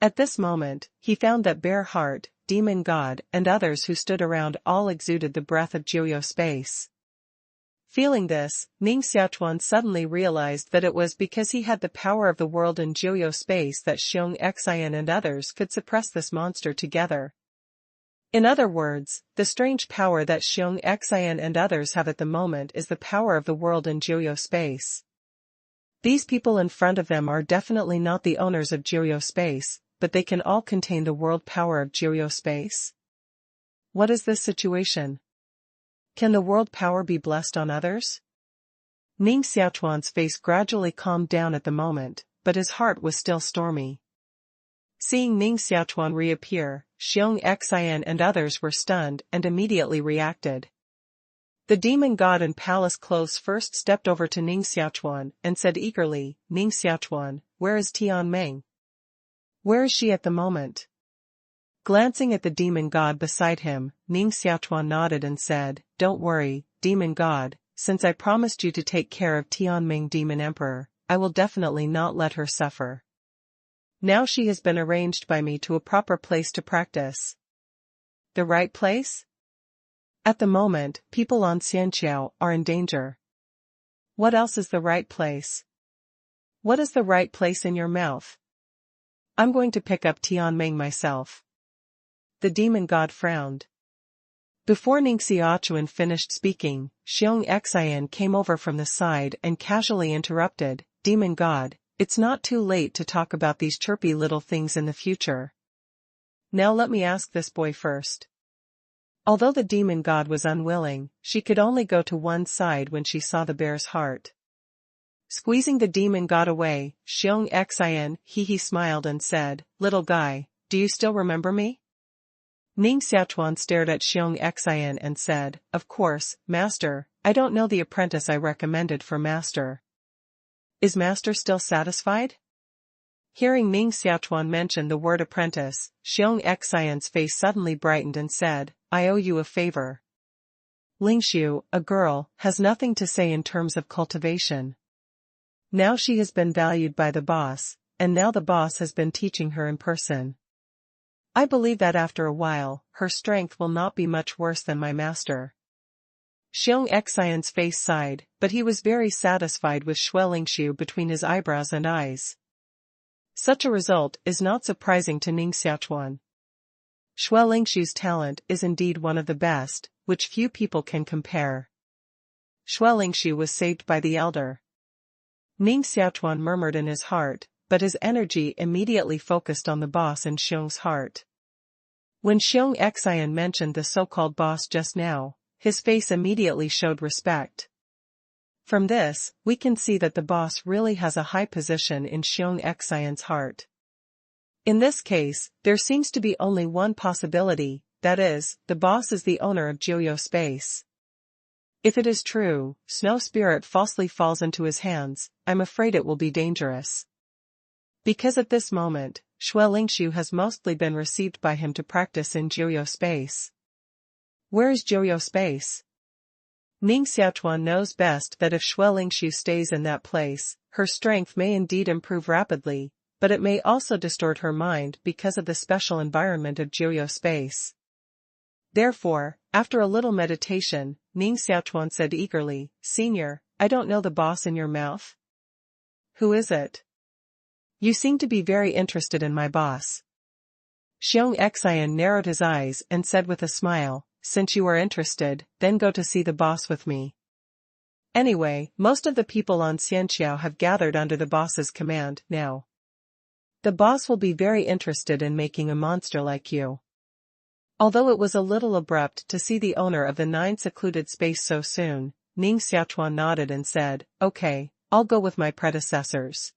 At this moment, he found that Bear Heart, Demon God, and others who stood around all exuded the breath of Jiu space. Feeling this, Ning Xiaochuan suddenly realized that it was because he had the power of the world in Jiu space that Xiong and others could suppress this monster together. In other words, the strange power that Xiong and others have at the moment is the power of the world in Jiu space. These people in front of them are definitely not the owners of Jiu space, but they can all contain the world power of Jiu space. What is this situation? Can the world power be blessed on others? Ning Xiaochuan's face gradually calmed down at the moment, but his heart was still stormy. Seeing Ning Xiaochuan reappear, Xiong and others were stunned and immediately reacted. The demon god in palace clothes first stepped over to Ning Xiaochuan and said eagerly, "Ning Xiaochuan, where is Tian Meng? Where is she at the moment?" Glancing at the demon god beside him, Ning Xiaochuan nodded and said, "Don't worry, demon god, since I promised you to take care of Tianming demon emperor, I will definitely not let her suffer. Now she has been arranged by me to a proper place to practice." The right place? At the moment, people on Xianqiao are in danger. What else is the right place? What is the right place in your mouth? I'm going to pick up Tianming myself. The demon god frowned. Before Ning Xiaochuan finished speaking, Xiong Xian came over from the side and casually interrupted, "Demon god, it's not too late to talk about these chirpy little things in the future. Now let me ask this boy first." Although the demon god was unwilling, she could only go to one side when she saw the bear's heart. Squeezing the demon god away, Xiong Xian smiled and said, "Little guy, do you still remember me?" Ning Xiaochuan stared at Xiong Xian and said, "Of course, master, I don't know the apprentice I recommended for master. Is master still satisfied?" Hearing Ning Xiaochuan mention the word apprentice, Xiong Xian's face suddenly brightened and said, "I owe you a favor." Lingxiu, a girl, has nothing to say in terms of cultivation. Now she has been valued by the boss, and now the boss has been teaching her in person. I believe that after a while, her strength will not be much worse than my master. Xiong Xian's face sighed, but he was very satisfied with Xue Lingxiu between his eyebrows and eyes. Such a result is not surprising to Ning Xiaochuan. Xue Lingxiu's talent is indeed one of the best, which few people can compare. Xue Lingxiu was saved by the elder. Ning Xiaochuan murmured in his heart, but his energy immediately focused on the boss in Xiong's heart. When Xiong Xian mentioned the so-called boss just now, his face immediately showed respect. From this, we can see that the boss really has a high position in Xiong Xian's heart. In this case, there seems to be only one possibility, that is, the boss is the owner of Jiu space. If it is true, Snow Spirit falsely falls into his hands, I'm afraid it will be dangerous. Because at this moment, Xue Lingxiu has mostly been received by him to practice in Jiu space. Where is Jiu space? Ning Xiaochuan knows best that if Xue Lingxiu stays in that place, her strength may indeed improve rapidly, but it may also distort her mind because of the special environment of Jiu space. Therefore, after a little meditation, Ning Xiaochuan said eagerly, "Senior, I don't know the boss in your mouth." "Who is it?" "You seem to be very interested in my boss." Xiong Xian narrowed his eyes and said with a smile, "Since you are interested, then go to see the boss with me. Anyway, most of the people on Xianqiao have gathered under the boss's command now. The boss will be very interested in making a monster like you." Although it was a little abrupt to see the owner of the 9 secluded space so soon, Ning Xiaochuan nodded and said, "Okay, I'll go with my predecessors."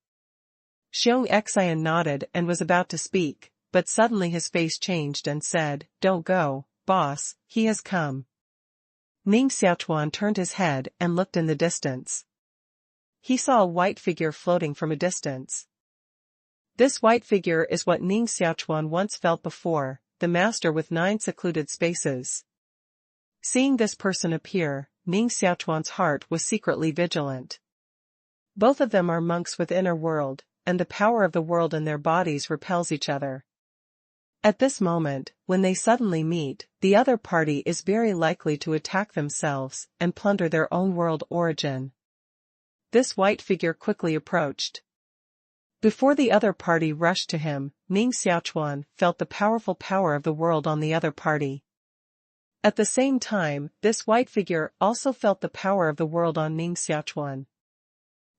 Xiong Xian nodded and was about to speak, but suddenly his face changed and said, "Don't go, boss, he has come." Ning Xiaochuan turned his head and looked in the distance. He saw a white figure floating from a distance. This white figure is what Ning Xiaochuan once felt before, the master with 9 secluded spaces. Seeing this person appear, Ning Xiaochuan's heart was secretly vigilant. Both of them are monks with inner world, and the power of the world in their bodies repels each other. At this moment, when they suddenly meet, the other party is very likely to attack themselves and plunder their own world origin. This white figure quickly approached. Before the other party rushed to him, Ning Xiaochuan felt the powerful power of the world on the other party. At the same time, this white figure also felt the power of the world on Ning Xiaochuan.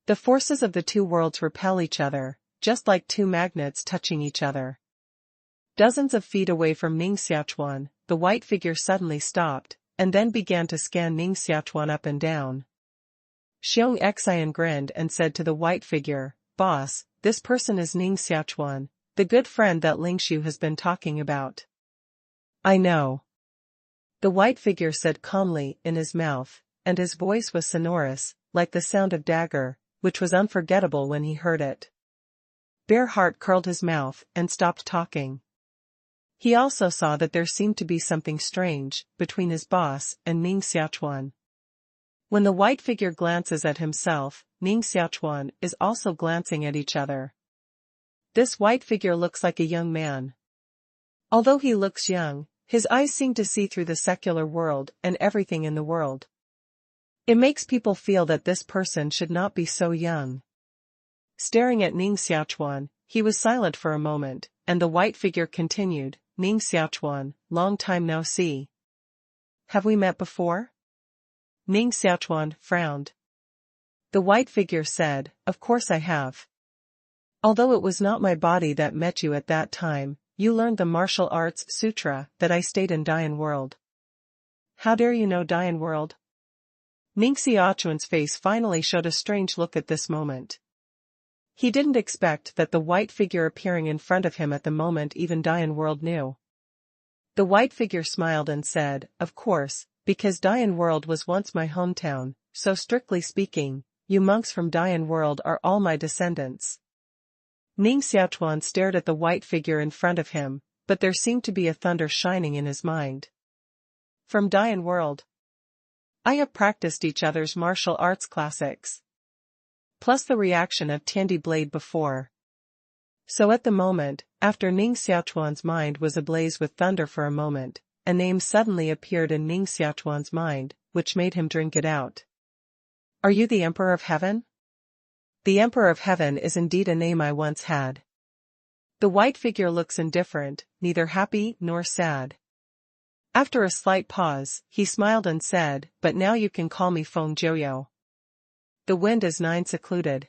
The forces of the two worlds repel each other, just like two magnets touching each other. Dozens of feet away from Ning Xiaochuan, the white figure suddenly stopped, and then began to scan Ning Xiaochuan up and down. Xiong Xian grinned and said to the white figure, "Boss, this person is Ning Xiaochuan, the good friend that Lingxiu has been talking about." "I know," the white figure said calmly in his mouth, and his voice was sonorous, like the sound of dagger, which was unforgettable when he heard it. Bearheart curled his mouth and stopped talking. He also saw that there seemed to be something strange between his boss and Ning Xiaochuan. When the white figure glances at himself, Ning Xiaochuan is also glancing at each other. This white figure looks like a young man. Although he looks young, his eyes seem to see through the secular world and everything in the world. It makes people feel that this person should not be so young. Staring at Ning Xiaochuan, he was silent for a moment, and the white figure continued, "Ning Xiaochuan, long time no see. Have we met before?" Ning Xiaochuan frowned. The white figure said, "Of course I have. Although it was not my body that met you at that time, you learned the martial arts sutra that I stayed in Dian world." "How dare you know Dian world?" Ning Xiaochuan's face finally showed a strange look at this moment. He didn't expect that the white figure appearing in front of him at the moment even Dian world knew. The white figure smiled and said, "Of course, because Dian world was once my hometown, so strictly speaking, you monks from Dian world are all my descendants." Ning Xiaochuan stared at the white figure in front of him, but there seemed to be a thunder shining in his mind. "From Dian world. I have practiced each other's martial arts classics. Plus the reaction of Tiandi Blade before." So at the moment, after Ning Xiaochuan's mind was ablaze with thunder for a moment, a name suddenly appeared in Ning Xiaochuan's mind, which made him drink it out. "Are you the Emperor of Heaven?" "The Emperor of Heaven is indeed a name I once had." The white figure looks indifferent, neither happy nor sad. After a slight pause, he smiled and said, "But now you can call me Feng Jiu. The wind is nine secluded."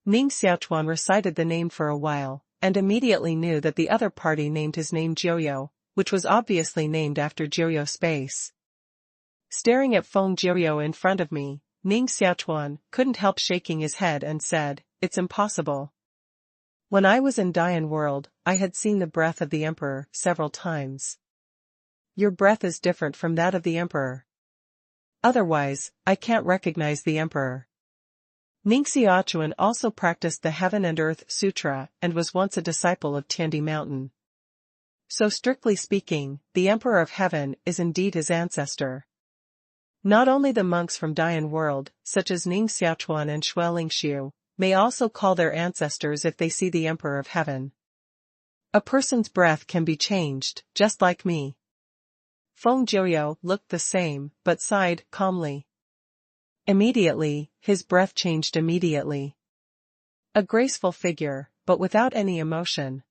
Ning Xiaochuan recited the name for a while, and immediately knew that the other party named his name Jiu, which was obviously named after Jiu space. Staring at Feng Jiu in front of me, Ning Xiaochuan couldn't help shaking his head and said, "It's impossible. When I was in Dian world, I had seen the breath of the Emperor several times. Your breath is different from that of the Emperor. Otherwise, I can't recognize the Emperor." Ning Xiaochuan also practiced the Heaven and Earth Sutra and was once a disciple of Tiandi Mountain. So strictly speaking, the Emperor of Heaven is indeed his ancestor. Not only the monks from Dian world, such as Ning Xiaochuan and Shui Lingxiu, may also call their ancestors if they see the Emperor of Heaven. A person's breath can be changed, just like me. Feng Jiu looked the same, but sighed calmly. Immediately, his breath changed immediately. A graceful figure, but without any emotion.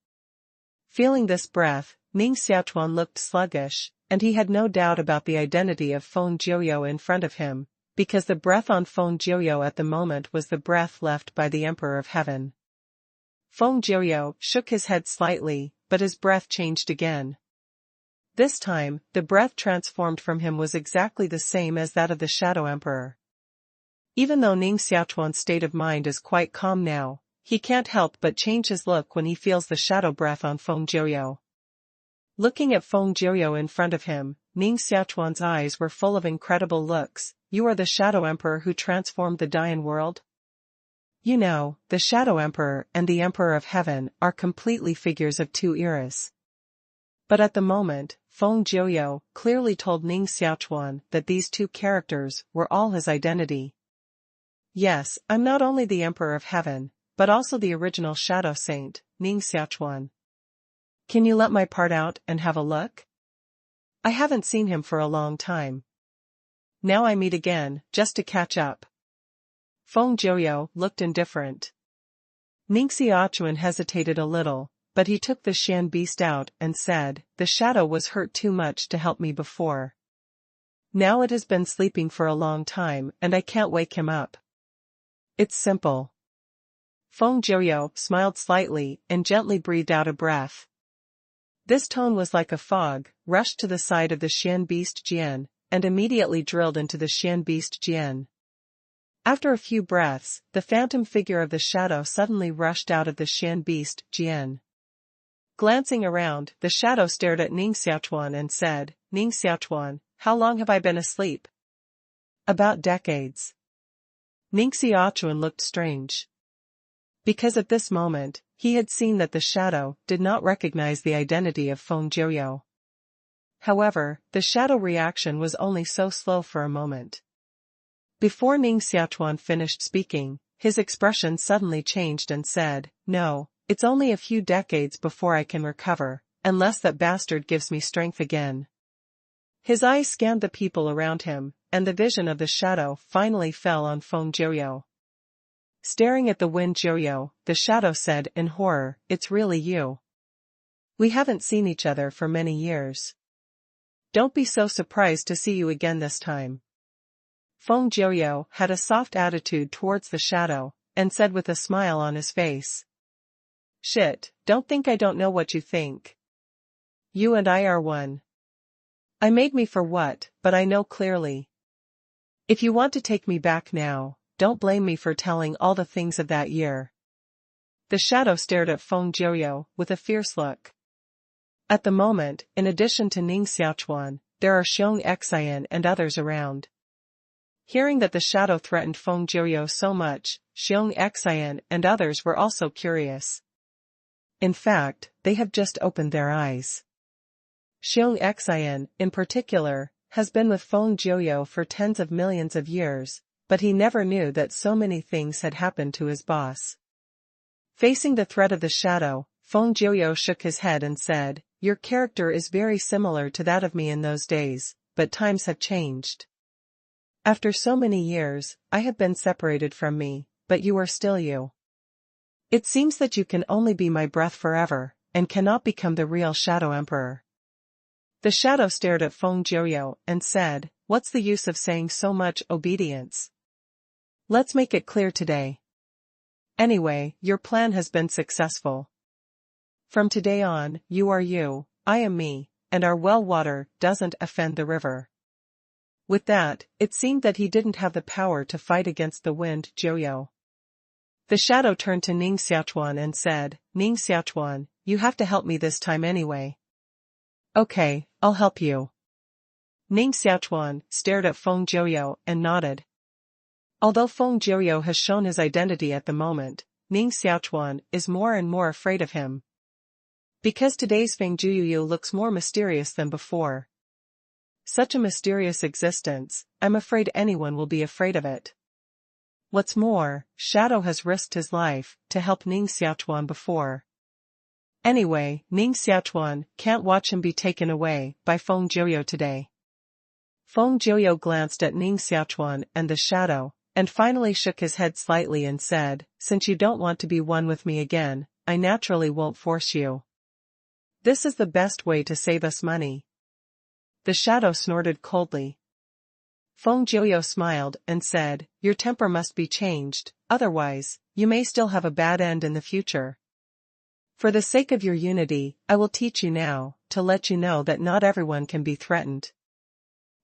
Feeling this breath, Ning Xiaochuan looked sluggish, and he had no doubt about the identity of Feng Jiu in front of him, because the breath on Feng Jiu at the moment was the breath left by the Emperor of Heaven. Feng Jiu shook his head slightly, but his breath changed again. This time, the breath transformed from him was exactly the same as that of the Shadow Emperor. Even though Ning Xiaochuan's state of mind is quite calm now, he can't help but change his look when he feels the shadow breath on Feng Jiu. Looking at Feng Jiu in front of him, Ning Xiaochuan's eyes were full of incredible looks. "You are the Shadow Emperor who transformed the Dian world?" You know, the Shadow Emperor and the Emperor of Heaven are completely figures of two eras. But at the moment, Feng Jiu clearly told Ning Xiaochuan that these two characters were all his identity. "Yes, I'm not only the Emperor of Heaven, but also the original Shadow Saint, Ning Xiaochuan. Can you let my part out and have a look? I haven't seen him for a long time. Now I meet again, just to catch up." Feng Jiu looked indifferent. Ning Xiaochuan hesitated a little, but he took the Shan beast out and said, "The shadow was hurt too much to help me before. Now it has been sleeping for a long time and I can't wake him up. It's simple." Feng Jiu smiled slightly and gently breathed out a breath. This tone was like a fog, rushed to the side of the Shan beast Jian, and immediately drilled into the Shan beast Jian. After a few breaths, the phantom figure of the shadow suddenly rushed out of the Shan beast Jian. Glancing around, the shadow stared at Ning Xiaochuan and said, "Ning Xiaochuan, how long have I been asleep?" "About decades." Ning Xiaochuan looked strange. Because at this moment, He had seen that the shadow did not recognize the identity of Feng Jiuyou. However, the shadow reaction was only so slow for a moment. Before Ning Xiaochuan finished speaking, his expression suddenly changed and said, "No, it's only a few decades before I can recover, unless that bastard gives me strength again." His eyes scanned the people around him, and the vision of the shadow finally fell on Feng Jiuyou. Staring at the wind Jiuyou, the shadow said in horror, "It's really you. We haven't seen each other for many years. Don't be so surprised to see you again this time." Feng Jiuyou had a soft attitude towards the shadow, and said with a smile on his face, "Shit, don't think I don't know what you think. You and I are one. I made me for what, but I know clearly. If you want to take me back now, don't blame me for telling all the things of that year." The shadow stared at Feng Jiuyou with a fierce look. At the moment, in addition to Ning Xiaochuan, there are Xiong Xian and others around. Hearing that the shadow threatened Feng Jiuyou so much, Xiong Xian and others were also curious. In fact, they have just opened their eyes. Xiong Xian, in particular, has been with Feng Jiuyou for tens of millions of years, but he never knew that so many things had happened to his boss. Facing the threat of the shadow, Feng Jiuyou shook his head and said, "Your character is very similar to that of me in those days, but times have changed. After so many years, I have been separated from me, but you are still you. It seems that you can only be my breath forever, and cannot become the real Shadow Emperor." The shadow stared at Feng Jiuyou and said, "What's the use of saying so much obedience? Let's make it clear today. Anyway, your plan has been successful. From today on, you are you, I am me, and our well water doesn't offend the river." With that, it seemed that he didn't have the power to fight against the wind Jiuyou. The shadow turned to Ning Xiaochuan and said, "Ning Xiaochuan, you have to help me this time anyway." "Okay, I'll help you." Ning Xiaochuan stared at Feng Jiuyou and nodded. Although Feng Jiuyou has shown his identity at the moment, Ning Xiaochuan is more and more afraid of him. Because today's Feng Jiuyou looks more mysterious than before. Such a mysterious existence, I'm afraid anyone will be afraid of it. What's more, Shadow has risked his life to help Ning Xiaochuan before. Anyway, Ning Xiaochuan can't watch him be taken away by Feng Jiuyou today. Feng Jiuyou glanced at Ning Xiaochuan and the shadow, and finally shook his head slightly and said, "Since you don't want to be one with me again, I naturally won't force you. This is the best way to save us money." The shadow snorted coldly. Feng Jiuyou smiled and said, "Your temper must be changed, otherwise, you may still have a bad end in the future. For the sake of your unity, I will teach you now, to let you know that not everyone can be threatened."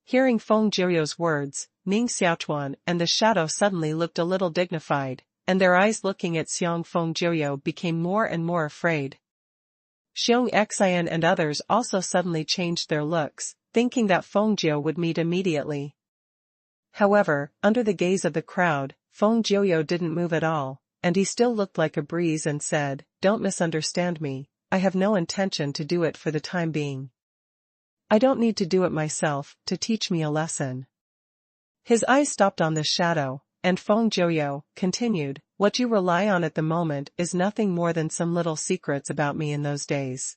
Hearing Feng Jiuyou's words, Ning Xiaochuan and the shadow suddenly looked a little dignified, and their eyes looking at Xiong Feng Jiuyou became more and more afraid. Xiong Xian and others also suddenly changed their looks, thinking that Feng Jiuyou would meet immediately. However, under the gaze of the crowd, Feng Jiuyou didn't move at all, and he still looked like a breeze and said, "Don't misunderstand me, I have no intention to do it for the time being. I don't need to do it myself to teach me a lesson." His eyes stopped on the shadow, and Feng Jiuyou continued, "What you rely on at the moment is nothing more than some little secrets about me in those days.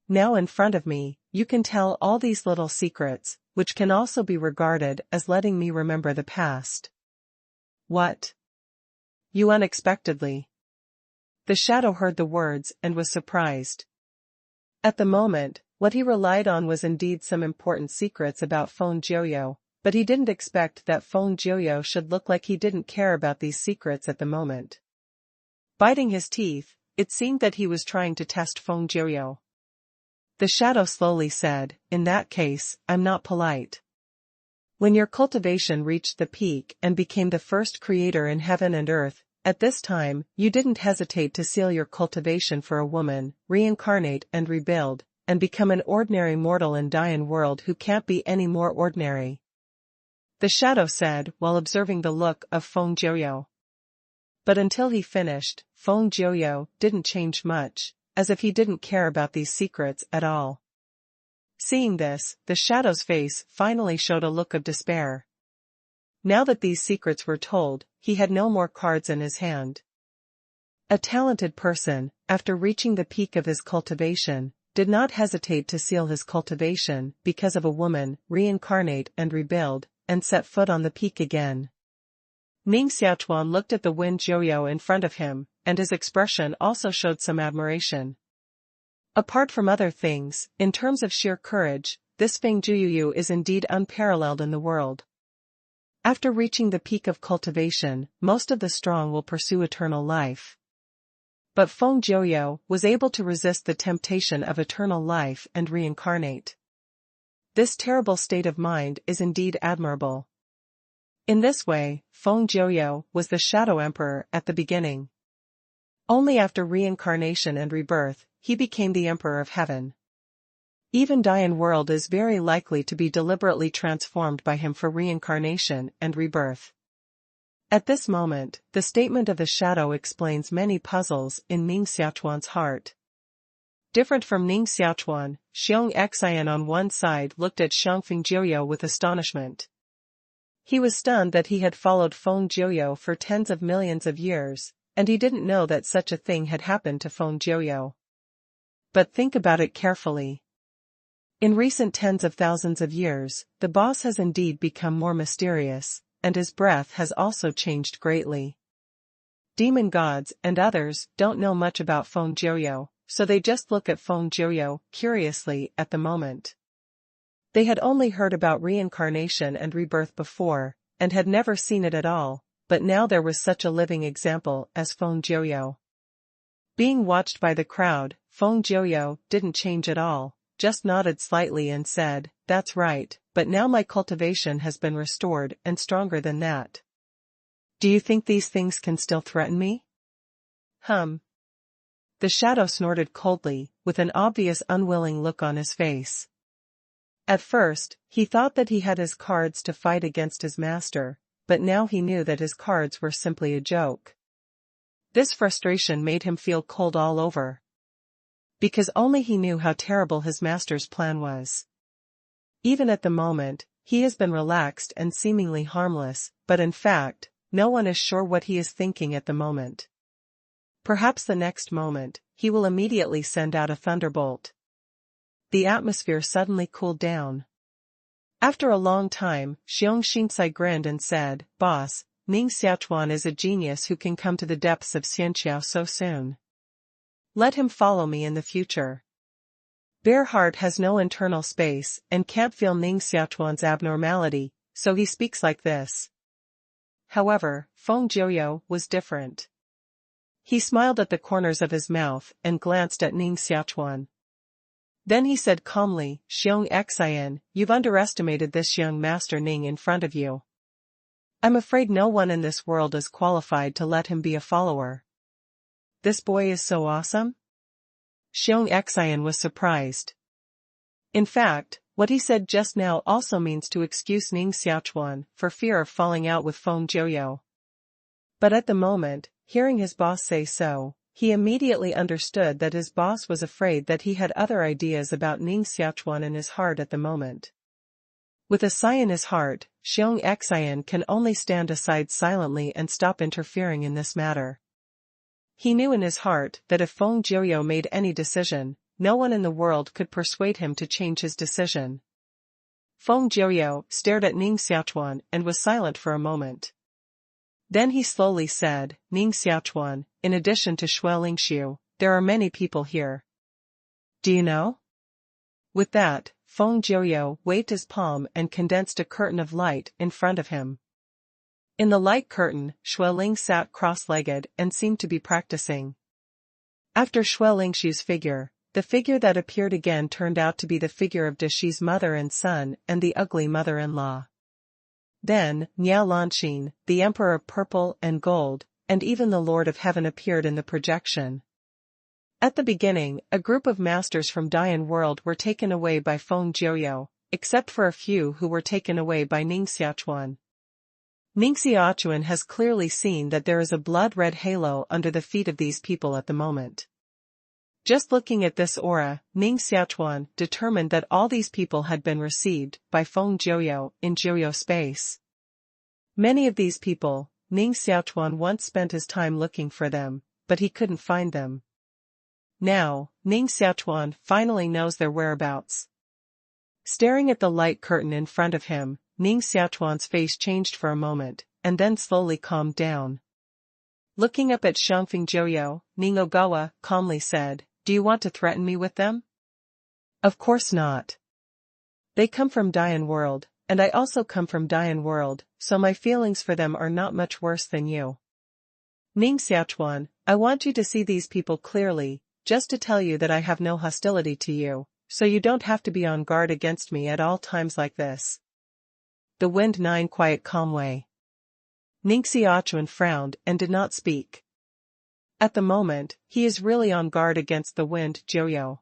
Now in front of me, you can tell all these little secrets, which can also be regarded as letting me remember the past." "What?" "You unexpectedly." The shadow heard the words and was surprised. At the moment, what he relied on was indeed some important secrets about Feng Jiuyou, but he didn't expect that Feng Jiuyou should look like he didn't care about these secrets at the moment. Biting his teeth, it seemed that he was trying to test Feng Jiuyou. The shadow slowly said, "In that case, I'm not polite. When your cultivation reached the peak and became the first creator in heaven and earth, at this time, you didn't hesitate to seal your cultivation for a woman, reincarnate and rebuild, and become an ordinary mortal in Dian world who can't be any more ordinary." The shadow said while observing the look of Feng Jiuyou. But until he finished, Feng Jiuyou didn't change much, as if he didn't care about these secrets at all. Seeing this, the shadow's face finally showed a look of despair. Now that these secrets were told, he had no more cards in his hand. A talented person, after reaching the peak of his cultivation, did not hesitate to seal his cultivation because of a woman, reincarnate and rebuild, and set foot on the peak again. Ning Xiaochuan looked at the Wind Jiuyou in front of him, and his expression also showed some admiration. Apart from other things, in terms of sheer courage, this Fang Jiuyou is indeed unparalleled in the world. After reaching the peak of cultivation, most of the strong will pursue eternal life. But Feng Jiuyou was able to resist the temptation of eternal life and reincarnate. This terrible state of mind is indeed admirable. In this way, Feng Jiuyou was the Shadow Emperor at the beginning. Only after reincarnation and rebirth, he became the Emperor of Heaven. Even Dian world is very likely to be deliberately transformed by him for reincarnation and rebirth. At this moment, the statement of the shadow explains many puzzles in Ning Xiaochuan's heart. Different from Ning Xiaochuan, Xiong Xian on one side looked at Feng Jiuyou with astonishment. He was stunned that he had followed Feng Jiuyou for tens of millions of years, and he didn't know that such a thing had happened to Feng Jiuyou. But think about it carefully. In recent tens of thousands of years, the boss has indeed become more mysterious, and his breath has also changed greatly. Demon gods and others don't know much about Feng Jiuyou, so they just look at Feng Jiuyou curiously at the moment. They had only heard about reincarnation and rebirth before, and had never seen it at all, but now there was such a living example as Feng Jiuyou. Being watched by the crowd, Feng Jiuyou didn't change at all, just nodded slightly and said, "That's right, but now my cultivation has been restored and stronger than that. Do you think these things can still threaten me?" The shadow snorted coldly, with an obvious unwilling look on his face. At first, he thought that he had his cards to fight against his master, but now he knew that his cards were simply a joke. This frustration made him feel cold all over. Because only he knew how terrible his master's plan was. Even at the moment, he has been relaxed and seemingly harmless, but in fact, no one is sure what he is thinking at the moment. Perhaps the next moment, he will immediately send out a thunderbolt. The atmosphere suddenly cooled down. After a long time, Xiong Xinsai grinned and said, "Boss, Ning Xiaochuan is a genius who can come to the depths of Xianqiao so soon. Let him follow me in the future." Bear Heart has no internal space and can't feel Ning Xiaochuan's abnormality, so he speaks like this. However, Feng Jiuyou was different. He smiled at the corners of his mouth and glanced at Ning Xiaochuan. Then he said calmly, "Xiong Xian, you've underestimated this young master Ning in front of you. I'm afraid no one in this world is qualified to let him be a follower." "This boy is so awesome?" Xiong Xian was surprised. In fact, what he said just now also means to excuse Ning Xiaochuan for fear of falling out with Feng Jiuyou. But at the moment, hearing his boss say so, he immediately understood that his boss was afraid that he had other ideas about Ning Xiaochuan in his heart at the moment. With a sigh in his heart, Xiong Xian can only stand aside silently and stop interfering in this matter. He knew in his heart that if Feng Jiuyou made any decision, no one in the world could persuade him to change his decision. Feng Jiuyou stared at Ning Xiaochuan and was silent for a moment. Then he slowly said, "Ning Xiaochuan, in addition to Shui Lingxiu, there are many people here. Do you know?" With that, Feng Jiuyou waved his palm and condensed a curtain of light in front of him. In the light curtain, Shui Ling sat cross-legged and seemed to be practicing. After Shui Lingxiu's figure, the figure that appeared again turned out to be the figure of Deshi's mother and son and the ugly mother-in-law. Then, Niao Lanxin, the Emperor of Purple and Gold, and even the Lord of Heaven appeared in the projection. At the beginning, a group of masters from Dian world were taken away by Feng Jiuyou, except for a few who were taken away by Ning Xiaochuan. Ning Xiaochuan has clearly seen that there is a blood-red halo under the feet of these people at the moment. Just looking at this aura, Ning Xiaochuan determined that all these people had been received by Feng Jiuyou in Jiuyou space. Many of these people, Ning Xiaochuan once spent his time looking for them, but he couldn't find them. Now, Ning Xiaochuan finally knows their whereabouts. Staring at the light curtain in front of him, Ning Xiaochuan's face changed for a moment, and then slowly calmed down. Looking up at Xiangfeng Jiuyou, Ning Ogawa calmly said, "Do you want to threaten me with them?" "Of course not. They come from Dian World, and I also come from Dian World, so my feelings for them are not much worse than you. Ning Xiaochuan, I want you to see these people clearly, just to tell you that I have no hostility to you, so you don't have to be on guard against me at all times like this." The Wind 9 quiet calm way. Ning Xiaochuan frowned and did not speak. At the moment, he is really on guard against the Wind Jiuyou.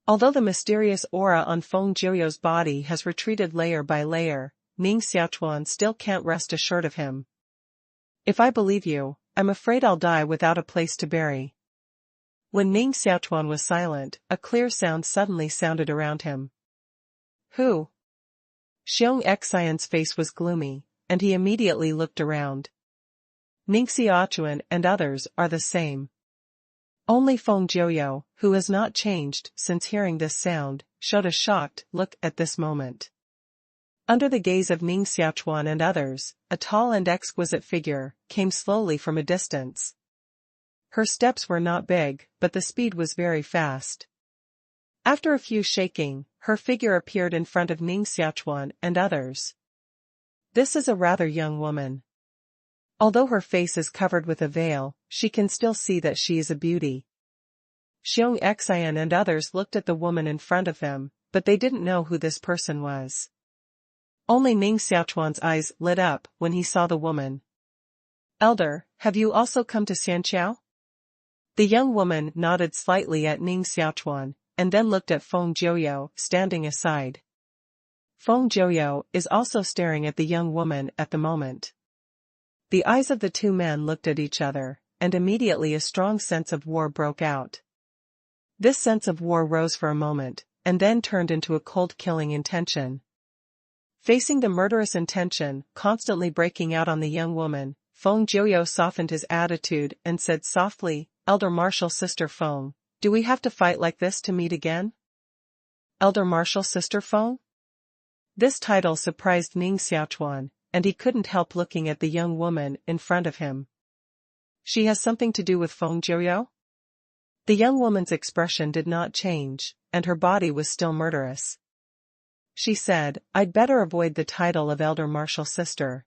Although the mysterious aura on Feng Jiuyou's body has retreated layer by layer, Ning Xiaochuan still can't rest assured of him. "If I believe you, I'm afraid I'll die without a place to bury." When Ning Xiaochuan was silent, a clear sound suddenly sounded around him. "Who?" Xiong Xian's face was gloomy, and he immediately looked around. Ning Xiaochuan and others are the same. Only Feng Jiuyou, who has not changed since hearing this sound, showed a shocked look at this moment. Under the gaze of Ning Xiaochuan and others, a tall and exquisite figure came slowly from a distance. Her steps were not big, but the speed was very fast. After a few shaking, her figure appeared in front of Ning Xiaochuan and others. This is a rather young woman. Although her face is covered with a veil, she can still see that she is a beauty. Xiong Xian and others looked at the woman in front of them, but they didn't know who this person was. Only Ning Xiaochuan's eyes lit up when he saw the woman. "Elder, have you also come to Xianqiao?" The young woman nodded slightly at Ning Xiaochuan, and then looked at Feng Jiuyou, standing aside. Feng Jiuyou is also staring at the young woman at the moment. The eyes of the two men looked at each other, and immediately a strong sense of war broke out. This sense of war rose for a moment, and then turned into a cold killing intention. Facing the murderous intention constantly breaking out on the young woman, Feng Jiuyou softened his attitude and said softly, "Elder Martial Sister Feng, do we have to fight like this to meet again?" Elder Martial Sister Feng? This title surprised Ning Xiaochuan, and he couldn't help looking at the young woman in front of him. She has something to do with Feng Jiuyou? The young woman's expression did not change, and her body was still murderous. She said, "I'd better avoid the title of Elder Martial Sister.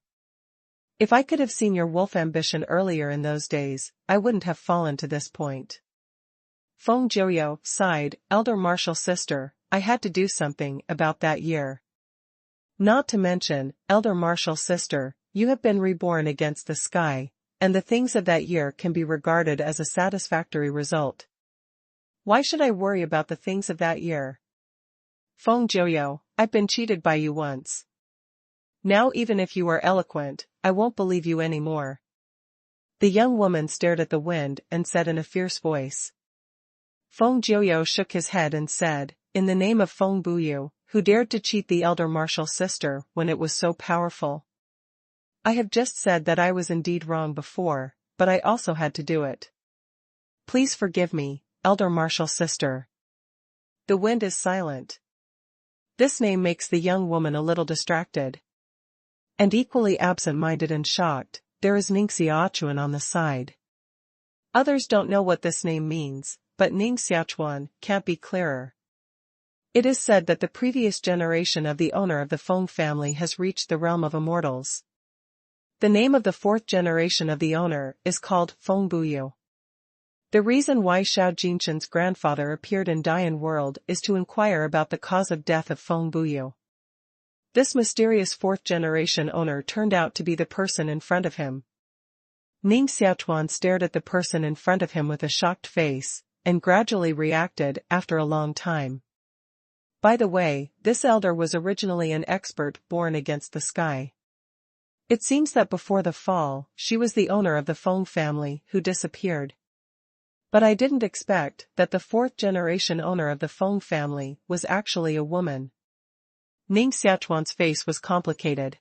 If I could have seen your wolf ambition earlier in those days, I wouldn't have fallen to this point." Feng Jiuyou sighed, "Elder Martial Sister, I had to do something about that year. Not to mention, Elder Martial Sister, you have been reborn against the sky, and the things of that year can be regarded as a satisfactory result. Why should I worry about the things of that year? Feng Jiuyou, I've been cheated by you once. Now even if you are eloquent, I won't believe you anymore." The young woman stared at the wind and said in a fierce voice. Feng Jiuyou shook his head and said, "In the name of Feng Buyu, who dared to cheat the Elder Martial Sister when it was so powerful? I have just said that I was indeed wrong before, but I also had to do it. Please forgive me, Elder Martial Sister." The wind is silent. This name makes the young woman a little distracted. And equally absent-minded and shocked, there is Ning Xiaochuan on the side. Others don't know what this name means, but Ning Xiaochuan can't be clearer. It is said that the previous generation of the owner of the Feng family has reached the realm of immortals. The name of the fourth generation of the owner is called Feng Buyu. The reason why Xiao Jinshan's grandfather appeared in Dian World is to inquire about the cause of death of Feng Buyu. This mysterious fourth generation owner turned out to be the person in front of him. Ning Xiaochuan stared at the person in front of him with a shocked face, and gradually reacted after a long time. By the way, this elder was originally an expert born against the sky. It seems that before the fall, she was the owner of the Fang family who disappeared. But I didn't expect that the fourth-generation owner of the Fang family was actually a woman. Ning Xiaochuan's face was complicated.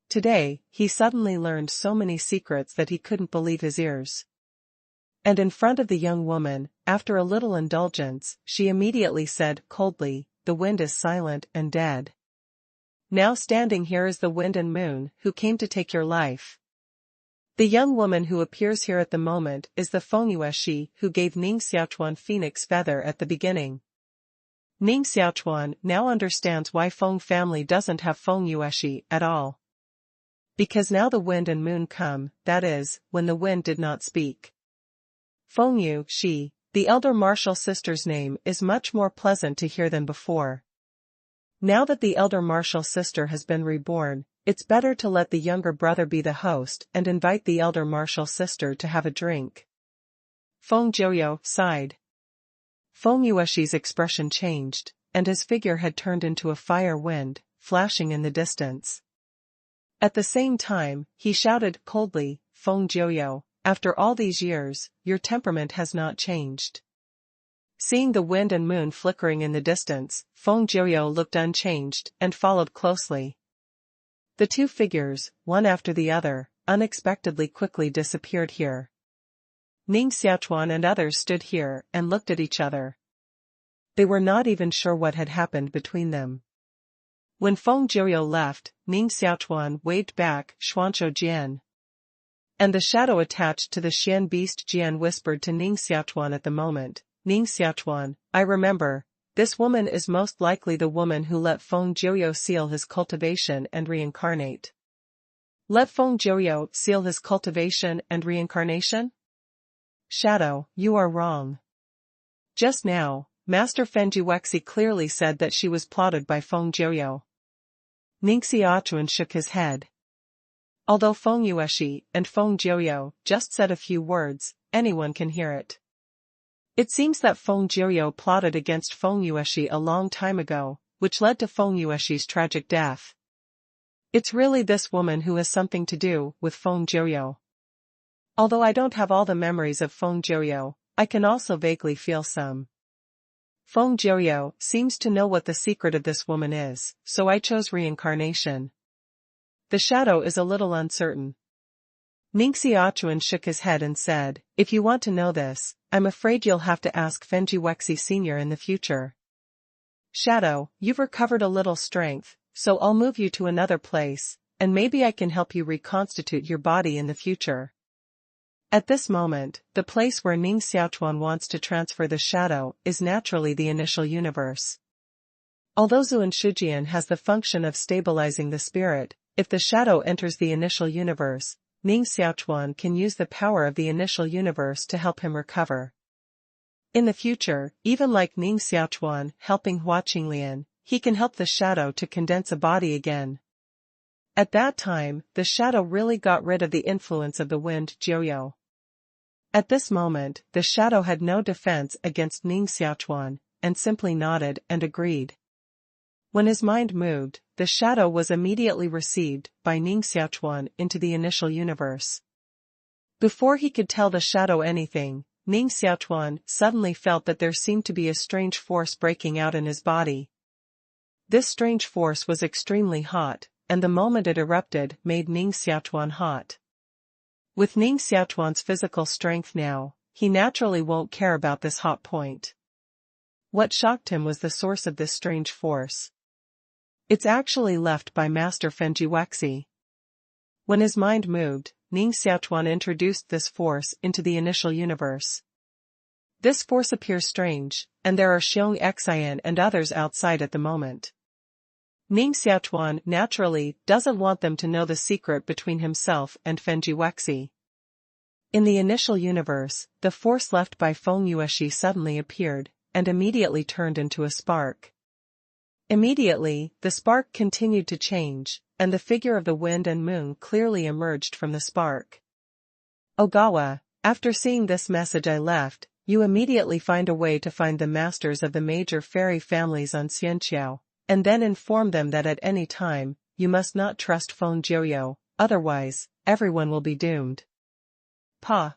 Today, he suddenly learned so many secrets that he couldn't believe his ears. And in front of the young woman, after a little indulgence, she immediately said coldly, "The wind is silent and dead. Now standing here is the wind and moon who came to take your life." The young woman who appears here at the moment is the Feng Yueshi who gave Ning Xiaochuan Phoenix Feather at the beginning. Ning Xiaochuan now understands why Feng family doesn't have Feng Yueshi at all. Because now the wind and moon come, that is, when the wind did not speak. Feng Yueshi, the elder martial sister's name, is much more pleasant to hear than before. Now that the elder martial sister has been reborn, it's better to let the younger brother be the host and invite the elder martial sister to have a drink. Feng Jiuyo sighed. Feng Yueshi's expression changed, and his figure had turned into a fire wind, flashing in the distance. At the same time, he shouted coldly, "Feng Jiuyo, after all these years, your temperament has not changed." Seeing the wind and moon flickering in the distance, Feng Jiuyo looked unchanged and followed closely. The two figures, one after the other, unexpectedly quickly disappeared here. Ning Xiaochuan and others stood here and looked at each other. They were not even sure what had happened between them. When Feng Jiuyo left, Ning Xiaochuan waved back Xuanzhou Jian. And the shadow attached to the Xian beast Jian whispered to Ning Xiaochuan at the moment, "Ning Xiaochuan, I remember. This woman is most likely the woman who let Feng Jiuyo seal his cultivation and reincarnate." Let Feng Jiuyo seal his cultivation and reincarnation? Shadow, you are wrong. Just now, Master Fenji Wexi clearly said that she was plotted by Feng Jiuyo. Ning Xiaochuan shook his head. Although Feng Yueshi and Feng Jiuyo just said a few words, anyone can hear it. It seems that Feng Jiuyo plotted against Feng Yueshi a long time ago, which led to Feng Yueshi's tragic death. It's really this woman who has something to do with Feng Jiuyo. Although I don't have all the memories of Feng Jiuyo, I can also vaguely feel some. Feng Jiuyo seems to know what the secret of this woman is, so I chose reincarnation. The shadow is a little uncertain. Ning Xiaochuan shook his head and said, "If you want to know this, I'm afraid you'll have to ask Fenji Wexi Sr. in the future. Shadow, you've recovered a little strength, so I'll move you to another place, and maybe I can help you reconstitute your body in the future." At this moment, the place where Ning Xiaochuan wants to transfer the shadow is naturally the initial universe. Although Zuan Shijian has the function of stabilizing the spirit, if the shadow enters the initial universe, Ning Xiaochuan can use the power of the initial universe to help him recover. In the future, even like Ning Xiaochuan helping Hua Qinglian, he can help the shadow to condense a body again. At that time, the shadow really got rid of the influence of the wind Jiuyo. At this moment, the shadow had no defense against Ning Xiaochuan, and simply nodded and agreed. When his mind moved, the shadow was immediately received by Ning Xiaochuan into the initial universe. Before he could tell the shadow anything, Ning Xiaochuan suddenly felt that there seemed to be a strange force breaking out in his body. This strange force was extremely hot, and the moment it erupted made Ning Xiaochuan hot. With Ning Xiaochuan's physical strength now, he naturally won't care about this hot point. What shocked him was the source of this strange force. It's actually left by Master Fenji Wexi. When his mind moved, Ning Xiaochuan introduced this force into the initial universe. This force appears strange, and there are Xiong Xian and others outside at the moment. Ning Xiaochuan naturally doesn't want them to know the secret between himself and Fenji Wexi. In the initial universe, the force left by Feng Yueshi suddenly appeared, and immediately turned into a spark. Immediately, the spark continued to change, and the figure of the wind and moon clearly emerged from the spark. Ogawa, after seeing this message I left, you immediately find a way to find the masters of the major fairy families on Xianqiao, and then inform them that at any time, you must not trust Feng Jiuyo, otherwise, everyone will be doomed. Pa.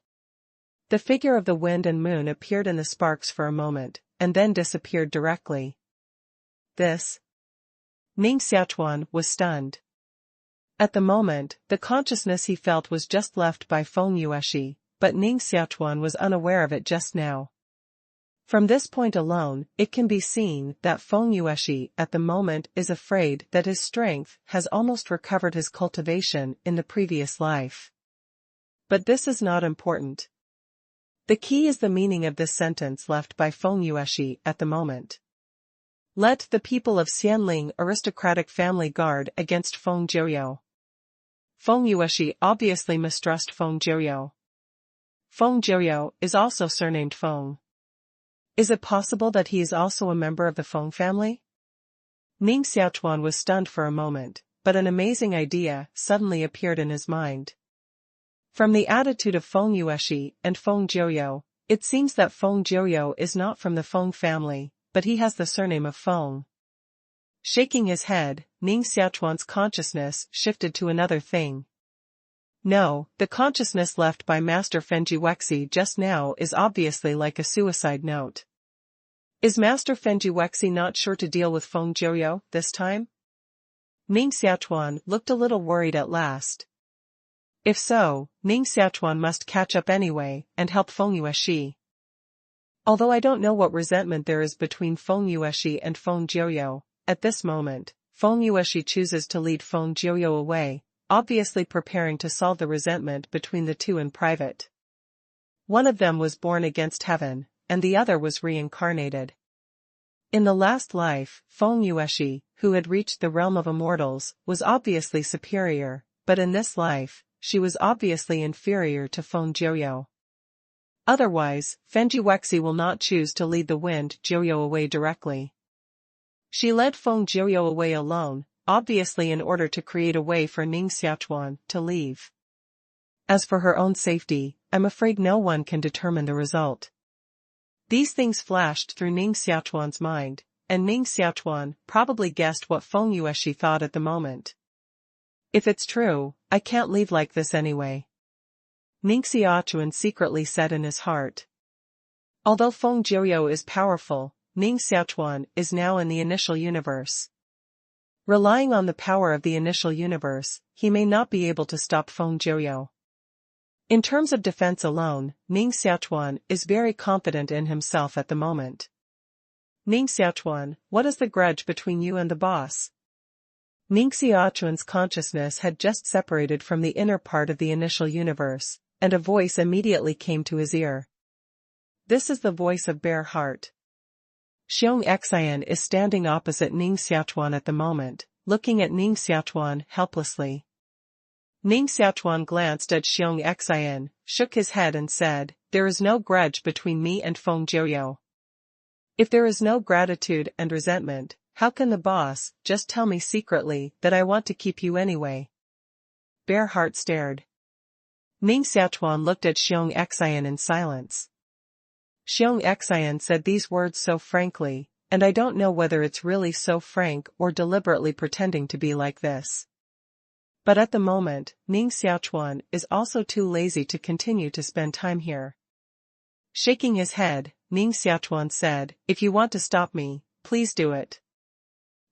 The figure of the wind and moon appeared in the sparks for a moment, and then disappeared directly. This? Ning Xiaochuan was stunned. At the moment, the consciousness he felt was just left by Feng Yueshi, but Ning Xiaochuan was unaware of it just now. From this point alone, it can be seen that Feng Yueshi at the moment is afraid that his strength has almost recovered his cultivation in the previous life. But this is not important. The key is the meaning of this sentence left by Feng Yueshi at the moment. Let the people of Xianling aristocratic family guard against Feng Jiuyou. Feng Yueshi obviously mistrust Feng Jiuyou. Feng Jiuyou is also surnamed Feng. Is it possible that he is also a member of the Feng family? Ning Xiaochuan was stunned for a moment, but an amazing idea suddenly appeared in his mind. From the attitude of Feng Yueshi and Feng Jiuyou, it seems that Feng Jiuyou is not from the Feng family, but he has the surname of Feng. Shaking his head, Ning Xiaochuan's consciousness shifted to another thing. No, the consciousness left by Master Fenji Wexi just now is obviously like a suicide note. Is Master Fenji Wexi not sure to deal with Feng Jiuyou this time? Ning Xiaochuan looked a little worried at last. If so, Ning Xiaochuan must catch up anyway and help Feng Yueshi. Although I don't know what resentment there is between Feng Yueshi and Feng Jiuyou, at this moment, Feng Yueshi chooses to lead Feng Jiuyou away, obviously preparing to solve the resentment between the two in private. One of them was born against heaven, and the other was reincarnated. In the last life, Feng Yueshi, who had reached the realm of immortals, was obviously superior, but in this life, she was obviously inferior to Feng Jiuyou. Otherwise, Fenji Wexi will not choose to lead the wind Jiuyou away directly. She led Feng Jiuyou away alone, obviously in order to create a way for Ning Xiaochuan to leave. As for her own safety, I'm afraid no one can determine the result. These things flashed through Ning Xiaochuan's mind, and Ning Xiaochuan probably guessed what Feng Yueshi thought at the moment. If it's true, I can't leave like this anyway. Ning Xiaochuan secretly said in his heart. Although Feng Jiuyou is powerful, Ning Xiaochuan is now in the initial universe. Relying on the power of the initial universe, he may not be able to stop Feng Jiuyou. In terms of defense alone, Ning Xiaochuan is very confident in himself at the moment. Ning Xiaochuan, what is the grudge between you and the boss? Ning Xiaochuan's consciousness had just separated from the inner part of the initial universe, and a voice immediately came to his ear. This is the voice of Bare Heart. Xiong Xian is standing opposite Ning Xiaochuan at the moment, looking at Ning Xiaochuan helplessly. Ning Xiaochuan glanced at Xiong Xian, shook his head and said, "There is no grudge between me and Feng Jiuyou. If there is no gratitude and resentment, how can the boss just tell me secretly that I want to keep you anyway?" Bare Heart stared. Ning Xiaochuan looked at Xiong Xian in silence. Xiong Xian said these words so frankly, and I don't know whether it's really so frank or deliberately pretending to be like this. But at the moment, Ning Xiaochuan is also too lazy to continue to spend time here. Shaking his head, Ning Xiaochuan said, "If you want to stop me, please do it."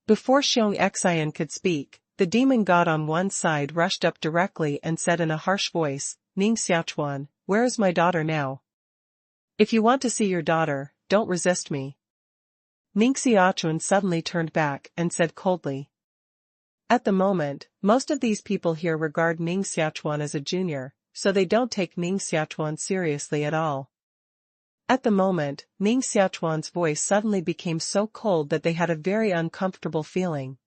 Before Xiong Xian could speak, the demon god on one side rushed up directly and said in a harsh voice, "Ning Xiaochuan, where is my daughter now? If you want to see your daughter, don't resist me." Ning Xiaochuan suddenly turned back and said coldly. At the moment, most of these people here regard Ning Xiaochuan as a junior, so they don't take Ning Xiaochuan seriously at all. At the moment, Ning Xiaochuan's voice suddenly became so cold that they had a very uncomfortable feeling.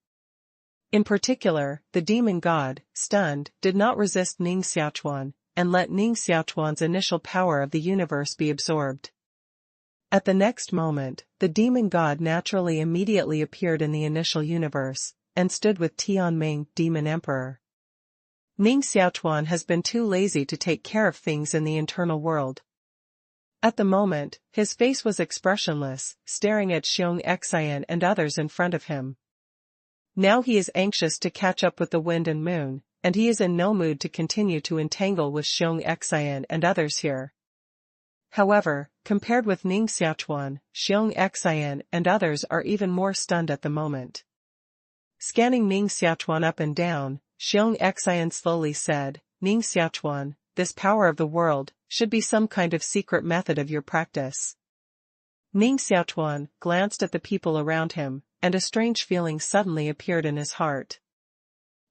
In particular, the demon god, stunned, did not resist Ning Xiaochuan, and let Ning Xiaochuan's initial power of the universe be absorbed. At the next moment, the demon god naturally immediately appeared in the initial universe, and stood with Tianming, demon emperor. Ning Xiaochuan has been too lazy to take care of things in the internal world. At the moment, his face was expressionless, staring at Xiong Xian and others in front of him. Now he is anxious to catch up with the wind and moon, and he is in no mood to continue to entangle with Xiong Xian and others here. However, compared with Ning Xiaochuan, Xiong Xian and others are even more stunned at the moment. Scanning Ning Xiaochuan up and down, Xiong Xian slowly said, "Ning Xiaochuan, this power of the world should be some kind of secret method of your practice." Ning Xiaochuan glanced at the people around him, and a strange feeling suddenly appeared in his heart.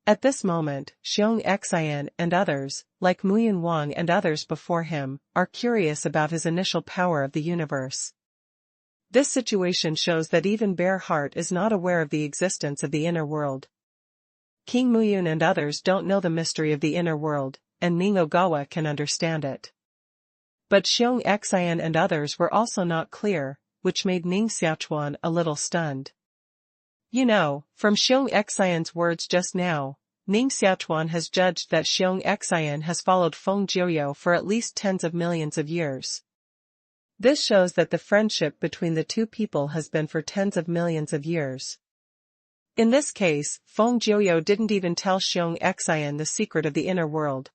At this moment, Xiong Xian and others, like Muyan Wang and others before him, are curious about his initial power of the universe. This situation shows that even Bear Heart is not aware of the existence of the inner world. King Muyun and others don't know the mystery of the inner world, and Ning Ogawa can understand it. But Xiong Xian and others were also not clear, which made Ning Xiaochuan a little stunned. You know, from Xiong Xian's words just now, Ning Xiaochuan has judged that Xiong Xian has followed Feng Jiuyo for at least tens of millions of years. This shows that the friendship between the two people has been for tens of millions of years. In this case, Feng Jiuyo didn't even tell Xiong Xian the secret of the inner world.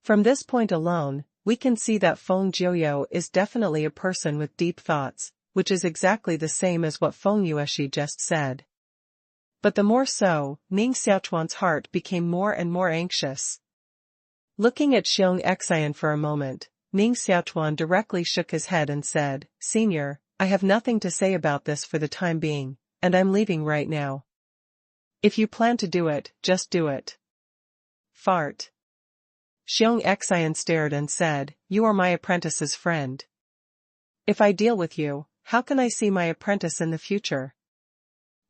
From this point alone, we can see that Feng Jiuyo is definitely a person with deep thoughts, which is exactly the same as what Feng Yueshi just said. But the more so, Ning Xiaochuan's heart became more and more anxious. Looking at Xiong Xian for a moment, Ning Xiaochuan directly shook his head and said, "Senior, I have nothing to say about this for the time being, and I'm leaving right now. If you plan to do it, just do it." Fart. Xiong Xian stared and said, "You are my apprentice's friend. If I deal with you, how can I see my apprentice in the future?"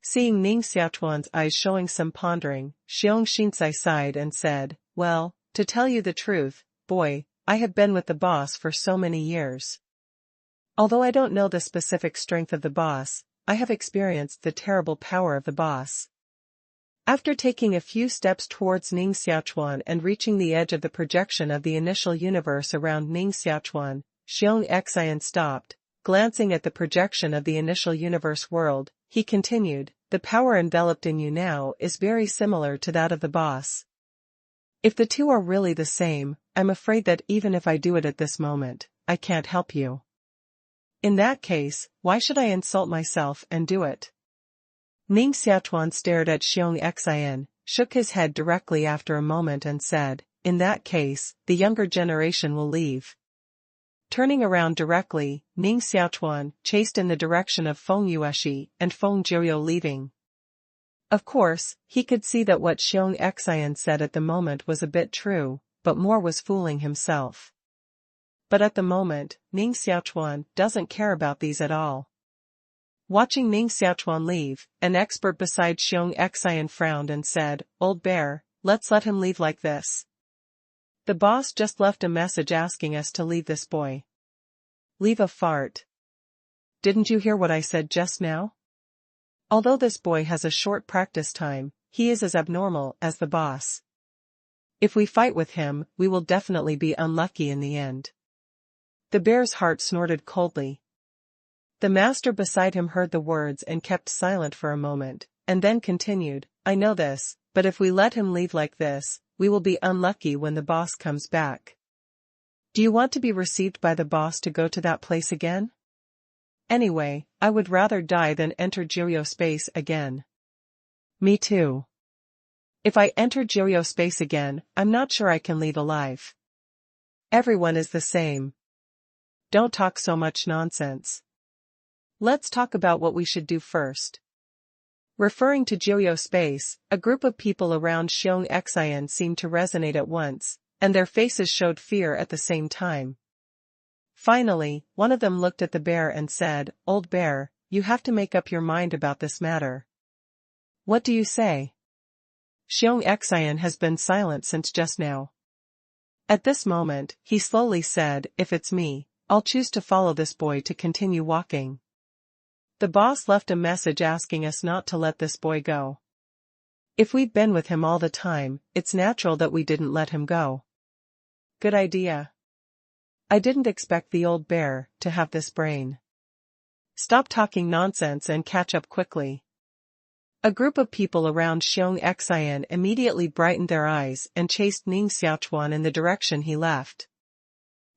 Seeing Ning Xiaochuan's eyes showing some pondering, Xiong Xinsai sighed and said, "Well, to tell you the truth, boy, I have been with the boss for so many years. Although I don't know the specific strength of the boss, I have experienced the terrible power of the boss." After taking a few steps towards Ning Xiaochuan and reaching the edge of the projection of the initial universe around Ning Xiaochuan, Xiong Xian stopped. Glancing at the projection of the initial universe world, he continued, "The power enveloped in you now is very similar to that of the boss. If the two are really the same, I'm afraid that even if I do it at this moment, I can't help you. In that case, why should I insult myself and do it?" Ning Xiaochuan stared at Xiong Xian, shook his head directly after a moment and said, "In that case, the younger generation will leave." Turning around directly, Ning Xiaochuan chased in the direction of Feng Yueshi and Feng Jiuyo leaving. Of course, he could see that what Xiong Xian said at the moment was a bit true, but more was fooling himself. But at the moment, Ning Xiaochuan doesn't care about these at all. Watching Ning Xiaochuan leave, an expert beside Xiong Xian frowned and said, "Old bear, let's let him leave like this. The boss just left a message asking us to leave this boy." Leave a fart. Didn't you hear what I said just now? Although this boy has a short practice time, he is as abnormal as the boss. If we fight with him, we will definitely be unlucky in the end. The bear's heart snorted coldly. The master beside him heard the words and kept silent for a moment, and then continued, "I know this, but if we let him leave like this, we will be unlucky when the boss comes back. Do you want to be received by the boss to go to that place again? Anyway, I would rather die than enter Jiuyo space again." Me too. If I enter Jiuyo space again, I'm not sure I can leave alive. Everyone is the same. Don't talk so much nonsense. Let's talk about what we should do first. Referring to Jiuyo space, a group of people around Xiong Xian seemed to resonate at once, and their faces showed fear at the same time. Finally, one of them looked at the bear and said, "Old bear, you have to make up your mind about this matter. What do you say?" Xiong Xian has been silent since just now. At this moment, he slowly said, "If it's me, I'll choose to follow this boy to continue walking. The boss left a message asking us not to let this boy go. If we've been with him all the time, it's natural that we didn't let him go." Good idea. I didn't expect the old bear to have this brain. Stop talking nonsense and catch up quickly. A group of people around Xiong Xian immediately brightened their eyes and chased Ning Xiaochuan in the direction he left.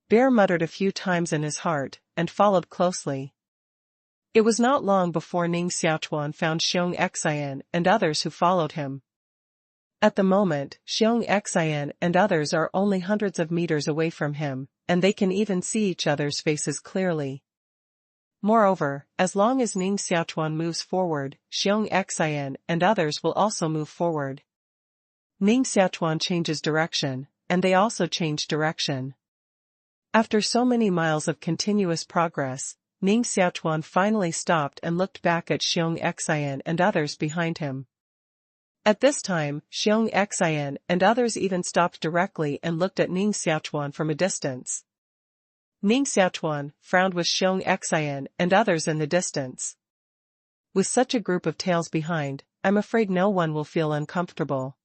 Bear muttered a few times in his heart, and followed closely. It was not long before Ning Xiaochuan found Xiong Xian and others who followed him. At the moment, Xiong Xian and others are only hundreds of meters away from him, and they can even see each other's faces clearly. Moreover, as long as Ning Xiaochuan moves forward, Xiong Xian and others will also move forward. Ning Xiaochuan changes direction, and they also change direction. After so many miles of continuous progress, Ning Xiaochuan finally stopped and looked back at Xiong Xian and others behind him. At this time, Xiong Xian and others even stopped directly and looked at Ning Xiaochuan from a distance. Ning Xiaochuan frowned with Xiong Xian and others in the distance. With such a group of tails behind, I'm afraid no one will feel uncomfortable.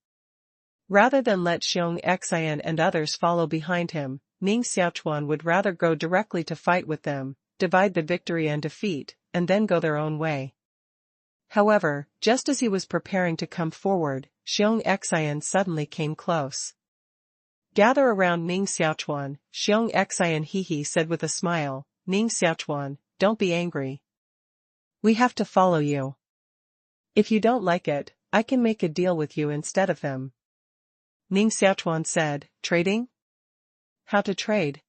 Rather than let Xiong Xian and others follow behind him, Ning Xiaochuan would rather go directly to fight with them, divide the victory and defeat, and then go their own way. However, just as he was preparing to come forward, Xiong Xian suddenly came close. Gather around Ning Xiaochuan, Xiong Xian he said with a smile. Ning Xiaochuan, don't be angry. We have to follow you. If you don't like it, I can make a deal with you instead of them. Ning Xiaochuan said, trading? How to trade?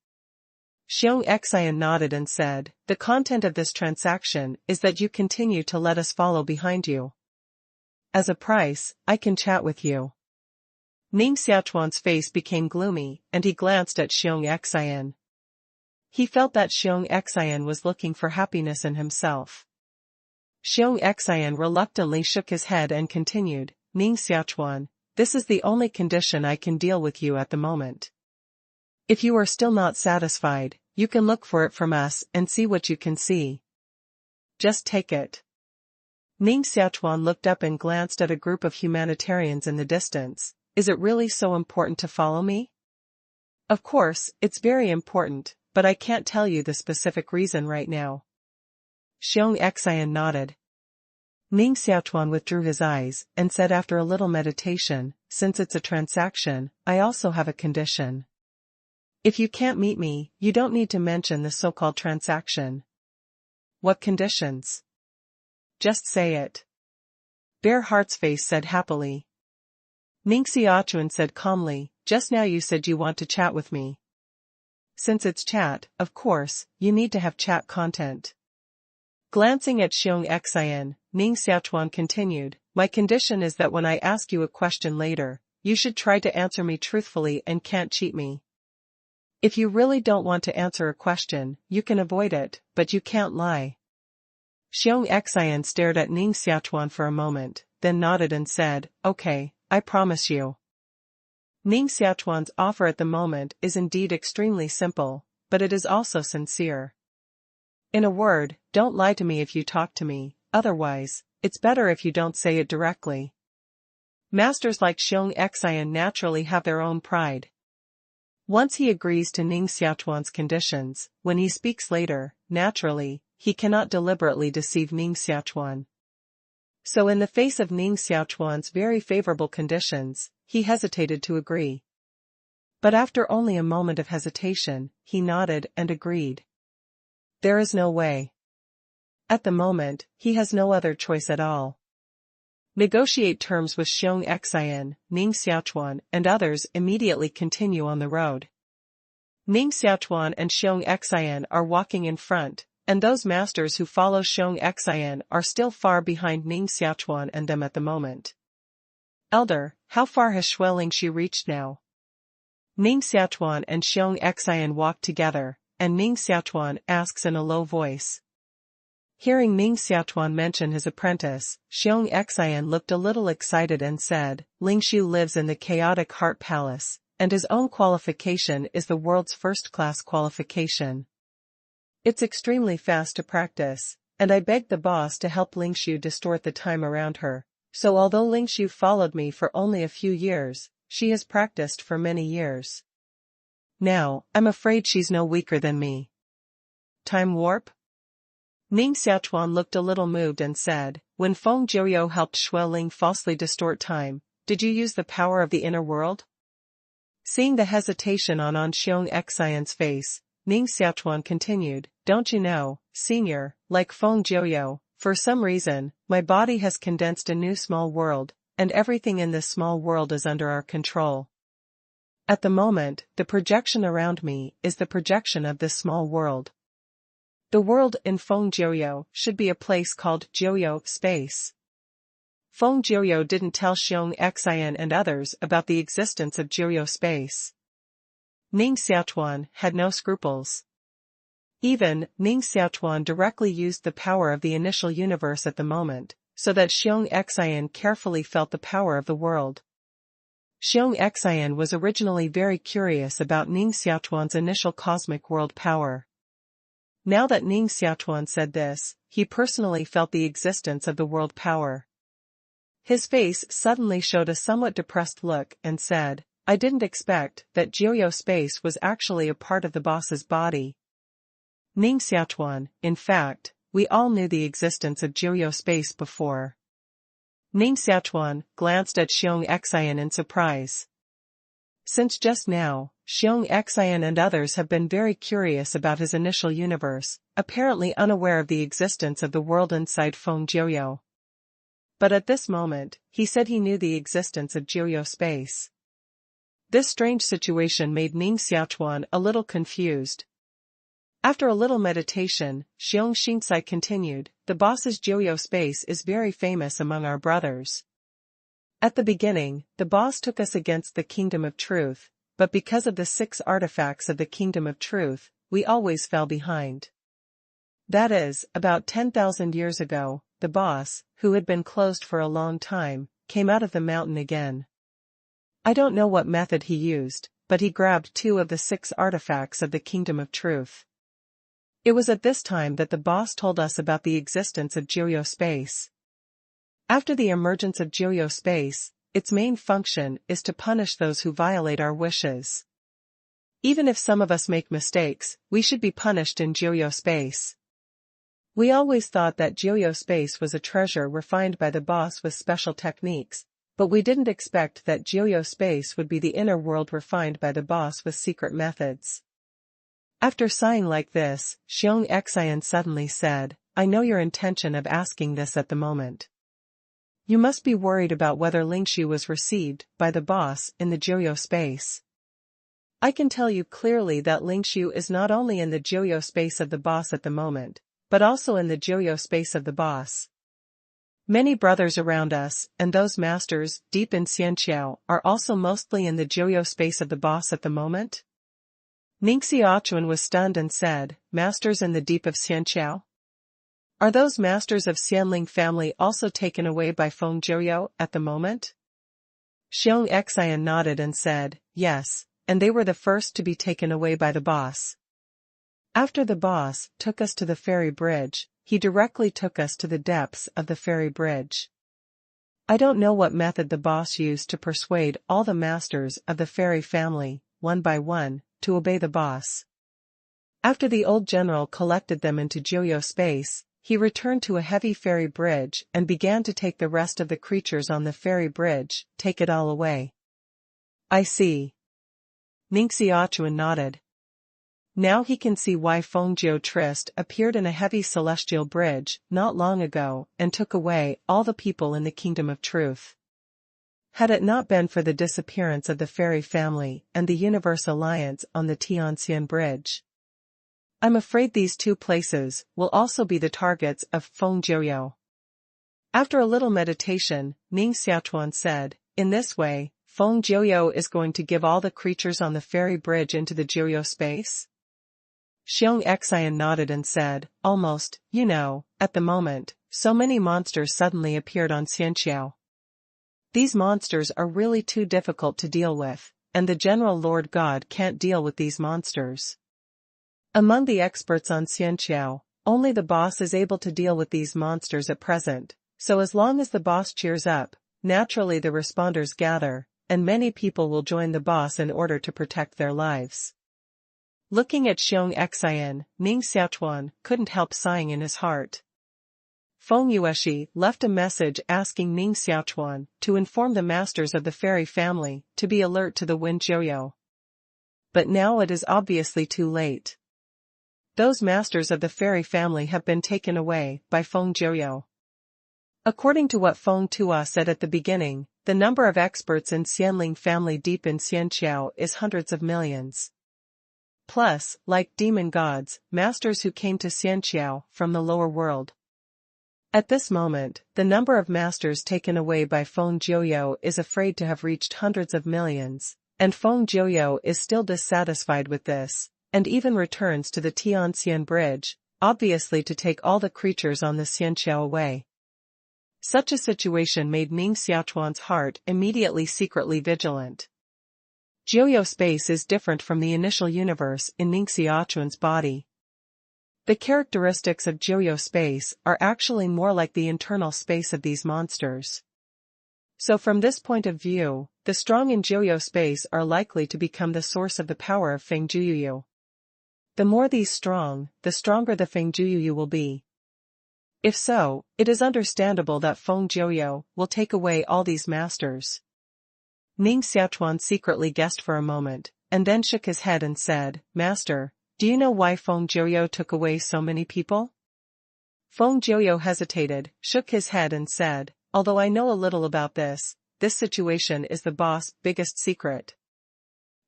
Xiong Xian nodded and said, the content of this transaction is that you continue to let us follow behind you. As a price, I can chat with you. Ning Xiaochuan's face became gloomy, and he glanced at Xiong Xian. He felt that Xiong Xian was looking for happiness in himself. Xiong Xian reluctantly shook his head and continued, Ning Xiaochuan, this is the only condition I can deal with you at the moment. If you are still not satisfied, you can look for it from us and see what you can see. Just take it. Ning Xiaochuan looked up and glanced at a group of humanitarians in the distance. Is it really so important to follow me? Of course, it's very important, but I can't tell you the specific reason right now. Xiong Xian nodded. Ning Xiaochuan withdrew his eyes and said after a little meditation, since it's a transaction, I also have a condition. If you can't meet me, you don't need to mention the so-called transaction. What conditions? Just say it. Bear Heart's face said happily. Ning Xiaochuan said calmly, just now you said you want to chat with me. Since it's chat, of course, you need to have chat content. Glancing at Xiong Xian, Ning Xiaochuan continued, my condition is that when I ask you a question later, you should try to answer me truthfully and can't cheat me. If you really don't want to answer a question, you can avoid it, but you can't lie. Xiong Xian stared at Ning Xiaochuan for a moment, then nodded and said, okay, I promise you. Ning Xiaochuan's offer at the moment is indeed extremely simple, but it is also sincere. In a word, don't lie to me if you talk to me, otherwise, it's better if you don't say it directly. Masters like Xiong Xian naturally have their own pride. Once he agrees to Ning Xiaochuan's conditions, when he speaks later, naturally, he cannot deliberately deceive Ning Xiaochuan. So in the face of Ning Xiaochuan's very favorable conditions, he hesitated to agree. But after only a moment of hesitation, he nodded and agreed. There is no way. At the moment, he has no other choice at all. Negotiate terms with Xiong Xian, Ning Xiaochuan and others immediately continue on the road. Ning Xiaochuan and Xiong Xian are walking in front, and those masters who follow Xiong Xian are still far behind Ning Xiaochuan and them at the moment. Elder, how far has Xuelingxi reached now? Ning Xiaochuan and Xiong Xian walk together, and Ning Xiaochuan asks in a low voice. Hearing Ning Xiaochuan mention his apprentice, Xiong Xian looked a little excited and said, Lingxi lives in the chaotic heart palace, and his own qualification is the world's first-class qualification. It's extremely fast to practice, and I begged the boss to help Lingxiu distort the time around her, so although Lingxiu followed me for only a few years, she has practiced for many years. Now, I'm afraid she's no weaker than me. Time warp? Ning Xiaochuan looked a little moved and said, when Feng Jiuyou helped Shui Ling falsely distort time, did you use the power of the inner world? Seeing the hesitation on Xiong Xian's face, Ning Xiaochuan continued, don't you know, senior, like Feng Jiuyou, for some reason, my body has condensed a new small world, and everything in this small world is under our control. At the moment, the projection around me is the projection of this small world. The world in Feng Jiuyou should be a place called Jiuyou space. Feng Jiuyou didn't tell Xiong Xian and others about the existence of Jiuyou space. Ning Xiaochuan had no scruples. Even, Ning Xiaochuan directly used the power of the initial universe at the moment, so that Xiong Xian carefully felt the power of the world. Xiong Xian was originally very curious about Ning Xiaochuan's initial cosmic world power. Now that Ning Xiaochuan said this, he personally felt the existence of the world power. His face suddenly showed a somewhat depressed look and said, I didn't expect that Jiuyou space was actually a part of the boss's body. Ning Xiaochuan, in fact, we all knew the existence of Jiuyou space before. Ning Xiaochuan glanced at Xiong Xian in surprise. Since just now, Xiong Xian and others have been very curious about his initial universe, apparently unaware of the existence of the world inside Feng Jiuyou. But at this moment, he said he knew the existence of Jiuyou space. This strange situation made Ning Xiaochuan a little confused. After a little meditation, Xiong Xinsai continued, the boss's Jiuyou space is very famous among our brothers. At the beginning, the boss took us against the Kingdom of Truth, but because of the 6 artifacts of the Kingdom of Truth, we always fell behind. That is, about 10,000 years ago, the boss, who had been closed for a long time, came out of the mountain again. I don't know what method he used, but he grabbed 2 of the 6 artifacts of the Kingdom of Truth. It was at this time that the boss told us about the existence of Jiuyou space. After the emergence of Jiuyou space, its main function is to punish those who violate our wishes. Even if some of us make mistakes, we should be punished in Jiuyou space. We always thought that Jiuyou space was a treasure refined by the boss with special techniques, but we didn't expect that Jiuyou space would be the inner world refined by the boss with secret methods. After sighing like this, Xiong Xian suddenly said, I know your intention of asking this at the moment. You must be worried about whether Lingxu was received by the boss in the Jiuyou space. I can tell you clearly that Lingxu is not only in the Jiuyou space of the boss at the moment, but also in the Jiuyou space of the boss. Many brothers around us, and those masters deep in Xianqiao, are also mostly in the Jiuyou space of the boss at the moment. Ning Xiaochuan was stunned and said, masters in the deep of Xianqiao? Are those masters of Xianling family also taken away by Feng Jiuyou at the moment? Xiong Xian nodded and said, yes, and they were the first to be taken away by the boss. After the boss took us to the fairy bridge, he directly took us to the depths of the fairy bridge. I don't know what method the boss used to persuade all the masters of the fairy family, one by one, to obey the boss. After the old general collected them into Jiuyou space, he returned to a heavy fairy bridge and began to take the rest of the creatures on the fairy bridge, take it all away. I see. Ning Xiaochuan nodded. Now he can see why Feng Jiu Trist appeared in a heavy celestial bridge not long ago and took away all the people in the Kingdom of Truth. Had it not been for the disappearance of the fairy family and the Universe Alliance on the Tianxian Bridge, I'm afraid these 2 places will also be the targets of Feng Jiuyou. After a little meditation, Ning Xiaochuan said, in this way, Feng Jiuyou is going to give all the creatures on the fairy bridge into the Jiuyou space? Xiong Xian nodded and said, almost, at the moment, so many monsters suddenly appeared on Xianqiao. These monsters are really too difficult to deal with, and the General Lord God can't deal with these monsters. Among the experts on Xianqiao, only the boss is able to deal with these monsters at present, so as long as the boss cheers up, naturally the responders gather, and many people will join the boss in order to protect their lives. Looking at Xiong Xian, Ning Xiaochuan couldn't help sighing in his heart. Feng Yueshi left a message asking Ning Xiaochuan to inform the masters of the fairy family to be alert to the wind Jiuyo. But now it is obviously too late. Those masters of the fairy family have been taken away by Feng Jiuyo. According to what Feng Tua said at the beginning, the number of experts in Xianling family deep in Xianqiao is hundreds of millions. Plus, like demon gods, masters who came to Xianqiao from the lower world. At this moment, the number of masters taken away by Feng Jiuyo is afraid to have reached hundreds of millions, and Feng Jiuyo is still dissatisfied with this, and even returns to the Tianxian bridge, obviously to take all the creatures on the Xianqiao away. Such a situation made Ning Xiaochuan's heart immediately secretly vigilant. Jiuyo space is different from the initial universe in Ning Xiaochuan's body. The characteristics of Jiuyo space are actually more like the internal space of these monsters. So from this point of view, the strong in Jiuyo space are likely to become the source of the power of Feng Jiuyu. The more these strong, the stronger the Feng Jiuyu will be. If so, it is understandable that Feng Jiuyu will take away all these masters. Ning Xiaochuan secretly guessed for a moment, and then shook his head and said, "Master, do you know why Feng Jiuyu took away so many people?" Feng Jiuyu hesitated, shook his head and said, "Although I know a little about this situation is the boss' biggest secret.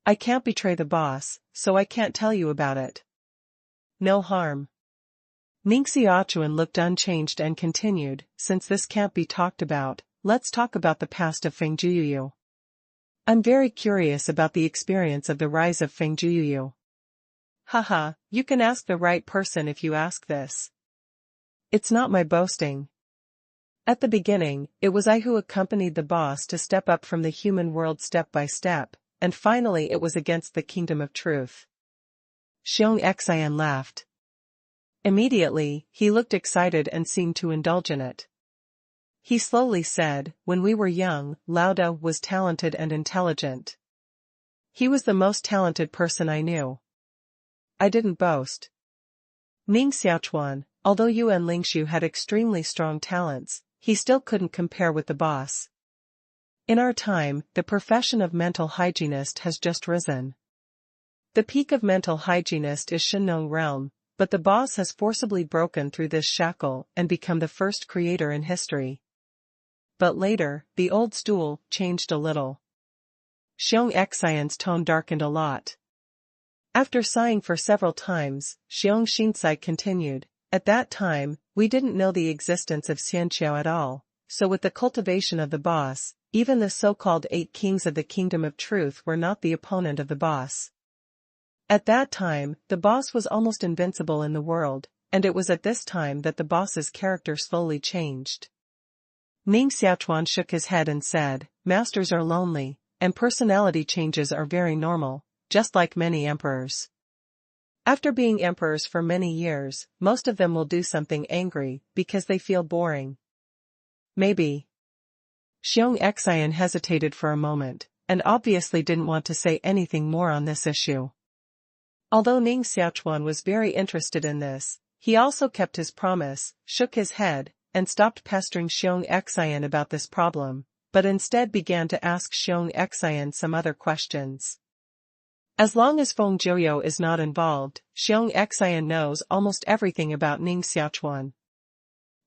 I can't betray the boss, so I can't tell you about it." "No harm." Ning Xiaochuan looked unchanged and continued, "Since this can't be talked about, let's talk about the past of Feng Jiuyu. I'm very curious about the experience of the rise of Feng Jiuyu." "Haha, you can ask the right person if you ask this. It's not my boasting. At the beginning, it was I who accompanied the boss to step up from the human world step by step, and finally it was against the kingdom of truth." Xiong Xian laughed. Immediately, he looked excited and seemed to indulge in it. He slowly said, "When we were young, Lao Da was talented and intelligent. He was the most talented person I knew. I didn't boast. Ning Xiaochuan, although you and Lingshu had extremely strong talents, he still couldn't compare with the boss. In our time, the profession of mental hygienist has just risen. The peak of mental hygienist is Shenong realm, but the boss has forcibly broken through this shackle and become the first creator in history. But later, the old stool changed a little." Xiong Xian's tone darkened a lot. After sighing for several times, Xiong Xinsai continued, "At that time, we didn't know the existence of Xianqiao at all, so with the cultivation of the boss, even the so-called 8 kings of the kingdom of truth were not the opponent of the boss. At that time, the boss was almost invincible in the world, and it was at this time that the boss's character slowly changed." Ning Xiaochuan shook his head and said, "Masters are lonely, and personality changes are very normal, just like many emperors. After being emperors for many years, most of them will do something angry because they feel boring." "Maybe." Xiong Xian hesitated for a moment, and obviously didn't want to say anything more on this issue. Although Ning Xiaochuan was very interested in this, he also kept his promise, shook his head, and stopped pestering Xiong Xian about this problem, but instead began to ask Xiong Xian some other questions. As long as Feng Jiuyu is not involved, Xiong Xian knows almost everything about Ning Xiaochuan.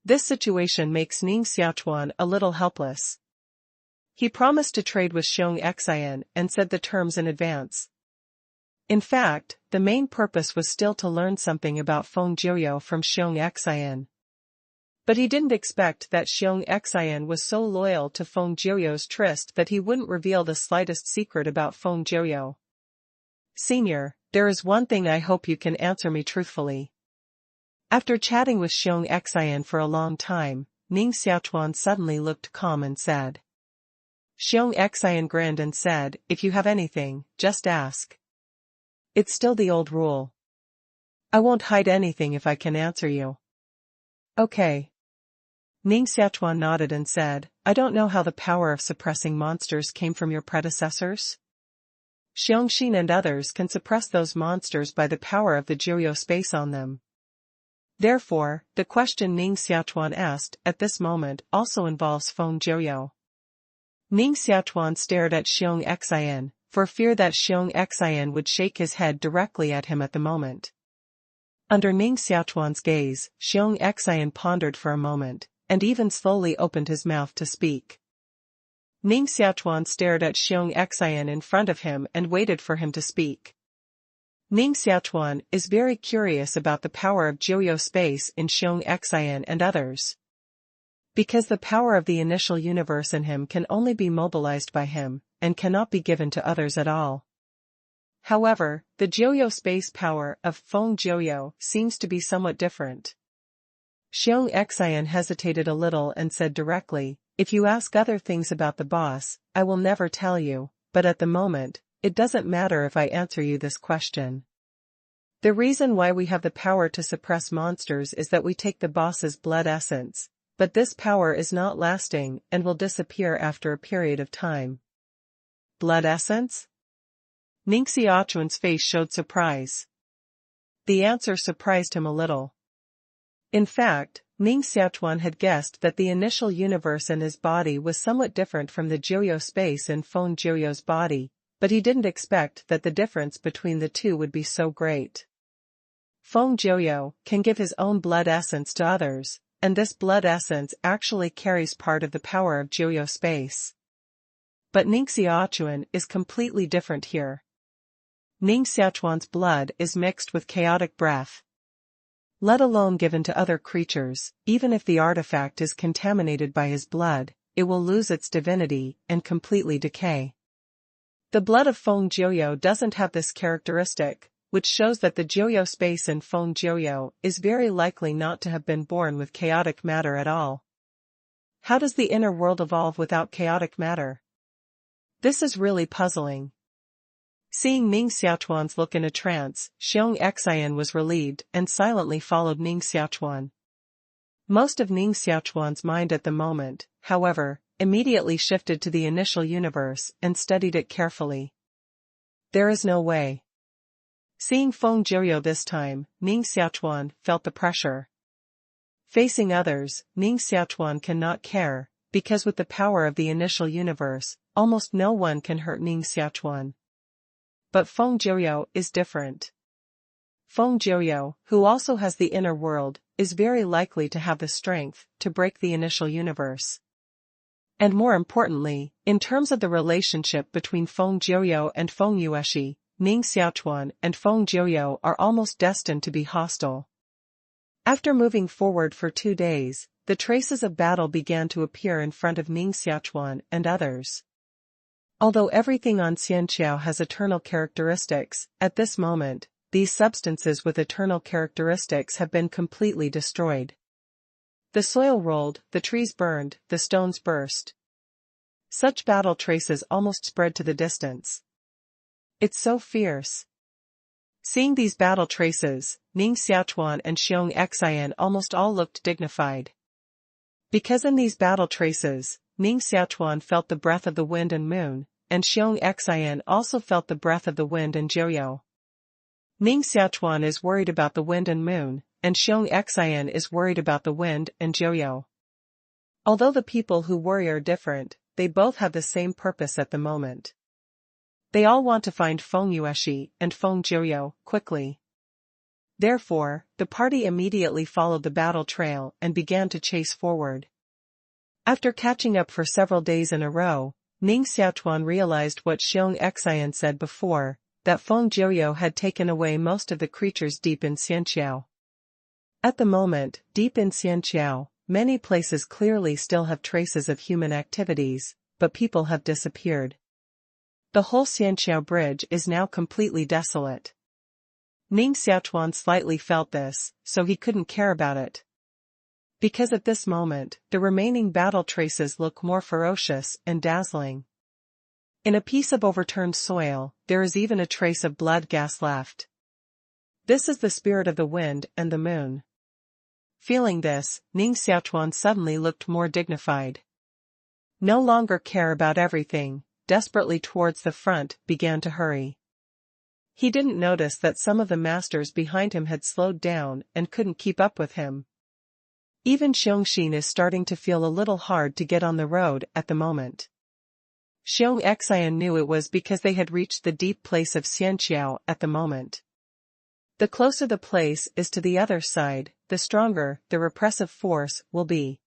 This situation makes Ning Xiaochuan a little helpless. He promised to trade with Xiong Xian and said the terms in advance. In fact, the main purpose was still to learn something about Feng Jiuyu from Xiong Xian. But he didn't expect that Xiong Xian was so loyal to Feng Jiuyu's tryst that he wouldn't reveal the slightest secret about Feng Jiuyu. "Senior, there is one thing I hope you can answer me truthfully." After chatting with Xiong Xian for a long time, Ning Xiaochuan suddenly looked calm and said. Xiong Xian grinned and said, "If you have anything, just ask. It's still the old rule. I won't hide anything if I can answer you." "Okay." Ning Xiaochuan nodded and said, "I don't know how the power of suppressing monsters came from your predecessors. Xiong Xin and others can suppress those monsters by the power of the Jiuyo space on them. Therefore, the question Ning Xiaochuan asked at this moment also involves Feng Jiu. Ning Xiaochuan stared at Xiong Xian, for fear that Xiong Xian would shake his head directly at him at the moment. Under Ning Xiaochuan's gaze, Xiong Xian pondered for a moment, and even slowly opened his mouth to speak. Ning Xiaochuan stared at Xiong Xian in front of him and waited for him to speak. Ning Xiaochuan is very curious about the power of Jiu space in Xiong Xian and others. Because the power of the initial universe in him can only be mobilized by him, and cannot be given to others at all. However, the Jiu space power of Feng Jiu seems to be somewhat different. Xiong Xian hesitated a little and said directly, "If you ask other things about the boss, I will never tell you, but at the moment, it doesn't matter if I answer you this question. The reason why we have the power to suppress monsters is that we take the boss's blood essence, but this power is not lasting and will disappear after a period of time." Blood essence? Ning Xiaochuan's face showed surprise. The answer surprised him a little. In fact, Ning Xiaochuan had guessed that the initial universe in his body was somewhat different from the Jiu space in Feng Jiu's body, but he didn't expect that the difference between the two would be so great. Feng Jiu can give his own blood essence to others, and this blood essence actually carries part of the power of Jiu space. But Ning Xiaochuan is completely different here. Ning Xiaochuan's blood is mixed with chaotic breath. Let alone given to other creatures, even if the artifact is contaminated by his blood, it will lose its divinity and completely decay. The blood of Feng Jiu doesn't have this characteristic, which shows that the Jiu space in Feng Jiu is very likely not to have been born with chaotic matter at all. How does the inner world evolve without chaotic matter? This is really puzzling. Seeing Ning Xiaochuan's look in a trance, Xiong Xian was relieved and silently followed Ning Xiaochuan. Most of Ning Xiaochuan's mind at the moment, however, immediately shifted to the initial universe and studied it carefully. There is no way. Seeing Feng Jiu this time, Ning Xiaochuan felt the pressure. Facing others, Ning Xiaochuan cannot care, because with the power of the initial universe, almost no one can hurt Ning Xiaochuan. But Feng Jiu is different. Feng Jiu, who also has the inner world, is very likely to have the strength to break the initial universe. And more importantly, in terms of the relationship between Feng Jiu and Feng Yueshi, Ning Xiaochuan and Feng Jiu are almost destined to be hostile. After moving forward for 2 days, the traces of battle began to appear in front of Ning Xiaochuan and others. Although everything on Xianqiao has eternal characteristics, at this moment, these substances with eternal characteristics have been completely destroyed. The soil rolled, the trees burned, the stones burst. Such battle traces almost spread to the distance. It's so fierce. Seeing these battle traces, Ning Xiaochuan and Xiong Xian almost all looked dignified. Because in these battle traces, Ning Xiaochuan felt the breath of the wind and moon, and Xiong Xian also felt the breath of the wind and Jiu. Ning Xiaochuan is worried about the wind and moon, and Xiong Xian is worried about the wind and Jiu. Although the people who worry are different, they both have the same purpose at the moment. They all want to find Feng Yueshi and Feng Jiu quickly. Therefore, the party immediately followed the battle trail and began to chase forward. After catching up for several days in a row, Ning Xiaochuan realized what Xiong Xian said before, that Feng Jiu had taken away most of the creatures deep in Xianqiao. At the moment, deep in Xianqiao, many places clearly still have traces of human activities, but people have disappeared. The whole Xianqiao bridge is now completely desolate. Ning Xiaochuan slightly felt this, so he couldn't care about it. Because at this moment, the remaining battle traces look more ferocious and dazzling. In a piece of overturned soil, there is even a trace of blood gas left. This is the spirit of the wind and the moon. Feeling this, Ning Xiaochuan suddenly looked more dignified. No longer care about everything, desperately towards the front, began to hurry. He didn't notice that some of the masters behind him had slowed down and couldn't keep up with him. Even Xiongxin is starting to feel a little hard to get on the road at the moment. Xiong Xian knew it was because they had reached the deep place of Xianqiao at the moment. The closer the place is to the other side, the stronger the repressive force will be.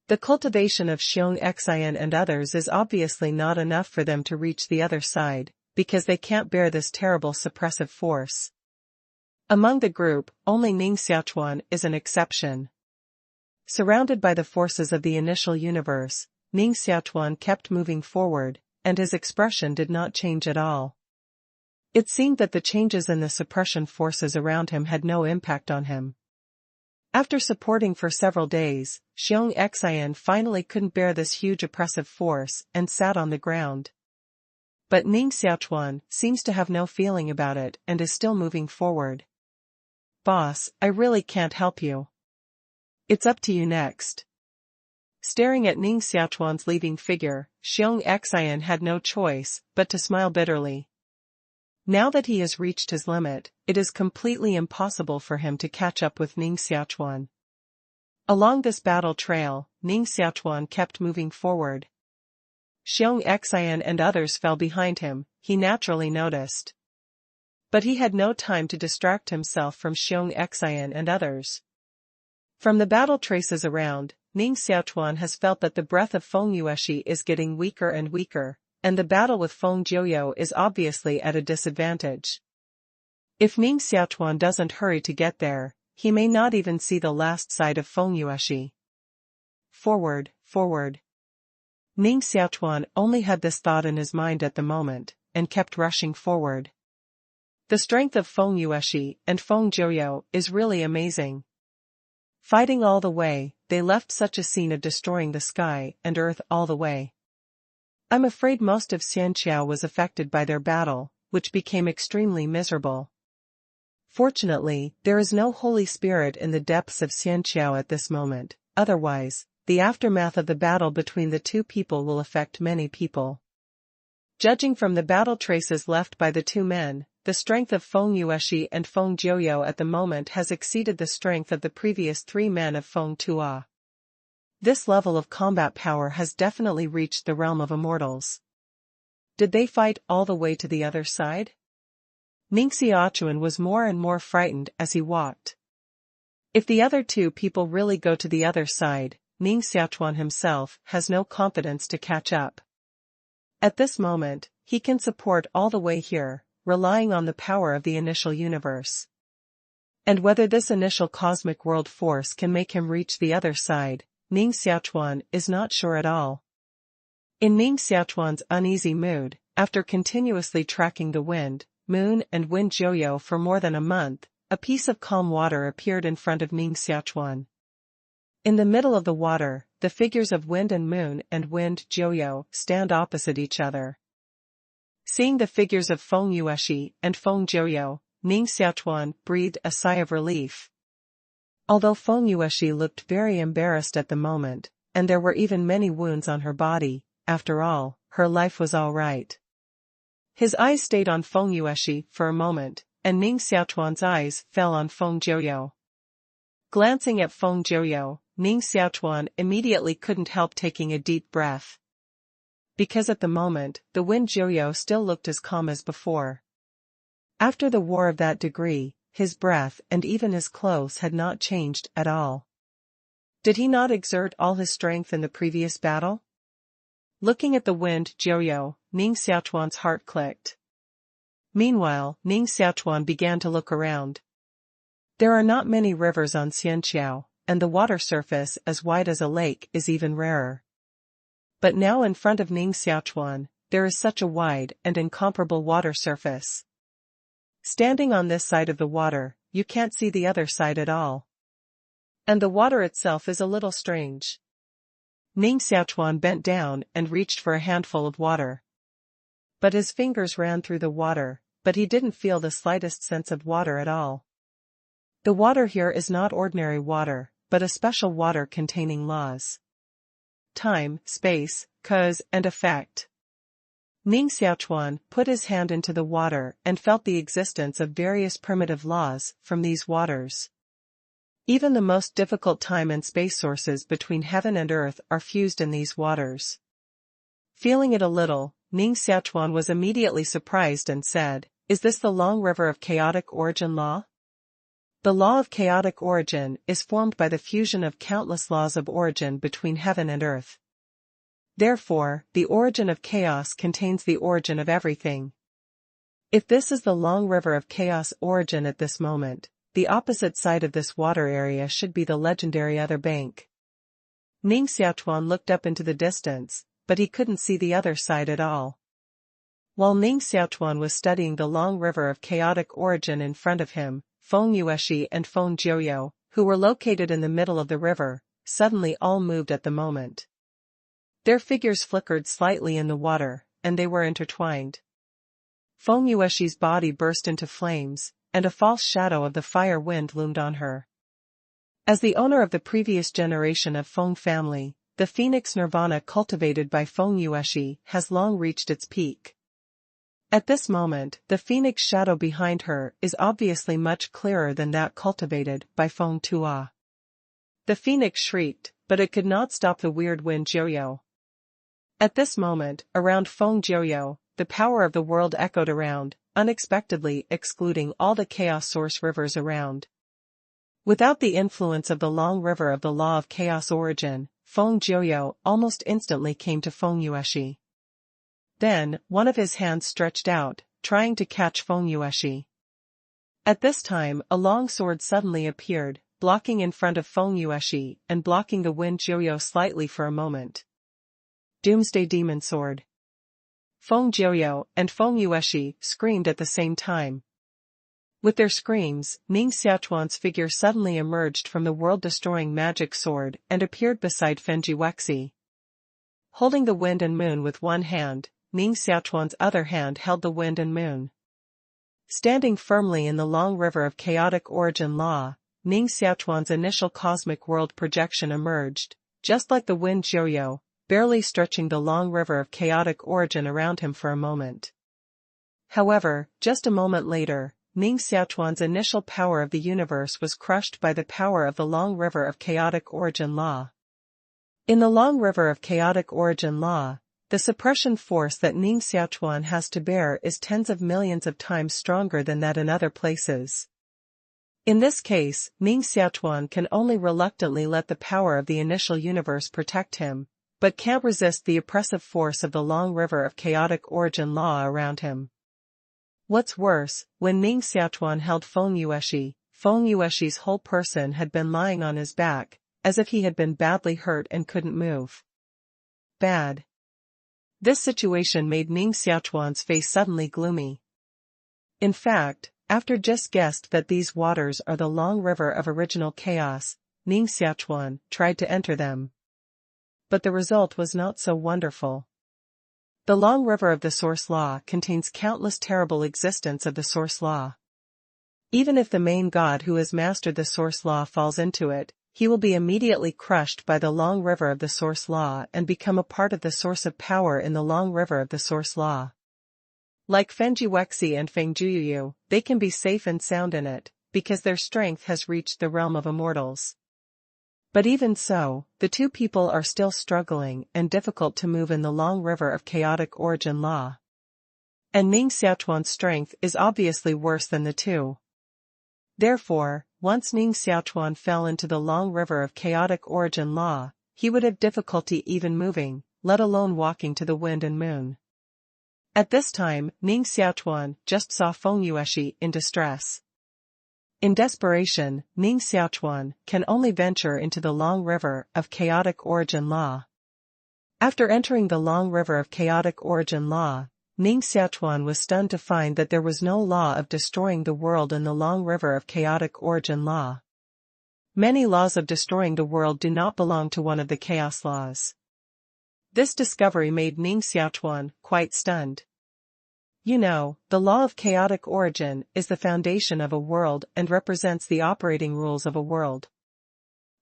The cultivation of Xiong Xian and others is obviously not enough for them to reach the other side, because they can't bear this terrible suppressive force. Among the group, only Ning Xiaochuan is an exception. Surrounded by the forces of the initial universe, Ning Xiaochuan kept moving forward, and his expression did not change at all. It seemed that the changes in the suppression forces around him had no impact on him. After supporting for several days, Xiong Xian finally couldn't bear this huge oppressive force and sat on the ground. But Ning Xiaochuan seems to have no feeling about it and is still moving forward. "Boss, I really can't help you. It's up to you next." Staring at Ning Xiaochuan's leaving figure, Xiong Xian had no choice but to smile bitterly. Now that he has reached his limit, it is completely impossible for him to catch up with Ning Xiaochuan. Along this battle trail, Ning Xiaochuan kept moving forward. Xiong Xian and others fell behind him, he naturally noticed. But he had no time to distract himself from Xiong Xian and others. From the battle traces around, Ning Xiaochuan has felt that the breath of Feng Yueshi is getting weaker and weaker, and the battle with Feng Jiuyou is obviously at a disadvantage. If Ning Xiaochuan doesn't hurry to get there, he may not even see the last sight of Feng Yueshi. Forward, forward. Ning Xiaochuan only had this thought in his mind at the moment, and kept rushing forward. The strength of Feng Yueshi and Feng Jiuyou is really amazing. Fighting all the way, they left such a scene of destroying the sky and earth all the way. I'm afraid most of Xianqiao was affected by their battle, which became extremely miserable. Fortunately, there is no Holy Spirit in the depths of Xianqiao at this moment, otherwise, the aftermath of the battle between the two people will affect many people. Judging from the battle traces left by the two men, the strength of Feng Yueshi and Feng Jiuyou at the moment has exceeded the strength of the previous 3 men of Feng Tuo. This level of combat power has definitely reached the realm of immortals. Did they fight all the way to the other side? Ning Xiaochuan was more and more frightened as he walked. If the other 2 people really go to the other side, Ning Xiaochuan himself has no confidence to catch up. At this moment, he can support all the way here, relying on the power of the initial universe. And whether this initial cosmic world force can make him reach the other side, Ning Xiaochuan is not sure at all. In Ning Xiaochuan's uneasy mood, after continuously tracking the wind, moon and wind Jiuyou for more than a month, a piece of calm water appeared in front of Ning Xiaochuan. In the middle of the water, the figures of wind and moon and wind Jiuyou stand opposite each other. Seeing the figures of Feng Yueshi and Feng Jiuyou, Ning Xiaochuan breathed a sigh of relief. Although Feng Yueshi looked very embarrassed at the moment, and there were even many wounds on her body, after all, her life was all right. His eyes stayed on Feng Yueshi for a moment, and Ning Xiaochuan's eyes fell on Feng Jiuyou. Glancing at Feng Jiuyou, Ning Xiaochuan immediately couldn't help taking a deep breath. Because at the moment, the wind Jiuyou still looked as calm as before. After the war of that degree, his breath and even his clothes had not changed at all. Did he not exert all his strength in the previous battle? Looking at the wind Jiuyou, Ning Xiaochuan's heart clicked. Meanwhile, Ning Xiaochuan began to look around. There are not many rivers on Xianqiao, and the water surface as wide as a lake is even rarer. But now in front of Ning Xiaochuan, there is such a wide and incomparable water surface. Standing on this side of the water, you can't see the other side at all. And the water itself is a little strange. Ning Xiaochuan bent down and reached for a handful of water. But his fingers ran through the water, but he didn't feel the slightest sense of water at all. The water here is not ordinary water, but a special water containing laws. Time, space, cause and effect. Ning Xiaochuan put his hand into the water and felt the existence of various primitive laws from these waters. Even the most difficult time and space sources between heaven and earth are fused in these waters. Feeling it a little, Ning Xiaochuan was immediately surprised and said, "Is this the long river of chaotic origin law?" The law of chaotic origin is formed by the fusion of countless laws of origin between heaven and earth. Therefore, the origin of chaos contains the origin of everything. If this is the long river of chaos origin at this moment, the opposite side of this water area should be the legendary other bank. Ning Xiaochuan looked up into the distance, but he couldn't see the other side at all. While Ning Xiaochuan was studying the long river of chaotic origin in front of him, Feng Yueshi and Feng Jiuyou, who were located in the middle of the river, suddenly all moved at the moment. Their figures flickered slightly in the water, and they were intertwined. Feng Yueshi's body burst into flames, and a false shadow of the fire wind loomed on her. As the owner of the previous generation of Feng family, the phoenix nirvana cultivated by Feng Yueshi has long reached its peak. At this moment, the phoenix shadow behind her is obviously much clearer than that cultivated by Feng Tua. The phoenix shrieked, but it could not stop the weird wind Jiuyou. At this moment, around Feng Jiuyou, the power of the world echoed around, unexpectedly excluding all the chaos source rivers around. Without the influence of the long river of the law of chaos origin, Feng Jiuyou almost instantly came to Feng Yueshi. Then, one of his hands stretched out, trying to catch Feng Yueshi. At this time, a long sword suddenly appeared, blocking in front of Feng Yueshi and blocking the wind Jiuyou slightly for a moment. Doomsday Demon Sword. Feng Jiuyou and Feng Yueshi screamed at the same time. With their screams, Ning Xiaochuan's figure suddenly emerged from the world-destroying magic sword and appeared beside Fenji Wexi. Holding the wind and moon with one hand, Ning Xiaochuan's other hand held the wind and moon. Standing firmly in the long river of chaotic origin law, Ning Xiaochuan's initial cosmic world projection emerged, just like the wind Jiuyou, barely stretching the long river of chaotic origin around him for a moment. However, just a moment later, Ning Xiaochuan's initial power of the universe was crushed by the power of the long river of chaotic origin law. In the long river of chaotic origin law, the suppression force that Ning Xiaochuan has to bear is tens of millions of times stronger than that in other places. In this case, Ning Xiaochuan can only reluctantly let the power of the initial universe protect him, but can't resist the oppressive force of the long river of chaotic origin law around him. What's worse, when Ning Xiaochuan held Feng Yueshi's whole person had been lying on his back, as if he had been badly hurt and couldn't move. Bad. This situation made Ning Xiaochuan's face suddenly gloomy. In fact, after just guessed that these waters are the long river of original chaos, Ning Xiaochuan tried to enter them. But the result was not so wonderful. The long river of the source law contains countless terrible existence of the source law. Even if the main god who has mastered the source law falls into it, he will be immediately crushed by the long river of the source law and become a part of the source of power in the long river of the source law. Like Fenji Wexi and Feng Jiuyou, they can be safe and sound in it, because their strength has reached the realm of immortals. But even so, the two people are still struggling and difficult to move in the long river of chaotic origin law. And Ning Xiaochuan's strength is obviously worse than the two. Therefore, once Ning Xiaochuan fell into the long river of chaotic origin law, he would have difficulty even moving, let alone walking to the wind and moon. At this time, Ning Xiaochuan just saw Feng Yueshi in distress. In desperation, Ning Xiaochuan can only venture into the long river of chaotic origin law. After entering the long river of chaotic origin law, Ning Xiaochuan was stunned to find that there was no law of destroying the world in the long river of chaotic origin law. Many laws of destroying the world do not belong to one of the chaos laws. This discovery made Ning Xiaochuan quite stunned. You know, the law of chaotic origin is the foundation of a world and represents the operating rules of a world.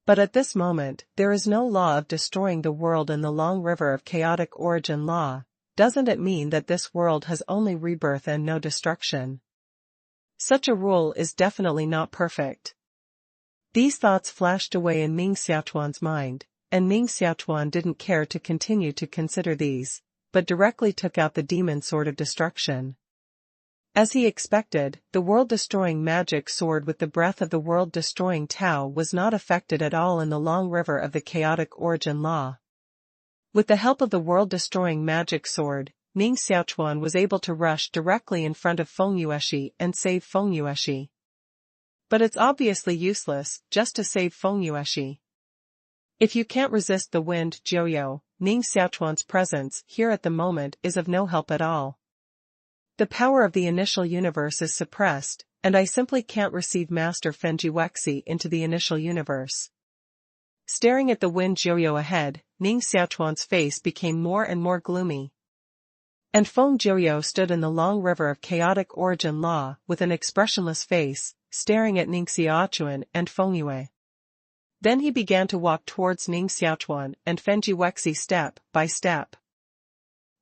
But at this moment, there is no law of destroying the world in the long river of chaotic origin law, doesn't it mean that this world has only rebirth and no destruction? Such a rule is definitely not perfect. These thoughts flashed away in Ning Xiaochuan's mind, and Ning Xiaochuan didn't care to continue to consider these, but directly took out the demon sword of destruction. As he expected, the world-destroying magic sword with the breath of the world-destroying Tao was not affected at all in the long river of the chaotic origin law. With the help of the world-destroying magic sword, Ning Xiaochuan was able to rush directly in front of Feng Yueshi and save Feng Yueshi. But it's obviously useless, just to save Feng Yueshi. If you can't resist the wind, Jiu, Ning Xiaochuan's presence here at the moment is of no help at all. The power of the initial universe is suppressed, and I simply can't receive Master Feng Jiuexi into the initial universe. Staring at the wind Jiu ahead, Ning Xiaochuan's face became more and more gloomy. And Feng Jiu stood in the long river of chaotic origin law with an expressionless face, staring at Ning Xiaochuan and Feng Yue. Then he began to walk towards Ning Xiaochuan and Feng Jiuexi step by step.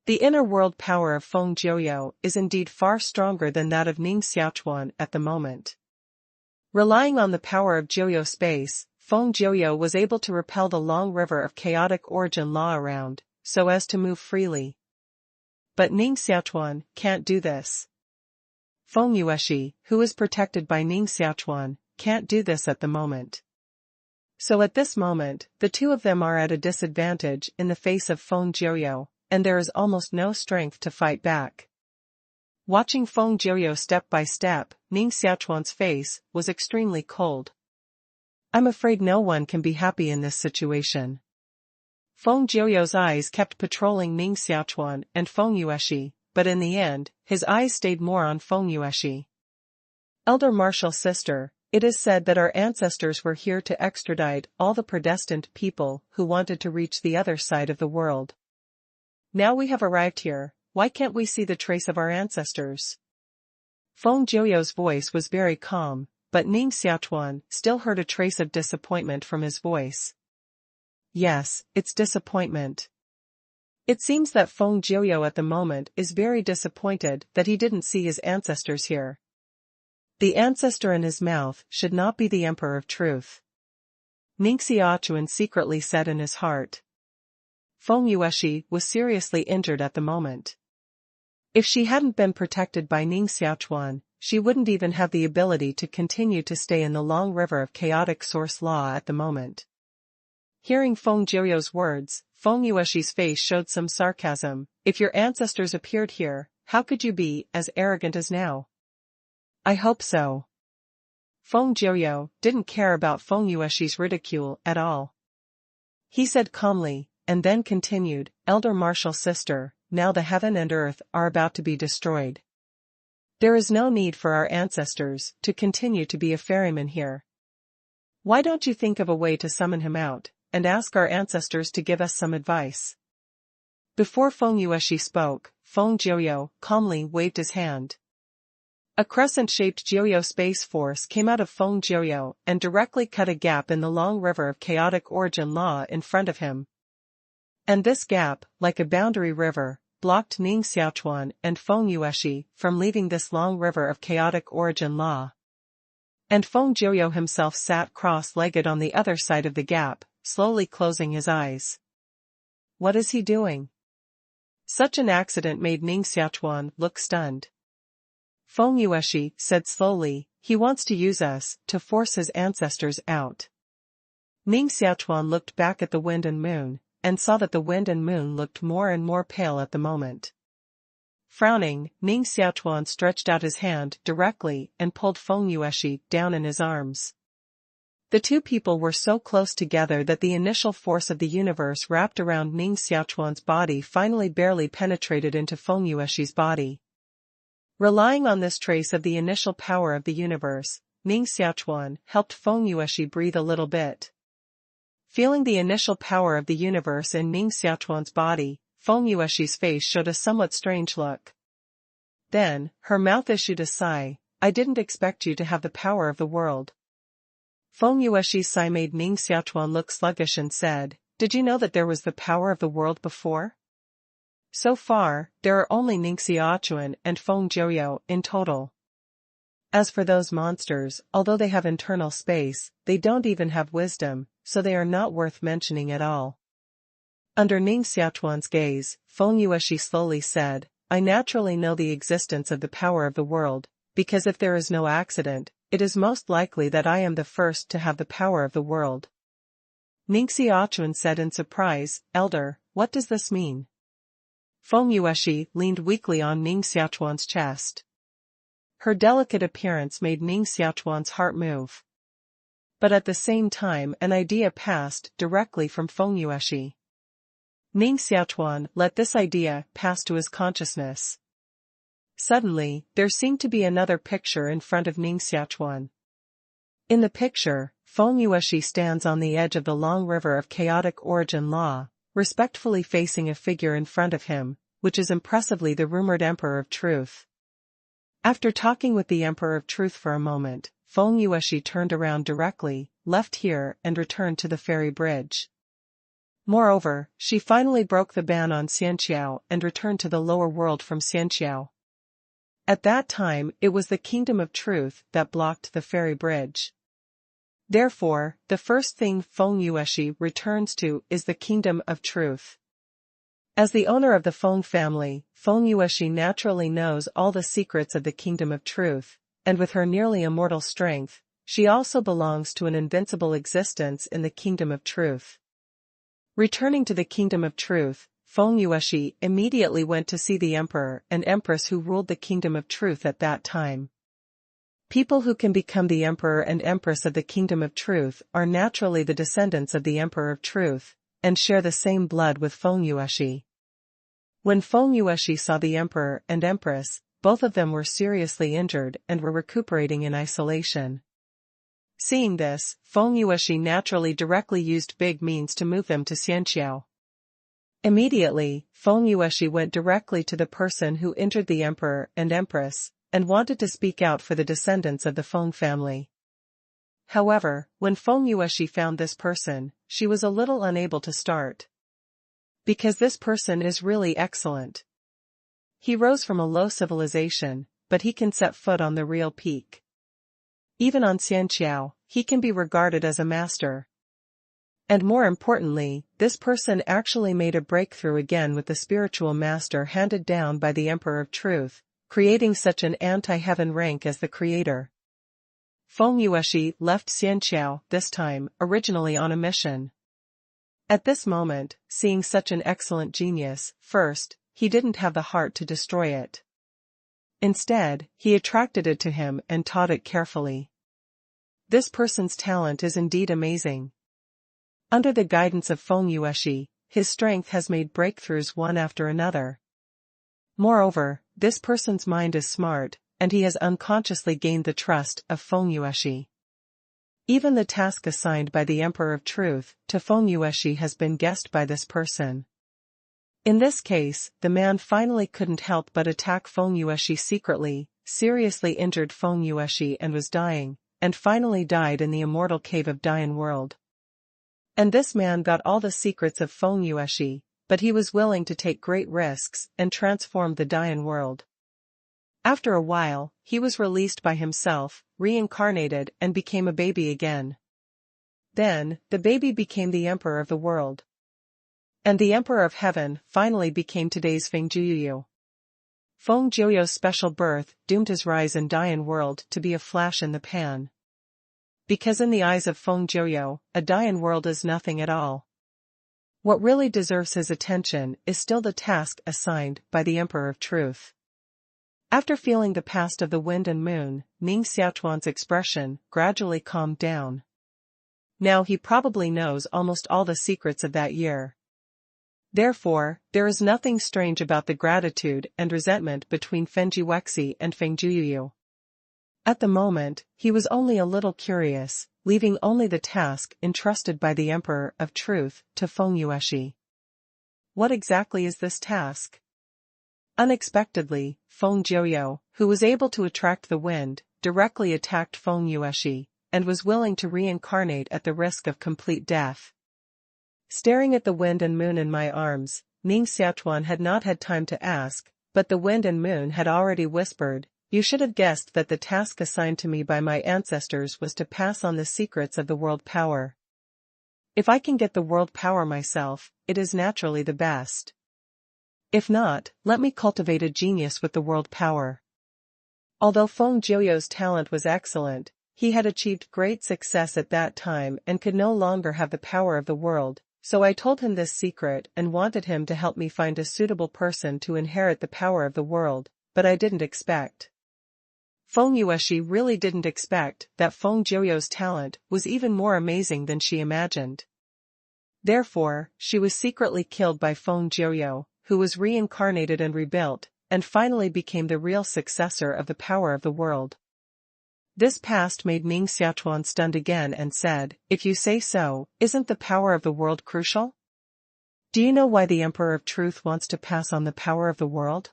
The inner world power of Feng Jiu is indeed far stronger than that of Ning Xiaochuan at the moment. Relying on the power of Jiu space, Feng Jiu was able to repel the long river of chaotic origin law around, so as to move freely. But Ning Xiaochuan can't do this. Feng Yueshi, who is protected by Ning Xiaochuan, can't do this at the moment. So at this moment, the two of them are at a disadvantage in the face of Feng Jiu, and there is almost no strength to fight back. Watching Feng Jiu step by step, Ning Xiaochuan's face was extremely cold. I'm afraid no one can be happy in this situation. Feng Jiu's eyes kept patrolling Ning Xiaochuan and Feng Yueshi, but in the end, his eyes stayed more on Feng Yueshi. Elder Martial Sister, it is said that our ancestors were here to extradite all the predestined people who wanted to reach the other side of the world. Now we have arrived here, why can't we see the trace of our ancestors? Feng Jiu's voice was very calm, but Ning Xiaochuan still heard a trace of disappointment from his voice. Yes, it's disappointment. It seems that Feng Jiu at the moment is very disappointed that he didn't see his ancestors here. The ancestor in his mouth should not be the emperor of truth. Ning Xiaochuan secretly said in his heart. Feng Yueshi was seriously injured at the moment. If she hadn't been protected by Ning Xiaochuan, she wouldn't even have the ability to continue to stay in the long river of chaotic source law at the moment. Hearing Feng Jiu's words, Feng Yueshi's face showed some sarcasm. If your ancestors appeared here, how could you be as arrogant as now? I hope so. Feng Jiu didn't care about Feng Yueshi's ridicule at all. He said calmly, and then continued, Elder Martial Sister, now the heaven and earth are about to be destroyed. There is no need for our ancestors to continue to be a ferryman here. Why don't you think of a way to summon him out, and ask our ancestors to give us some advice? Before Feng Yueshi spoke, Feng Jiu calmly waved his hand. A crescent-shaped Jiu space force came out of Feng Jiu and directly cut a gap in the long river of chaotic origin law in front of him. And this gap, like a boundary river, blocked Ning Xiaochuan and Feng Yueshi from leaving this long river of chaotic origin law. And Feng Jiu himself sat cross-legged on the other side of the gap, slowly closing his eyes. What is he doing? Such an accident made Ning Xiaochuan look stunned. Feng Yueshi said slowly, he wants to use us to force his ancestors out. Ning Xiaochuan looked back at the wind and moon, and saw that the wind and moon looked more and more pale at the moment. Frowning, Ning Xiaochuan stretched out his hand directly and pulled Feng Yueshi down in his arms. The two people were so close together that the initial force of the universe wrapped around Ning Xiaochuan's body finally barely penetrated into Feng Yueshi's body. Relying on this trace of the initial power of the universe, Ning Xiaochuan helped Feng Yueshi breathe a little bit. Feeling the initial power of the universe in Ning Xiaochuan's body, Feng Yueshi's face showed a somewhat strange look. Then, her mouth issued a sigh, I didn't expect you to have the power of the world. Feng Yueshi's sigh made Ning Xiaochuan look sluggish and said, did you know that there was the power of the world before? So far, there are only Ning Xiaochuan and Feng Jiu in total. As for those monsters, although they have internal space, they don't even have wisdom, so they are not worth mentioning at all. Under Ning Xiaochuan's gaze, Feng Yueshi slowly said, I naturally know the existence of the power of the world, because if there is no accident, it is most likely that I am the first to have the power of the world. Ning Xiaochuan said in surprise, Elder, what does this mean? Feng Yueshi leaned weakly on Ning Xiaochuan's chest. Her delicate appearance made Ning Xiaochuan's heart move. But at the same time an idea passed directly from Feng Yueshi. Ning Xiaochuan let this idea pass to his consciousness. Suddenly, there seemed to be another picture in front of Ning Xiaochuan. In the picture, Feng Yueshi stands on the edge of the long river of chaotic origin law, respectfully facing a figure in front of him, which is impressively the rumored Emperor of Truth. After talking with the Emperor of Truth for a moment, Feng Yueshi turned around directly, left here and returned to the ferry bridge. Moreover, she finally broke the ban on Xianxiao and returned to the lower world from Xianxiao. At that time it was the Kingdom of Truth that blocked the ferry bridge. Therefore, the first thing Feng Yueshi returns to is the Kingdom of Truth. As the owner of the Feng family, Feng Yueshi naturally knows all the secrets of the Kingdom of Truth, and with her nearly immortal strength, she also belongs to an invincible existence in the Kingdom of Truth. Returning to the Kingdom of Truth, Feng Yueshi immediately went to see the Emperor and Empress who ruled the Kingdom of Truth at that time. People who can become the Emperor and Empress of the Kingdom of Truth are naturally the descendants of the Emperor of Truth, and share the same blood with Feng Yueshi. When Feng Yueshi saw the Emperor and Empress, both of them were seriously injured and were recuperating in isolation. Seeing this, Feng Yueshi naturally directly used big means to move them to Xianxiao. Immediately, Feng Yueshi went directly to the person who injured the Emperor and Empress, and wanted to speak out for the descendants of the Feng family. However, when Feng Yueshi found this person, she was a little unable to start. Because this person is really excellent. He rose from a low civilization, but he can set foot on the real peak. Even on Xianxiao, he can be regarded as a master. And more importantly, this person actually made a breakthrough again with the spiritual master handed down by the Emperor of Truth, creating such an anti-heaven rank as the creator. Feng Yueshi left Xianxiao this time, originally on a mission. At this moment, seeing such an excellent genius, first, he didn't have the heart to destroy it. Instead, he attracted it to him and taught it carefully. This person's talent is indeed amazing. Under the guidance of Feng Yueshi, his strength has made breakthroughs one after another. Moreover, this person's mind is smart, and he has unconsciously gained the trust of Feng Yueshi. Even the task assigned by the Emperor of Truth to Feng Yueshi has been guessed by this person. In this case, the man finally couldn't help but attack Feng Yueshi secretly, seriously injured Feng Yueshi and was dying, and finally died in the immortal cave of Dian World. And this man got all the secrets of Feng Yueshi, but he was willing to take great risks and transform the Dian World. After a while, he was released by himself, reincarnated and became a baby again. Then, the baby became the Emperor of the world. And the Emperor of Heaven finally became today's Feng Jiu. Feng Jiu's special birth doomed his rise in Dian World to be a flash in the pan. Because in the eyes of Feng Jiu, a Dian World is nothing at all. What really deserves his attention is still the task assigned by the Emperor of Truth. After feeling the past of the wind and moon, Ning Xiaochuan's expression gradually calmed down. Now he probably knows almost all the secrets of that year. Therefore, there is nothing strange about the gratitude and resentment between Feng Jiuexi and Feng Jiu. At the moment, he was only a little curious, leaving only the task entrusted by the Emperor of Truth to Feng Yueshi. What exactly is this task? Unexpectedly, Feng Jiu, who was able to attract the wind, directly attacked Feng Yueshi, and was willing to reincarnate at the risk of complete death. Staring at the wind and moon in my arms, Ning Xiaochuan had not had time to ask, but the wind and moon had already whispered, "You should have guessed that the task assigned to me by my ancestors was to pass on the secrets of the world power. If I can get the world power myself, it is naturally the best. If not, let me cultivate a genius with the world power." Although Feng Jiu's talent was excellent, he had achieved great success at that time and could no longer have the power of the world, so I told him this secret and wanted him to help me find a suitable person to inherit the power of the world, but I didn't expect. Feng Yueshi really didn't expect that Feng Jiu's talent was even more amazing than she imagined. Therefore, she was secretly killed by Feng Jiu, who was reincarnated and rebuilt, and finally became the real successor of the power of the world. This past made Ning Xiaochuan stunned again and said, "If you say so, isn't the power of the world crucial? Do you know why the Emperor of Truth wants to pass on the power of the world?"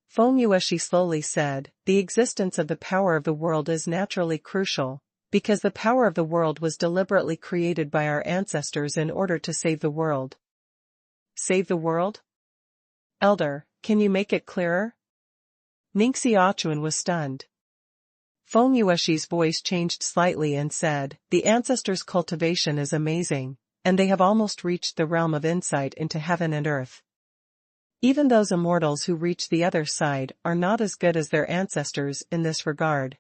Feng Yueshi slowly said, "The existence of the power of the world is naturally crucial, because the power of the world was deliberately created by our ancestors in order to save the world." Save the world? Elder, can you make it clearer? Ning Xiaochuan was stunned. Feng Yueshi's voice changed slightly and said, "The ancestors' cultivation is amazing, and they have almost reached the realm of insight into heaven and earth. Even those immortals who reach the other side are not as good as their ancestors in this regard.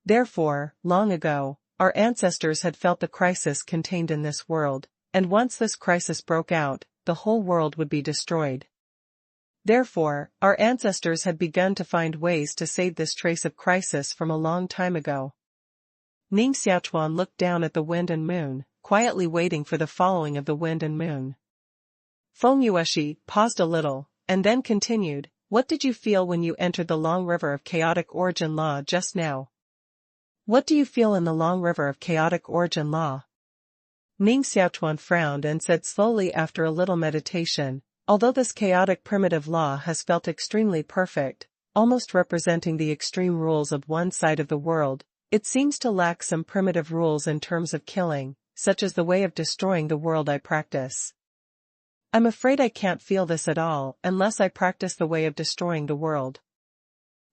Therefore, long ago, our ancestors had felt the crisis contained in this world, and once this crisis broke out, the whole world would be destroyed. Therefore, our ancestors had begun to find ways to save this trace of crisis from a long time ago." Ning Xiaochuan looked down at the wind and moon, quietly waiting for the following of the wind and moon. Feng Yueshi paused a little, and then continued, "What did you feel when you entered the long river of chaotic origin law just now? What do you feel in the long river of chaotic origin law?" Ning Xiaochuan frowned and said slowly after a little meditation, "Although this chaotic primitive law has felt extremely perfect, almost representing the extreme rules of one side of the world, it seems to lack some primitive rules in terms of killing, such as the way of destroying the world I practice. I'm afraid I can't feel this at all unless I practice the way of destroying the world."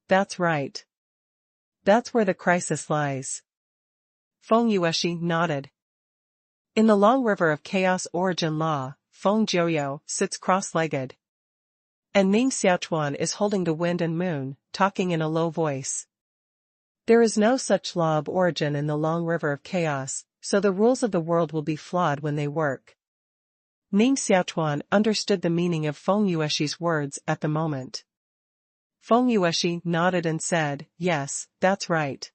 "That's right. That's where the crisis lies." Feng Yueshi nodded. In the long river of chaos origin law, Feng Jiu sits cross-legged. And Ning Xiaochuan is holding the wind and moon, talking in a low voice. There is no such law of origin in the long river of chaos, so the rules of the world will be flawed when they work. Ning Xiaochuan understood the meaning of Feng Yueshi's words at the moment. Feng Yueshi nodded and said, "Yes, that's right.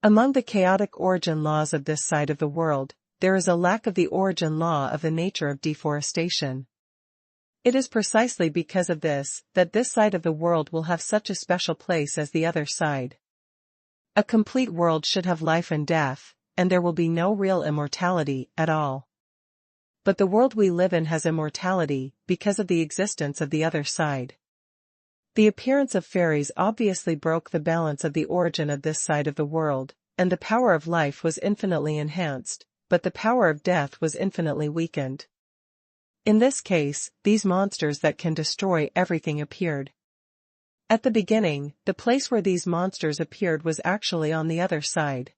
Among the chaotic origin laws of this side of the world, there is a lack of the origin law of the nature of deforestation. It is precisely because of this that this side of the world will have such a special place as the other side. A complete world should have life and death, and there will be no real immortality at all. But the world we live in has immortality because of the existence of the other side. The appearance of fairies obviously broke the balance of the origin of this side of the world, and the power of life was infinitely enhanced, but the power of death was infinitely weakened. In this case, these monsters that can destroy everything appeared. At the beginning, the place where these monsters appeared was actually on the other side.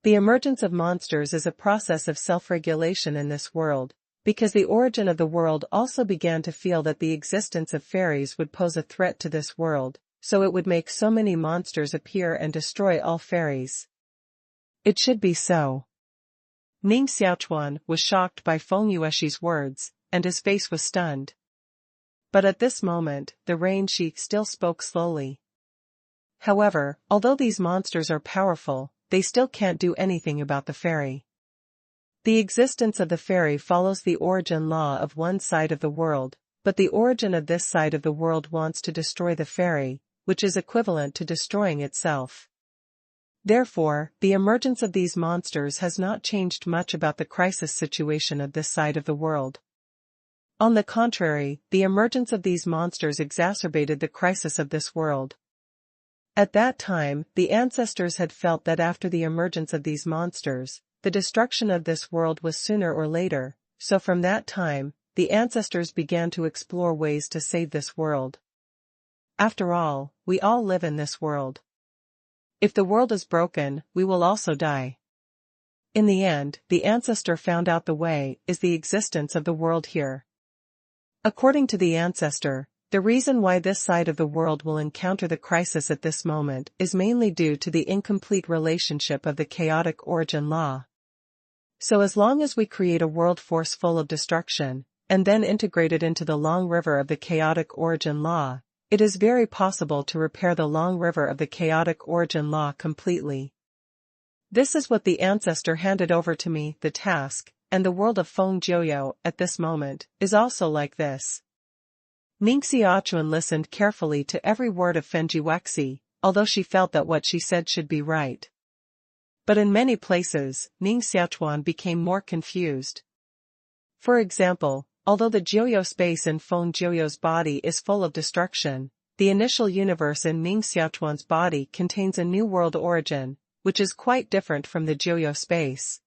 The emergence of monsters is a process of self-regulation in this world, because the origin of the world also began to feel that the existence of fairies would pose a threat to this world, so it would make so many monsters appear and destroy all fairies. It should be so." Ning Xiaochuan was shocked by Feng Yueshi's words, and his face was stunned. But at this moment, the rain sheik still spoke slowly. "However, although these monsters are powerful, they still can't do anything about the fairy. The existence of the fairy follows the origin law of one side of the world, but the origin of this side of the world wants to destroy the fairy, which is equivalent to destroying itself. Therefore, the emergence of these monsters has not changed much about the crisis situation of this side of the world. On the contrary, the emergence of these monsters exacerbated the crisis of this world. At that time, the ancestors had felt that after the emergence of these monsters, the destruction of this world was sooner or later, so from that time, the ancestors began to explore ways to save this world. After all, we all live in this world. If the world is broken, we will also die. In the end, the ancestor found out the way is the existence of the world here. According to the ancestor, the reason why this side of the world will encounter the crisis at this moment is mainly due to the incomplete relationship of the chaotic origin law. So as long as we create a world force full of destruction, and then integrate it into the long river of the chaotic origin law, it is very possible to repair the long river of the chaotic origin law completely. This is what the ancestor handed over to me, the task, and the world of Feng Jiuyou at this moment is also like this. Ning Xiaochuan listened carefully to every word of Fenji Wexi, although she felt that what she said should be right. But in many places, Ning Xiaochuan became more confused. For example, although the Jiuyou space in Feng Jiuyou's body is full of destruction, the initial universe in Ning Xiaochuan's body contains a new world origin, which is quite different from the Jiuyou space.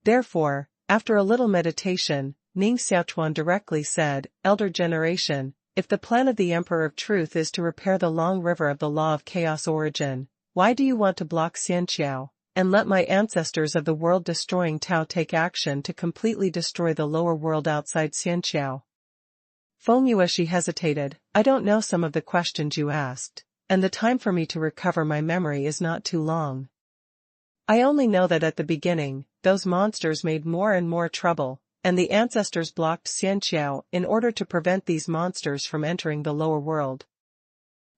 Therefore, after a little meditation, Ning Xiaochuan directly said, "Elder generation, if the plan of the Emperor of Truth is to repair the long river of the law of chaos origin, why do you want to block Xianqiao, and let my ancestors of the world-destroying Tao take action to completely destroy the lower world outside Xianqiao?" Feng Yueshi hesitated. "I don't know some of the questions you asked, and the time for me to recover my memory is not too long. I only know that at the beginning, those monsters made more and more trouble, and the ancestors blocked Xianqiao in order to prevent these monsters from entering the lower world.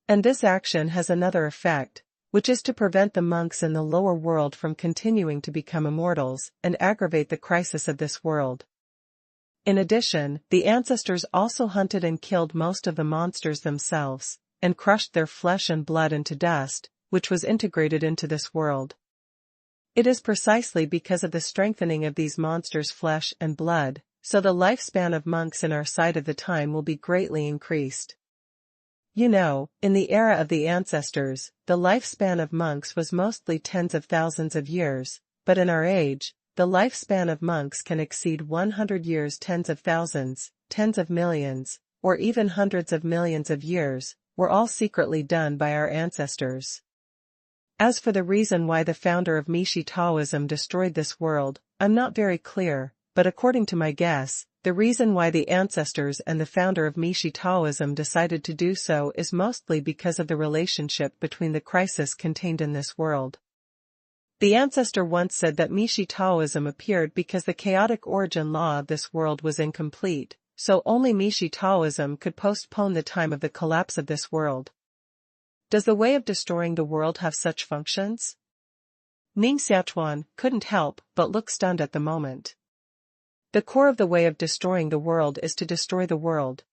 And this action has another effect, which is to prevent the monks in the lower world from continuing to become immortals and aggravate the crisis of this world. In addition, the ancestors also hunted and killed most of the monsters themselves, and crushed their flesh and blood into dust, which was integrated into this world. It is precisely because of the strengthening of these monsters' flesh and blood, so the lifespan of monks in our side of the time will be greatly increased. You know, in the era of the ancestors, the lifespan of monks was mostly tens of thousands of years, but in our age, the lifespan of monks can exceed 100 years, tens of thousands, tens of millions, or even hundreds of millions of years, were all secretly done by our ancestors. As for the reason why the founder of Mishi Taoism destroyed this world, I'm not very clear, but according to my guess, the reason why the ancestors and the founder of Mishi Taoism decided to do so is mostly because of the relationship between the crisis contained in this world. The ancestor once said that Mishi Taoism appeared because the chaotic origin law of this world was incomplete, so only Mishi Taoism could postpone the time of the collapse of this world. Does the way of destroying the world have such functions? Ning Xiaochuan couldn't help but look stunned at the moment. The core of the way of destroying the world is to destroy the world.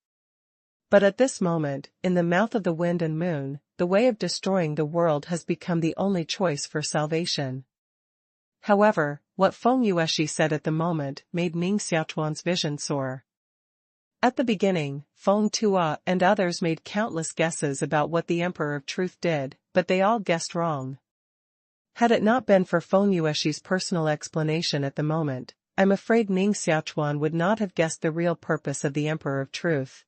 But at this moment, in the mouth of the wind and moon, the way of destroying the world has become the only choice for salvation. However, what Feng Yueshi said at the moment made Ning Xiaochuan's vision soar. At the beginning, Feng Tua and others made countless guesses about what the Emperor of Truth did, but they all guessed wrong. Had it not been for Feng Yueshi's personal explanation at the moment, I'm afraid Ning Xiaochuan would not have guessed the real purpose of the Emperor of Truth.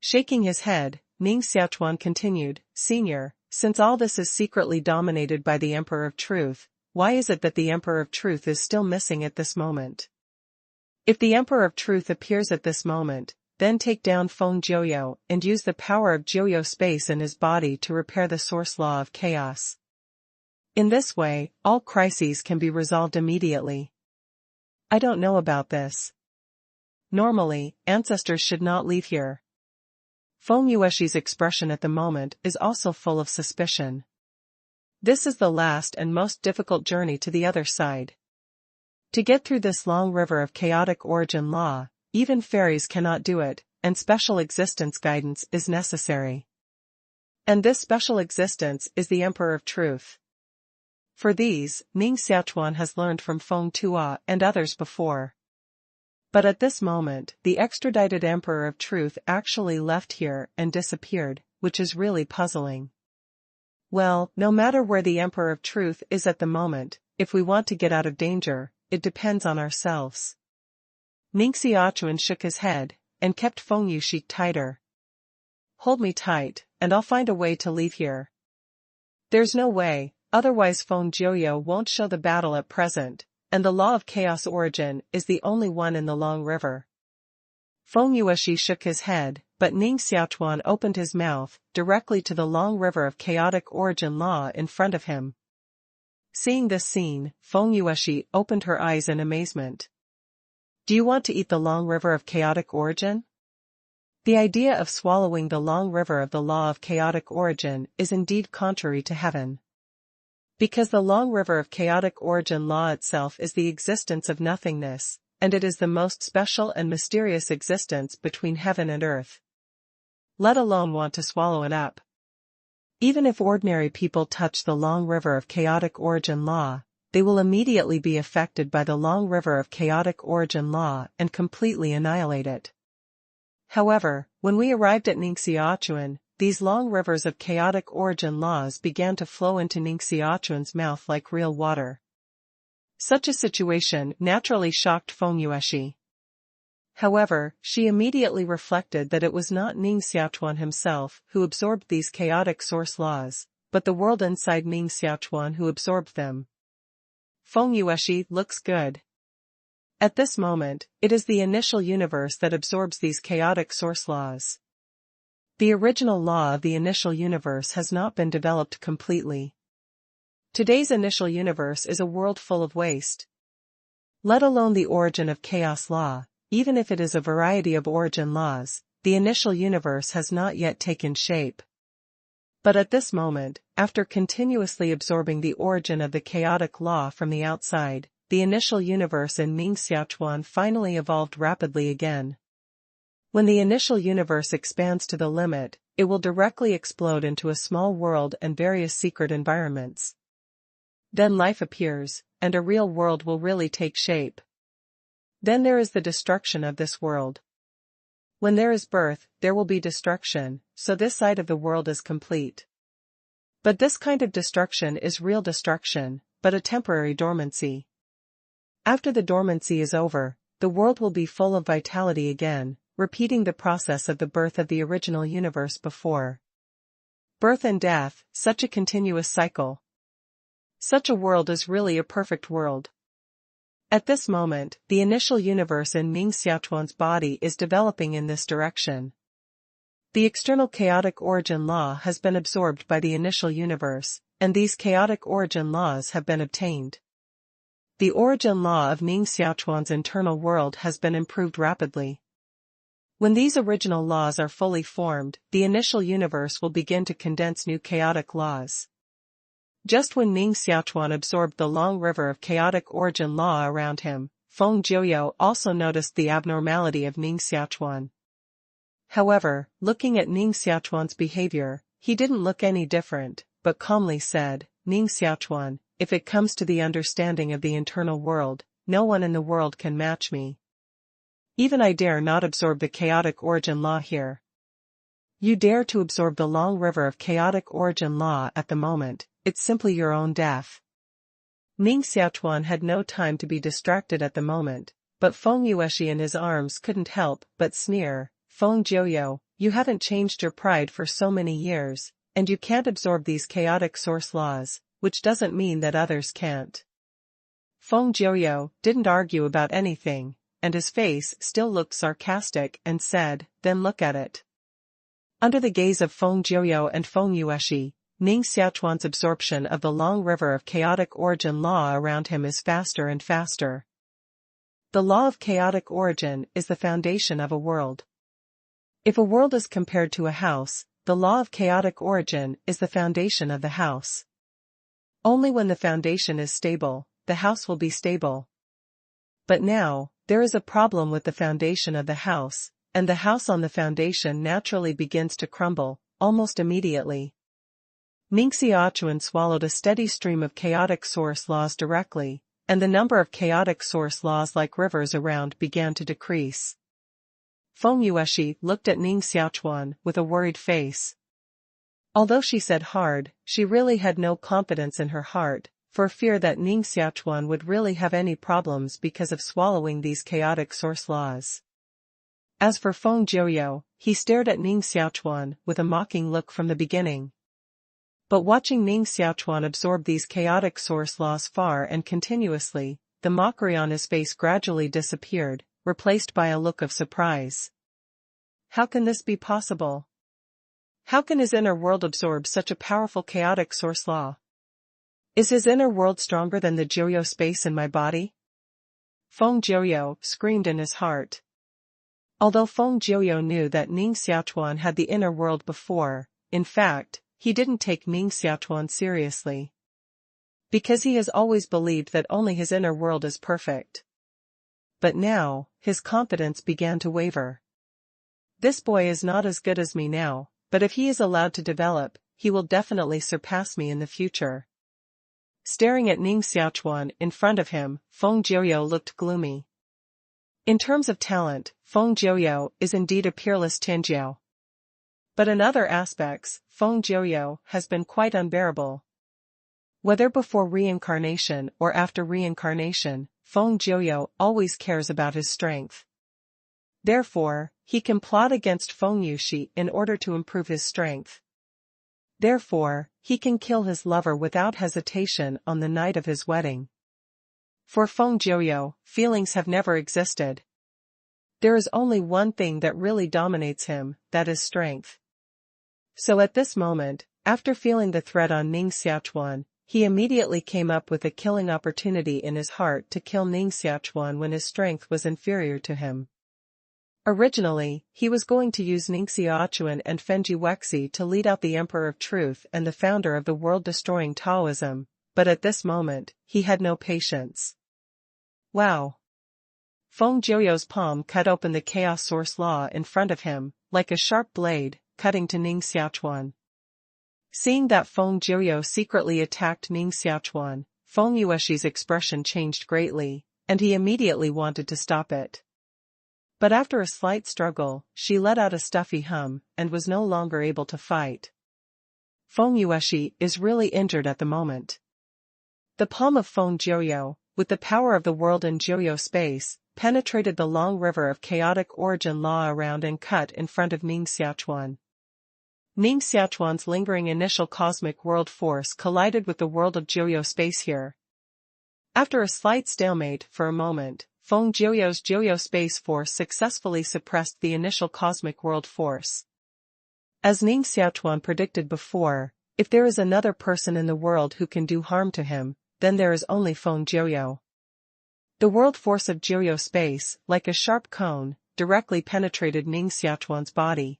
Shaking his head, Ning Xiaochuan continued, "Senior, since all this is secretly dominated by the Emperor of Truth, why is it that the Emperor of Truth is still missing at this moment? If the Emperor of Truth appears at this moment, then take down Feng Jiuyou and use the power of Jiuyou space in his body to repair the source law of chaos. In this way, all crises can be resolved immediately." I don't know about this. Normally, ancestors should not leave here. Feng Yueshi's expression at the moment is also full of suspicion. This is the last and most difficult journey to the other side. To get through this long river of chaotic origin law, even fairies cannot do it, and special existence guidance is necessary. And this special existence is the Emperor of Truth. For these, Ning Xiaochuan has learned from Feng Tua and others before. But at this moment, the extradited Emperor of Truth actually left here and disappeared, which is really puzzling. Well, no matter where the Emperor of Truth is at the moment, if we want to get out of danger, it depends on ourselves. Ning Xiaochuan shook his head, and kept Feng Yushi tighter. Hold me tight, and I'll find a way to leave here. There's no way, otherwise Feng Jiuyo won't show the battle at present, and the law of chaos origin is the only one in the Long River. Feng Yushi shook his head, but Ning Xiaochuan opened his mouth directly to the long river of chaotic origin law in front of him. Seeing this scene, Feng Yushi opened her eyes in amazement. Do you want to eat the long river of chaotic origin? The idea of swallowing the long river of the law of chaotic origin is indeed contrary to heaven. Because the long river of chaotic origin law itself is the existence of nothingness, and it is the most special and mysterious existence between heaven and earth. Let alone want to swallow it up. Even if ordinary people touch the long river of chaotic origin law, they will immediately be affected by the long river of chaotic origin law and completely annihilate it. However, when we arrived at Ning Xiaochuan, these long rivers of chaotic origin laws began to flow into Ning Xiaochuan's mouth like real water. Such a situation naturally shocked Feng Yushi. However, she immediately reflected that it was not Ning Xiaochuan himself who absorbed these chaotic source laws, but the world inside Ning Xiaochuan who absorbed them. Feng Yushi looks good. At this moment, it is the initial universe that absorbs these chaotic source laws. The original law of the initial universe has not been developed completely. Today's initial universe is a world full of waste. Let alone the origin of chaos law, even if it is a variety of origin laws, the initial universe has not yet taken shape. But at this moment, after continuously absorbing the origin of the chaotic law from the outside, the initial universe in Ning Xiaochuan finally evolved rapidly again. When the initial universe expands to the limit, it will directly explode into a small world and various secret environments. Then life appears, and a real world will really take shape. Then there is the destruction of this world. When there is birth, there will be destruction, so this side of the world is complete. But this kind of destruction is real destruction, but a temporary dormancy. After the dormancy is over, the world will be full of vitality again, repeating the process of the birth of the original universe before. Birth and death, such a continuous cycle. Such a world is really a perfect world. At this moment, the initial universe in Ning Xiaochuan's body is developing in this direction. The external chaotic origin law has been absorbed by the initial universe, and these chaotic origin laws have been obtained. The origin law of Ning Xiaochuan's internal world has been improved rapidly. When these original laws are fully formed, the initial universe will begin to condense new chaotic laws. Just when Ning Xiaochuan absorbed the long river of chaotic origin law around him, Feng Jiuyo also noticed the abnormality of Ning Xiaochuan. However, looking at Ning Xiaochuan's behavior, he didn't look any different, but calmly said, Ning Xiaochuan, if it comes to the understanding of the internal world, no one in the world can match me. Even I dare not absorb the chaotic origin law here. You dare to absorb the long river of chaotic origin law at the moment, it's simply your own death. Ning Xiaochuan had no time to be distracted at the moment, but Feng Yushi in his arms couldn't help but sneer, Feng Jiuyo, you haven't changed your pride for so many years, and you can't absorb these chaotic source laws, which doesn't mean that others can't. Feng Jiuyo didn't argue about anything, and his face still looked sarcastic and said, then look at it. Under the gaze of Feng Jiuyo and Feng Yushi, Ning Xiaochuan's absorption of the long river of chaotic origin law around him is faster and faster. The law of chaotic origin is the foundation of a world. If a world is compared to a house, the law of chaotic origin is the foundation of the house. Only when the foundation is stable, the house will be stable. But now, there is a problem with the foundation of the house, and the house on the foundation naturally begins to crumble, almost immediately. Ning Xiaochuan swallowed a steady stream of chaotic source laws directly, and the number of chaotic source laws like rivers around began to decrease. Feng Yushi looked at Ning Xiaochuan with a worried face. Although she said hard, she really had no confidence in her heart. for fear that Ning Xiaochuan would really have any problems because of swallowing these chaotic source laws. As for Feng Jiuyou, he stared at Ning Xiaochuan with a mocking look from the beginning. But watching Ning Xiaochuan absorb these chaotic source laws far and continuously, the mockery on his face gradually disappeared, replaced by a look of surprise. How can this be possible? How can his inner world absorb such a powerful chaotic source law? Is his inner world stronger than the Jiuyou space in my body? Feng Jiuyou screamed in his heart. Although Feng Jiuyou knew that Ning Xiaochuan had the inner world before, in fact, he didn't take Ning Xiaochuan seriously. Because he has always believed that only his inner world is perfect. But now, his confidence began to waver. This boy is not as good as me now, but if he is allowed to develop, he will definitely surpass me in the future. Staring at Ning Xiaochuan in front of him, Feng Jiuyou looked gloomy. In terms of talent, Feng Jiuyou is indeed a peerless Tianjiao. But in other aspects, Feng Jiuyou has been quite unbearable. Whether before reincarnation or after reincarnation, Feng Jiuyou always cares about his strength. Therefore, he can plot against Feng Yuxi in order to improve his strength. Therefore, he can kill his lover without hesitation on the night of his wedding. For Feng Jiuyou, feelings have never existed. There is only one thing that really dominates him, that is strength. So at this moment, after feeling the threat on Ning Xiaochuan, he immediately came up with a killing opportunity in his heart to kill Ning Xiaochuan when his strength was inferior to him. Originally, he was going to use Ning Xiaochuan and Fenji Wexi to lead out the Emperor of Truth and the founder of the world-destroying Taoism, but at this moment, he had no patience. Wow! Feng Jiuyou's palm cut open the chaos source law in front of him, like a sharp blade, cutting to Ning Xiaochuan. Seeing that Feng Jiuyou secretly attacked Ning Xiaochuan, Feng Yuexi's expression changed greatly, and he immediately wanted to stop it. But after a slight struggle, she let out a stuffy hum, and was no longer able to fight. Feng Yuexi is really injured at the moment. The palm of Feng Jiuyou, with the power of the world in Jiuyou space, penetrated the long river of chaotic origin law around and cut in front of Ning Xiaochuan. Ning Xiaochuan's lingering initial cosmic world force collided with the world of Jiuyou space here. After a slight stalemate for a moment, Feng Jiuyou's Jiuyou space force successfully suppressed the initial cosmic world force. As Ning Xiaochuan predicted before, if there is another person in the world who can do harm to him, then there is only Feng Jiuyou. The world force of Jiuyou space, like a sharp cone, directly penetrated Ning Xiaochuan's body.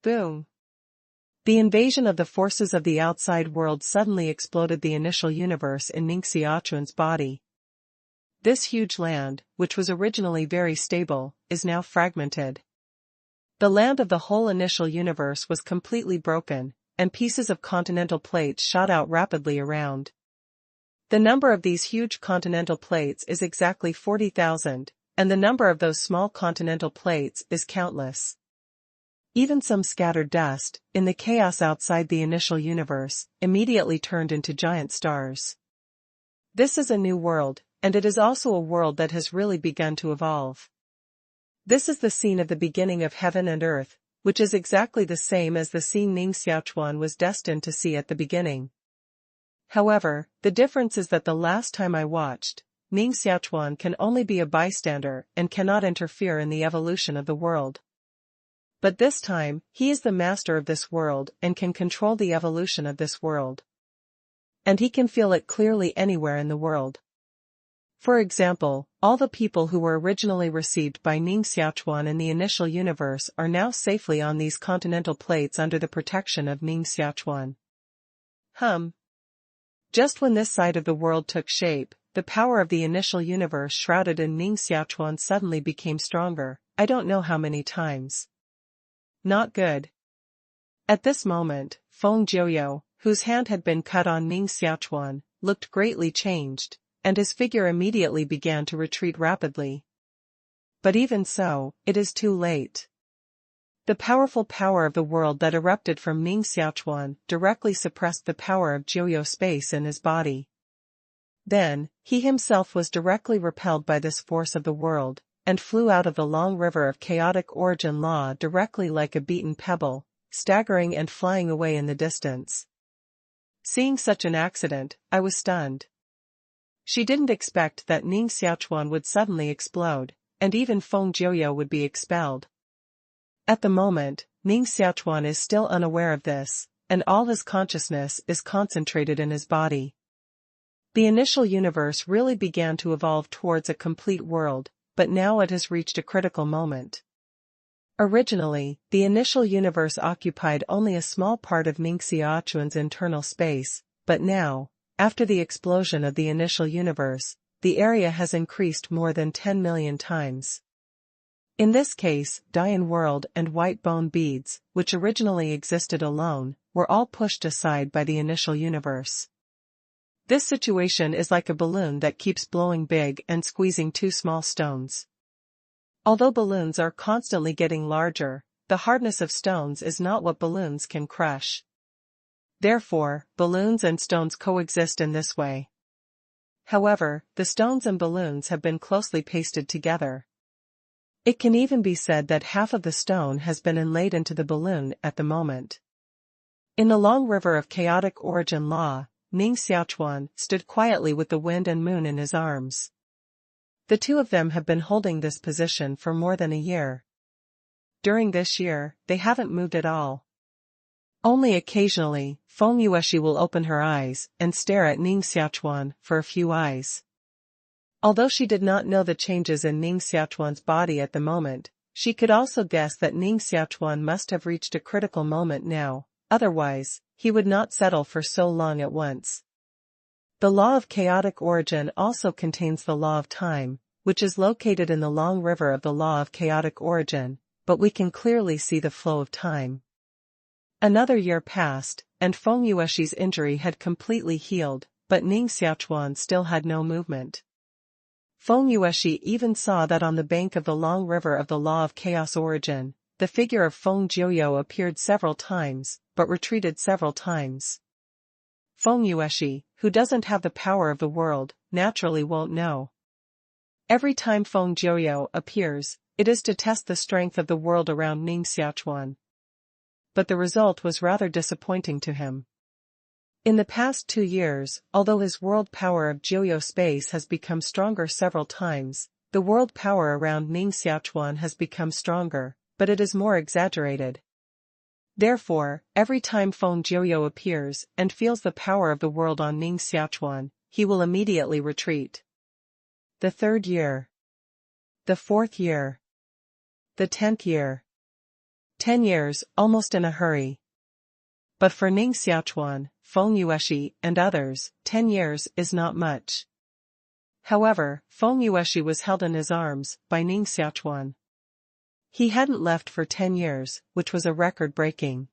Boom! The invasion of the forces of the outside world suddenly exploded the initial universe in Ning Xiaochuan's body. This huge land, which was originally very stable, is now fragmented. The land of the whole initial universe was completely broken, and pieces of continental plates shot out rapidly around. The number of these huge continental plates is exactly 40,000, and the number of those small continental plates is countless. Even some scattered dust, in the chaos outside the initial universe, immediately turned into giant stars. This is a new world, and it is also a world that has really begun to evolve. This is the scene of the beginning of heaven and earth, which is exactly the same as the scene Ning Xiaochuan was destined to see at the beginning. However, the difference is that the last time I watched, Ning Xiaochuan can only be a bystander and cannot interfere in the evolution of the world. But this time, he is the master of this world and can control the evolution of this world. And he can feel it clearly anywhere in the world. For example, all the people who were originally received by Ning Xiaochuan in the initial universe are now safely on these continental plates under the protection of Ning Xiaochuan. Just when this side of the world took shape, the power of the initial universe shrouded in Ning Xiaochuan suddenly became stronger, I don't know how many times. Not good. At this moment, Feng Jiuyou, whose hand had been cut on Ning Xiaochuan, looked greatly changed, and his figure immediately began to retreat rapidly. But even so, it is too late. The powerful power of the world that erupted from Ning Xiaochuan directly suppressed the power of Jiuyou space in his body. Then, he himself was directly repelled by this force of the world, and flew out of the long river of chaotic origin law directly like a beaten pebble, staggering and flying away in the distance. Seeing such an accident, I was stunned. She didn't expect that Ning Xiaochuan would suddenly explode, and even Feng Jiuyo would be expelled. At the moment, Ning Xiaochuan is still unaware of this, and all his consciousness is concentrated in his body. The initial universe really began to evolve towards a complete world, but now it has reached a critical moment. Originally, the initial universe occupied only a small part of Ning Xiaochuan's internal space, but now, after the explosion of the initial universe, the area has increased more than 10 million times. In this case, Dian World and White Bone Beads, which originally existed alone, were all pushed aside by the initial universe. This situation is like a balloon that keeps blowing big and squeezing two small stones. Although balloons are constantly getting larger, the hardness of stones is not what balloons can crush. Therefore, balloons and stones coexist in this way. However, the stones and balloons have been closely pasted together. It can even be said that half of the stone has been inlaid into the balloon at the moment. In the long river of chaotic origin law, Ning Xiaochuan stood quietly with the wind and moon in his arms. The two of them have been holding this position for more than a year. During this year, they haven't moved at all. Only occasionally, Feng Yueshi will open her eyes and stare at Ning Xiaochuan for a few eyes. Although she did not know the changes in Ning Xiaochuan's body at the moment, she could also guess that Ning Xiaochuan must have reached a critical moment now, otherwise, he would not settle for so long at once. The law of chaotic origin also contains the law of time, which is located in the long river of the law of chaotic origin, but we can clearly see the flow of time. Another year passed, and Feng Yueshi's injury had completely healed, but Ning Xiaochuan still had no movement. Feng Yueshi even saw that on the bank of the long river of the law of chaos origin, the figure of Feng Jiuyo appeared several times, but retreated several times. Feng Yueshi, who doesn't have the power of the world, naturally won't know. Every time Feng Jiuyo appears, it is to test the strength of the world around Ning Xiaochuan. But the result was rather disappointing to him. In the past 2 years, although his world power of Jiuyo space has become stronger several times, the world power around Ning Xiaochuan has become stronger, but it is more exaggerated. Therefore, every time Feng Jiuyo appears and feels the power of the world on Ning Xiaochuan, he will immediately retreat. The 3rd year. The 4th year. The 10th year. 10 years, almost in a hurry. But for Ning Xiaochuan, Feng Yueshi, and others, 10 years is not much. However, Feng Yueshi was held in his arms by Ning Xiaochuan. He hadn't left for 10 years, which was a record-breaking.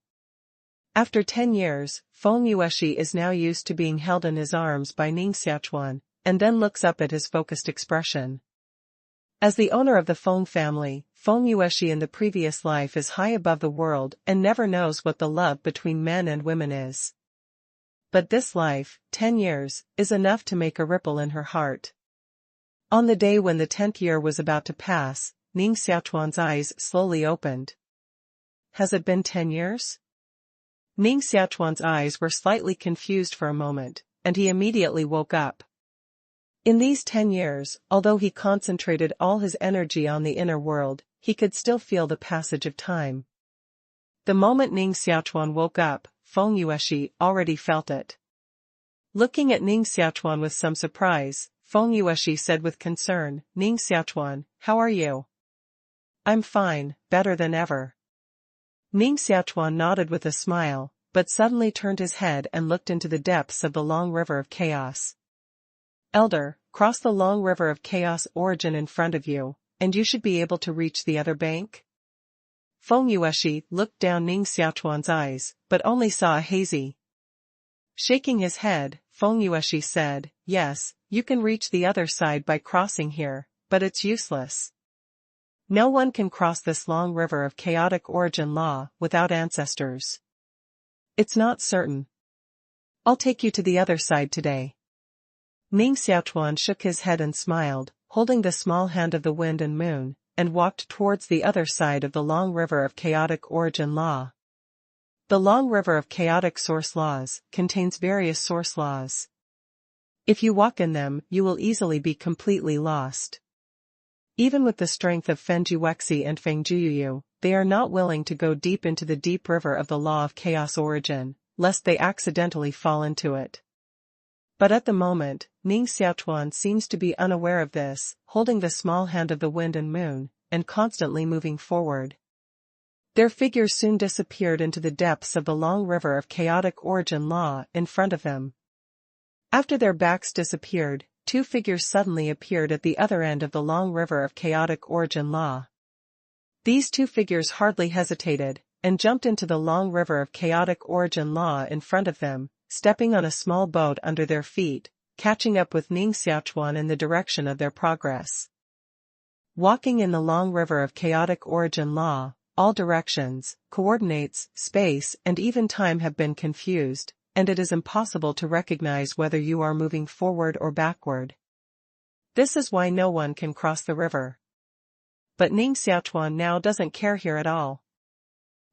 After 10 years, Feng Yueshi is now used to being held in his arms by Ning Xiaochuan, and then looks up at his focused expression. As the owner of the Feng family, Feng Yueshi in the previous life is high above the world and never knows what the love between men and women is. But this life, 10 years, is enough to make a ripple in her heart. On the day when the 10th year was about to pass, Ning Xiaochuan's eyes slowly opened. Has it been 10 years? Ning Xiaochuan's eyes were slightly confused for a moment, and he immediately woke up. In these 10 years, although he concentrated all his energy on the inner world, he could still feel the passage of time. The moment Ning Xiaochuan woke up, Feng Yueshi already felt it. Looking at Ning Xiaochuan with some surprise, Feng Yueshi said with concern, "Ning Xiaochuan, how are you?" "I'm fine, better than ever." Ning Xiaochuan nodded with a smile, but suddenly turned his head and looked into the depths of the long river of chaos. "Elder, cross the long river of chaos origin in front of you, and you should be able to reach the other bank." Feng Yueshi looked down Ning Xiaochuan's eyes, but only saw a hazy. Shaking his head, Feng Yueshi said, "Yes, you can reach the other side by crossing here, but it's useless. No one can cross this long river of chaotic origin law without ancestors. It's not certain. I'll take you to the other side today." Ning Xiaochuan shook his head and smiled, holding the small hand of the wind and moon, and walked towards the other side of the long river of chaotic origin law. The long river of chaotic source laws contains various source laws. If you walk in them, you will easily be completely lost. Even with the strength of Fenji Wexi and Fang Jiuyu, they are not willing to go deep into the deep river of the law of chaos origin, lest they accidentally fall into it. But at the moment, Ning Xiaochuan seems to be unaware of this, holding the small hand of the wind and moon, and constantly moving forward. Their figures soon disappeared into the depths of the long river of chaotic origin law in front of them. After their backs disappeared, two figures suddenly appeared at the other end of the long river of chaotic origin law. These two figures hardly hesitated, and jumped into the long river of chaotic origin law in front of them, stepping on a small boat under their feet, catching up with Ning Xiaochuan in the direction of their progress. Walking in the long river of chaotic origin law, all directions, coordinates, space, and even time have been confused, and it is impossible to recognize whether you are moving forward or backward. This is why no one can cross the river. But Ning Xiaochuan now doesn't care here at all.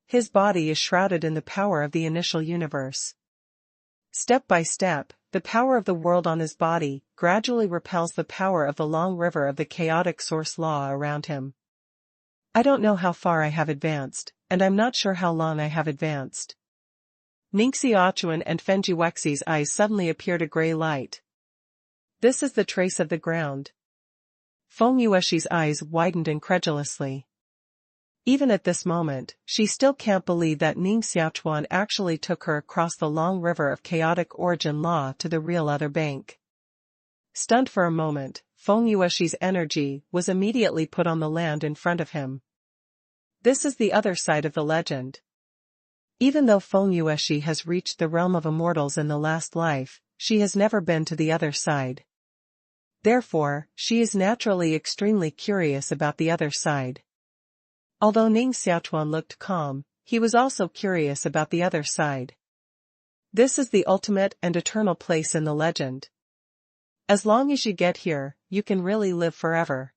His body is shrouded in the power of the initial universe. Step by step, the power of the world on his body gradually repels the power of the long river of the chaotic source law around him. I don't know how far I have advanced, and I'm not sure how long I have advanced. Ning Xiaochuan and Fenji Wexi's eyes suddenly appeared a gray light. This is the trace of the ground. Feng Yueshi's eyes widened incredulously. Even at this moment, she still can't believe that Ning Xiaochuan actually took her across the long river of chaotic origin law to the real other bank. Stunned for a moment, Feng Yueshi's energy was immediately put on the land in front of him. This is the other side of the legend. Even though Feng Yueshi has reached the realm of immortals in the last life, she has never been to the other side. Therefore, she is naturally extremely curious about the other side. Although Ning Xiaochuan looked calm, he was also curious about the other side. This is the ultimate and eternal place in the legend. As long as you get here, you can really live forever.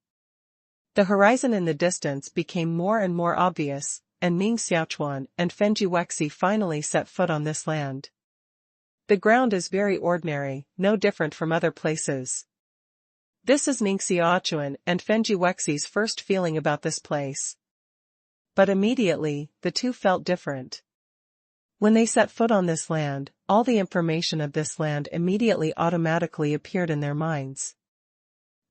The horizon in the distance became more and more obvious, and Ning Xiaochuan and Fenji Wexi finally set foot on this land. The ground is very ordinary, no different from other places. This is Ning Xiaochuan and Fenji Wexi's first feeling about this place. But immediately, the two felt different. When they set foot on this land, all the information of this land immediately automatically appeared in their minds.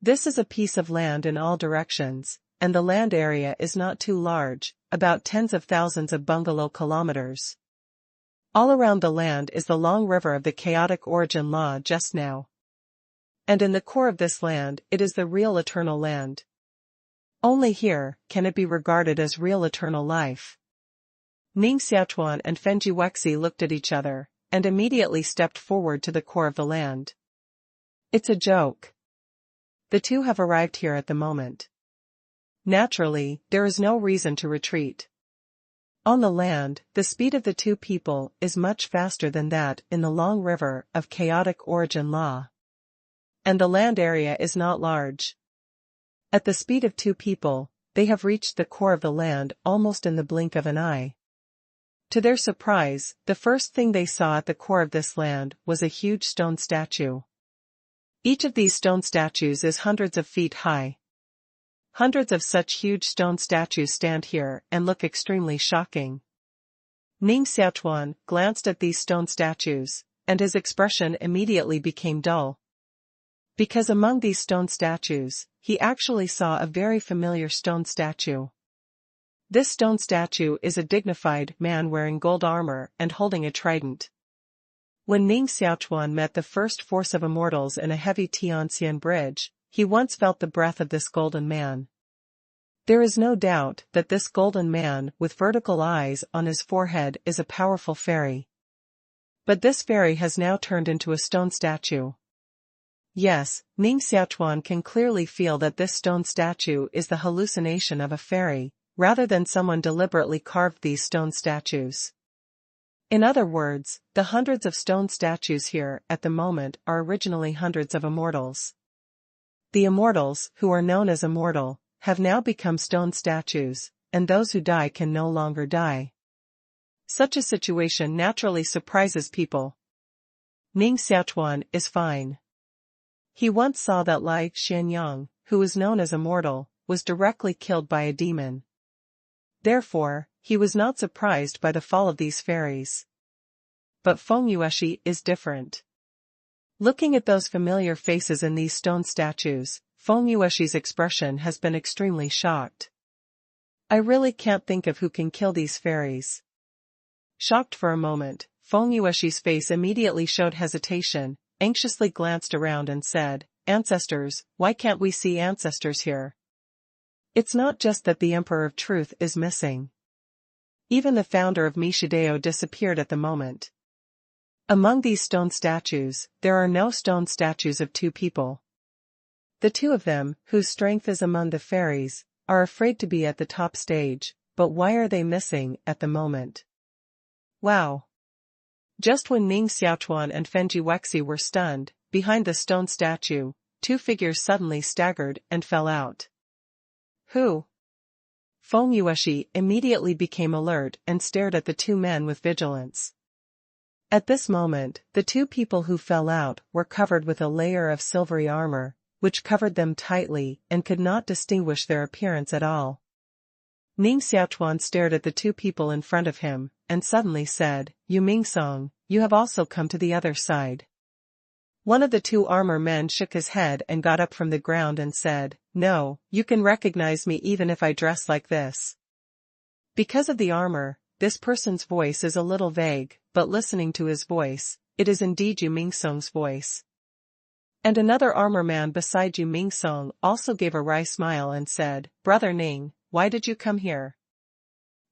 This is a piece of land in all directions, and the land area is not too large, about tens of thousands of bungalow kilometers. All around the land is the long river of the chaotic origin law just now. And in the core of this land, it is the real eternal land. Only here can it be regarded as real eternal life. Ning Xiaochuan and Fenji Wexi looked at each other, and immediately stepped forward to the core of the land. It's a joke. The two have arrived here at the moment. Naturally, there is no reason to retreat. On the land, the speed of the two people is much faster than that in the long river of chaotic origin law. And the land area is not large. At the speed of two people, they have reached the core of the land almost in the blink of an eye. To their surprise, the first thing they saw at the core of this land was a huge stone statue. Each of these stone statues is hundreds of feet high. Hundreds of such huge stone statues stand here and look extremely shocking. Ning Xiaochuan glanced at these stone statues, and his expression immediately became dull. Because among these stone statues, he actually saw a very familiar stone statue. This stone statue is a dignified man wearing gold armor and holding a trident. When Ning Xiaochuan met the first force of immortals in a heavy Tianxian bridge, he once felt the breath of this golden man. There is no doubt that this golden man with vertical eyes on his forehead is a powerful fairy. But this fairy has now turned into a stone statue. Yes, Ning Xiaochuan can clearly feel that this stone statue is the hallucination of a fairy, rather than someone deliberately carved these stone statues. In other words, the hundreds of stone statues here at the moment are originally hundreds of immortals. The immortals, who are known as immortal, have now become stone statues, and those who die can no longer die. Such a situation naturally surprises people. Ning Xiaochuan is fine. He once saw that Lai Xianyang, who was known as immortal, was directly killed by a demon. Therefore, he was not surprised by the fall of these fairies. But Feng Yueshi is different. Looking at those familiar faces in these stone statues, Feng Yueshi's expression has been extremely shocked. I really can't think of who can kill these fairies. Shocked for a moment, Feng Yueshi's face immediately showed hesitation, anxiously glanced around and said, "Ancestors, why can't we see ancestors here? It's not just that the Emperor of Truth is missing. Even the founder of Mishideo disappeared at the moment. Among these stone statues, there are no stone statues of two people. The two of them, whose strength is among the fairies, are afraid to be at the top stage, but why are they missing at the moment?" Wow! Just when Ning Xiaochuan and Fenji Wexi were stunned, behind the stone statue, two figures suddenly staggered and fell out. Who? Feng Yueshi immediately became alert and stared at the two men with vigilance. At this moment, the two people who fell out were covered with a layer of silvery armor, which covered them tightly and could not distinguish their appearance at all. Ning Xiaochuan stared at the two people in front of him, and suddenly said, "Yu Mingsong, you have also come to the other side." One of the two armor men shook his head and got up from the ground and said, "No, you can recognize me even if I dress like this." Because of the armor, this person's voice is a little vague, but listening to his voice, it is indeed Yu Mingsong's voice. And another armor man beside Yu Mingsong also gave a wry smile and said, "Brother Ning, why did you come here?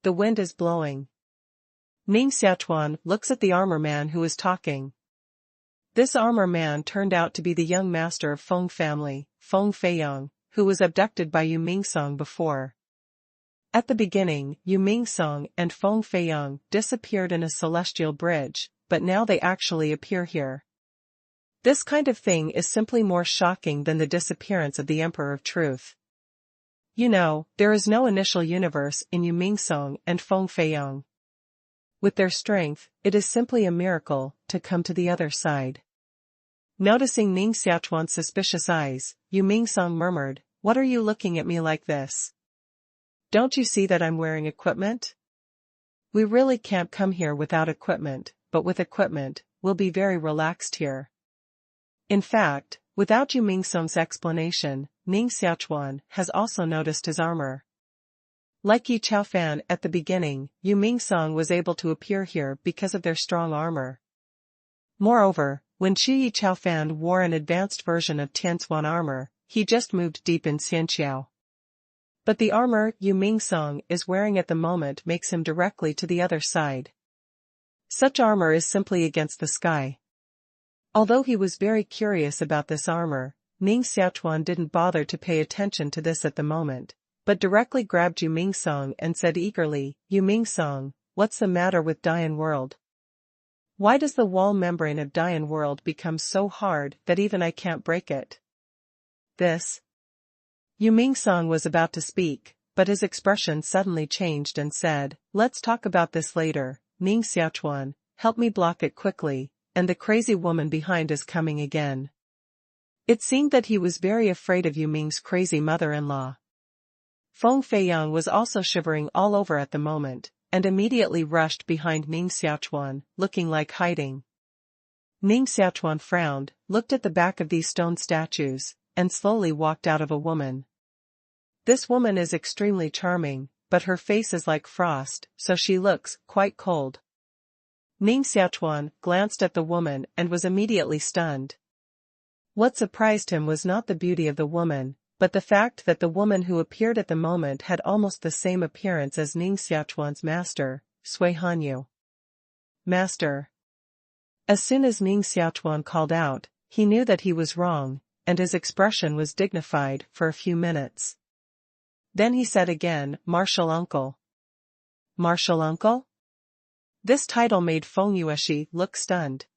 The wind is blowing." Ning Xiaochuan looks at the armor man who is talking. This armor man turned out to be the young master of Feng family, Feng Feiyang, who was abducted by Yu Mingsong before. At the beginning, Yu Mingsong and Feng Feiyang disappeared in a celestial bridge, but now they actually appear here. This kind of thing is simply more shocking than the disappearance of the Emperor of Truth. You know, there is no initial universe in Yu Mingsong and Feng Feiyang. With their strength, it is simply a miracle to come to the other side. Noticing Ning Xiaochuan's suspicious eyes, Yu Mingsong murmured, "What are you looking at me like this? Don't you see that I'm wearing equipment? We really can't come here without equipment, but with equipment, we'll be very relaxed here." In fact, without Yu Mingsong's explanation, Ning Xiaochuan has also noticed his armor. Like Yi Chaofan at the beginning, Yu Mingsong was able to appear here because of their strong armor. Moreover, when Yi Chaofan wore an advanced version of Tianzuan armor, he just moved deep in Xianxiao. But the armor Yu Mingsong is wearing at the moment makes him directly to the other side. Such armor is simply against the sky. Although he was very curious about this armor, Ning Xiaochuan didn't bother to pay attention to this at the moment, but directly grabbed Yu Mingsong and said eagerly, "Yu Mingsong, what's the matter with Dian World? Why does the wall membrane of Dian World become so hard that even I can't break it?" This. Yu Mingsong was about to speak, but his expression suddenly changed and said, "Let's talk about this later, Ning Xiaochuan, help me block it quickly, and the crazy woman behind is coming again." It seemed that he was very afraid of Yu Ming's crazy mother-in-law. Feng Feiyang was also shivering all over at the moment, and immediately rushed behind Ning Xiaochuan, looking like hiding. Ning Xiaochuan frowned, looked at the back of these stone statues, and slowly walked out of a woman. This woman is extremely charming, but her face is like frost, so she looks quite cold. Ning Xiaochuan glanced at the woman and was immediately stunned. What surprised him was not the beauty of the woman, but the fact that the woman who appeared at the moment had almost the same appearance as Ning Xiaochuan's master, Sui Hanyu. "Master." As soon as Ning Xiaochuan called out, he knew that he was wrong, and his expression was dignified for a few minutes. Then he said again, "Martial uncle." "Martial uncle?" This title made Feng Yueshi look stunned.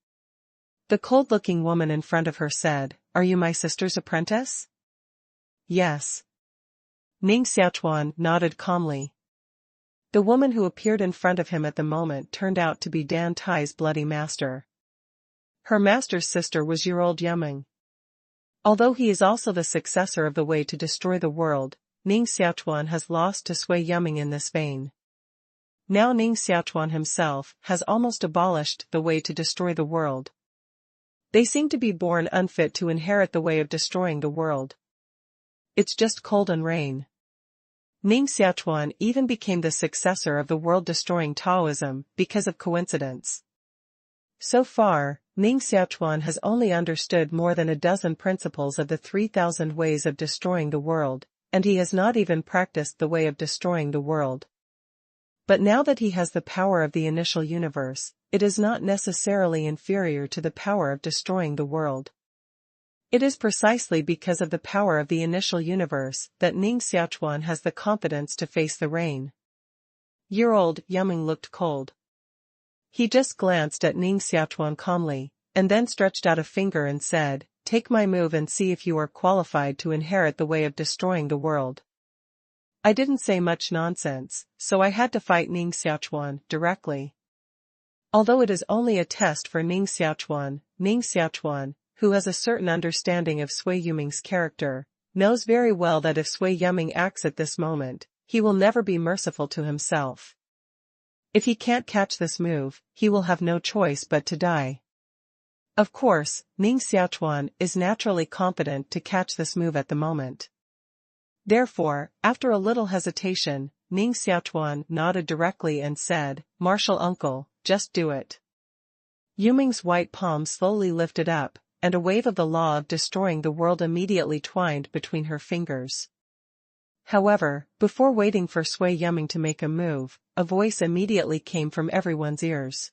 The cold-looking woman in front of her said, "Are you my sister's apprentice?" "Yes." Ning Xiaochuan nodded calmly. The woman who appeared in front of him at the moment turned out to be Dan Tai's bloody master. Her master's sister was year-old Yumeng. Although he is also the successor of the way to destroy the world, Ning Xiaochuan has lost to Sui Yumeng in this vein. Now Ning Xiaochuan himself has almost abolished the way to destroy the world. They seem to be born unfit to inherit the way of destroying the world. It's just cold and rain. Ning Xiaochuan even became the successor of the world-destroying Taoism because of coincidence. So far, Ning Xiaochuan has only understood more than a dozen principles of the 3,000 ways of destroying the world, and he has not even practiced the way of destroying the world. But now that he has the power of the initial universe, it is not necessarily inferior to the power of destroying the world. It is precisely because of the power of the initial universe that Ning Xiaochuan has the confidence to face the rain. Year-old Yumeng looked cold. He just glanced at Ning Xiaochuan calmly, and then stretched out a finger and said, "Take my move and see if you are qualified to inherit the way of destroying the world." I didn't say much nonsense, so I had to fight Ning Xiaochuan directly. Although it is only a test for Ning Xiaochuan, who has a certain understanding of Sui Yumeng's character, knows very well that if Sui Yumeng acts at this moment, he will never be merciful to himself. If he can't catch this move, he will have no choice but to die. Of course, Ning Xiaochuan is naturally confident to catch this move at the moment. Therefore, after a little hesitation, Ning Xiaochuan nodded directly and said, "Martial uncle, just do it." Yumeng's white palm slowly lifted up, and a wave of the law of destroying the world immediately twined between her fingers. However, before waiting for Sui Yumeng to make a move, a voice immediately came from everyone's ears.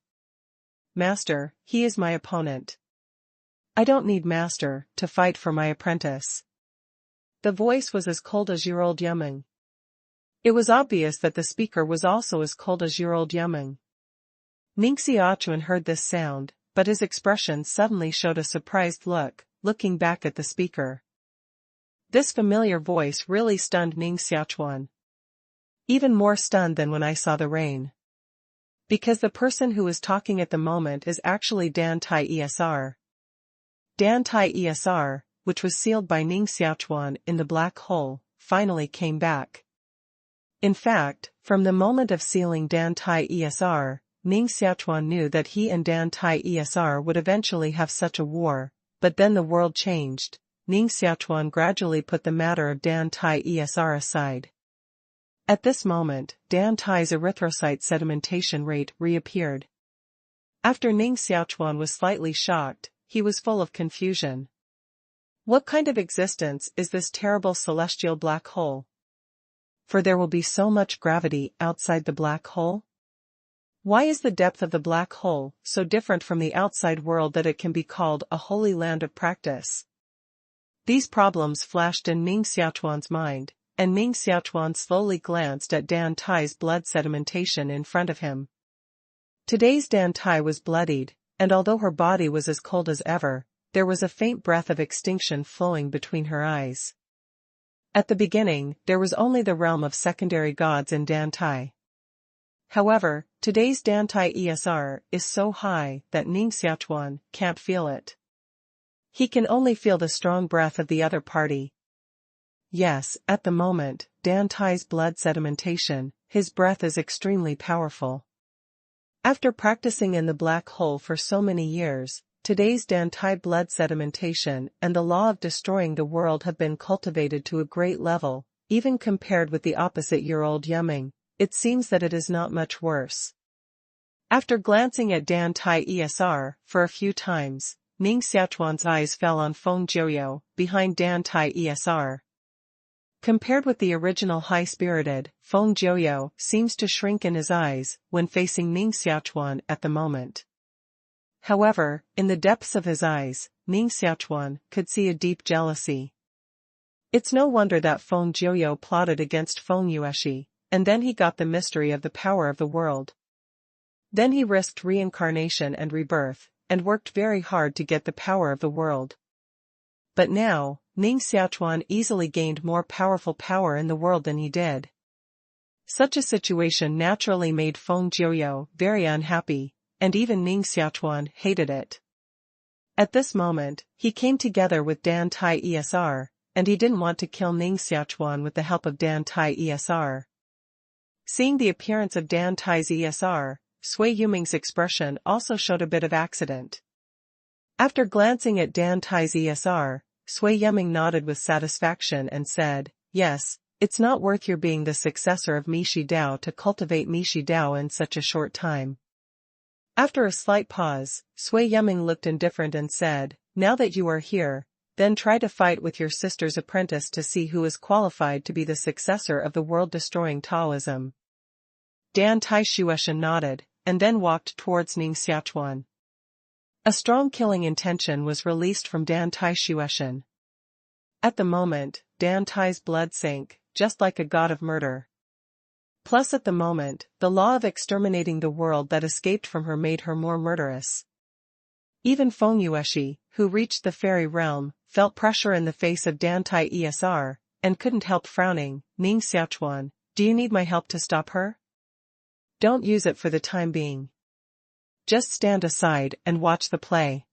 "Master, he is my opponent. I don't need master to fight for my apprentice." The voice was as cold as year-old Yumeng. It was obvious that the speaker was also as cold as year-old Yumeng. Ning Xiaochuan heard this sound, but his expression suddenly showed a surprised look, looking back at the speaker. This familiar voice really stunned Ning Xiaochuan. Even more stunned than when I saw the rain. Because the person who is talking at the moment is actually Dan Tai ESR. Dan Tai ESR, which was sealed by Ning Xiaochuan in the black hole, finally came back. In fact, from the moment of sealing Dan Tai ESR, Ning Xiaochuan knew that he and Dan Tai ESR would eventually have such a war, but then the world changed. Ning Xiaochuan gradually put the matter of Dan Tai ESR aside. At this moment, Dan Tai's erythrocyte sedimentation rate reappeared. After Ning Xiaochuan was slightly shocked, he was full of confusion. What kind of existence is this terrible celestial black hole? For there will be so much gravity outside the black hole? Why is the depth of the black hole so different from the outside world that it can be called a holy land of practice? These problems flashed in Ning Xiaochuan's mind, and Ning Xiaochuan slowly glanced at Dan Tai's blood sedimentation in front of him. Today's Dan Tai was bloodied, and although her body was as cold as ever, there was a faint breath of extinction flowing between her eyes. At the beginning, there was only the realm of secondary gods in Dan Tai. However, today's Dan Tai ESR is so high that Ning Xiaochuan can't feel it. He can only feel the strong breath of the other party. Yes, at the moment, Dan Tai's blood sedimentation, his breath is extremely powerful. After practicing in the black hole for so many years, today's Dan Tai blood sedimentation and the law of destroying the world have been cultivated to a great level, even compared with the opposite year-old Yumeng. It seems that it is not much worse. After glancing at Dan Tai ESR for a few times, Ning Xiaochuan's eyes fell on Feng Jiuyou, behind Dan Tai ESR. Compared with the original high-spirited, Feng Jiuyou seems to shrink in his eyes when facing Ning Xiaochuan at the moment. However, in the depths of his eyes, Ning Xiaochuan could see a deep jealousy. It's no wonder that Feng Jiuyou plotted against Feng Yueshi, and then he got the mystery of the power of the world. Then he risked reincarnation and rebirth, and worked very hard to get the power of the world. But now, Ning Xiaochuan easily gained more powerful power in the world than he did. Such a situation naturally made Feng Jiuyou very unhappy, and even Ning Xiaochuan hated it. At this moment, he came together with Dan Tai Esr, and he didn't want to kill Ning Xiaochuan with the help of Dan Tai Esr. Seeing the appearance of Dan Tai's Esr, Sui Yuming's expression also showed a bit of accident. After glancing at Dan Tai's Esr, Sui Yuming nodded with satisfaction and said, "Yes, it's not worth your being the successor of Mishi Dao to cultivate Mishi Dao in such a short time." After a slight pause, Sui Yuming looked indifferent and said, "Now that you are here, then try to fight with your sister's apprentice to see who is qualified to be the successor of the world-destroying Taoism." Dan Tai Shueshan nodded, and then walked towards Ning Xiaochuan. A strong killing intention was released from Dan Tai Shueshan. At the moment, Dan Tai's blood sank, just like a god of murder. Plus at the moment, the law of exterminating the world that escaped from her made her more murderous. Even Feng Yueshi, who reached the fairy realm, felt pressure in the face of Dan Tai Esr, and couldn't help frowning. "Ning Xiaochuan, do you need my help to stop her?" "Don't use it for the time being. Just stand aside and watch the play."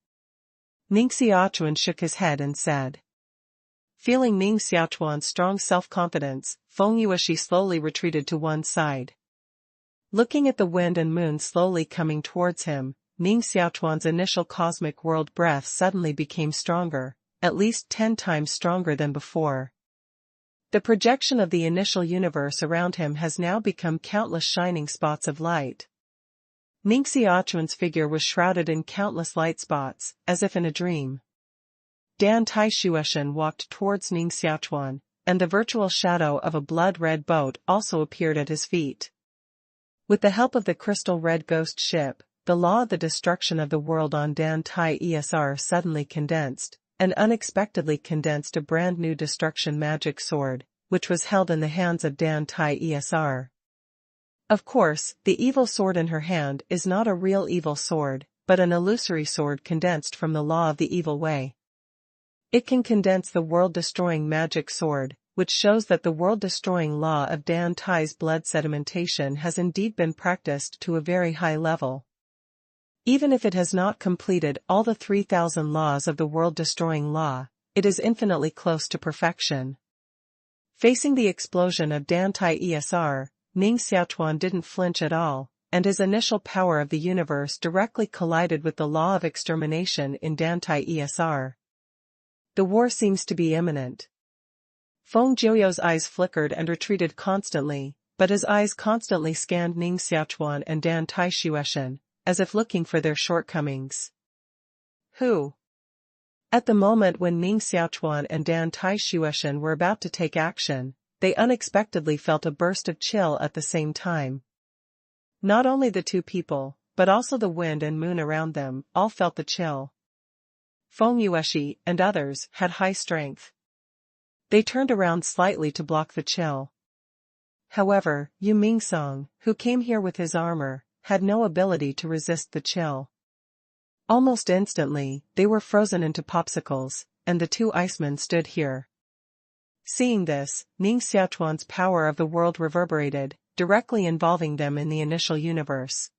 Ning Xiaochuan shook his head and said. Feeling Ning Xiaochuan's strong self-confidence, Feng Yueshi slowly retreated to one side. Looking at the wind and moon slowly coming towards him, Ning Xiaochuan's initial cosmic world breath suddenly became stronger, at least 10 times stronger than before. The projection of the initial universe around him has now become countless shining spots of light. Ning Xiaochuan's figure was shrouded in countless light spots, as if in a dream. Dan Tai Shueshan walked towards Ning Xiaochuan, and the virtual shadow of a blood-red boat also appeared at his feet. With the help of the crystal-red ghost ship, the law of the destruction of the world on Dan Tai Esr suddenly condensed, and unexpectedly condensed a brand new destruction magic sword, which was held in the hands of Dan Tai Esr. Of course, the evil sword in her hand is not a real evil sword, but an illusory sword condensed from the law of the evil way. It can condense the world-destroying magic sword, which shows that the world-destroying law of Dan Tai's blood sedimentation has indeed been practiced to a very high level. Even if it has not completed all the 3,000 laws of the world-destroying law, it is infinitely close to perfection. Facing the explosion of Dan Tai Esr, Ning Xiaochuan didn't flinch at all, and his initial power of the universe directly collided with the law of extermination in Dan Tai Esr. The war seems to be imminent. Feng Jiuyou's eyes flickered and retreated constantly, but his eyes constantly scanned Ning Xiaochuan and Dan Tai Shueshan, as if looking for their shortcomings. Who? At the moment when Ning Xiaochuan and Dan Tai Shueshan were about to take action, they unexpectedly felt a burst of chill at the same time. Not only the two people, but also the wind and moon around them, all felt the chill. Feng Yueshi and others had high strength. They turned around slightly to block the chill. However, Yu Mingsong, who came here with his armor, had no ability to resist the chill. Almost instantly, they were frozen into popsicles, and the two icemen stood here. Seeing this, Ning Xiaochuan's power of the world reverberated, directly involving them in the initial universe.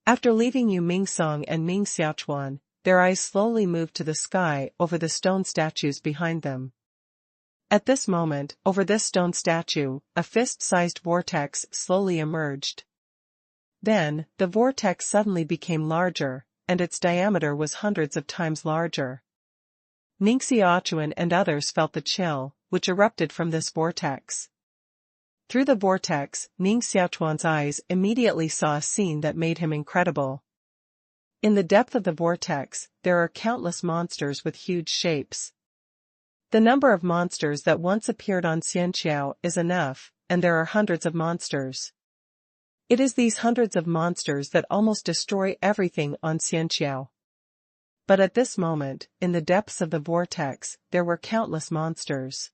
After leaving Yu Mingsong and Ning Xiaochuan, their eyes slowly moved to the sky over the stone statues behind them. At this moment, over this stone statue, a fist-sized vortex slowly emerged. Then, the vortex suddenly became larger, and its diameter was hundreds of times larger. Ning Xiaochuan and others felt the chill, which erupted from this vortex. Through the vortex, Ning Xiaochuan's eyes immediately saw a scene that made him incredible. In the depth of the vortex, there are countless monsters with huge shapes. The number of monsters that once appeared on Xianqiao is enough, and there are hundreds of monsters. It is these hundreds of monsters that almost destroy everything on Xianqiao. But at this moment, in the depths of the vortex, there were countless monsters.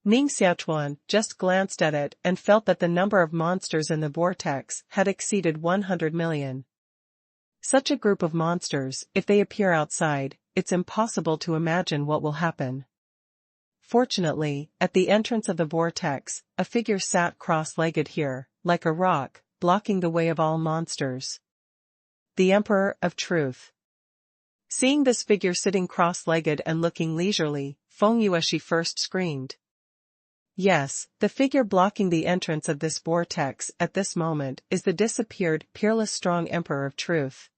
Ning Xiaochuan just glanced at it and felt that the number of monsters in the vortex had exceeded 100 million. Such a group of monsters, if they appear outside, it's impossible to imagine what will happen. Fortunately, at the entrance of the vortex, a figure sat cross-legged here, like a rock, blocking the way of all monsters. The Emperor of Truth. Seeing this figure sitting cross-legged and looking leisurely, Feng Yueshi first screamed. Yes, the figure blocking the entrance of this vortex at this moment is the disappeared, peerless strong Emperor of Truth.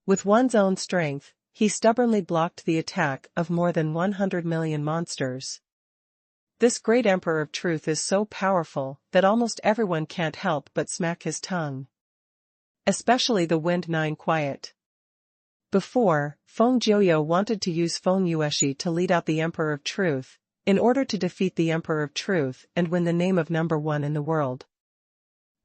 With one's own strength, he stubbornly blocked the attack of more than 100 million monsters. This great Emperor of Truth is so powerful that almost everyone can't help but smack his tongue. Especially the Wind Nine Quiet. Before, Feng Jiuyo wanted to use Feng Yueshi to lead out the Emperor of Truth, in order to defeat the Emperor of Truth and win the name of number one in the world.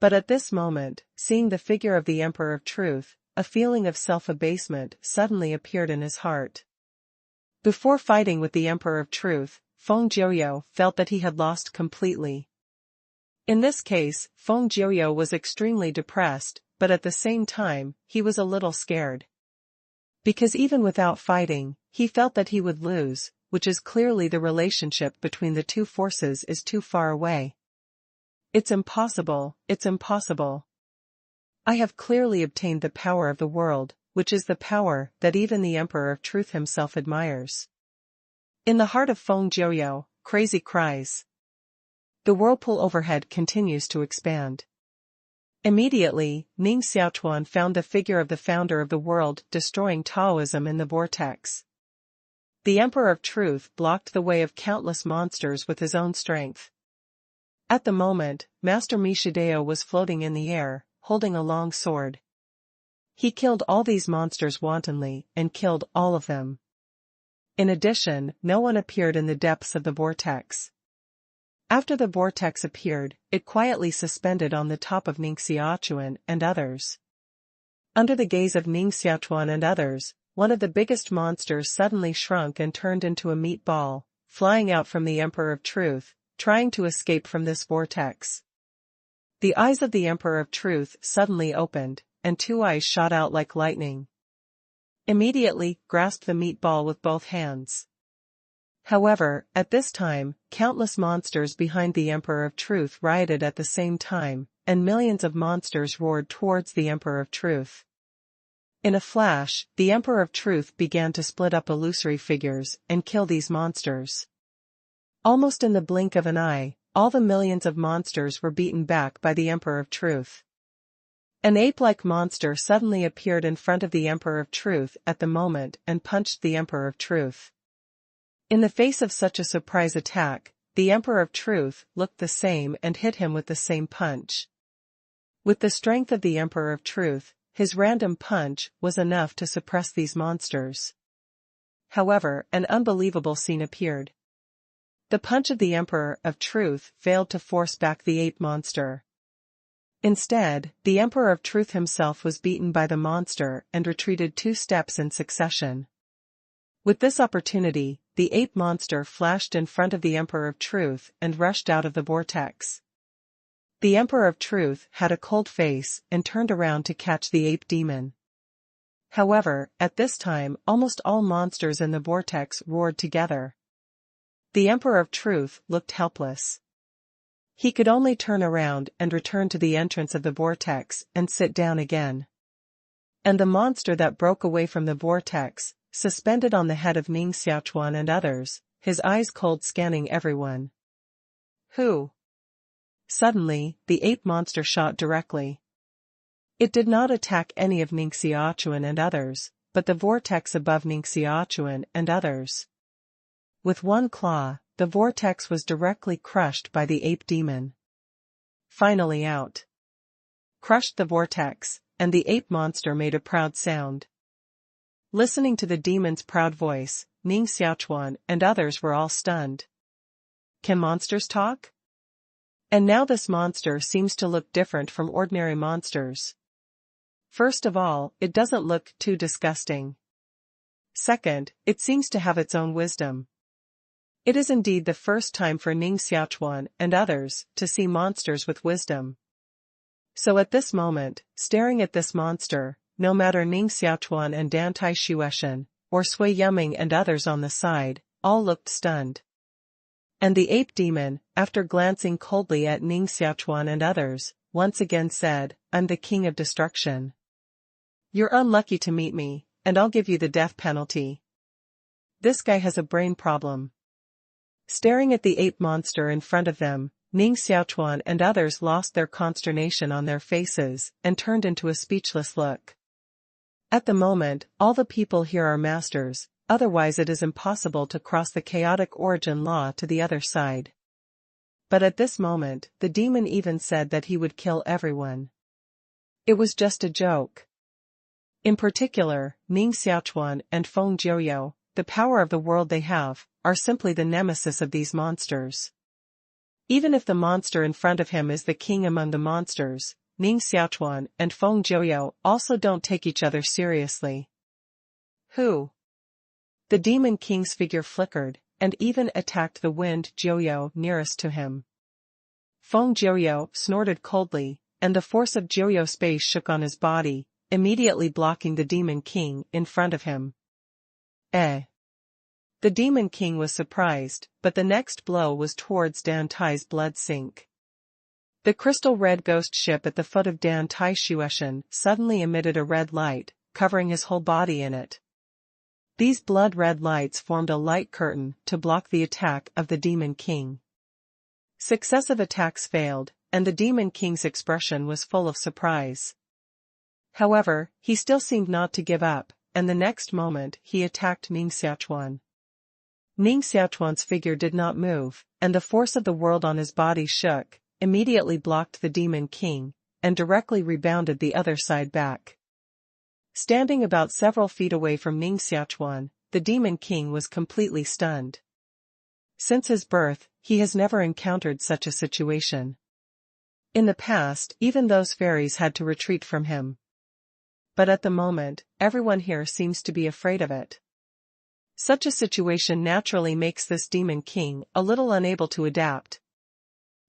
But at this moment, seeing the figure of the Emperor of Truth, a feeling of self-abasement suddenly appeared in his heart. Before fighting with the Emperor of Truth, Feng Jiuyo felt that he had lost completely. In this case, Feng Jiuyo was extremely depressed, but at the same time, he was a little scared. Because even without fighting, he felt that he would lose, which is clearly the relationship between the two forces is too far away. It's impossible, it's impossible. I have clearly obtained the power of the world, which is the power that even the Emperor of Truth himself admires. In the heart of Feng Jiuyo, crazy cries. The whirlpool overhead continues to expand. Immediately, Ning Xiaochuan found the figure of the founder of the world destroying Taoism in the vortex. The Emperor of Truth blocked the way of countless monsters with his own strength. At the moment, Master Mishideo was floating in the air, holding a long sword. He killed all these monsters wantonly and killed all of them. In addition, no one appeared in the depths of the vortex. After the vortex appeared, it quietly suspended on the top of Ning Xiaochuan and others. Under the gaze of Ning Xiaochuan and others, one of the biggest monsters suddenly shrunk and turned into a meatball, flying out from the Emperor of Truth, trying to escape from this vortex. The eyes of the Emperor of Truth suddenly opened, and two eyes shot out like lightning. Immediately, grasped the meatball with both hands. However, at this time, countless monsters behind the Emperor of Truth rioted at the same time, and millions of monsters roared towards the Emperor of Truth. In a flash, the Emperor of Truth began to split up illusory figures and kill these monsters. Almost in the blink of an eye, all the millions of monsters were beaten back by the Emperor of Truth. An ape-like monster suddenly appeared in front of the Emperor of Truth at the moment and punched the Emperor of Truth. In the face of such a surprise attack, the Emperor of Truth looked the same and hit him with the same punch. With the strength of the Emperor of Truth, his random punch was enough to suppress these monsters. However, an unbelievable scene appeared. The punch of the Emperor of Truth failed to force back the ape monster. Instead, the Emperor of Truth himself was beaten by the monster and retreated 2 steps in succession. With this opportunity, the ape monster flashed in front of the Emperor of Truth and rushed out of the vortex. The Emperor of Truth had a cold face and turned around to catch the ape demon. However, at this time almost all monsters in the vortex roared together. The Emperor of Truth looked helpless. He could only turn around and return to the entrance of the vortex and sit down again. And the monster that broke away from the vortex, suspended on the head of Ning Xiaochuan and others, his eyes cold scanning everyone. Who? Suddenly, the ape monster shot directly. It did not attack any of Ning Xiaochuan and others, but the vortex above Ning Xiaochuan and others. With one claw, the vortex was directly crushed by the ape demon. Finally out. Crushed the vortex, and the ape monster made a proud sound. Listening to the demon's proud voice, Ning Xiaochuan and others were all stunned. Can monsters talk? And now this monster seems to look different from ordinary monsters. First of all, it doesn't look too disgusting. Second, it seems to have its own wisdom. It is indeed the first time for Ning Xiaochuan and others to see monsters with wisdom. So at this moment, staring at this monster, no matter Ning Xiaochuan and Dan Tai Shueshan, or Sui Yuming and others on the side, all looked stunned. And the ape demon, after glancing coldly at Ning Xiaochuan and others, once again said, "I'm the king of destruction. You're unlucky to meet me, and I'll give you the death penalty. This guy has a brain problem." Staring at the ape monster in front of them, Ning Xiaochuan and others lost their consternation on their faces and turned into a speechless look. At the moment, all the people here are masters, otherwise it is impossible to cross the chaotic origin law to the other side. But at this moment, the demon even said that he would kill everyone. It was just a joke. In particular, Ning Xiaochuan and Feng Jiuyo, the power of the world they have, are simply the nemesis of these monsters. Even if the monster in front of him is the king among the monsters, Ning Xiaochuan and Feng Jiuyo also don't take each other seriously. Who? The demon king's figure flickered, and even attacked the wind Jiuyo nearest to him. Feng Jiuyo snorted coldly, and the force of Jiuyo's space shook on his body, immediately blocking the demon king in front of him. The demon king was surprised, but the next blow was towards Dan Tai's blood sink. The crystal red ghost ship at the foot of Dan Tai Shueshan suddenly emitted a red light, covering his whole body in it. These blood-red lights formed a light curtain to block the attack of the demon king. Successive attacks failed, and the demon king's expression was full of surprise. However, he still seemed not to give up, and the next moment he attacked Ning Xiaochuan. Ning Xiaochuan's figure did not move, and the force of the world on his body shook, immediately blocked the demon king, and directly rebounded the other side back. Standing about several feet away from Ning Xiaochuan, the demon king was completely stunned. Since his birth, he has never encountered such a situation. In the past, even those fairies had to retreat from him. But at the moment, everyone here seems to be afraid of it. Such a situation naturally makes this demon king a little unable to adapt.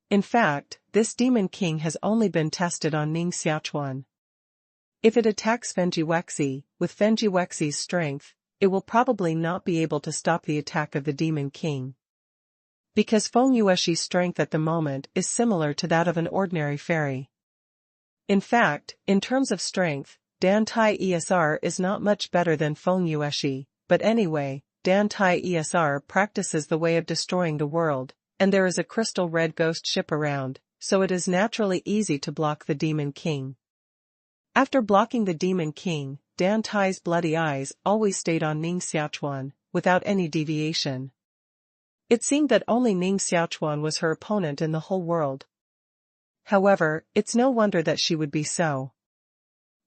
In fact, this demon king has only been tested on Ning Xiaochuan. If it attacks Fenjiwexi, with Fenjiwexi's strength, it will probably not be able to stop the attack of the demon king. Because Feng Yueshi's strength at the moment is similar to that of an ordinary fairy. In fact, in terms of strength, Dan Tai Esr is not much better than Feng Yueshi, but anyway, Dan Tai Esr practices the way of destroying the world, and there is a crystal red ghost ship around, so it is naturally easy to block the demon king. After blocking the demon king, Dan Tai's bloody eyes always stayed on Ning Xiaochuan, without any deviation. It seemed that only Ning Xiaochuan was her opponent in the whole world. However, it's no wonder that she would be so.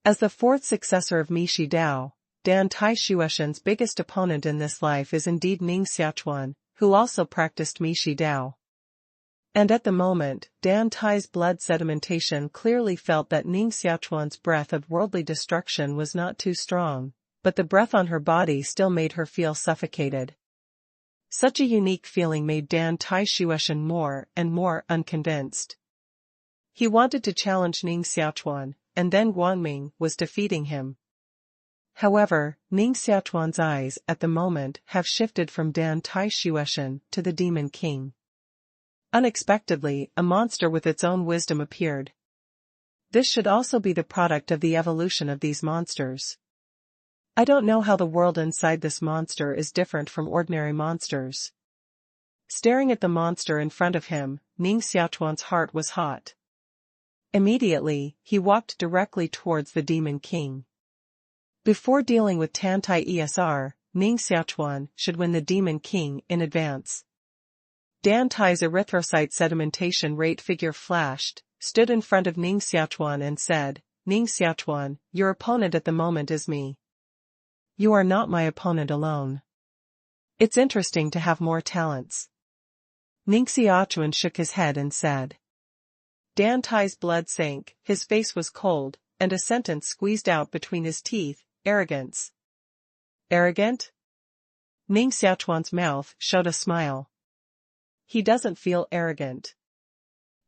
As the fourth successor of Mishi Dao, Dan Tai Shueshan's biggest opponent in this life is indeed Ning Xiaochuan, who also practiced Mishi Dao. And at the moment, Dan Tai's blood sedimentation clearly felt that Ning Xiaochuan's breath of worldly destruction was not too strong, but the breath on her body still made her feel suffocated. Such a unique feeling made Dan Tai Shueshan more and more unconvinced. He wanted to challenge Ning Xiaochuan, and then Guangming was defeating him. However, Ning Xiaochuan's eyes at the moment have shifted from Dan Tai Shueshan to the demon king. Unexpectedly, a monster with its own wisdom appeared. This should also be the product of the evolution of these monsters. I don't know how the world inside this monster is different from ordinary monsters. Staring at the monster in front of him, Ning Xiaochuan's heart was hot. Immediately, he walked directly towards the demon king. Before dealing with Tantai Esr, Ning Xiaochuan should win the demon king in advance. Dan Tai's erythrocyte sedimentation rate figure flashed, stood in front of Ning Xiaochuan and said, "Ning Xiaochuan, your opponent at the moment is me. You are not my opponent alone. It's interesting to have more talents." Ning Xiaochuan shook his head and said. Dan Tai's blood sank, his face was cold, and a sentence squeezed out between his teeth, "Arrogance." Arrogant? Ning Xiaochuan's mouth showed a smile. he doesn't feel arrogant.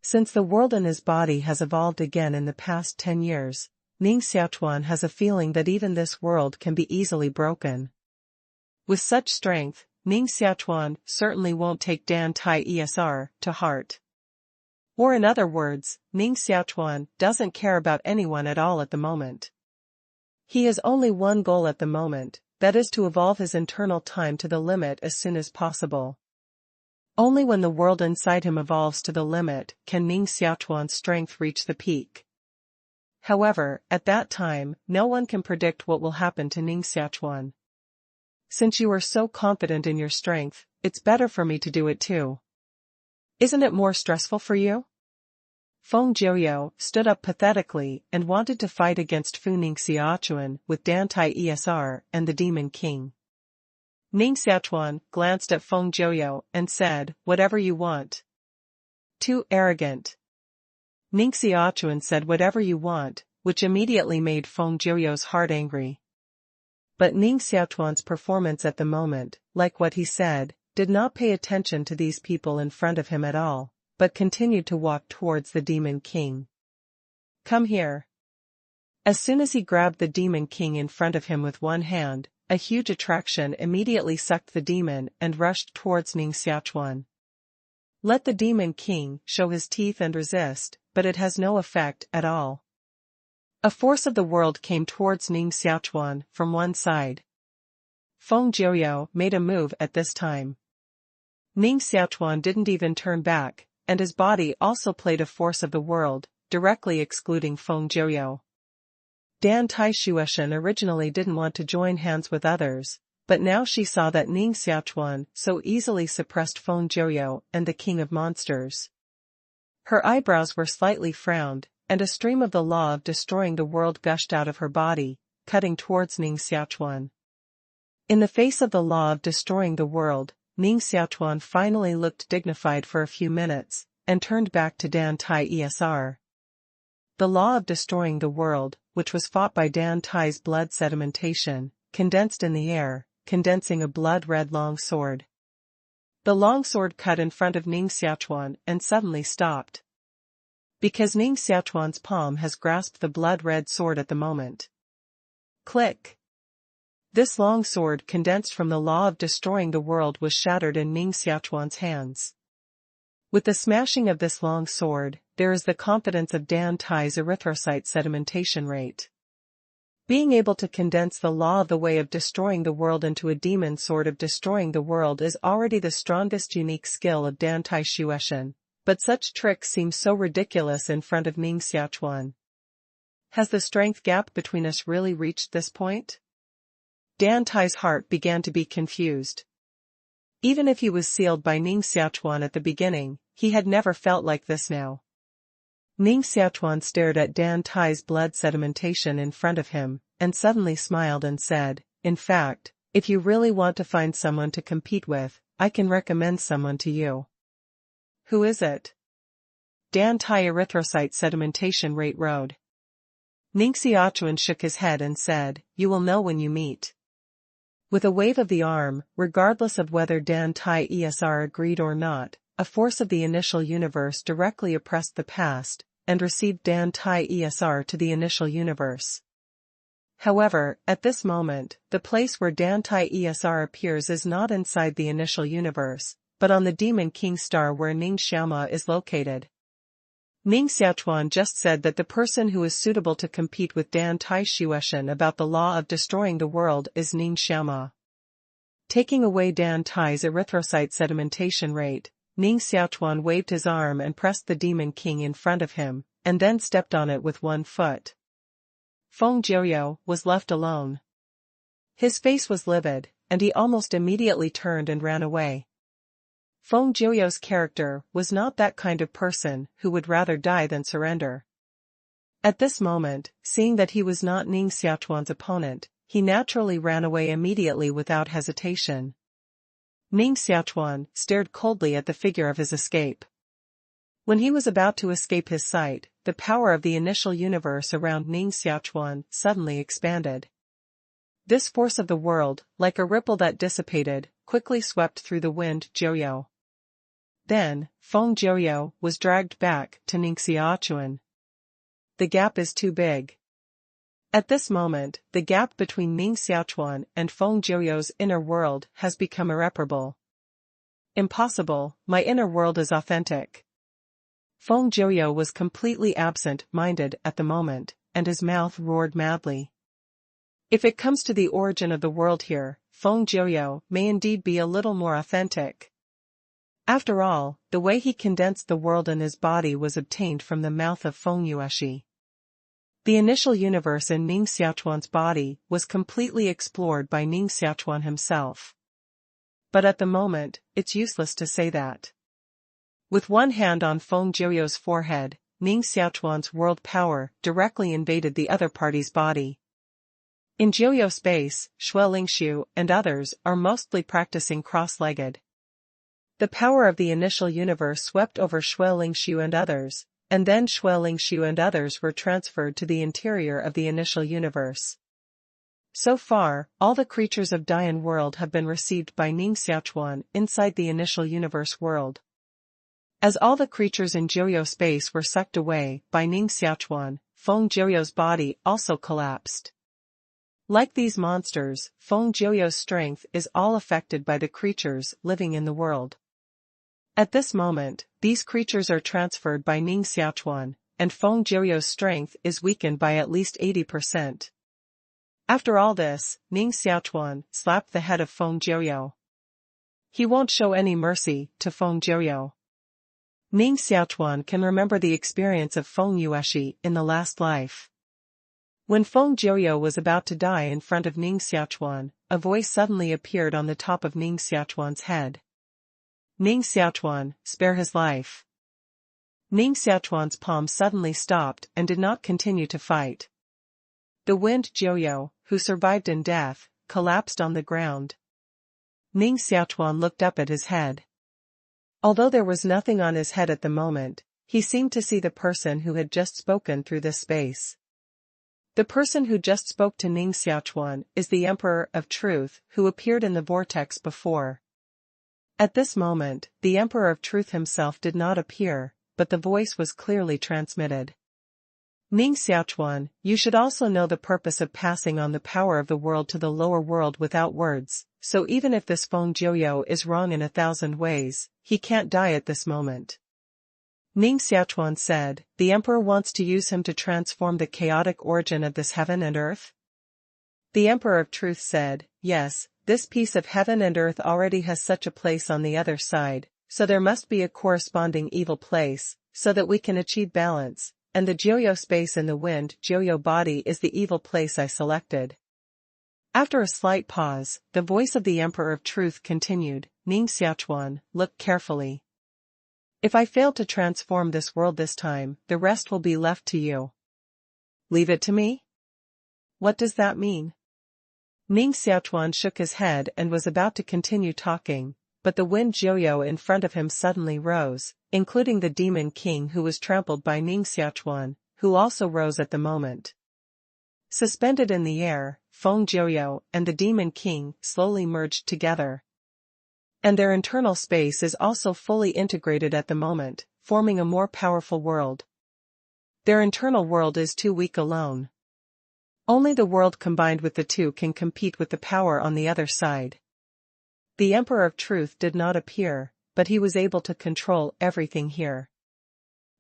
Since the world in his body has evolved again in the past 10 years, Ning Xiaochuan has a feeling that even this world can be easily broken. With such strength, Ning Xiaochuan certainly won't take Dan Tai ESR to heart. Or in other words, Ning Xiaochuan doesn't care about anyone at all at the moment. He has only one goal at the moment, that is to evolve his internal time to the limit as soon as possible. Only when the world inside him evolves to the limit can Ning Xiaochuan's strength reach the peak. However, at that time, no one can predict what will happen to Ning Xiaochuan. Since you are so confident in your strength, it's better for me to do it too. Isn't it more stressful for you? Feng Jiuyou stood up pathetically and wanted to fight against Fu Ning Xiaochuan with Dan Tai ESR and the Demon King. Ning Xiaochuan glanced at Feng Jiuyou and said, "Whatever you want." Too arrogant. Ning Xiaochuan said whatever you want, which immediately made Feng Jiuyou's heart angry. But Ning Xiaochuan's performance at the moment, like what he said, did not pay attention to these people in front of him at all, but continued to walk towards the Demon King. "Come here." As soon as he grabbed the Demon King in front of him with one hand, a huge attraction immediately sucked the demon and rushed towards Ning Xiaochuan. Let the Demon King show his teeth and resist, but it has no effect at all. A force of the world came towards Ning Xiaochuan from one side. Feng Jiuyou made a move at this time. Ning Xiaochuan didn't even turn back, and his body also played a force of the world, directly excluding Feng Jiuyou. Dan Tai Shueshan originally didn't want to join hands with others, but now she saw that Ning Xiaochuan so easily suppressed Feng Jiuyou and the King of Monsters. Her eyebrows were slightly frowned, and a stream of the law of destroying the world gushed out of her body, cutting towards Ning Xiaochuan. In the face of the law of destroying the world, Ning Xiaochuan finally looked dignified for a few minutes, and turned back to Dan Tai ESR. The law of destroying the world, which was fought by Dan Tai's blood sedimentation, condensed in the air, condensing a blood-red long sword. The long sword cut in front of Ning Xiaochuan and suddenly stopped. Because Ning Xiaochuan's palm has grasped the blood-red sword at the moment. Click! This long sword condensed from the law of destroying the world was shattered in Ning Xiaochuan's hands. With the smashing of this long sword, there is the confidence of Dan Tai's erythrocyte sedimentation rate. Being able to condense the law of the way of destroying the world into a demon sword of destroying the world is already the strongest unique skill of Dan Tai Shueshan, but such tricks seem so ridiculous in front of Ning Xiaochuan. Has the strength gap between us really reached this point? Dan Tai's heart began to be confused. Even if he was sealed by Ning Xiaochuan at the beginning, he had never felt like this now. Ning Xiaochuan stared at Dan Tai's blood sedimentation in front of him, and suddenly smiled and said, "In fact, if you really want to find someone to compete with, I can recommend someone to you." "Who is it?" Dan Tai erythrocyte sedimentation rate rode. Ning Xiaochuan shook his head and said, "You will know when you meet." With a wave of the arm, regardless of whether Dan Tai ESR agreed or not, a force of the initial universe directly oppressed the past, and received Dan Tai ESR to the initial universe. However, at this moment, the place where Dan Tai ESR appears is not inside the initial universe, but on the Demon King star where Ning Xiaoma is located. Ning Xiaochuan just said that the person who is suitable to compete with Dan Tai Shueshan about the law of destroying the world is Ning Xiaoma. Taking away Dan Tai's erythrocyte sedimentation rate, Ning Xiaochuan waved his arm and pressed the Demon King in front of him, and then stepped on it with one foot. Feng Jiuyou was left alone. His face was livid, and he almost immediately turned and ran away. Feng Jiuyou's character was not that kind of person who would rather die than surrender. At this moment, seeing that he was not Ning Xiaochuan's opponent, he naturally ran away immediately without hesitation. Ning Xiaochuan stared coldly at the figure of his escape. When he was about to escape his sight, the power of the initial universe around Ning Xiaochuan suddenly expanded. This force of the world, like a ripple that dissipated, quickly swept through the wind Jiuyou. then, Feng Jiuyou was dragged back to Ning Xiaochuan. The gap is too big. At this moment, the gap between Ning Xiaochuan and Feng Jiuyou's inner world has become irreparable. Impossible, my inner world is authentic. Feng Jiuyou was completely absent-minded at the moment, and his mouth roared madly. If it comes to the origin of the world here, Feng Jiuyou may indeed be a little more authentic. After all, the way he condensed the world in his body was obtained from the mouth of Feng Yueshi. The initial universe in Ning Xiaochuan's body was completely explored by Ning Xiaochuan himself. But at the moment, it's useless to say that. With one hand on Feng Jiuyou's forehead, Ning Xiaochuan's world power directly invaded the other party's body. In Jiuyou space, Xue Lingxiu and others are mostly practicing cross-legged. The power of the initial universe swept over Xue Lingxiu and others, and then Xue Lingxiu and others were transferred to the interior of the initial universe. So far, all the creatures of Dian world have been received by Ning Xiaochuan inside the initial universe world. As all the creatures in Jiuyou space were sucked away by Ning Xiaochuan, Feng Jiuyou's body also collapsed. Like these monsters, Feng Jiuyou's strength is all affected by the creatures living in the world. At this moment, these creatures are transferred by Ning Xiaochuan, and Feng Jiuyou's strength is weakened by at least 80%. After all this, Ning Xiaochuan slapped the head of Feng Jiuyou. He won't show any mercy to Feng Jiuyou. Ning Xiaochuan can remember the experience of Feng Yueshi in the last life. When Feng Jiuyou was about to die in front of Ning Xiaochuan, a voice suddenly appeared on the top of Ning Xiaochuan's head. Ning Xiaochuan, spare his life. Ning Xiaochuan's palm suddenly stopped and did not continue to fight. The wind Jiuyou, who survived in death, collapsed on the ground. Ning Xiaochuan looked up at his head. Although there was nothing on his head at the moment, he seemed to see the person who had just spoken through this space. The person who just spoke to Ning Xiaochuan is the Emperor of Truth who appeared in the vortex before. At this moment, the Emperor of Truth himself did not appear, but the voice was clearly transmitted. Ning Xiaochuan, you should also know the purpose of passing on the power of the world to the lower world without words, so even if this Feng Jiuyou is wrong in 1,000 ways, he can't die at this moment. Ning Xiaochuan said, the Emperor wants to use him to transform the chaotic origin of this heaven and earth? The Emperor of Truth said, yes, this piece of heaven and earth already has such a place on the other side, so there must be a corresponding evil place, so that we can achieve balance, and the Jiuyou space in the wind Jiuyou body is the evil place I selected. After a slight pause, the voice of the Emperor of Truth continued, Ning Xiaochuan, look carefully. If I fail to transform this world this time, the rest will be left to you. Leave it to me? What does that mean? Ning Xiaochuan shook his head and was about to continue talking, but the wind Jiuyou in front of him suddenly rose, including the Demon King who was trampled by Ning Xiaochuan, who also rose at the moment. Suspended in the air, Feng Jiuyou and the Demon King slowly merged together. And their internal space is also fully integrated at the moment, forming a more powerful world. Their internal world is too weak alone. Only the world combined with the two can compete with the power on the other side. The Emperor of Truth did not appear, but he was able to control everything here.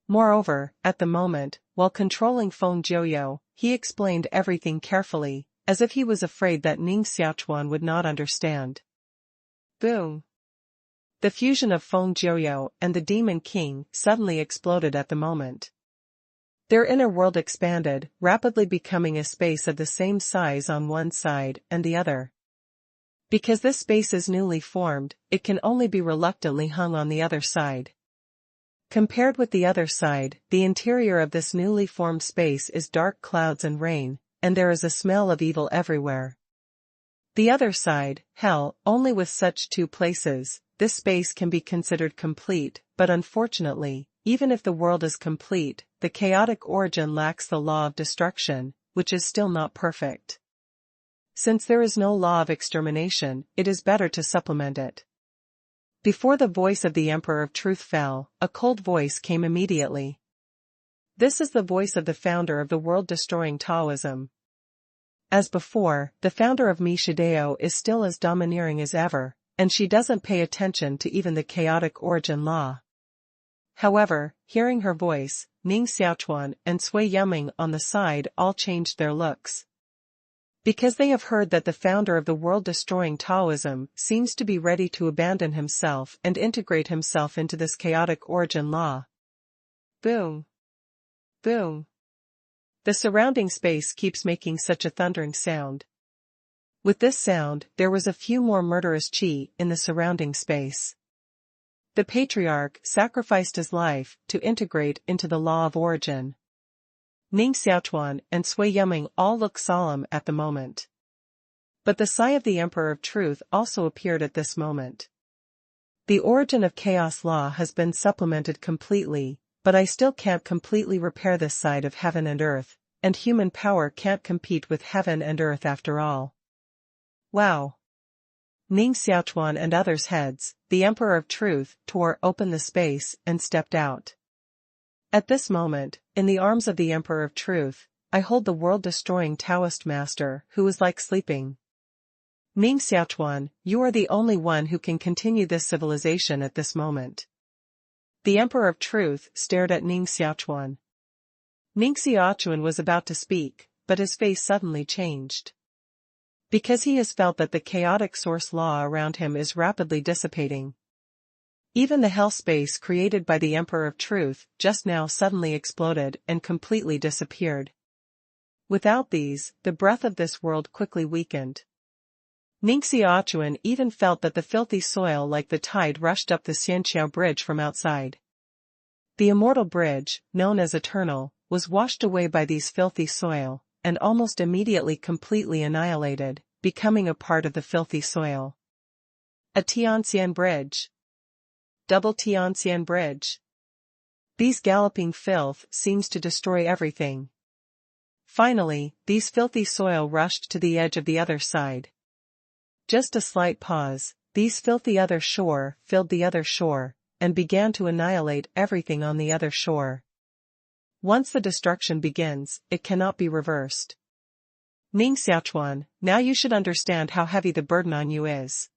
Moreover, at the moment, while controlling Feng Jiuyou, he explained everything carefully, as if he was afraid that Ning Xiaochuan would not understand. Boom! The fusion of Feng Jiuyou and the Demon King suddenly exploded at the moment. Their inner world expanded, rapidly becoming a space of the same size on one side and the other. Because this space is newly formed, it can only be reluctantly hung on the other side. Compared with the other side, the interior of this newly formed space is dark clouds and rain, and there is a smell of evil everywhere. The other side, hell, only with such two places, this space can be considered complete, but unfortunately, even if the world is complete, the chaotic origin lacks the law of destruction, which is still not perfect. Since there is no law of extermination, it is better to supplement it. Before the voice of the Emperor of Truth fell, a cold voice came immediately. This is the voice of the founder of the world-destroying Taoism. As before, the founder of Mishidao is still as domineering as ever, and she doesn't pay attention to even the chaotic origin law. However, hearing her voice, Ning Xiaochuan and Sui Yuming on the side all changed their looks. Because they have heard that the founder of the world-destroying Taoism seems to be ready to abandon himself and integrate himself into this chaotic origin law. Boom! Boom! The surrounding space keeps making such a thundering sound. With this sound, there was a few more murderous chi in the surrounding space. The patriarch sacrificed his life to integrate into the law of origin. Ning Xiaochuan and Sui Yuming all look solemn at the moment. But the sigh of the Emperor of Truth also appeared at this moment. The origin of chaos law has been supplemented completely, but I still can't completely repair this side of heaven and earth, and human power can't compete with heaven and earth after all. Wow! Ning Xiaochuan and others' heads, the Emperor of Truth tore open the space and stepped out. At this moment, in the arms of the Emperor of Truth, I hold the world-destroying Taoist master who is like sleeping. Ning Xiaochuan, you are the only one who can continue this civilization at this moment. The Emperor of Truth stared at Ning Xiaochuan. Ning Xiaochuan was about to speak, but his face suddenly changed. Because he has felt that the chaotic source law around him is rapidly dissipating. Even the hell space created by the Emperor of Truth just now suddenly exploded and completely disappeared. Without these, the breath of this world quickly weakened. Ning Xiaochuan even felt that the filthy soil like the tide rushed up the Xianqiao bridge from outside. The immortal bridge, known as eternal, was washed away by these filthy soil, and almost immediately completely annihilated, becoming a part of the filthy soil. A Tianxian bridge. Double Tianxian bridge. These galloping filth seems to destroy everything. Finally, these filthy soil rushed to the edge of the other side. Just a slight pause, these filthy other shore filled the other shore, and began to annihilate everything on the other shore. Once the destruction begins, it cannot be reversed. Ning Xiaochuan, now you should understand how heavy the burden on you is.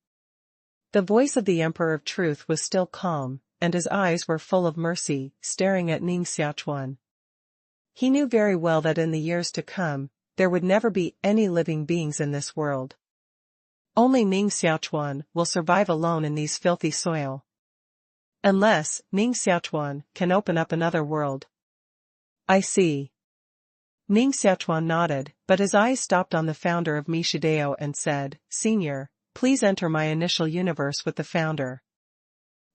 The voice of the Emperor of Truth was still calm, and his eyes were full of mercy, staring at Ning Xiaochuan. He knew very well that in the years to come, there would never be any living beings in this world. Only Ning Xiaochuan will survive alone in these filthy soil. Unless Ning Xiaochuan can open up another world. I see. Ning Xiaochuan nodded, but his eyes stopped on the founder of Mishidao and said, Senior, please enter my initial universe with the founder.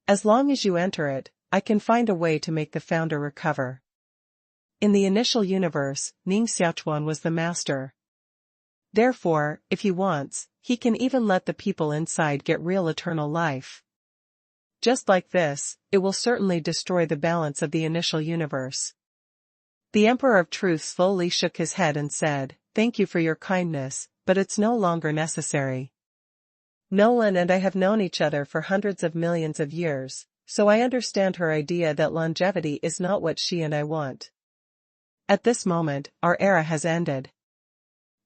As long as you enter it, I can find a way to make the founder recover. In the initial universe, Ning Xiaochuan was the master. Therefore, if he wants, he can even let the people inside get real eternal life. Just like this, it will certainly destroy the balance of the initial universe. The Emperor of Truth slowly shook his head and said, Thank you for your kindness, but it's no longer necessary. Nolan and I have known each other for hundreds of millions of years, so I understand her idea that longevity is not what she and I want. At this moment, our era has ended.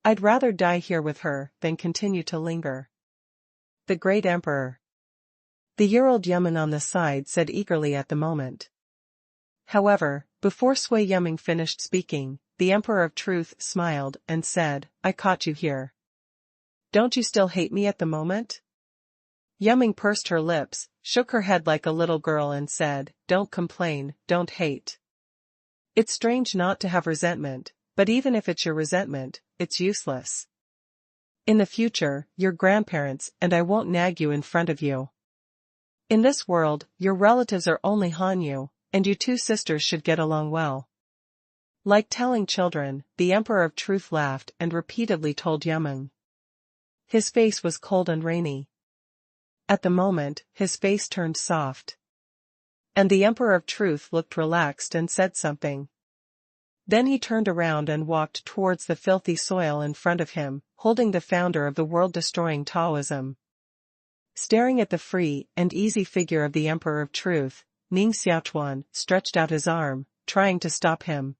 I'd rather die here with her than continue to linger. The Great Emperor. The year-old Yuming on the side said eagerly at the moment. However, before Sui Yuming finished speaking, the Emperor of Truth smiled and said, I caught you here. Don't you still hate me at the moment? Yuming pursed her lips, shook her head like a little girl and said, Don't complain, don't hate. It's strange not to have resentment, but even if it's your resentment, it's useless. In the future, your grandparents and I won't nag you in front of you. In this world, your relatives are only Hanyu, and you two sisters should get along well. Like telling children, the Emperor of Truth laughed and repeatedly told Yuming. His face was cold and rainy. At the moment, his face turned soft. And the Emperor of Truth looked relaxed and said something. Then he turned around and walked towards the filthy soil in front of him, holding the founder of the world-destroying Taoism. Staring at the free and easy figure of the Emperor of Truth, Ning Xiaochuan stretched out his arm, trying to stop him.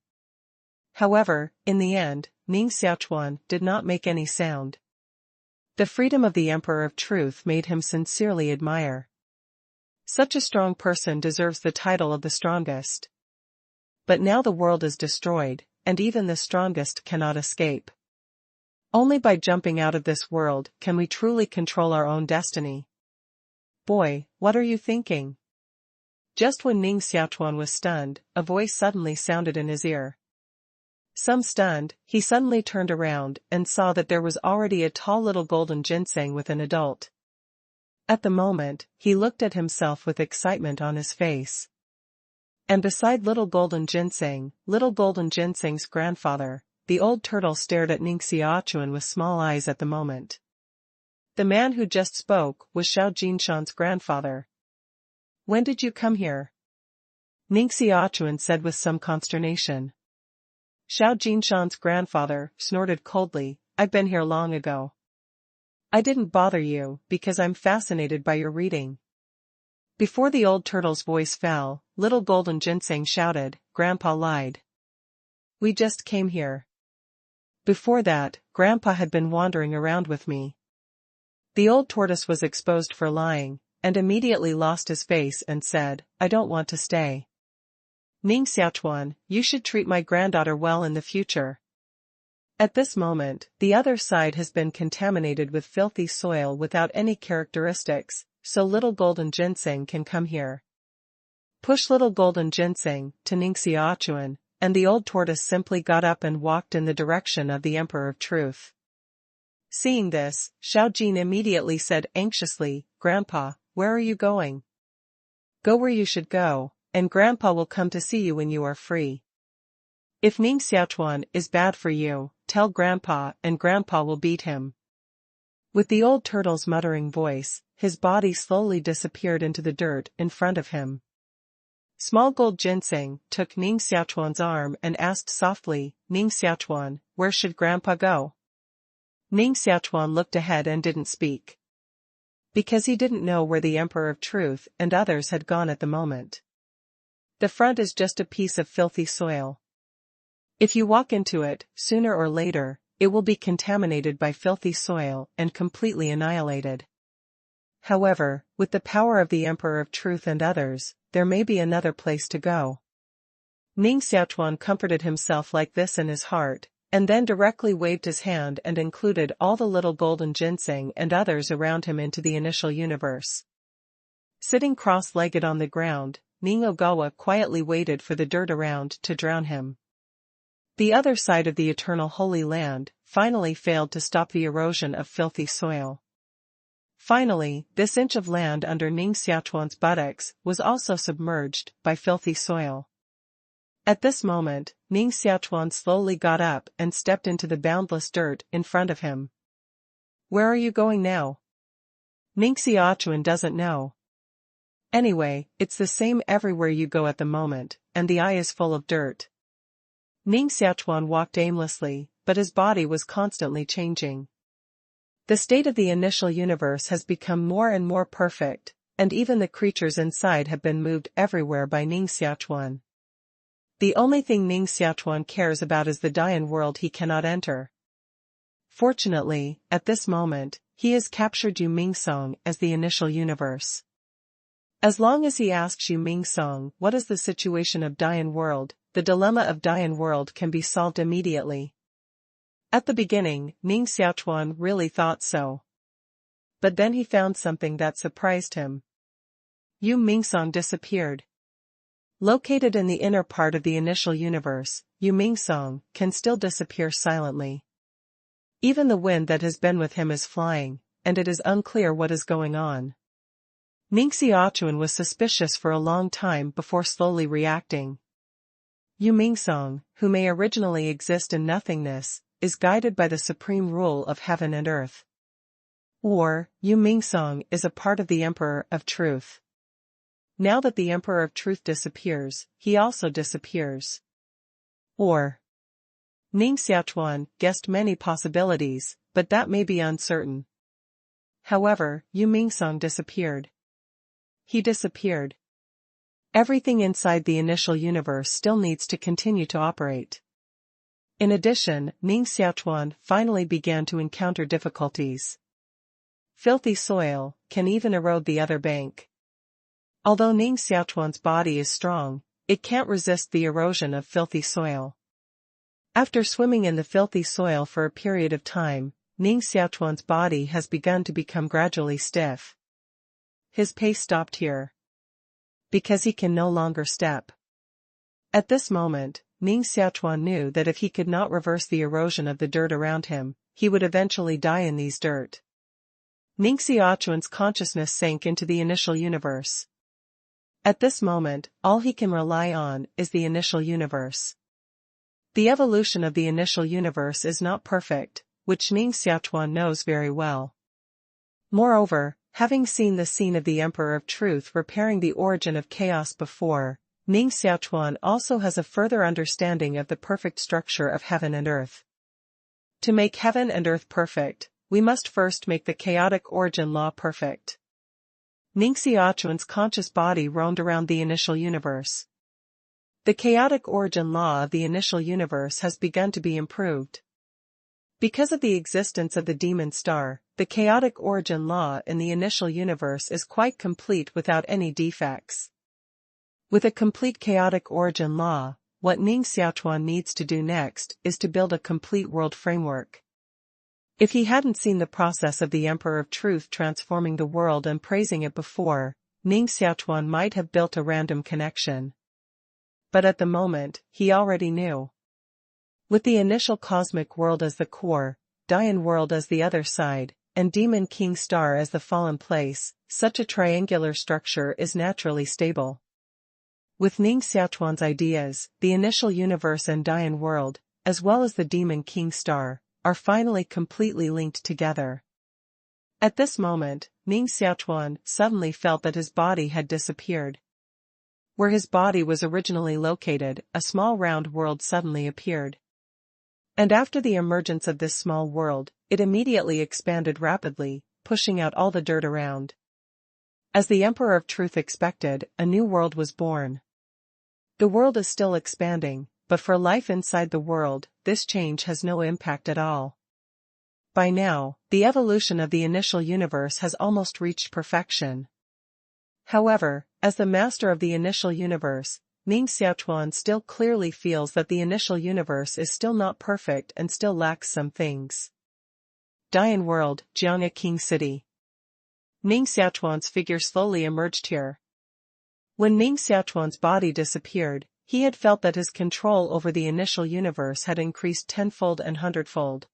However, in the end, Ning Xiaochuan did not make any sound. The freedom of the Emperor of Truth made him sincerely admire. Such a strong person deserves the title of the strongest. But now the world is destroyed, and even the strongest cannot escape. Only by jumping out of this world can we truly control our own destiny. Boy, what are you thinking? Just when Ning Xiaochuan was stunned, a voice suddenly sounded in his ear. Stunned, he suddenly turned around and saw that there was already a tall little golden ginseng with an adult. At the moment, he looked at himself with excitement on his face. And beside little golden ginseng's grandfather, the old turtle stared at Ning Xiaochuan with small eyes at the moment. The man who just spoke was Xiao Jinshan's grandfather. When did you come here? Ning Xiaochuan said with some consternation. Xiao Jinshan's grandfather snorted coldly, I've been here long ago. I didn't bother you, because I'm fascinated by your reading. Before the old turtle's voice fell, little golden ginseng shouted, Grandpa lied. We just came here. Before that, Grandpa had been wandering around with me. The old tortoise was exposed for lying, and immediately lost his face and said, I don't want to stay. Ning Xiaochuan, you should treat my granddaughter well in the future. At this moment, the other side has been contaminated with filthy soil without any characteristics, so little golden ginseng can come here. Push little golden ginseng to Ning Xiaochuan, and the old tortoise simply got up and walked in the direction of the Emperor of Truth. Seeing this, Xiao Jin immediately said anxiously, Grandpa, where are you going? Go where you should go, and Grandpa will come to see you when you are free. If Ning Xiaochuan is bad for you, tell Grandpa and Grandpa will beat him. With the old turtle's muttering voice, his body slowly disappeared into the dirt in front of him. Small gold ginseng took Ning Xiaochuan's arm and asked softly, Ning Xiaochuan, where should Grandpa go? Ning Xiaochuan looked ahead and didn't speak. Because he didn't know where the Emperor of Truth and others had gone at the moment. The front is just a piece of filthy soil. If you walk into it, sooner or later, it will be contaminated by filthy soil and completely annihilated. However, with the power of the Emperor of Truth and others, there may be another place to go. Ning Xiaochuan comforted himself like this in his heart, and then directly waved his hand and included all the little golden ginseng and others around him into the initial universe. Sitting cross-legged on the ground, Ning Ogawa quietly waited for the dirt around to drown him. The other side of the eternal Holy Land finally failed to stop the erosion of filthy soil. Finally, this inch of land under Ning Xiaochuan's buttocks was also submerged by filthy soil. At this moment, Ning Xiaochuan slowly got up and stepped into the boundless dirt in front of him. Where are you going now? Ning Xiaochuan doesn't know. Anyway, it's the same everywhere you go at the moment, and the eye is full of dirt. Ning Xiaochuan walked aimlessly, but his body was constantly changing. The state of the initial universe has become more and more perfect, and even the creatures inside have been moved everywhere by Ning Xiaochuan. The only thing Ning Xiaochuan cares about is the Dian world he cannot enter. Fortunately, at this moment, he has captured Yu Mingsong as the initial universe. As long as he asks Yu Mingsong what is the situation of Dian world, the dilemma of Dian world can be solved immediately. At the beginning, Ning Xiaochuan really thought so. But then he found something that surprised him. Yu Mingsong disappeared. Located in the inner part of the initial universe, Yu Mingsong can still disappear silently. Even the wind that has been with him is flying, and it is unclear what is going on. Ning Xiaochuan was suspicious for a long time before slowly reacting. Yu Mingsong, who may originally exist in nothingness, is guided by the supreme rule of heaven and earth. Or, Yu Mingsong is a part of the Emperor of Truth. Now that the Emperor of Truth disappears, he also disappears. Or, Ning Xiaochuan guessed many possibilities, but that may be uncertain. However, Yu Mingsong disappeared. He disappeared. Everything inside the initial universe still needs to continue to operate. In addition, Ning Xiaochuan finally began to encounter difficulties. Filthy soil can even erode the other bank. Although Ning Xiaochuan's body is strong, it can't resist the erosion of filthy soil. After swimming in the filthy soil for a period of time, Ning Xiaochuan's body has begun to become gradually stiff. His pace stopped here. Because he can no longer step. At this moment, Ning Xiaochuan knew that if he could not reverse the erosion of the dirt around him, he would eventually die in these dirt. Ning Xiaochuan's consciousness sank into the initial universe. At this moment, all he can rely on is the initial universe. The evolution of the initial universe is not perfect, which Ning Xiaochuan knows very well. Moreover, having seen the scene of the Emperor of Truth repairing the origin of chaos before, Ning Xiaochuan also has a further understanding of the perfect structure of heaven and earth. To make heaven and earth perfect, we must first make the chaotic origin law perfect. Ning Xiaochuan's conscious body roamed around the initial universe. The chaotic origin law of the initial universe has begun to be improved. Because of the existence of the demon star, the chaotic origin law in the initial universe is quite complete without any defects. With a complete chaotic origin law, what Ning Xiaochuan needs to do next is to build a complete world framework. If he hadn't seen the process of the Emperor of Truth transforming the world and praising it before, Ning Xiaochuan might have built a random connection. But at the moment, he already knew. With the initial cosmic world as the core, Dian world as the other side, and Demon King Star as the fallen place, such a triangular structure is naturally stable. With Ning Xiaochuan's ideas, the initial universe and Dian world, as well as the Demon King Star, are finally completely linked together. At this moment, Ning Xiaochuan suddenly felt that his body had disappeared. Where his body was originally located, a small round world suddenly appeared. And after the emergence of this small world, it immediately expanded rapidly, pushing out all the dirt around. As the Emperor of Truth expected, a new world was born. The world is still expanding, but for life inside the world, this change has no impact at all. By now, the evolution of the initial universe has almost reached perfection. However, as the master of the initial universe, Ning Xiaochuan still clearly feels that the initial universe is still not perfect and still lacks some things. Dian World, Jiang'a King City. Ning Xiaochuan's figure slowly emerged here. When Ning Xiaochuan's body disappeared, he had felt that his control over the initial universe had increased tenfold and hundredfold.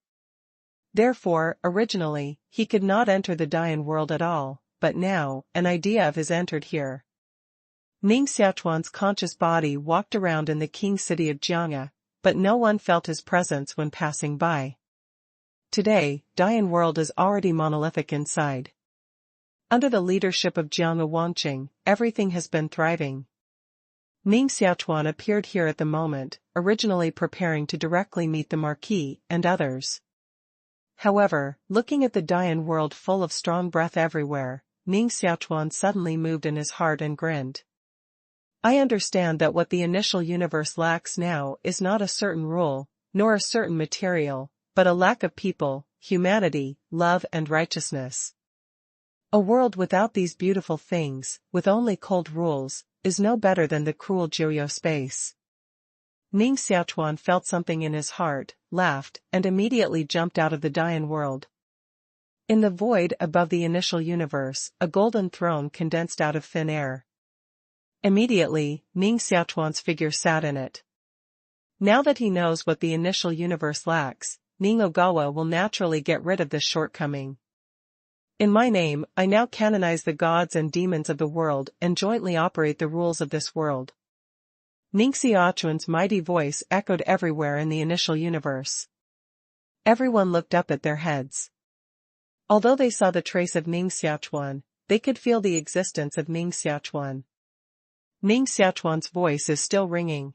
Therefore, originally, he could not enter the Dian world at all, but now, an idea of his entered here. Ning Xiaochuan's conscious body walked around in the king city of Jiang'a, but no one felt his presence when passing by. Today, Dian world is already monolithic inside. Under the leadership of Jiang'a Wangqing, everything has been thriving. Ning Xiaochuan appeared here at the moment, originally preparing to directly meet the Marquis and others. However, looking at the Dian world full of strong breath everywhere, Ning Xiaochuan suddenly moved in his heart and grinned. I understand that what the initial universe lacks now is not a certain rule, nor a certain material, but a lack of people, humanity, love and righteousness. A world without these beautiful things, with only cold rules, is no better than the cruel Jiuyou space. Ning Xiaochuan felt something in his heart, laughed, and immediately jumped out of the Dian world. In the void above the initial universe, a golden throne condensed out of thin air. Immediately, Ning Xiaochuan's figure sat in it. Now that he knows what the initial universe lacks, Ning Ogawa will naturally get rid of this shortcoming. In my name, I now canonize the gods and demons of the world and jointly operate the rules of this world. Ning Xiaochuan's mighty voice echoed everywhere in the initial universe. Everyone looked up at their heads. Although they saw the trace of Ning Xiaochuan, they could feel the existence of Ning Xiaochuan. Ning Xiaochuan's voice is still ringing.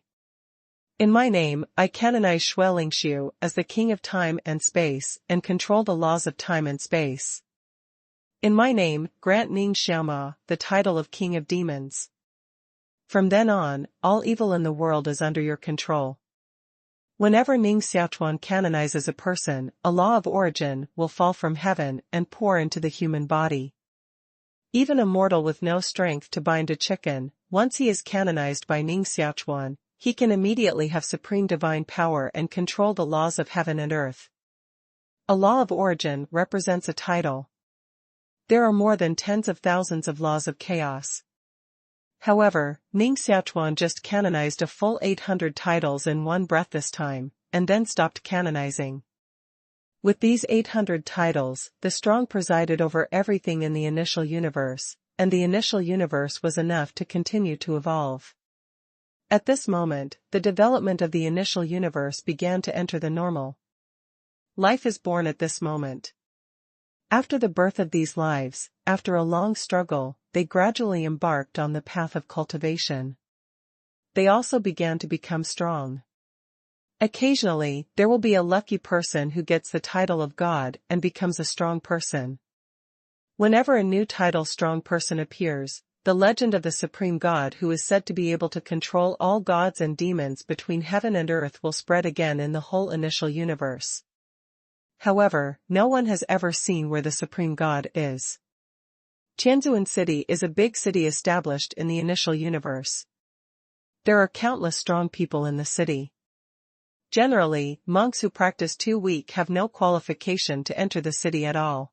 In my name, I canonize Shui Lingxiu as the king of time and space and control the laws of time and space. In my name, grant Ning Xiaochuan the title of King of Demons. From then on, all evil in the world is under your control. Whenever Ning Xiaochuan canonizes a person, a law of origin will fall from heaven and pour into the human body. Even a mortal with no strength to bind a chicken, once he is canonized by Ning Xiaochuan, he can immediately have supreme divine power and control the laws of heaven and earth. A law of origin represents a title. There are more than tens of thousands of laws of chaos. However, Ning Xiaochuan just canonized a full 800 titles in one breath this time, and then stopped canonizing. With these 800 titles, the strong presided over everything in the initial universe, and the initial universe was enough to continue to evolve. At this moment, the development of the initial universe began to enter the normal. Life is born at this moment. After the birth of these lives, after a long struggle, they gradually embarked on the path of cultivation. They also began to become strong. Occasionally, there will be a lucky person who gets the title of God and becomes a strong person. Whenever a new title strong person appears, the legend of the supreme God who is said to be able to control all gods and demons between heaven and earth will spread again in the whole initial universe. However, no one has ever seen where the supreme God is. Tianzuan City is a big city established in the initial universe. There are countless strong people in the city. Generally, monks who practice too weak have no qualification to enter the city at all.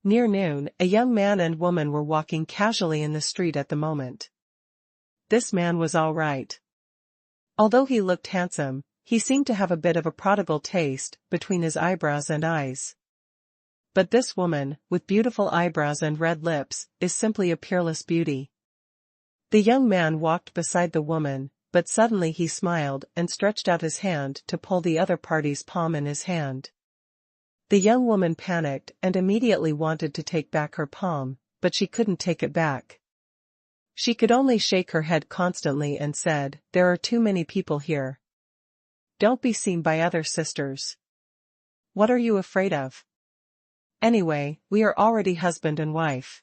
Near noon, a young man and woman were walking casually in the street at the moment. This man was all right. Although he looked handsome, he seemed to have a bit of a prodigal taste between his eyebrows and eyes. But this woman, with beautiful eyebrows and red lips, is simply a peerless beauty. The young man walked beside the woman, but suddenly he smiled and stretched out his hand to pull the other party's palm in his hand. The young woman panicked and immediately wanted to take back her palm, but she couldn't take it back. She could only shake her head constantly and said, "There are too many people here. Don't be seen by other sisters. What are you afraid of? Anyway, we are already husband and wife.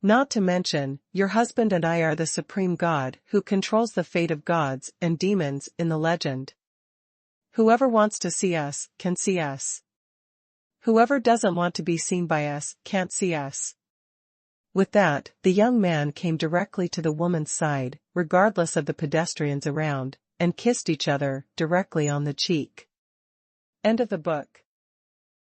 Not to mention, your husband and I are the supreme God who controls the fate of gods and demons in the legend. Whoever wants to see us, can see us. Whoever doesn't want to be seen by us, can't see us." With that, the young man came directly to the woman's side, regardless of the pedestrians around, and kissed each other directly on the cheek. End of the book.